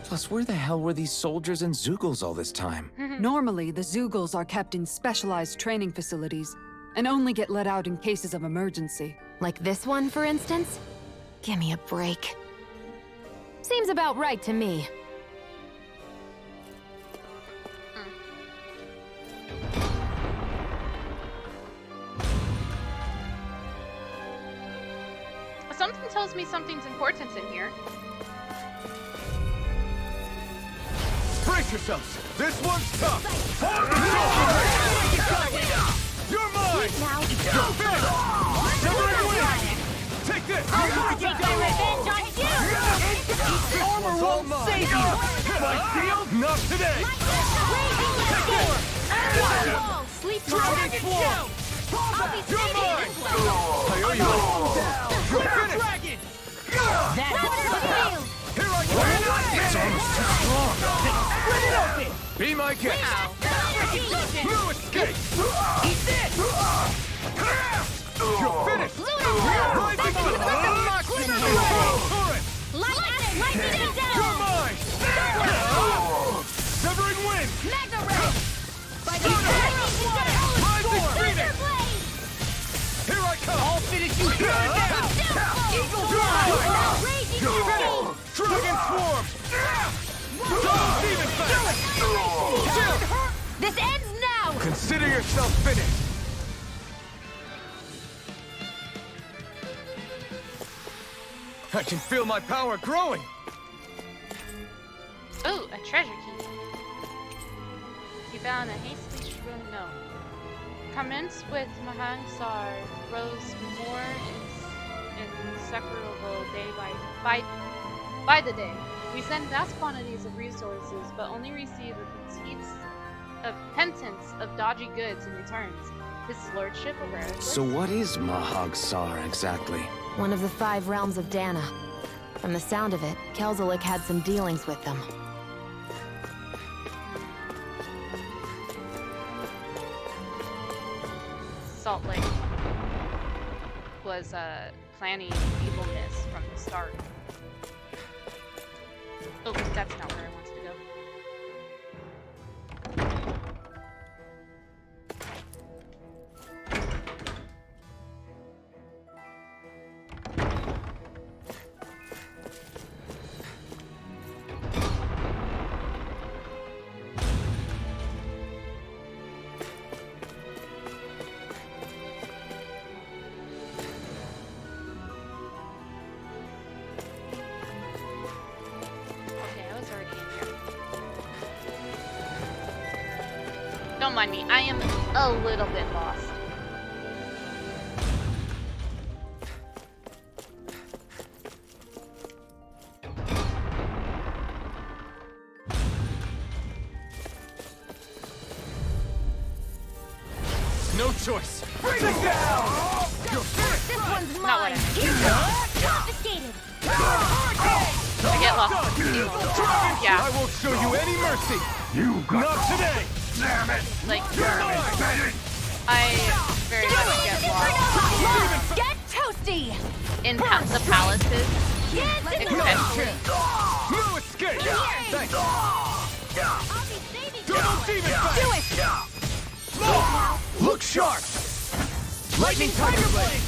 Plus, where the hell were these soldiers and Zoogles all this time? Normally, the Zoogles are kept in specialized training facilities and only get let out in cases of emergency. Like this one, for instance? Give me a break. Seems about right to me. Something tells me something's important in here. Brace yourselves! This one's tough! You're mine! You're finished! Severing wind! Take this! I'll take my revenge on you! Armor won't save you! My deal? Not today! Take this! Sleep Dragon Swarm! You're mine! I owe you one. You're finished! Dragon! Here I go! It's almost too strong! Split it open! Be my guest! No escape! Eat this! You're finished! Rising up! Turret! Lightning down! You're mine! Dragon Swarm! Double Demon Fang! This ends now! Consider yourself finished! I can feel my power growing! Oh, a treasure key. You found a hastily strewn note. Commence with Mahangsar grows more insecurable day by the day. We send vast quantities of resources, but only receive a penance of dodgy goods in returns. His lordship aware of this? So what is Mahagsar exactly? One of the 5 realms of Dana. From the sound of it, Kelzelik had some dealings with them. Salt Lake was planning evilness from the start. Oh, that's not where I wanted to go. Don't mind me, I am a little bit lost. No choice! Bring it down! This one's Not what mine! Confiscated! I get lost. Yeah. I won't show you any mercy! You got Not today! Damn it! Like, Mine! I very much get lost. Get toasty! In the palaces, especially. No escape! Thanks! Double Demon Do Fang! it! Look sharp! Lightning Tiger Blade!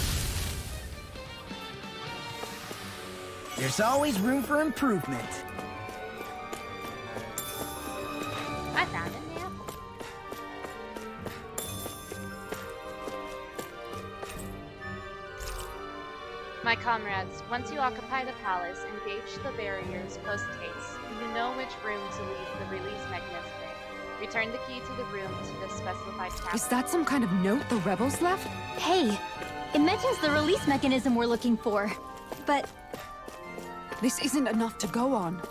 There's always room for improvement. I found it now. My comrades, once you occupy the palace, engage the barriers post haste. You know which room to leave the release mechanism in. Return the key to the room to the specified cabinet. Is that some kind of note the rebels left? Hey, it mentions the release mechanism we're looking for, but This isn't enough to go on.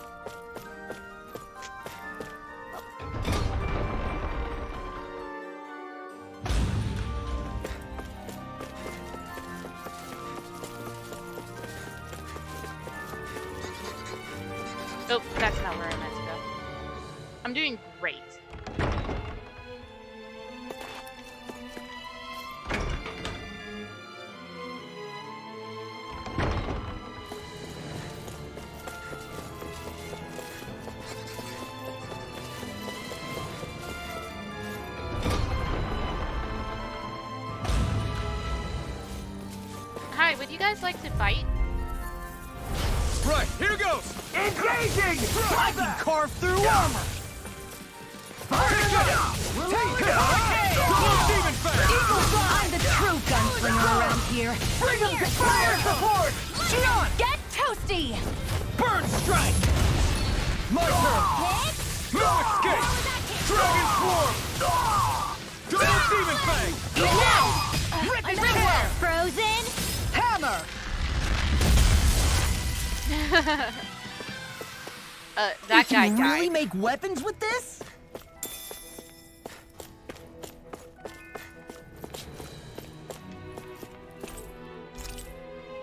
Oh, that's not where I meant to go. I'm doing great. Hi, would you guys like to fight? Right, here goes! Engaging! I can carve through armor! Take it! Double Demon Fang! I'm the true gunslinger around here. Bring him to fire support! Shion! Get toasty! Burn Strike! My turn! No escape! Dragon Swarm! Double Demon Fang! Rip it everywhere! Frozen! Hammer! That guy You can really died. make weapons with this?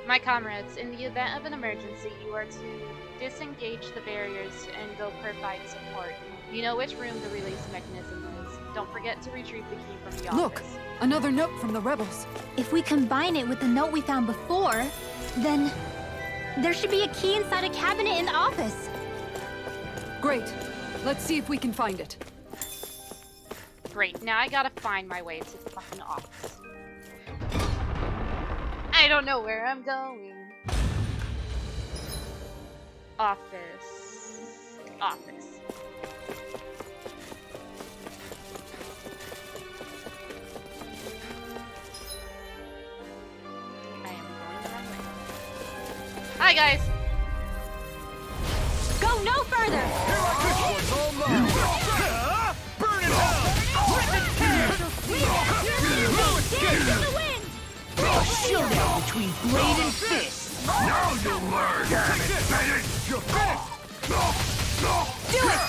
My comrades, in the event of an emergency, you are to disengage the barriers and go provide support. You know which room the release mechanism is. Don't forget to retrieve the key from the office. Look, another note from the rebels. if we combine it with the note we found before, then there should be a key inside a cabinet in the office. Great. Let's see if we can find it. Great, now I gotta find my way to the fucking office. I don't know where I'm going. Office. Office. I am going the wrong way. Hi, guys. Go no further! Burn in hell! Dance in the wind! A showdown between blade and fist. Now you'll learn! You're finished! Do it!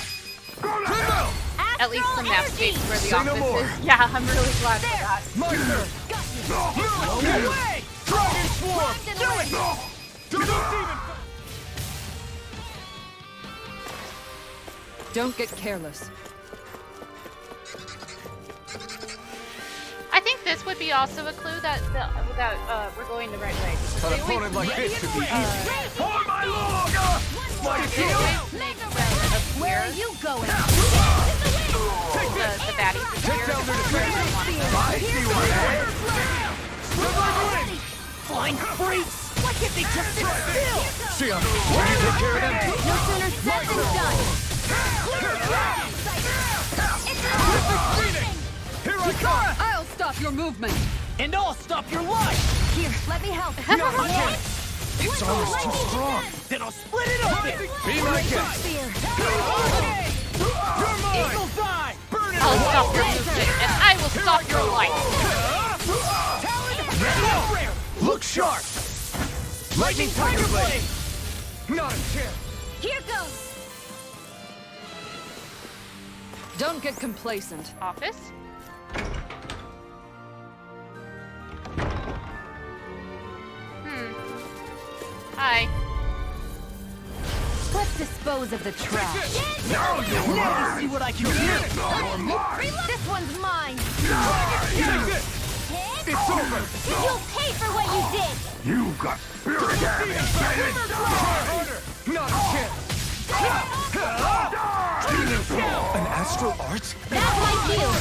At least the map states where the Say no office more. is. Yeah, I'm really glad for that. My turn! Move away! Dragon Swarm! Do it! Double demon! Don't get careless. I think this would be also a clue that we're going the right way. An opponent like this should be easy. For my lord! My shield! Where are you going? The baddies Take down their defense! I see what happened! Flying freaks! Why can't they just sit still? See ya! Will you take care of them? No sooner said than done. Here I come! I'll stop your movement. And I'll stop your life! Here, let me help. Its armor's too strong. Then I'll split it open! Be my guest! You're mine! Eagle's eye! Burn it! I'll stop your movement, and I will stop your life. Look sharp! Lightning Tiger Blade! Not a chance! Here goes. Don't get complacent. Office? Hi. Let's dispose of the trash. Now you'll learn! See what I can do! This one's mine. Take this! It's over! You'll pay for what you did. You got spirit damage! Try harder! Not a chance! An astral art? That's my shield.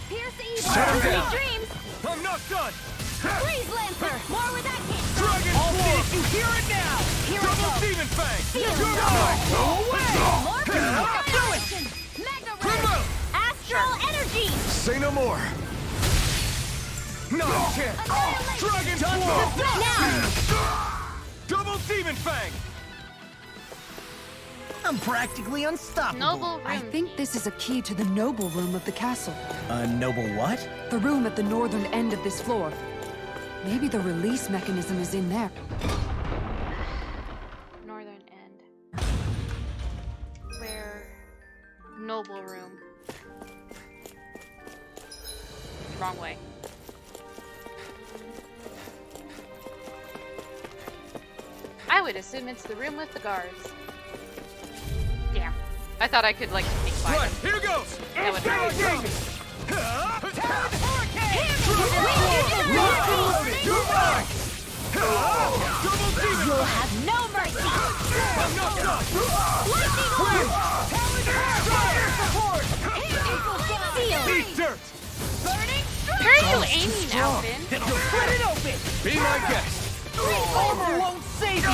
Pierce evil. Shut him down. Dreams. I'm not done! Freeze Lancer. More where that came from. Dragon I'll Swarm! finish you here and now! Here I Double go. Demon Fang! Feel You're it. mine! Go away! More concentration. Mega Ray. Astral energy. Say no more! Not a chance! Dragon Swarm! Now. Double Demon Fang! I'm practically unstoppable. Noble room. I think this is a key to the noble room of the castle. A noble what? The room at the northern end of this floor. Maybe the release mechanism is in there. Northern end. Where? Noble room. Wrong way. I would assume it's the room with the guards. Damn. I thought I could, like, sneak by Right, them. here goes! That would hurt. You're mine! Double Demon! You'll have no mercy. I'm not done! Seal. Eat dirt! Where are you aiming, Alvin? Then I'll split it open! Be my guest! Armor won't save you!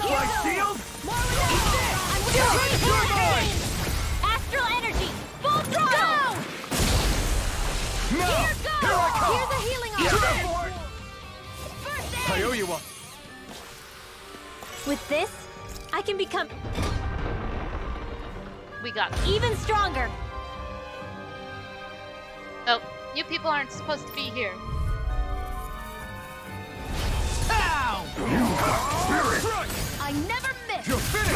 My shield? Astral energy. Full throttle. No! Here goes. Here I come! Here's a healing arm. First aid. I owe you one. With this, I can become We got even stronger. Oh, you people aren't supposed to be here. Ow! Strike! I never miss. You're finished!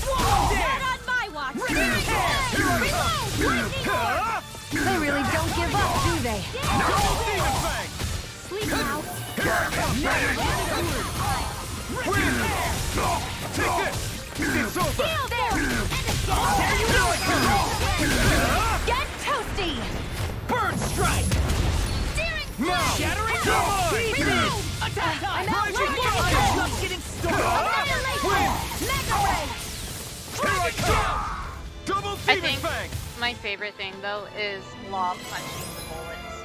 Not on my watch. Reload. Lightning orb. They really don't give up, do they? Double Demon Fang! Sleep now. Take this! It's over! Feel there. There you go! Get toasty. Bird strike! Steering. Now! Shattering Come on! Reload. Attack! I'm out. Magic Lightning Ball! orb. Just getting started! Annihilation. Mega ray. Here I come! Double I Demon think Fang! my favorite thing, though, is law punching the bullets.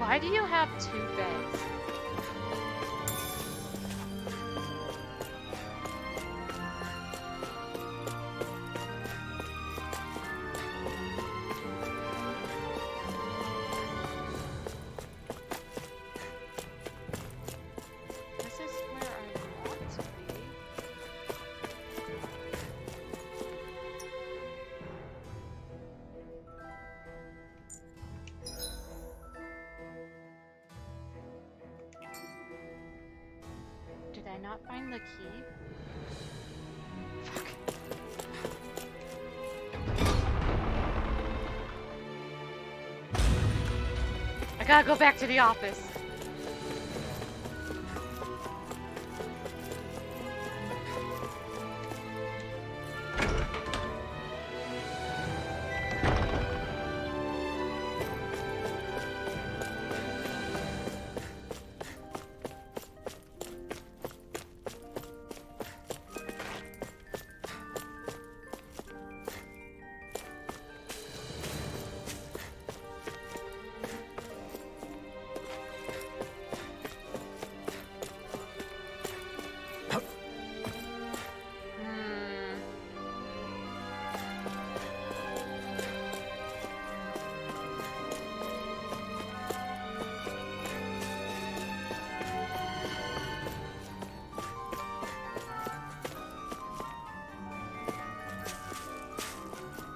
Why do you have 2 beds? Did I not find the key? Fuck. I gotta go back to the office.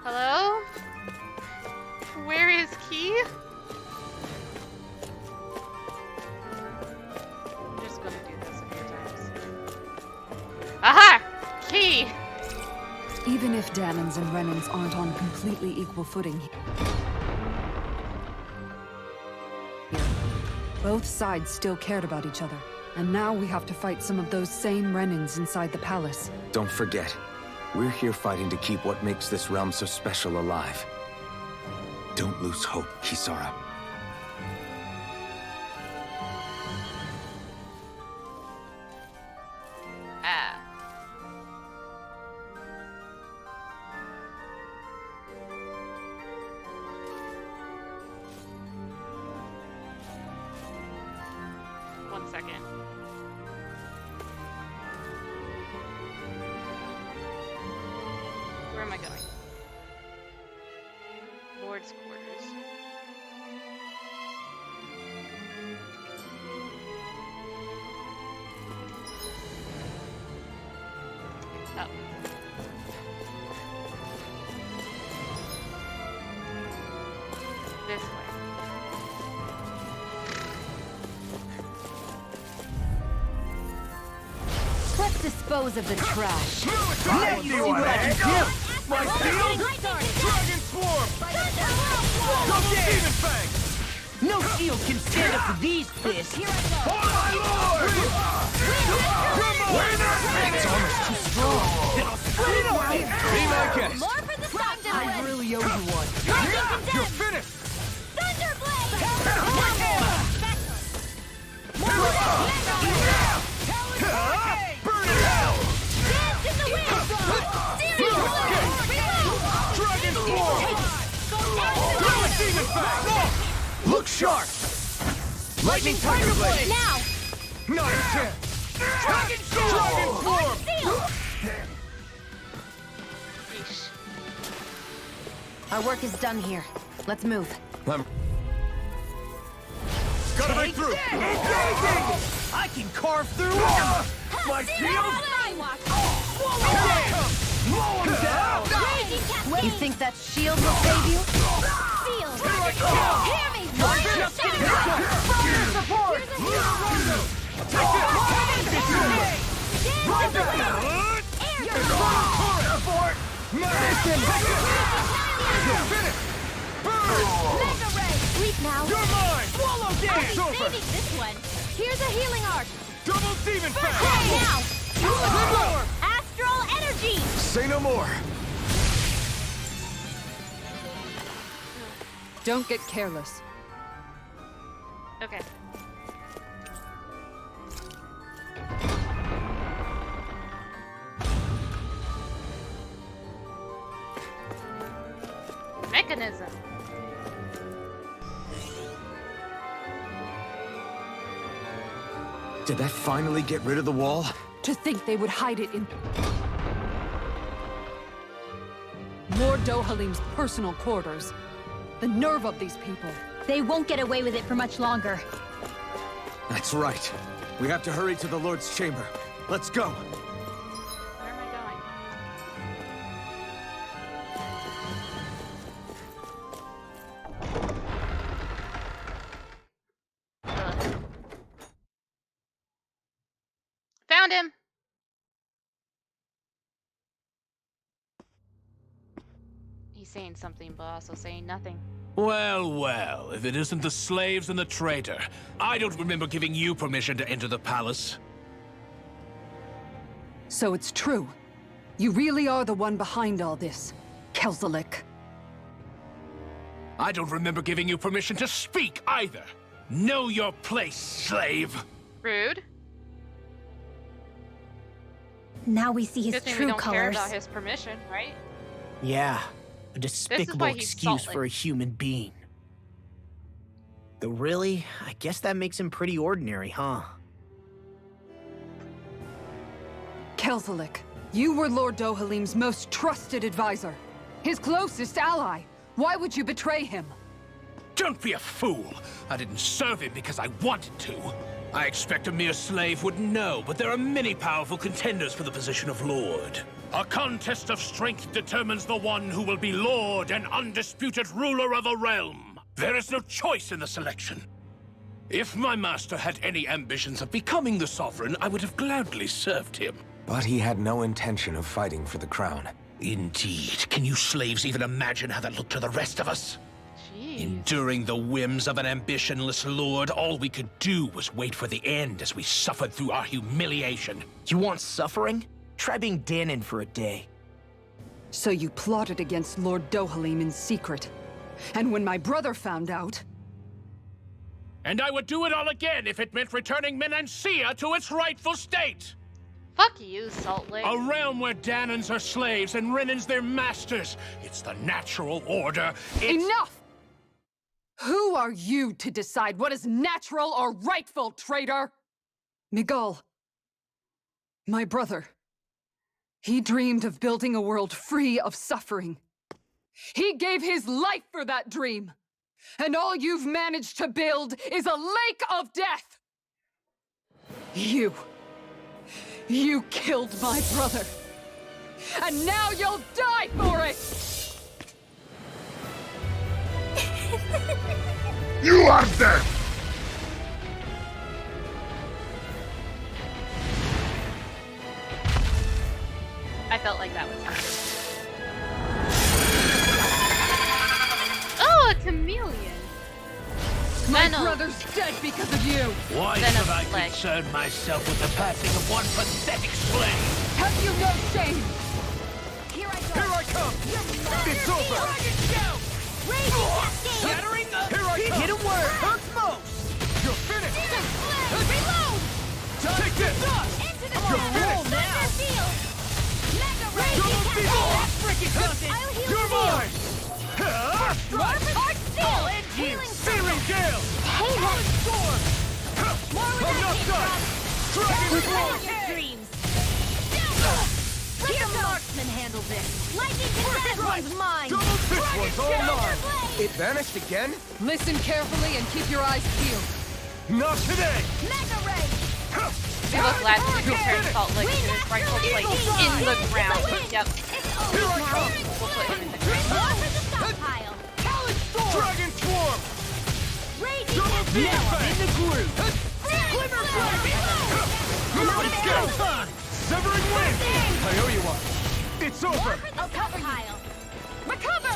Hello? Where is Key? I'm just gonna do this a few times. Aha! Key! Even if Dahans and Renans aren't on completely equal footing here, both sides still cared about each other. And now we have to fight some of those same Renans inside the palace. Don't forget, we're here fighting to keep what makes this realm so special alive. Don't lose hope, Kisara. One second. Where am I going? Lord's quarters. Oh. This way. Let's dispose of the trash. Let's see what I can do! My shield! Dragon Swarm! Double Demon Fang! No shield can stand up to these fists. For my lord! It's almost too strong. Be my guest! More for the Thunder! I really owe you one. You're finished! Thunderblade! Burn in hell! Dance in the wind! Dragon Swarm! Double Demon Fang! Look sharp! Lightning Tiger Blade! Now! Not a chance! Dragon Swarm! Our work is done here. Let's move. Gotta break through! Engaging! I can carve through armor. My shield! Mow him down! You think that shield will save you? Hear me! Fire Support! Sleep now! You're mine! Swallow It's over! saving this one! Here's a healing art! Double Demon Fang! Now! Astral energy! Say no more! Don't get careless. Okay. Mechanism. Did that finally get rid of the wall? To think they would hide it in Lord Dohalim's personal quarters. The nerve of these people. They won't get away with it for much longer. That's right. We have to hurry to the Lord's chamber. Let's go. Where am I going? Ugh. Found him! He's saying something, but also saying nothing. Well, well, if it isn't the slaves and the traitor. I don't remember giving you permission to enter the palace. So it's true. You really are the one behind all this, Kelzelik. I don't remember giving you permission to speak either. Know your place, slave. Rude. Now we see his Good thing true we don't care colors. about his permission, right? Yeah, a despicable he's excuse Salt for a human being. Though really, I guess that makes him pretty ordinary, huh? Kelzelik, you were Lord Dohalim's most trusted advisor. His closest ally. Why would you betray him? Don't be a fool. I didn't serve him because I wanted to. I expect a mere slave would know, but there are many powerful contenders for the position of Lord. A contest of strength determines the one who will be Lord and undisputed ruler of a realm. There is no choice in the selection. If my master had any ambitions of becoming the sovereign, I would have gladly served him. But he had no intention of fighting for the crown. Indeed. Can you slaves even imagine how that looked to the rest of us? Enduring the whims of an ambitionless lord, all we could do was wait for the end as we suffered through our humiliation. You want suffering? Try being Danan for a day. So you plotted against Lord Dohalim in secret. And when my brother found out... And I would do it all again if it meant returning Menancia to its rightful state! Fuck you, Salt Lake. A realm where Danans are slaves and Renans their masters. It's the natural order. Enough! Who are you to decide what is natural or rightful, traitor? Miguel, my brother, he dreamed of building a world free of suffering. He gave his life for that dream. And all you've managed to build is a lake of death. You killed my brother. And now you'll die for it! You are dead! I felt like that was happening. Oh, a chameleon! My brother's dead because of you! Why should I concern myself with the passing of one pathetic slave? Have you no shame? Here I come! It's over! Shattering up! Here I come! Hit him where it hurts most! You're finished! Reload! Take this! Into the You're finished! now! Mega Ray! Double feeble! Freaking does it! I'll heal You're you! mine! Art Steel! Healing Searing Gale! Halo! Storm! More with I'm not done! Dragon Storm! your dreams! Let the marksman handle this! Lightning that one's mine! This one's all mine! It vanished again? Listen carefully and keep your eyes peeled. Not today! Mega Ray! We look glad to be preparing Salt Lake to his rightful place in the ground. Yep. Here I come! We'll put him in the ground. More for the stockpile! Dragon Swarm! Raging Double Now I'm in the groove! Glimmer Let's go! Severing Wind! I owe you one. It's over! I'll cover you! Recover!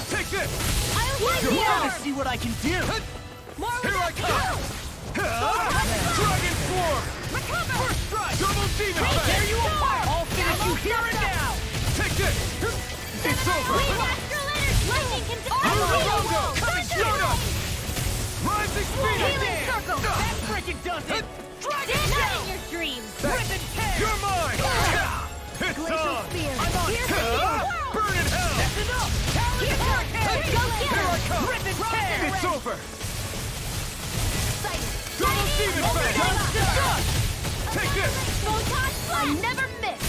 Take this! I'll heal You you! gotta see what I can do! More Here I come! Dragon Swarm! Recover! First strike! Double Demon Blade! Tear you apart! I'll finish you here and now! Take this! It's over! Lightning can Rondo! Coming straight up! Rising Speed! Healing circle! That freaking does it! Dragon not in your dreams! Rip and tear! You're mine! It's on! I'm on it! Burn in hell! That's enough! Here I Here I come! Rip and tear! It's over! Double demon fang! Take this! I never miss!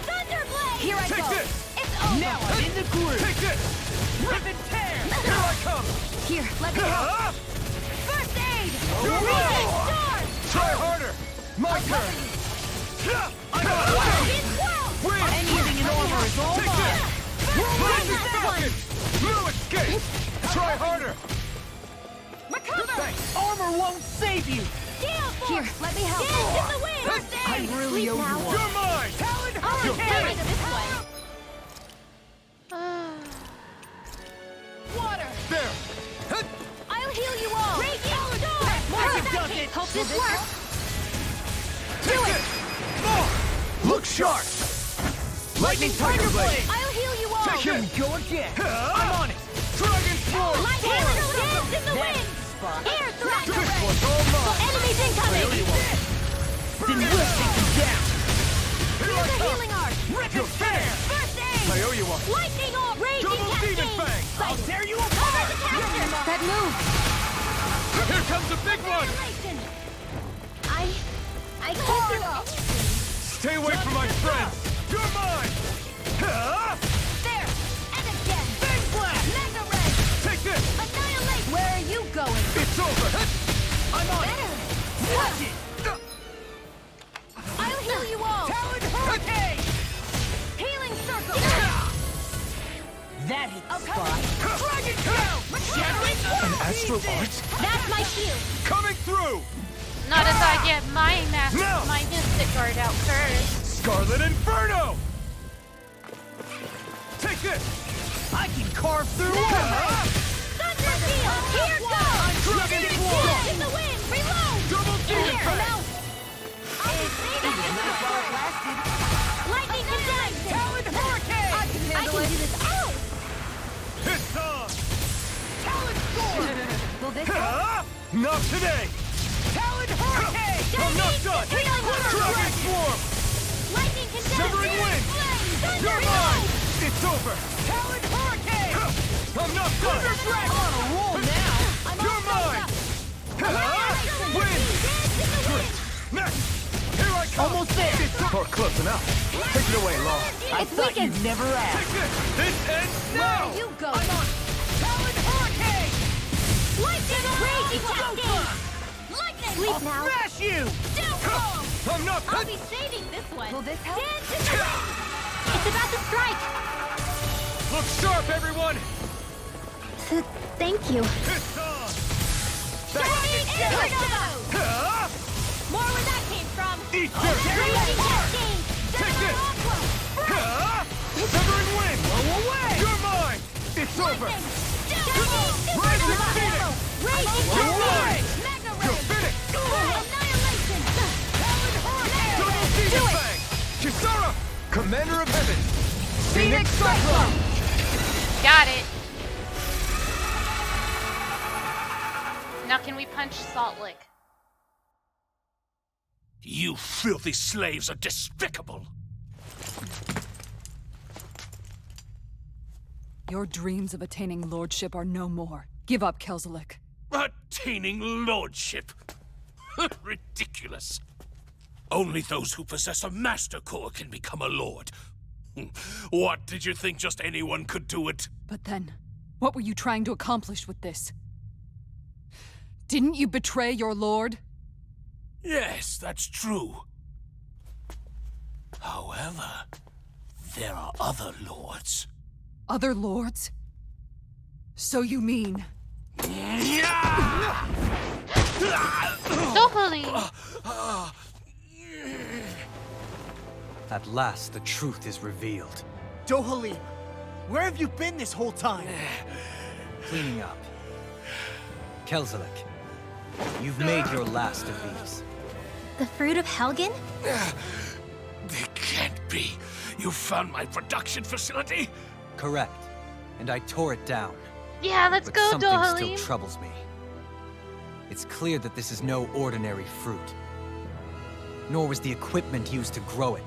Thunderblade! Here I Take go! this! It's over! Now I'm in the groove! Take this! Rip and tear! Here I come! Here, let me help! First aid! You're Raging mine! storm! Try harder! My turn! I got away! Win! Anything in order is all Take mine! this! Falcon! No escape! Try harder! Recover! Thanks! Armor won't save you! Here, let me help! Dance in the wind! First aid! I really owe you one. You're mine! Talon You're Hurricane! finished! This way! Water! There! I'll heal you all! Raging storm! Magic does it! Hope this works! Take this! More! Look sharp! Lightning Tiger Blade! I'll heal you all! Take it! Go again! I'm on it! Dragon Sword! My hammer dance in the wind! Air threat! This one's all mine! Enemies incoming! Then we'll take them down! Here's a healing art! Rip and tear! First aid! I owe you one! Lightning orb! Raging Double demon fang! I'll tear you apart! That move! Here comes the big one! I can't do it! Stay away from my friends! You're mine! There! And again! Big blast! Mega red! Take this! Annihilate! Where are you going? It's over! I'm on it! Better! Watch it! I'll heal you all! Talon Hurricane! Healing circle! That hit the spot. Dragon Tail! An astral art? That's my shield! Coming through! Not as I get my No! my mystic guard out first. Scarlet Inferno! Take this! I can carve through armor! Thunder shield! Here goes! Dragon Sword! In the wind! Reload! Double demon Here, fang! now! I'll be saving this one! Lightning Contact! Talon Hurricane! I can do this! Ow! It's on! Talon Sword! Will this help? Not today! Talon Hurricane! I'm not done! Dragon Swarm! Lightning Contact! Severing Wind! You're mine! It's over! Talon Hurricane! I'm not done! On a roll now! You're mine! Wind! Great! Next! Here I come! Almost there! Or close enough. Take it away, Law. I thought you'd never ask. Take this! This ends now! Where are you going? I'm on Talon Hurricane! Lightning Raging Cascade! Lightning! I'll smash you! Downfall! I'm not... I'll be saving this one. Will this help? Dance in the wind! It's about to strike! Look sharp, everyone! Thank you. It's on! Shining Inferno! More where that came from! Eat this! Raging Cascade! Take this! Aqua! Severing Wind! Blow away! You're mine! It's over! Rising Phoenix! Raging You're mine! Mega You're Ray! finished! Annihilation! Talon Hurricane! Double Demon Fang! Kisara! Commander of Heaven! Phoenix Cyclone! Got it. Now can we punch Salt Lick? You filthy slaves are despicable! Your dreams of attaining lordship are no more. Give up, Kelzelik. Attaining lordship? Ridiculous. Only those who possess a master core can become a lord. What, did you think just anyone could do it? But then, what were you trying to accomplish with this? Didn't you betray your lord? Yes, that's true. However, there are other lords. Other lords? So you mean... Dohali! At last, the truth is revealed. Dohalim, where have you been this whole time? Cleaning up. Kelzelik, you've made your last of these. The fruit of Helgen? They can't be. You found my production facility? Correct. And I tore it down. Yeah, let's but go, something Dohalim. still troubles me. It's clear that this is no ordinary fruit. Nor was the equipment used to grow it.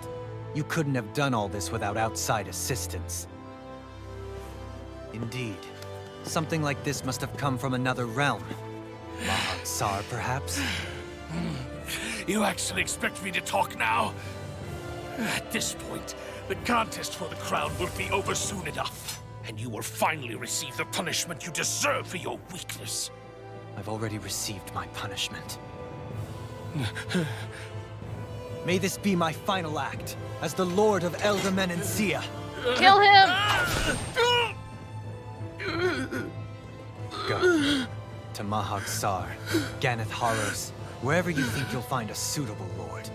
You couldn't have done all this without outside assistance. Indeed, something like this must have come from another realm. Mahag-Sar, perhaps? You actually expect me to talk now? At this point, the contest for the crown will be over soon enough, and you will finally receive the punishment you deserve for your weakness. I've already received my punishment. May this be my final act as the Lord of Elder Menencia. Kill him! Go to Mahag-Sar, Ganeth Harrows, wherever you think you'll find a suitable lord.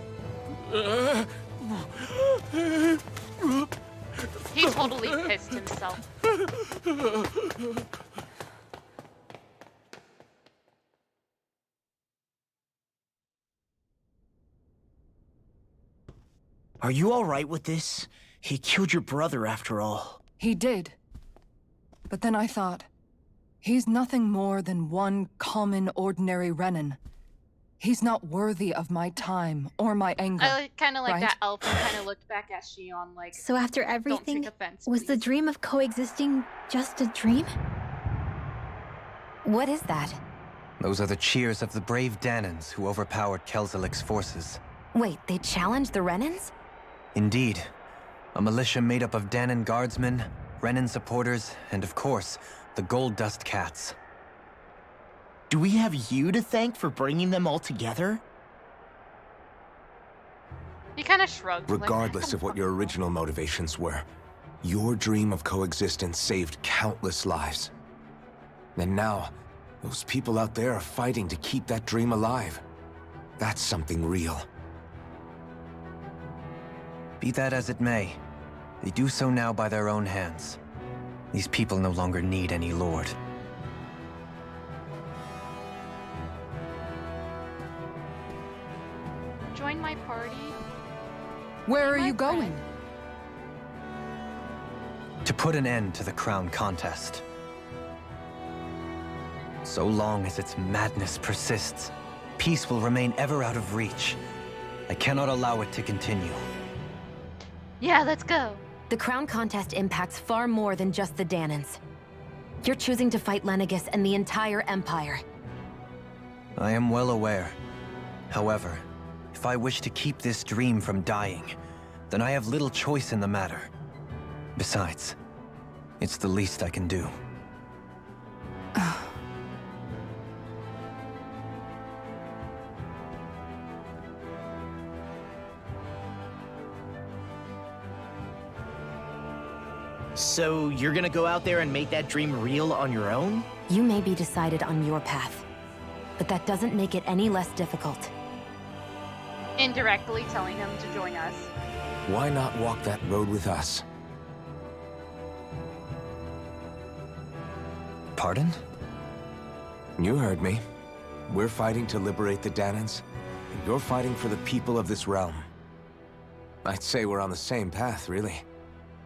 He totally pissed himself. Are you alright with this? He killed your brother after all. He did. But then I thought, he's nothing more than one common, ordinary Renan. He's not worthy of my time or my anger. I kind of like right? that elf kind of looked back at Shion like, So after everything, was the dream of coexisting just a dream? What is that? Those are the cheers of the brave Dahans who overpowered Kelzelik's forces. Wait, they challenged the Renans? Indeed. A militia made up of Danan guardsmen, Renan supporters, and of course, the Gold Dust Cats. Do we have you to thank for bringing them all together? He kind of shrugged. Regardless of what your original motivations were, your dream of coexistence saved countless lives. And now, those people out there are fighting to keep that dream alive. That's something real. Be that as it may, they do so now by their own hands. These people no longer need any lord. Join my party. Where are you going? To put an end to the crown contest. So long as its madness persists, peace will remain ever out of reach. I cannot allow it to continue. Yeah, let's go. The crown contest impacts far more than just the Dahans. You're choosing to fight Lenegis and the entire Empire. I am well aware. However, if I wish to keep this dream from dying, then I have little choice in the matter. Besides, it's the least I can do. So you're gonna go out there and make that dream real on your own? You may be decided on your path, but that doesn't make it any less difficult. Indirectly telling him to join us. Why not walk that road with us? Pardon? You heard me. We're fighting to liberate the Dahans, and you're fighting for the people of this realm. I'd say we're on the same path, really.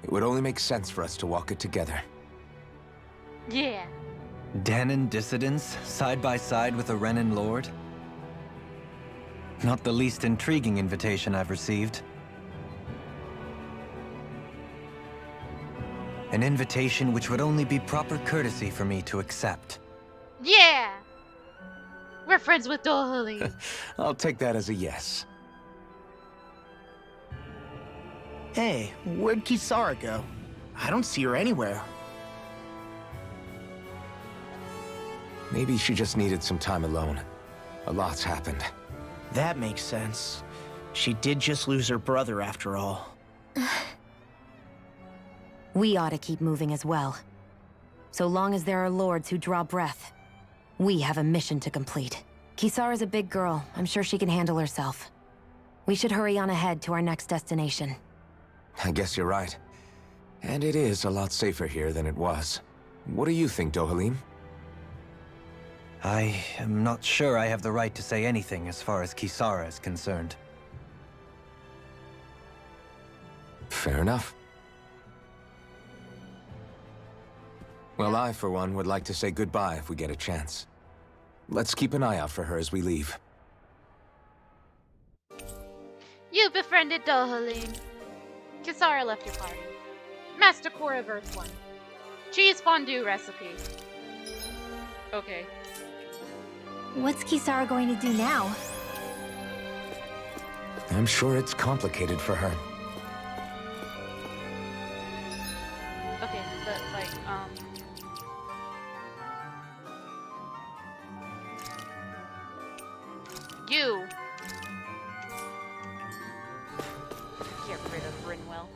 It would only make sense for us to walk it together. Yeah. Danan dissidents, side by side with a Renan lord? Not the least intriguing invitation I've received. An invitation which would only be proper courtesy for me to accept. Yeah! We're friends with Dohalim. I'll take that as a yes. Hey, where'd Kisara go? I don't see her anywhere. Maybe she just needed some time alone. A lot's happened. That makes sense. She did just lose her brother after all. We ought to keep moving as well. So long as there are lords who draw breath, we have a mission to complete. Kisara's a big girl. I'm sure she can handle herself. We should hurry on ahead to our next destination. I guess you're right. And it is a lot safer here than it was. What do you think, Dohalim? I am not sure I have the right to say anything as far as Kisara is concerned. Fair enough. Well, I, for one, would like to say goodbye if we get a chance. Let's keep an eye out for her as we leave. You befriended Dohalim. Kisara left your party. Master Core of Earth 1. Cheese fondue recipe. Okay. What's Kisara going to do now? I'm sure it's complicated for her. Okay, but like, you get rid of Rinwell.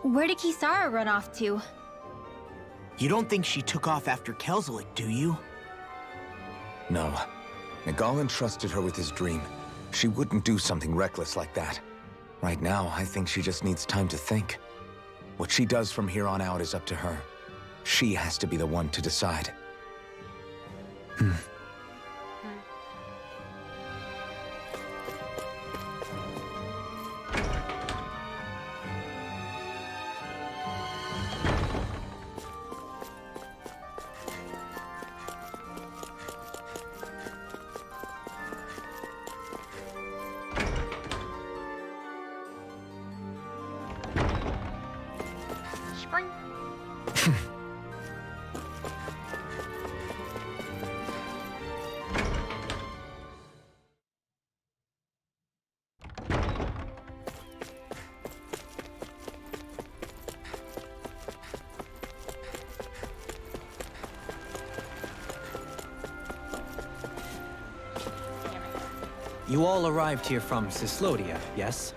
Where did Kisara run off to? You don't think she took off after Kelzelik, do you? No. Nagal entrusted her with his dream. She wouldn't do something reckless like that. Right now, I think she just needs time to think. What she does from here on out is up to her. She has to be the one to decide. Spring. You all arrived here from Cislodia, yes?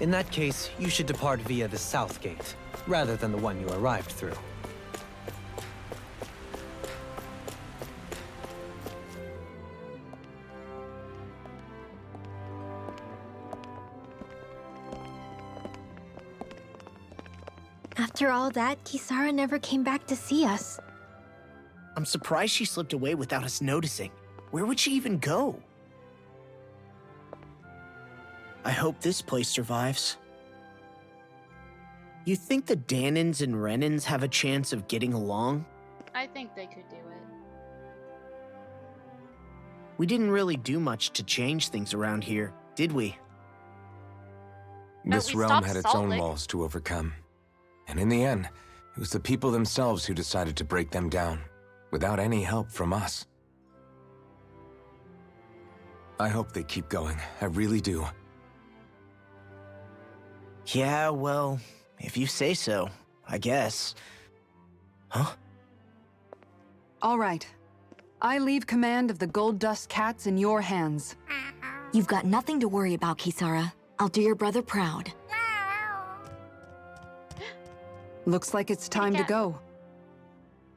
In that case, you should depart via the south gate, rather than the one you arrived through. After all that, Kisara never came back to see us. I'm surprised she slipped away without us noticing. Where would she even go? I hope this place survives. You think the Dahans and Renans have a chance of getting along? I think they could do it. We didn't really do much to change things around here, did we? This realm had its own walls to overcome. And in the end, it was the people themselves who decided to break them down, without any help from us. I hope they keep going. I really do. Yeah, well, if you say so, I guess. Huh? All right. I leave command of the Gold Dust Cats in your hands. You've got nothing to worry about, Kisara. I'll do your brother proud. Looks like it's time to go.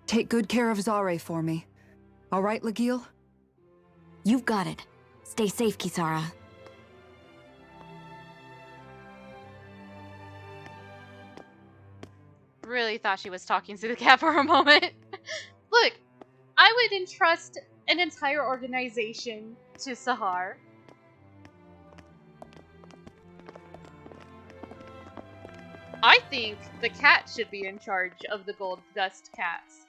Take good care of Zare for me. All right, Legil? You've got it. Stay safe, Kisara. Really thought she was talking to the cat for a moment. Look, I would entrust an entire organization to Sahar. I think the cat should be in charge of the Gold Dust Cats.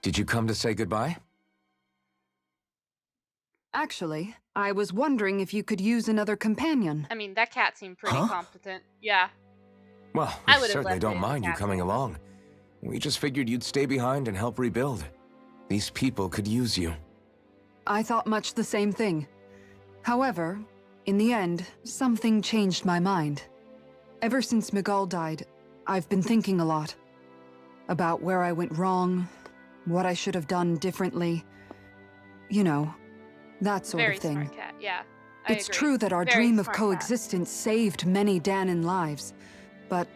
Did you come to say goodbye? Actually, I was wondering if you could use another companion. I mean, that cat seemed pretty competent. Yeah. Well, we certainly don't mind you coming along. We just figured you'd stay behind and help rebuild. These people could use you. I thought much the same thing. However, in the end, something changed my mind. Ever since Miguel died, I've been thinking a lot. About where I went wrong, what I should have done differently. You know, that sort of thing. Very smart cat, yeah. It's true that our dream of coexistence saved many Danan lives, but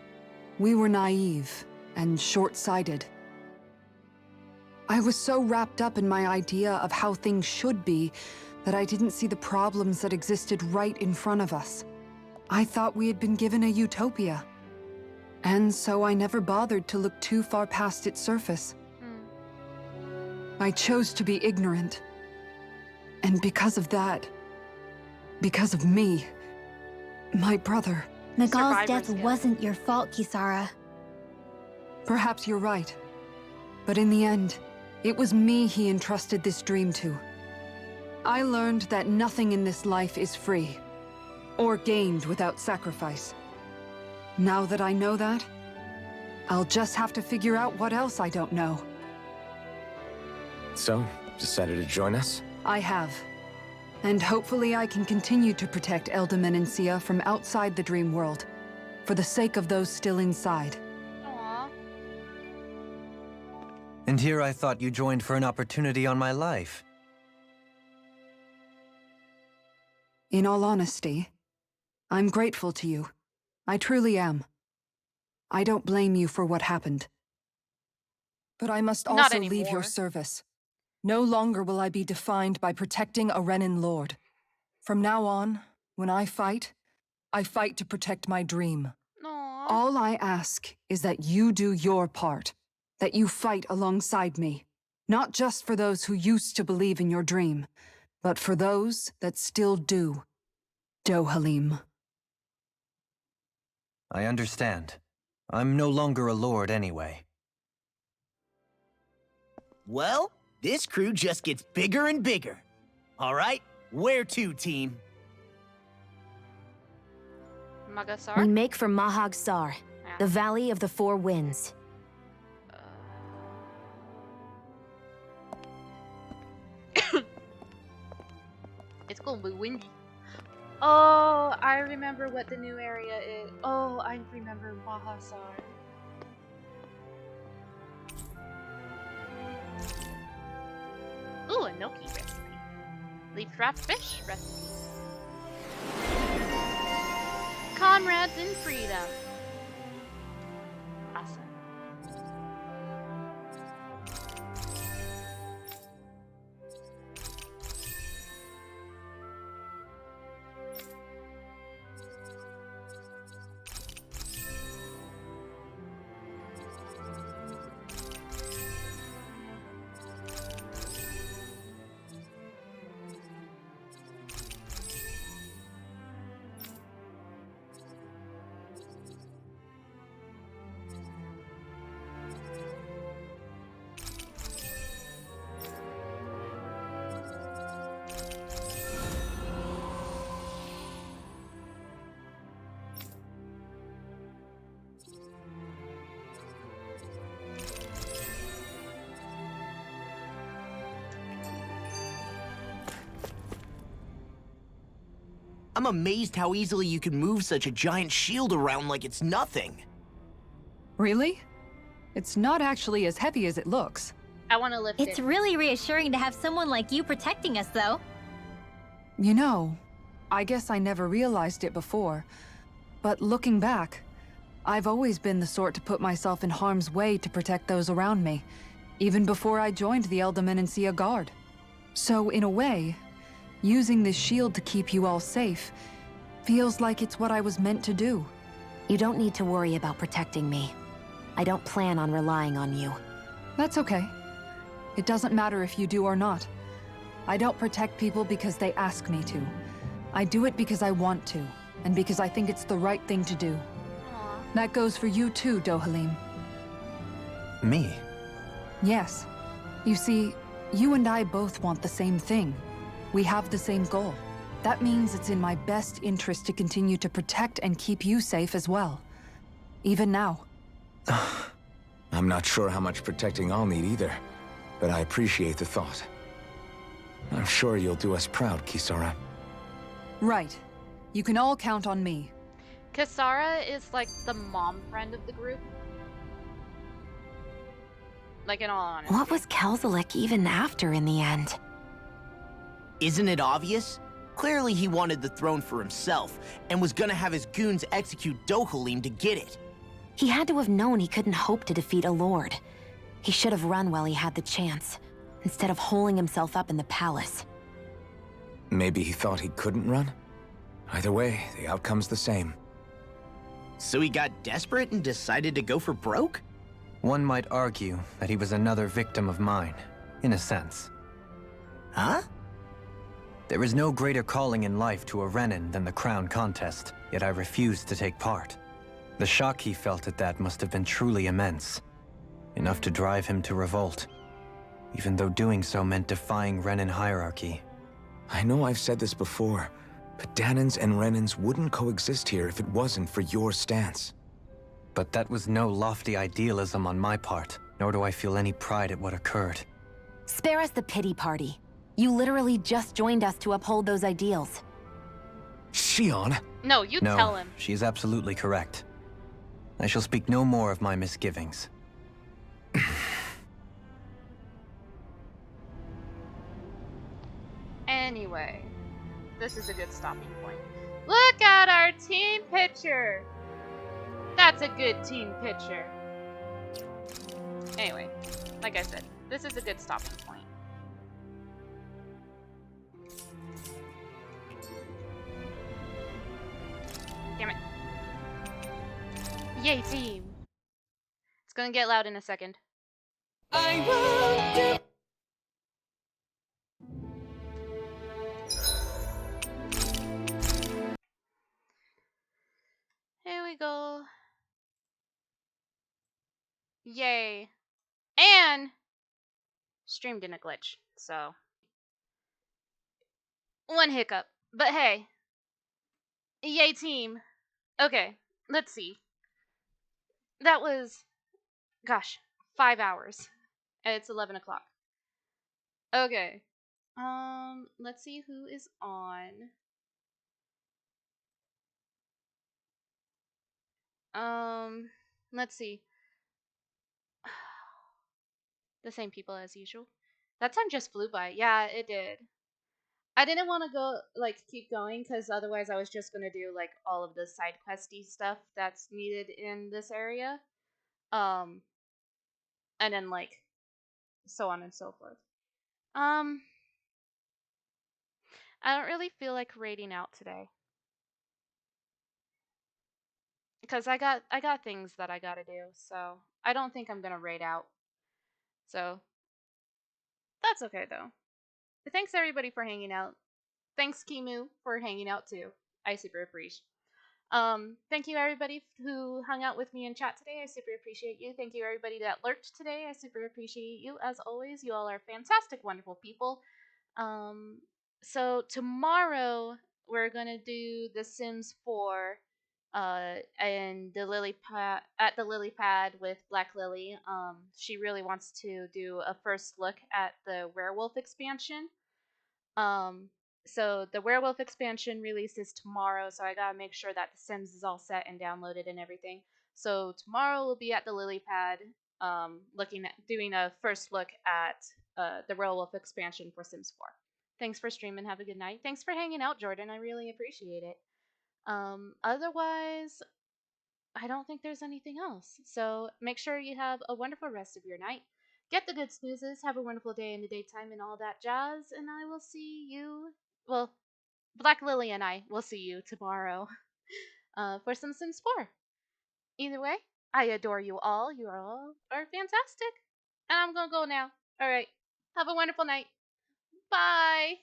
we were naive and short-sighted. I was so wrapped up in my idea of how things should be that I didn't see the problems that existed right in front of us. I thought we had been given a utopia. And so I never bothered to look too far past its surface. I chose to be ignorant. And because of that, because of me, my brother... Nagal's death wasn't your fault, Kisara. Perhaps you're right. But in the end, it was me he entrusted this dream to. I learned that nothing in this life is free, or gained without sacrifice. Now that I know that, I'll just have to figure out what else I don't know. So, decided to join us? I have. And hopefully I can continue to protect Elda from outside the dream world, for the sake of those still inside. Aww. And here I thought you joined for an opportunity on my life. In all honesty, I'm grateful to you. I truly am. I don't blame you for what happened. But I must also leave your service. No longer will I be defined by protecting a Renin Lord. From now on, when I fight to protect my dream. Aww. All I ask is that you do your part, that you fight alongside me, not just for those who used to believe in your dream, but for those that still do. Dohalim. I understand. I'm no longer a lord anyway. Well, this crew just gets bigger and bigger. All right, where to, team? Magasar? We make for Mahag Sar, the Valley of the Four Winds. It's gonna be windy. Oh, I remember what the new area is. Oh, I remember Mahasar. Ooh, a gnocchi recipe. Leaf wrapped fish recipe. Comrades in freedom. Awesome. I'm amazed how easily you can move such a giant shield around like it's nothing. Really? It's not actually as heavy as it looks. I want to lift it. It's really reassuring to have someone like you protecting us, though. You know, I guess I never realized it before. But looking back, I've always been the sort to put myself in harm's way to protect those around me, even before I joined the Elda Guard. So in a way, using this shield to keep you all safe feels like it's what I was meant to do. You don't need to worry about protecting me. I don't plan on relying on you. That's okay. It doesn't matter if you do or not. I don't protect people because they ask me to. I do it because I want to, and because I think it's the right thing to do. Aww. That goes for you too, Dohalim. Me? Yes. You see, you and I both want the same thing. We have the same goal. That means it's in my best interest to continue to protect and keep you safe as well. Even now. I'm not sure how much protecting I'll need either, but I appreciate the thought. I'm sure you'll do us proud, Kisara. Right. You can all count on me. Kisara is like the mom friend of the group. Like in all honesty. What was Kelzalik even after in the end? Isn't it obvious? Clearly he wanted the throne for himself, and was gonna have his goons execute Dohalim to get it. He had to have known he couldn't hope to defeat a lord. He should have run while he had the chance, instead of holding himself up in the palace. Maybe he thought he couldn't run? Either way, the outcome's the same. So he got desperate and decided to go for broke? One might argue that he was another victim of mine, in a sense. Huh? There is no greater calling in life to a Renin than the crown contest, yet I refused to take part. The shock he felt at that must have been truly immense. Enough to drive him to revolt, even though doing so meant defying Renin hierarchy. I know I've said this before, but Dahans and Renins wouldn't coexist here if it wasn't for your stance. But that was no lofty idealism on my part, nor do I feel any pride at what occurred. Spare us the pity party. You literally just joined us to uphold those ideals. Shion? No, you tell him. She's absolutely correct. I shall speak no more of my misgivings. Anyway, this is a good stopping point. Look at our team picture! That's a good team picture. Anyway, like I said, this is a good stopping point. Damn it. Yay, team! It's gonna get loud in a second. I want you. Here we go. Yay. And stream didn't glitch, so one hiccup. But hey. Yay, team. Okay, let's see. That was, gosh, 5 hours. And it's 11 o'clock. Okay. Let's see who is on. Let's see. The same people as usual. That time just flew by. Yeah, it did. I didn't want to go, like, keep going, because otherwise I was just going to do, like, all of the side questy stuff that's needed in this area. And then, like, so on and so forth. I don't really feel like raiding out today. Because I got things that I gotta do, so I don't think I'm gonna raid out. So that's okay though. Thanks everybody for hanging out. Thanks Kimu for hanging out too. I super appreciate. Thank you everybody who hung out with me in chat today. I super appreciate you. Thank you everybody that lurked today. I super appreciate you as always. You all are fantastic, wonderful people. So tomorrow we're gonna do The Sims 4 and the lily pad at the lily pad with Black Lily. She really wants to do a first look at the werewolf expansion. So the werewolf expansion releases tomorrow, so I gotta make sure that The Sims is all set and downloaded and everything. So tomorrow we'll be at the lily pad, looking at doing a first look at the werewolf expansion for Sims 4. Thanks for streaming. Have a good night. Thanks for hanging out, Jordan. I really appreciate it. Otherwise, I don't think there's anything else. So make sure you have a wonderful rest of your night. Get the good snoozes. Have a wonderful day in the daytime and all that jazz. And I will see you. Well, Black Lily and I will see you tomorrow for some Sims 4. Either way, I adore you all. You all are fantastic. And I'm going to go now. All right. Have a wonderful night. Bye.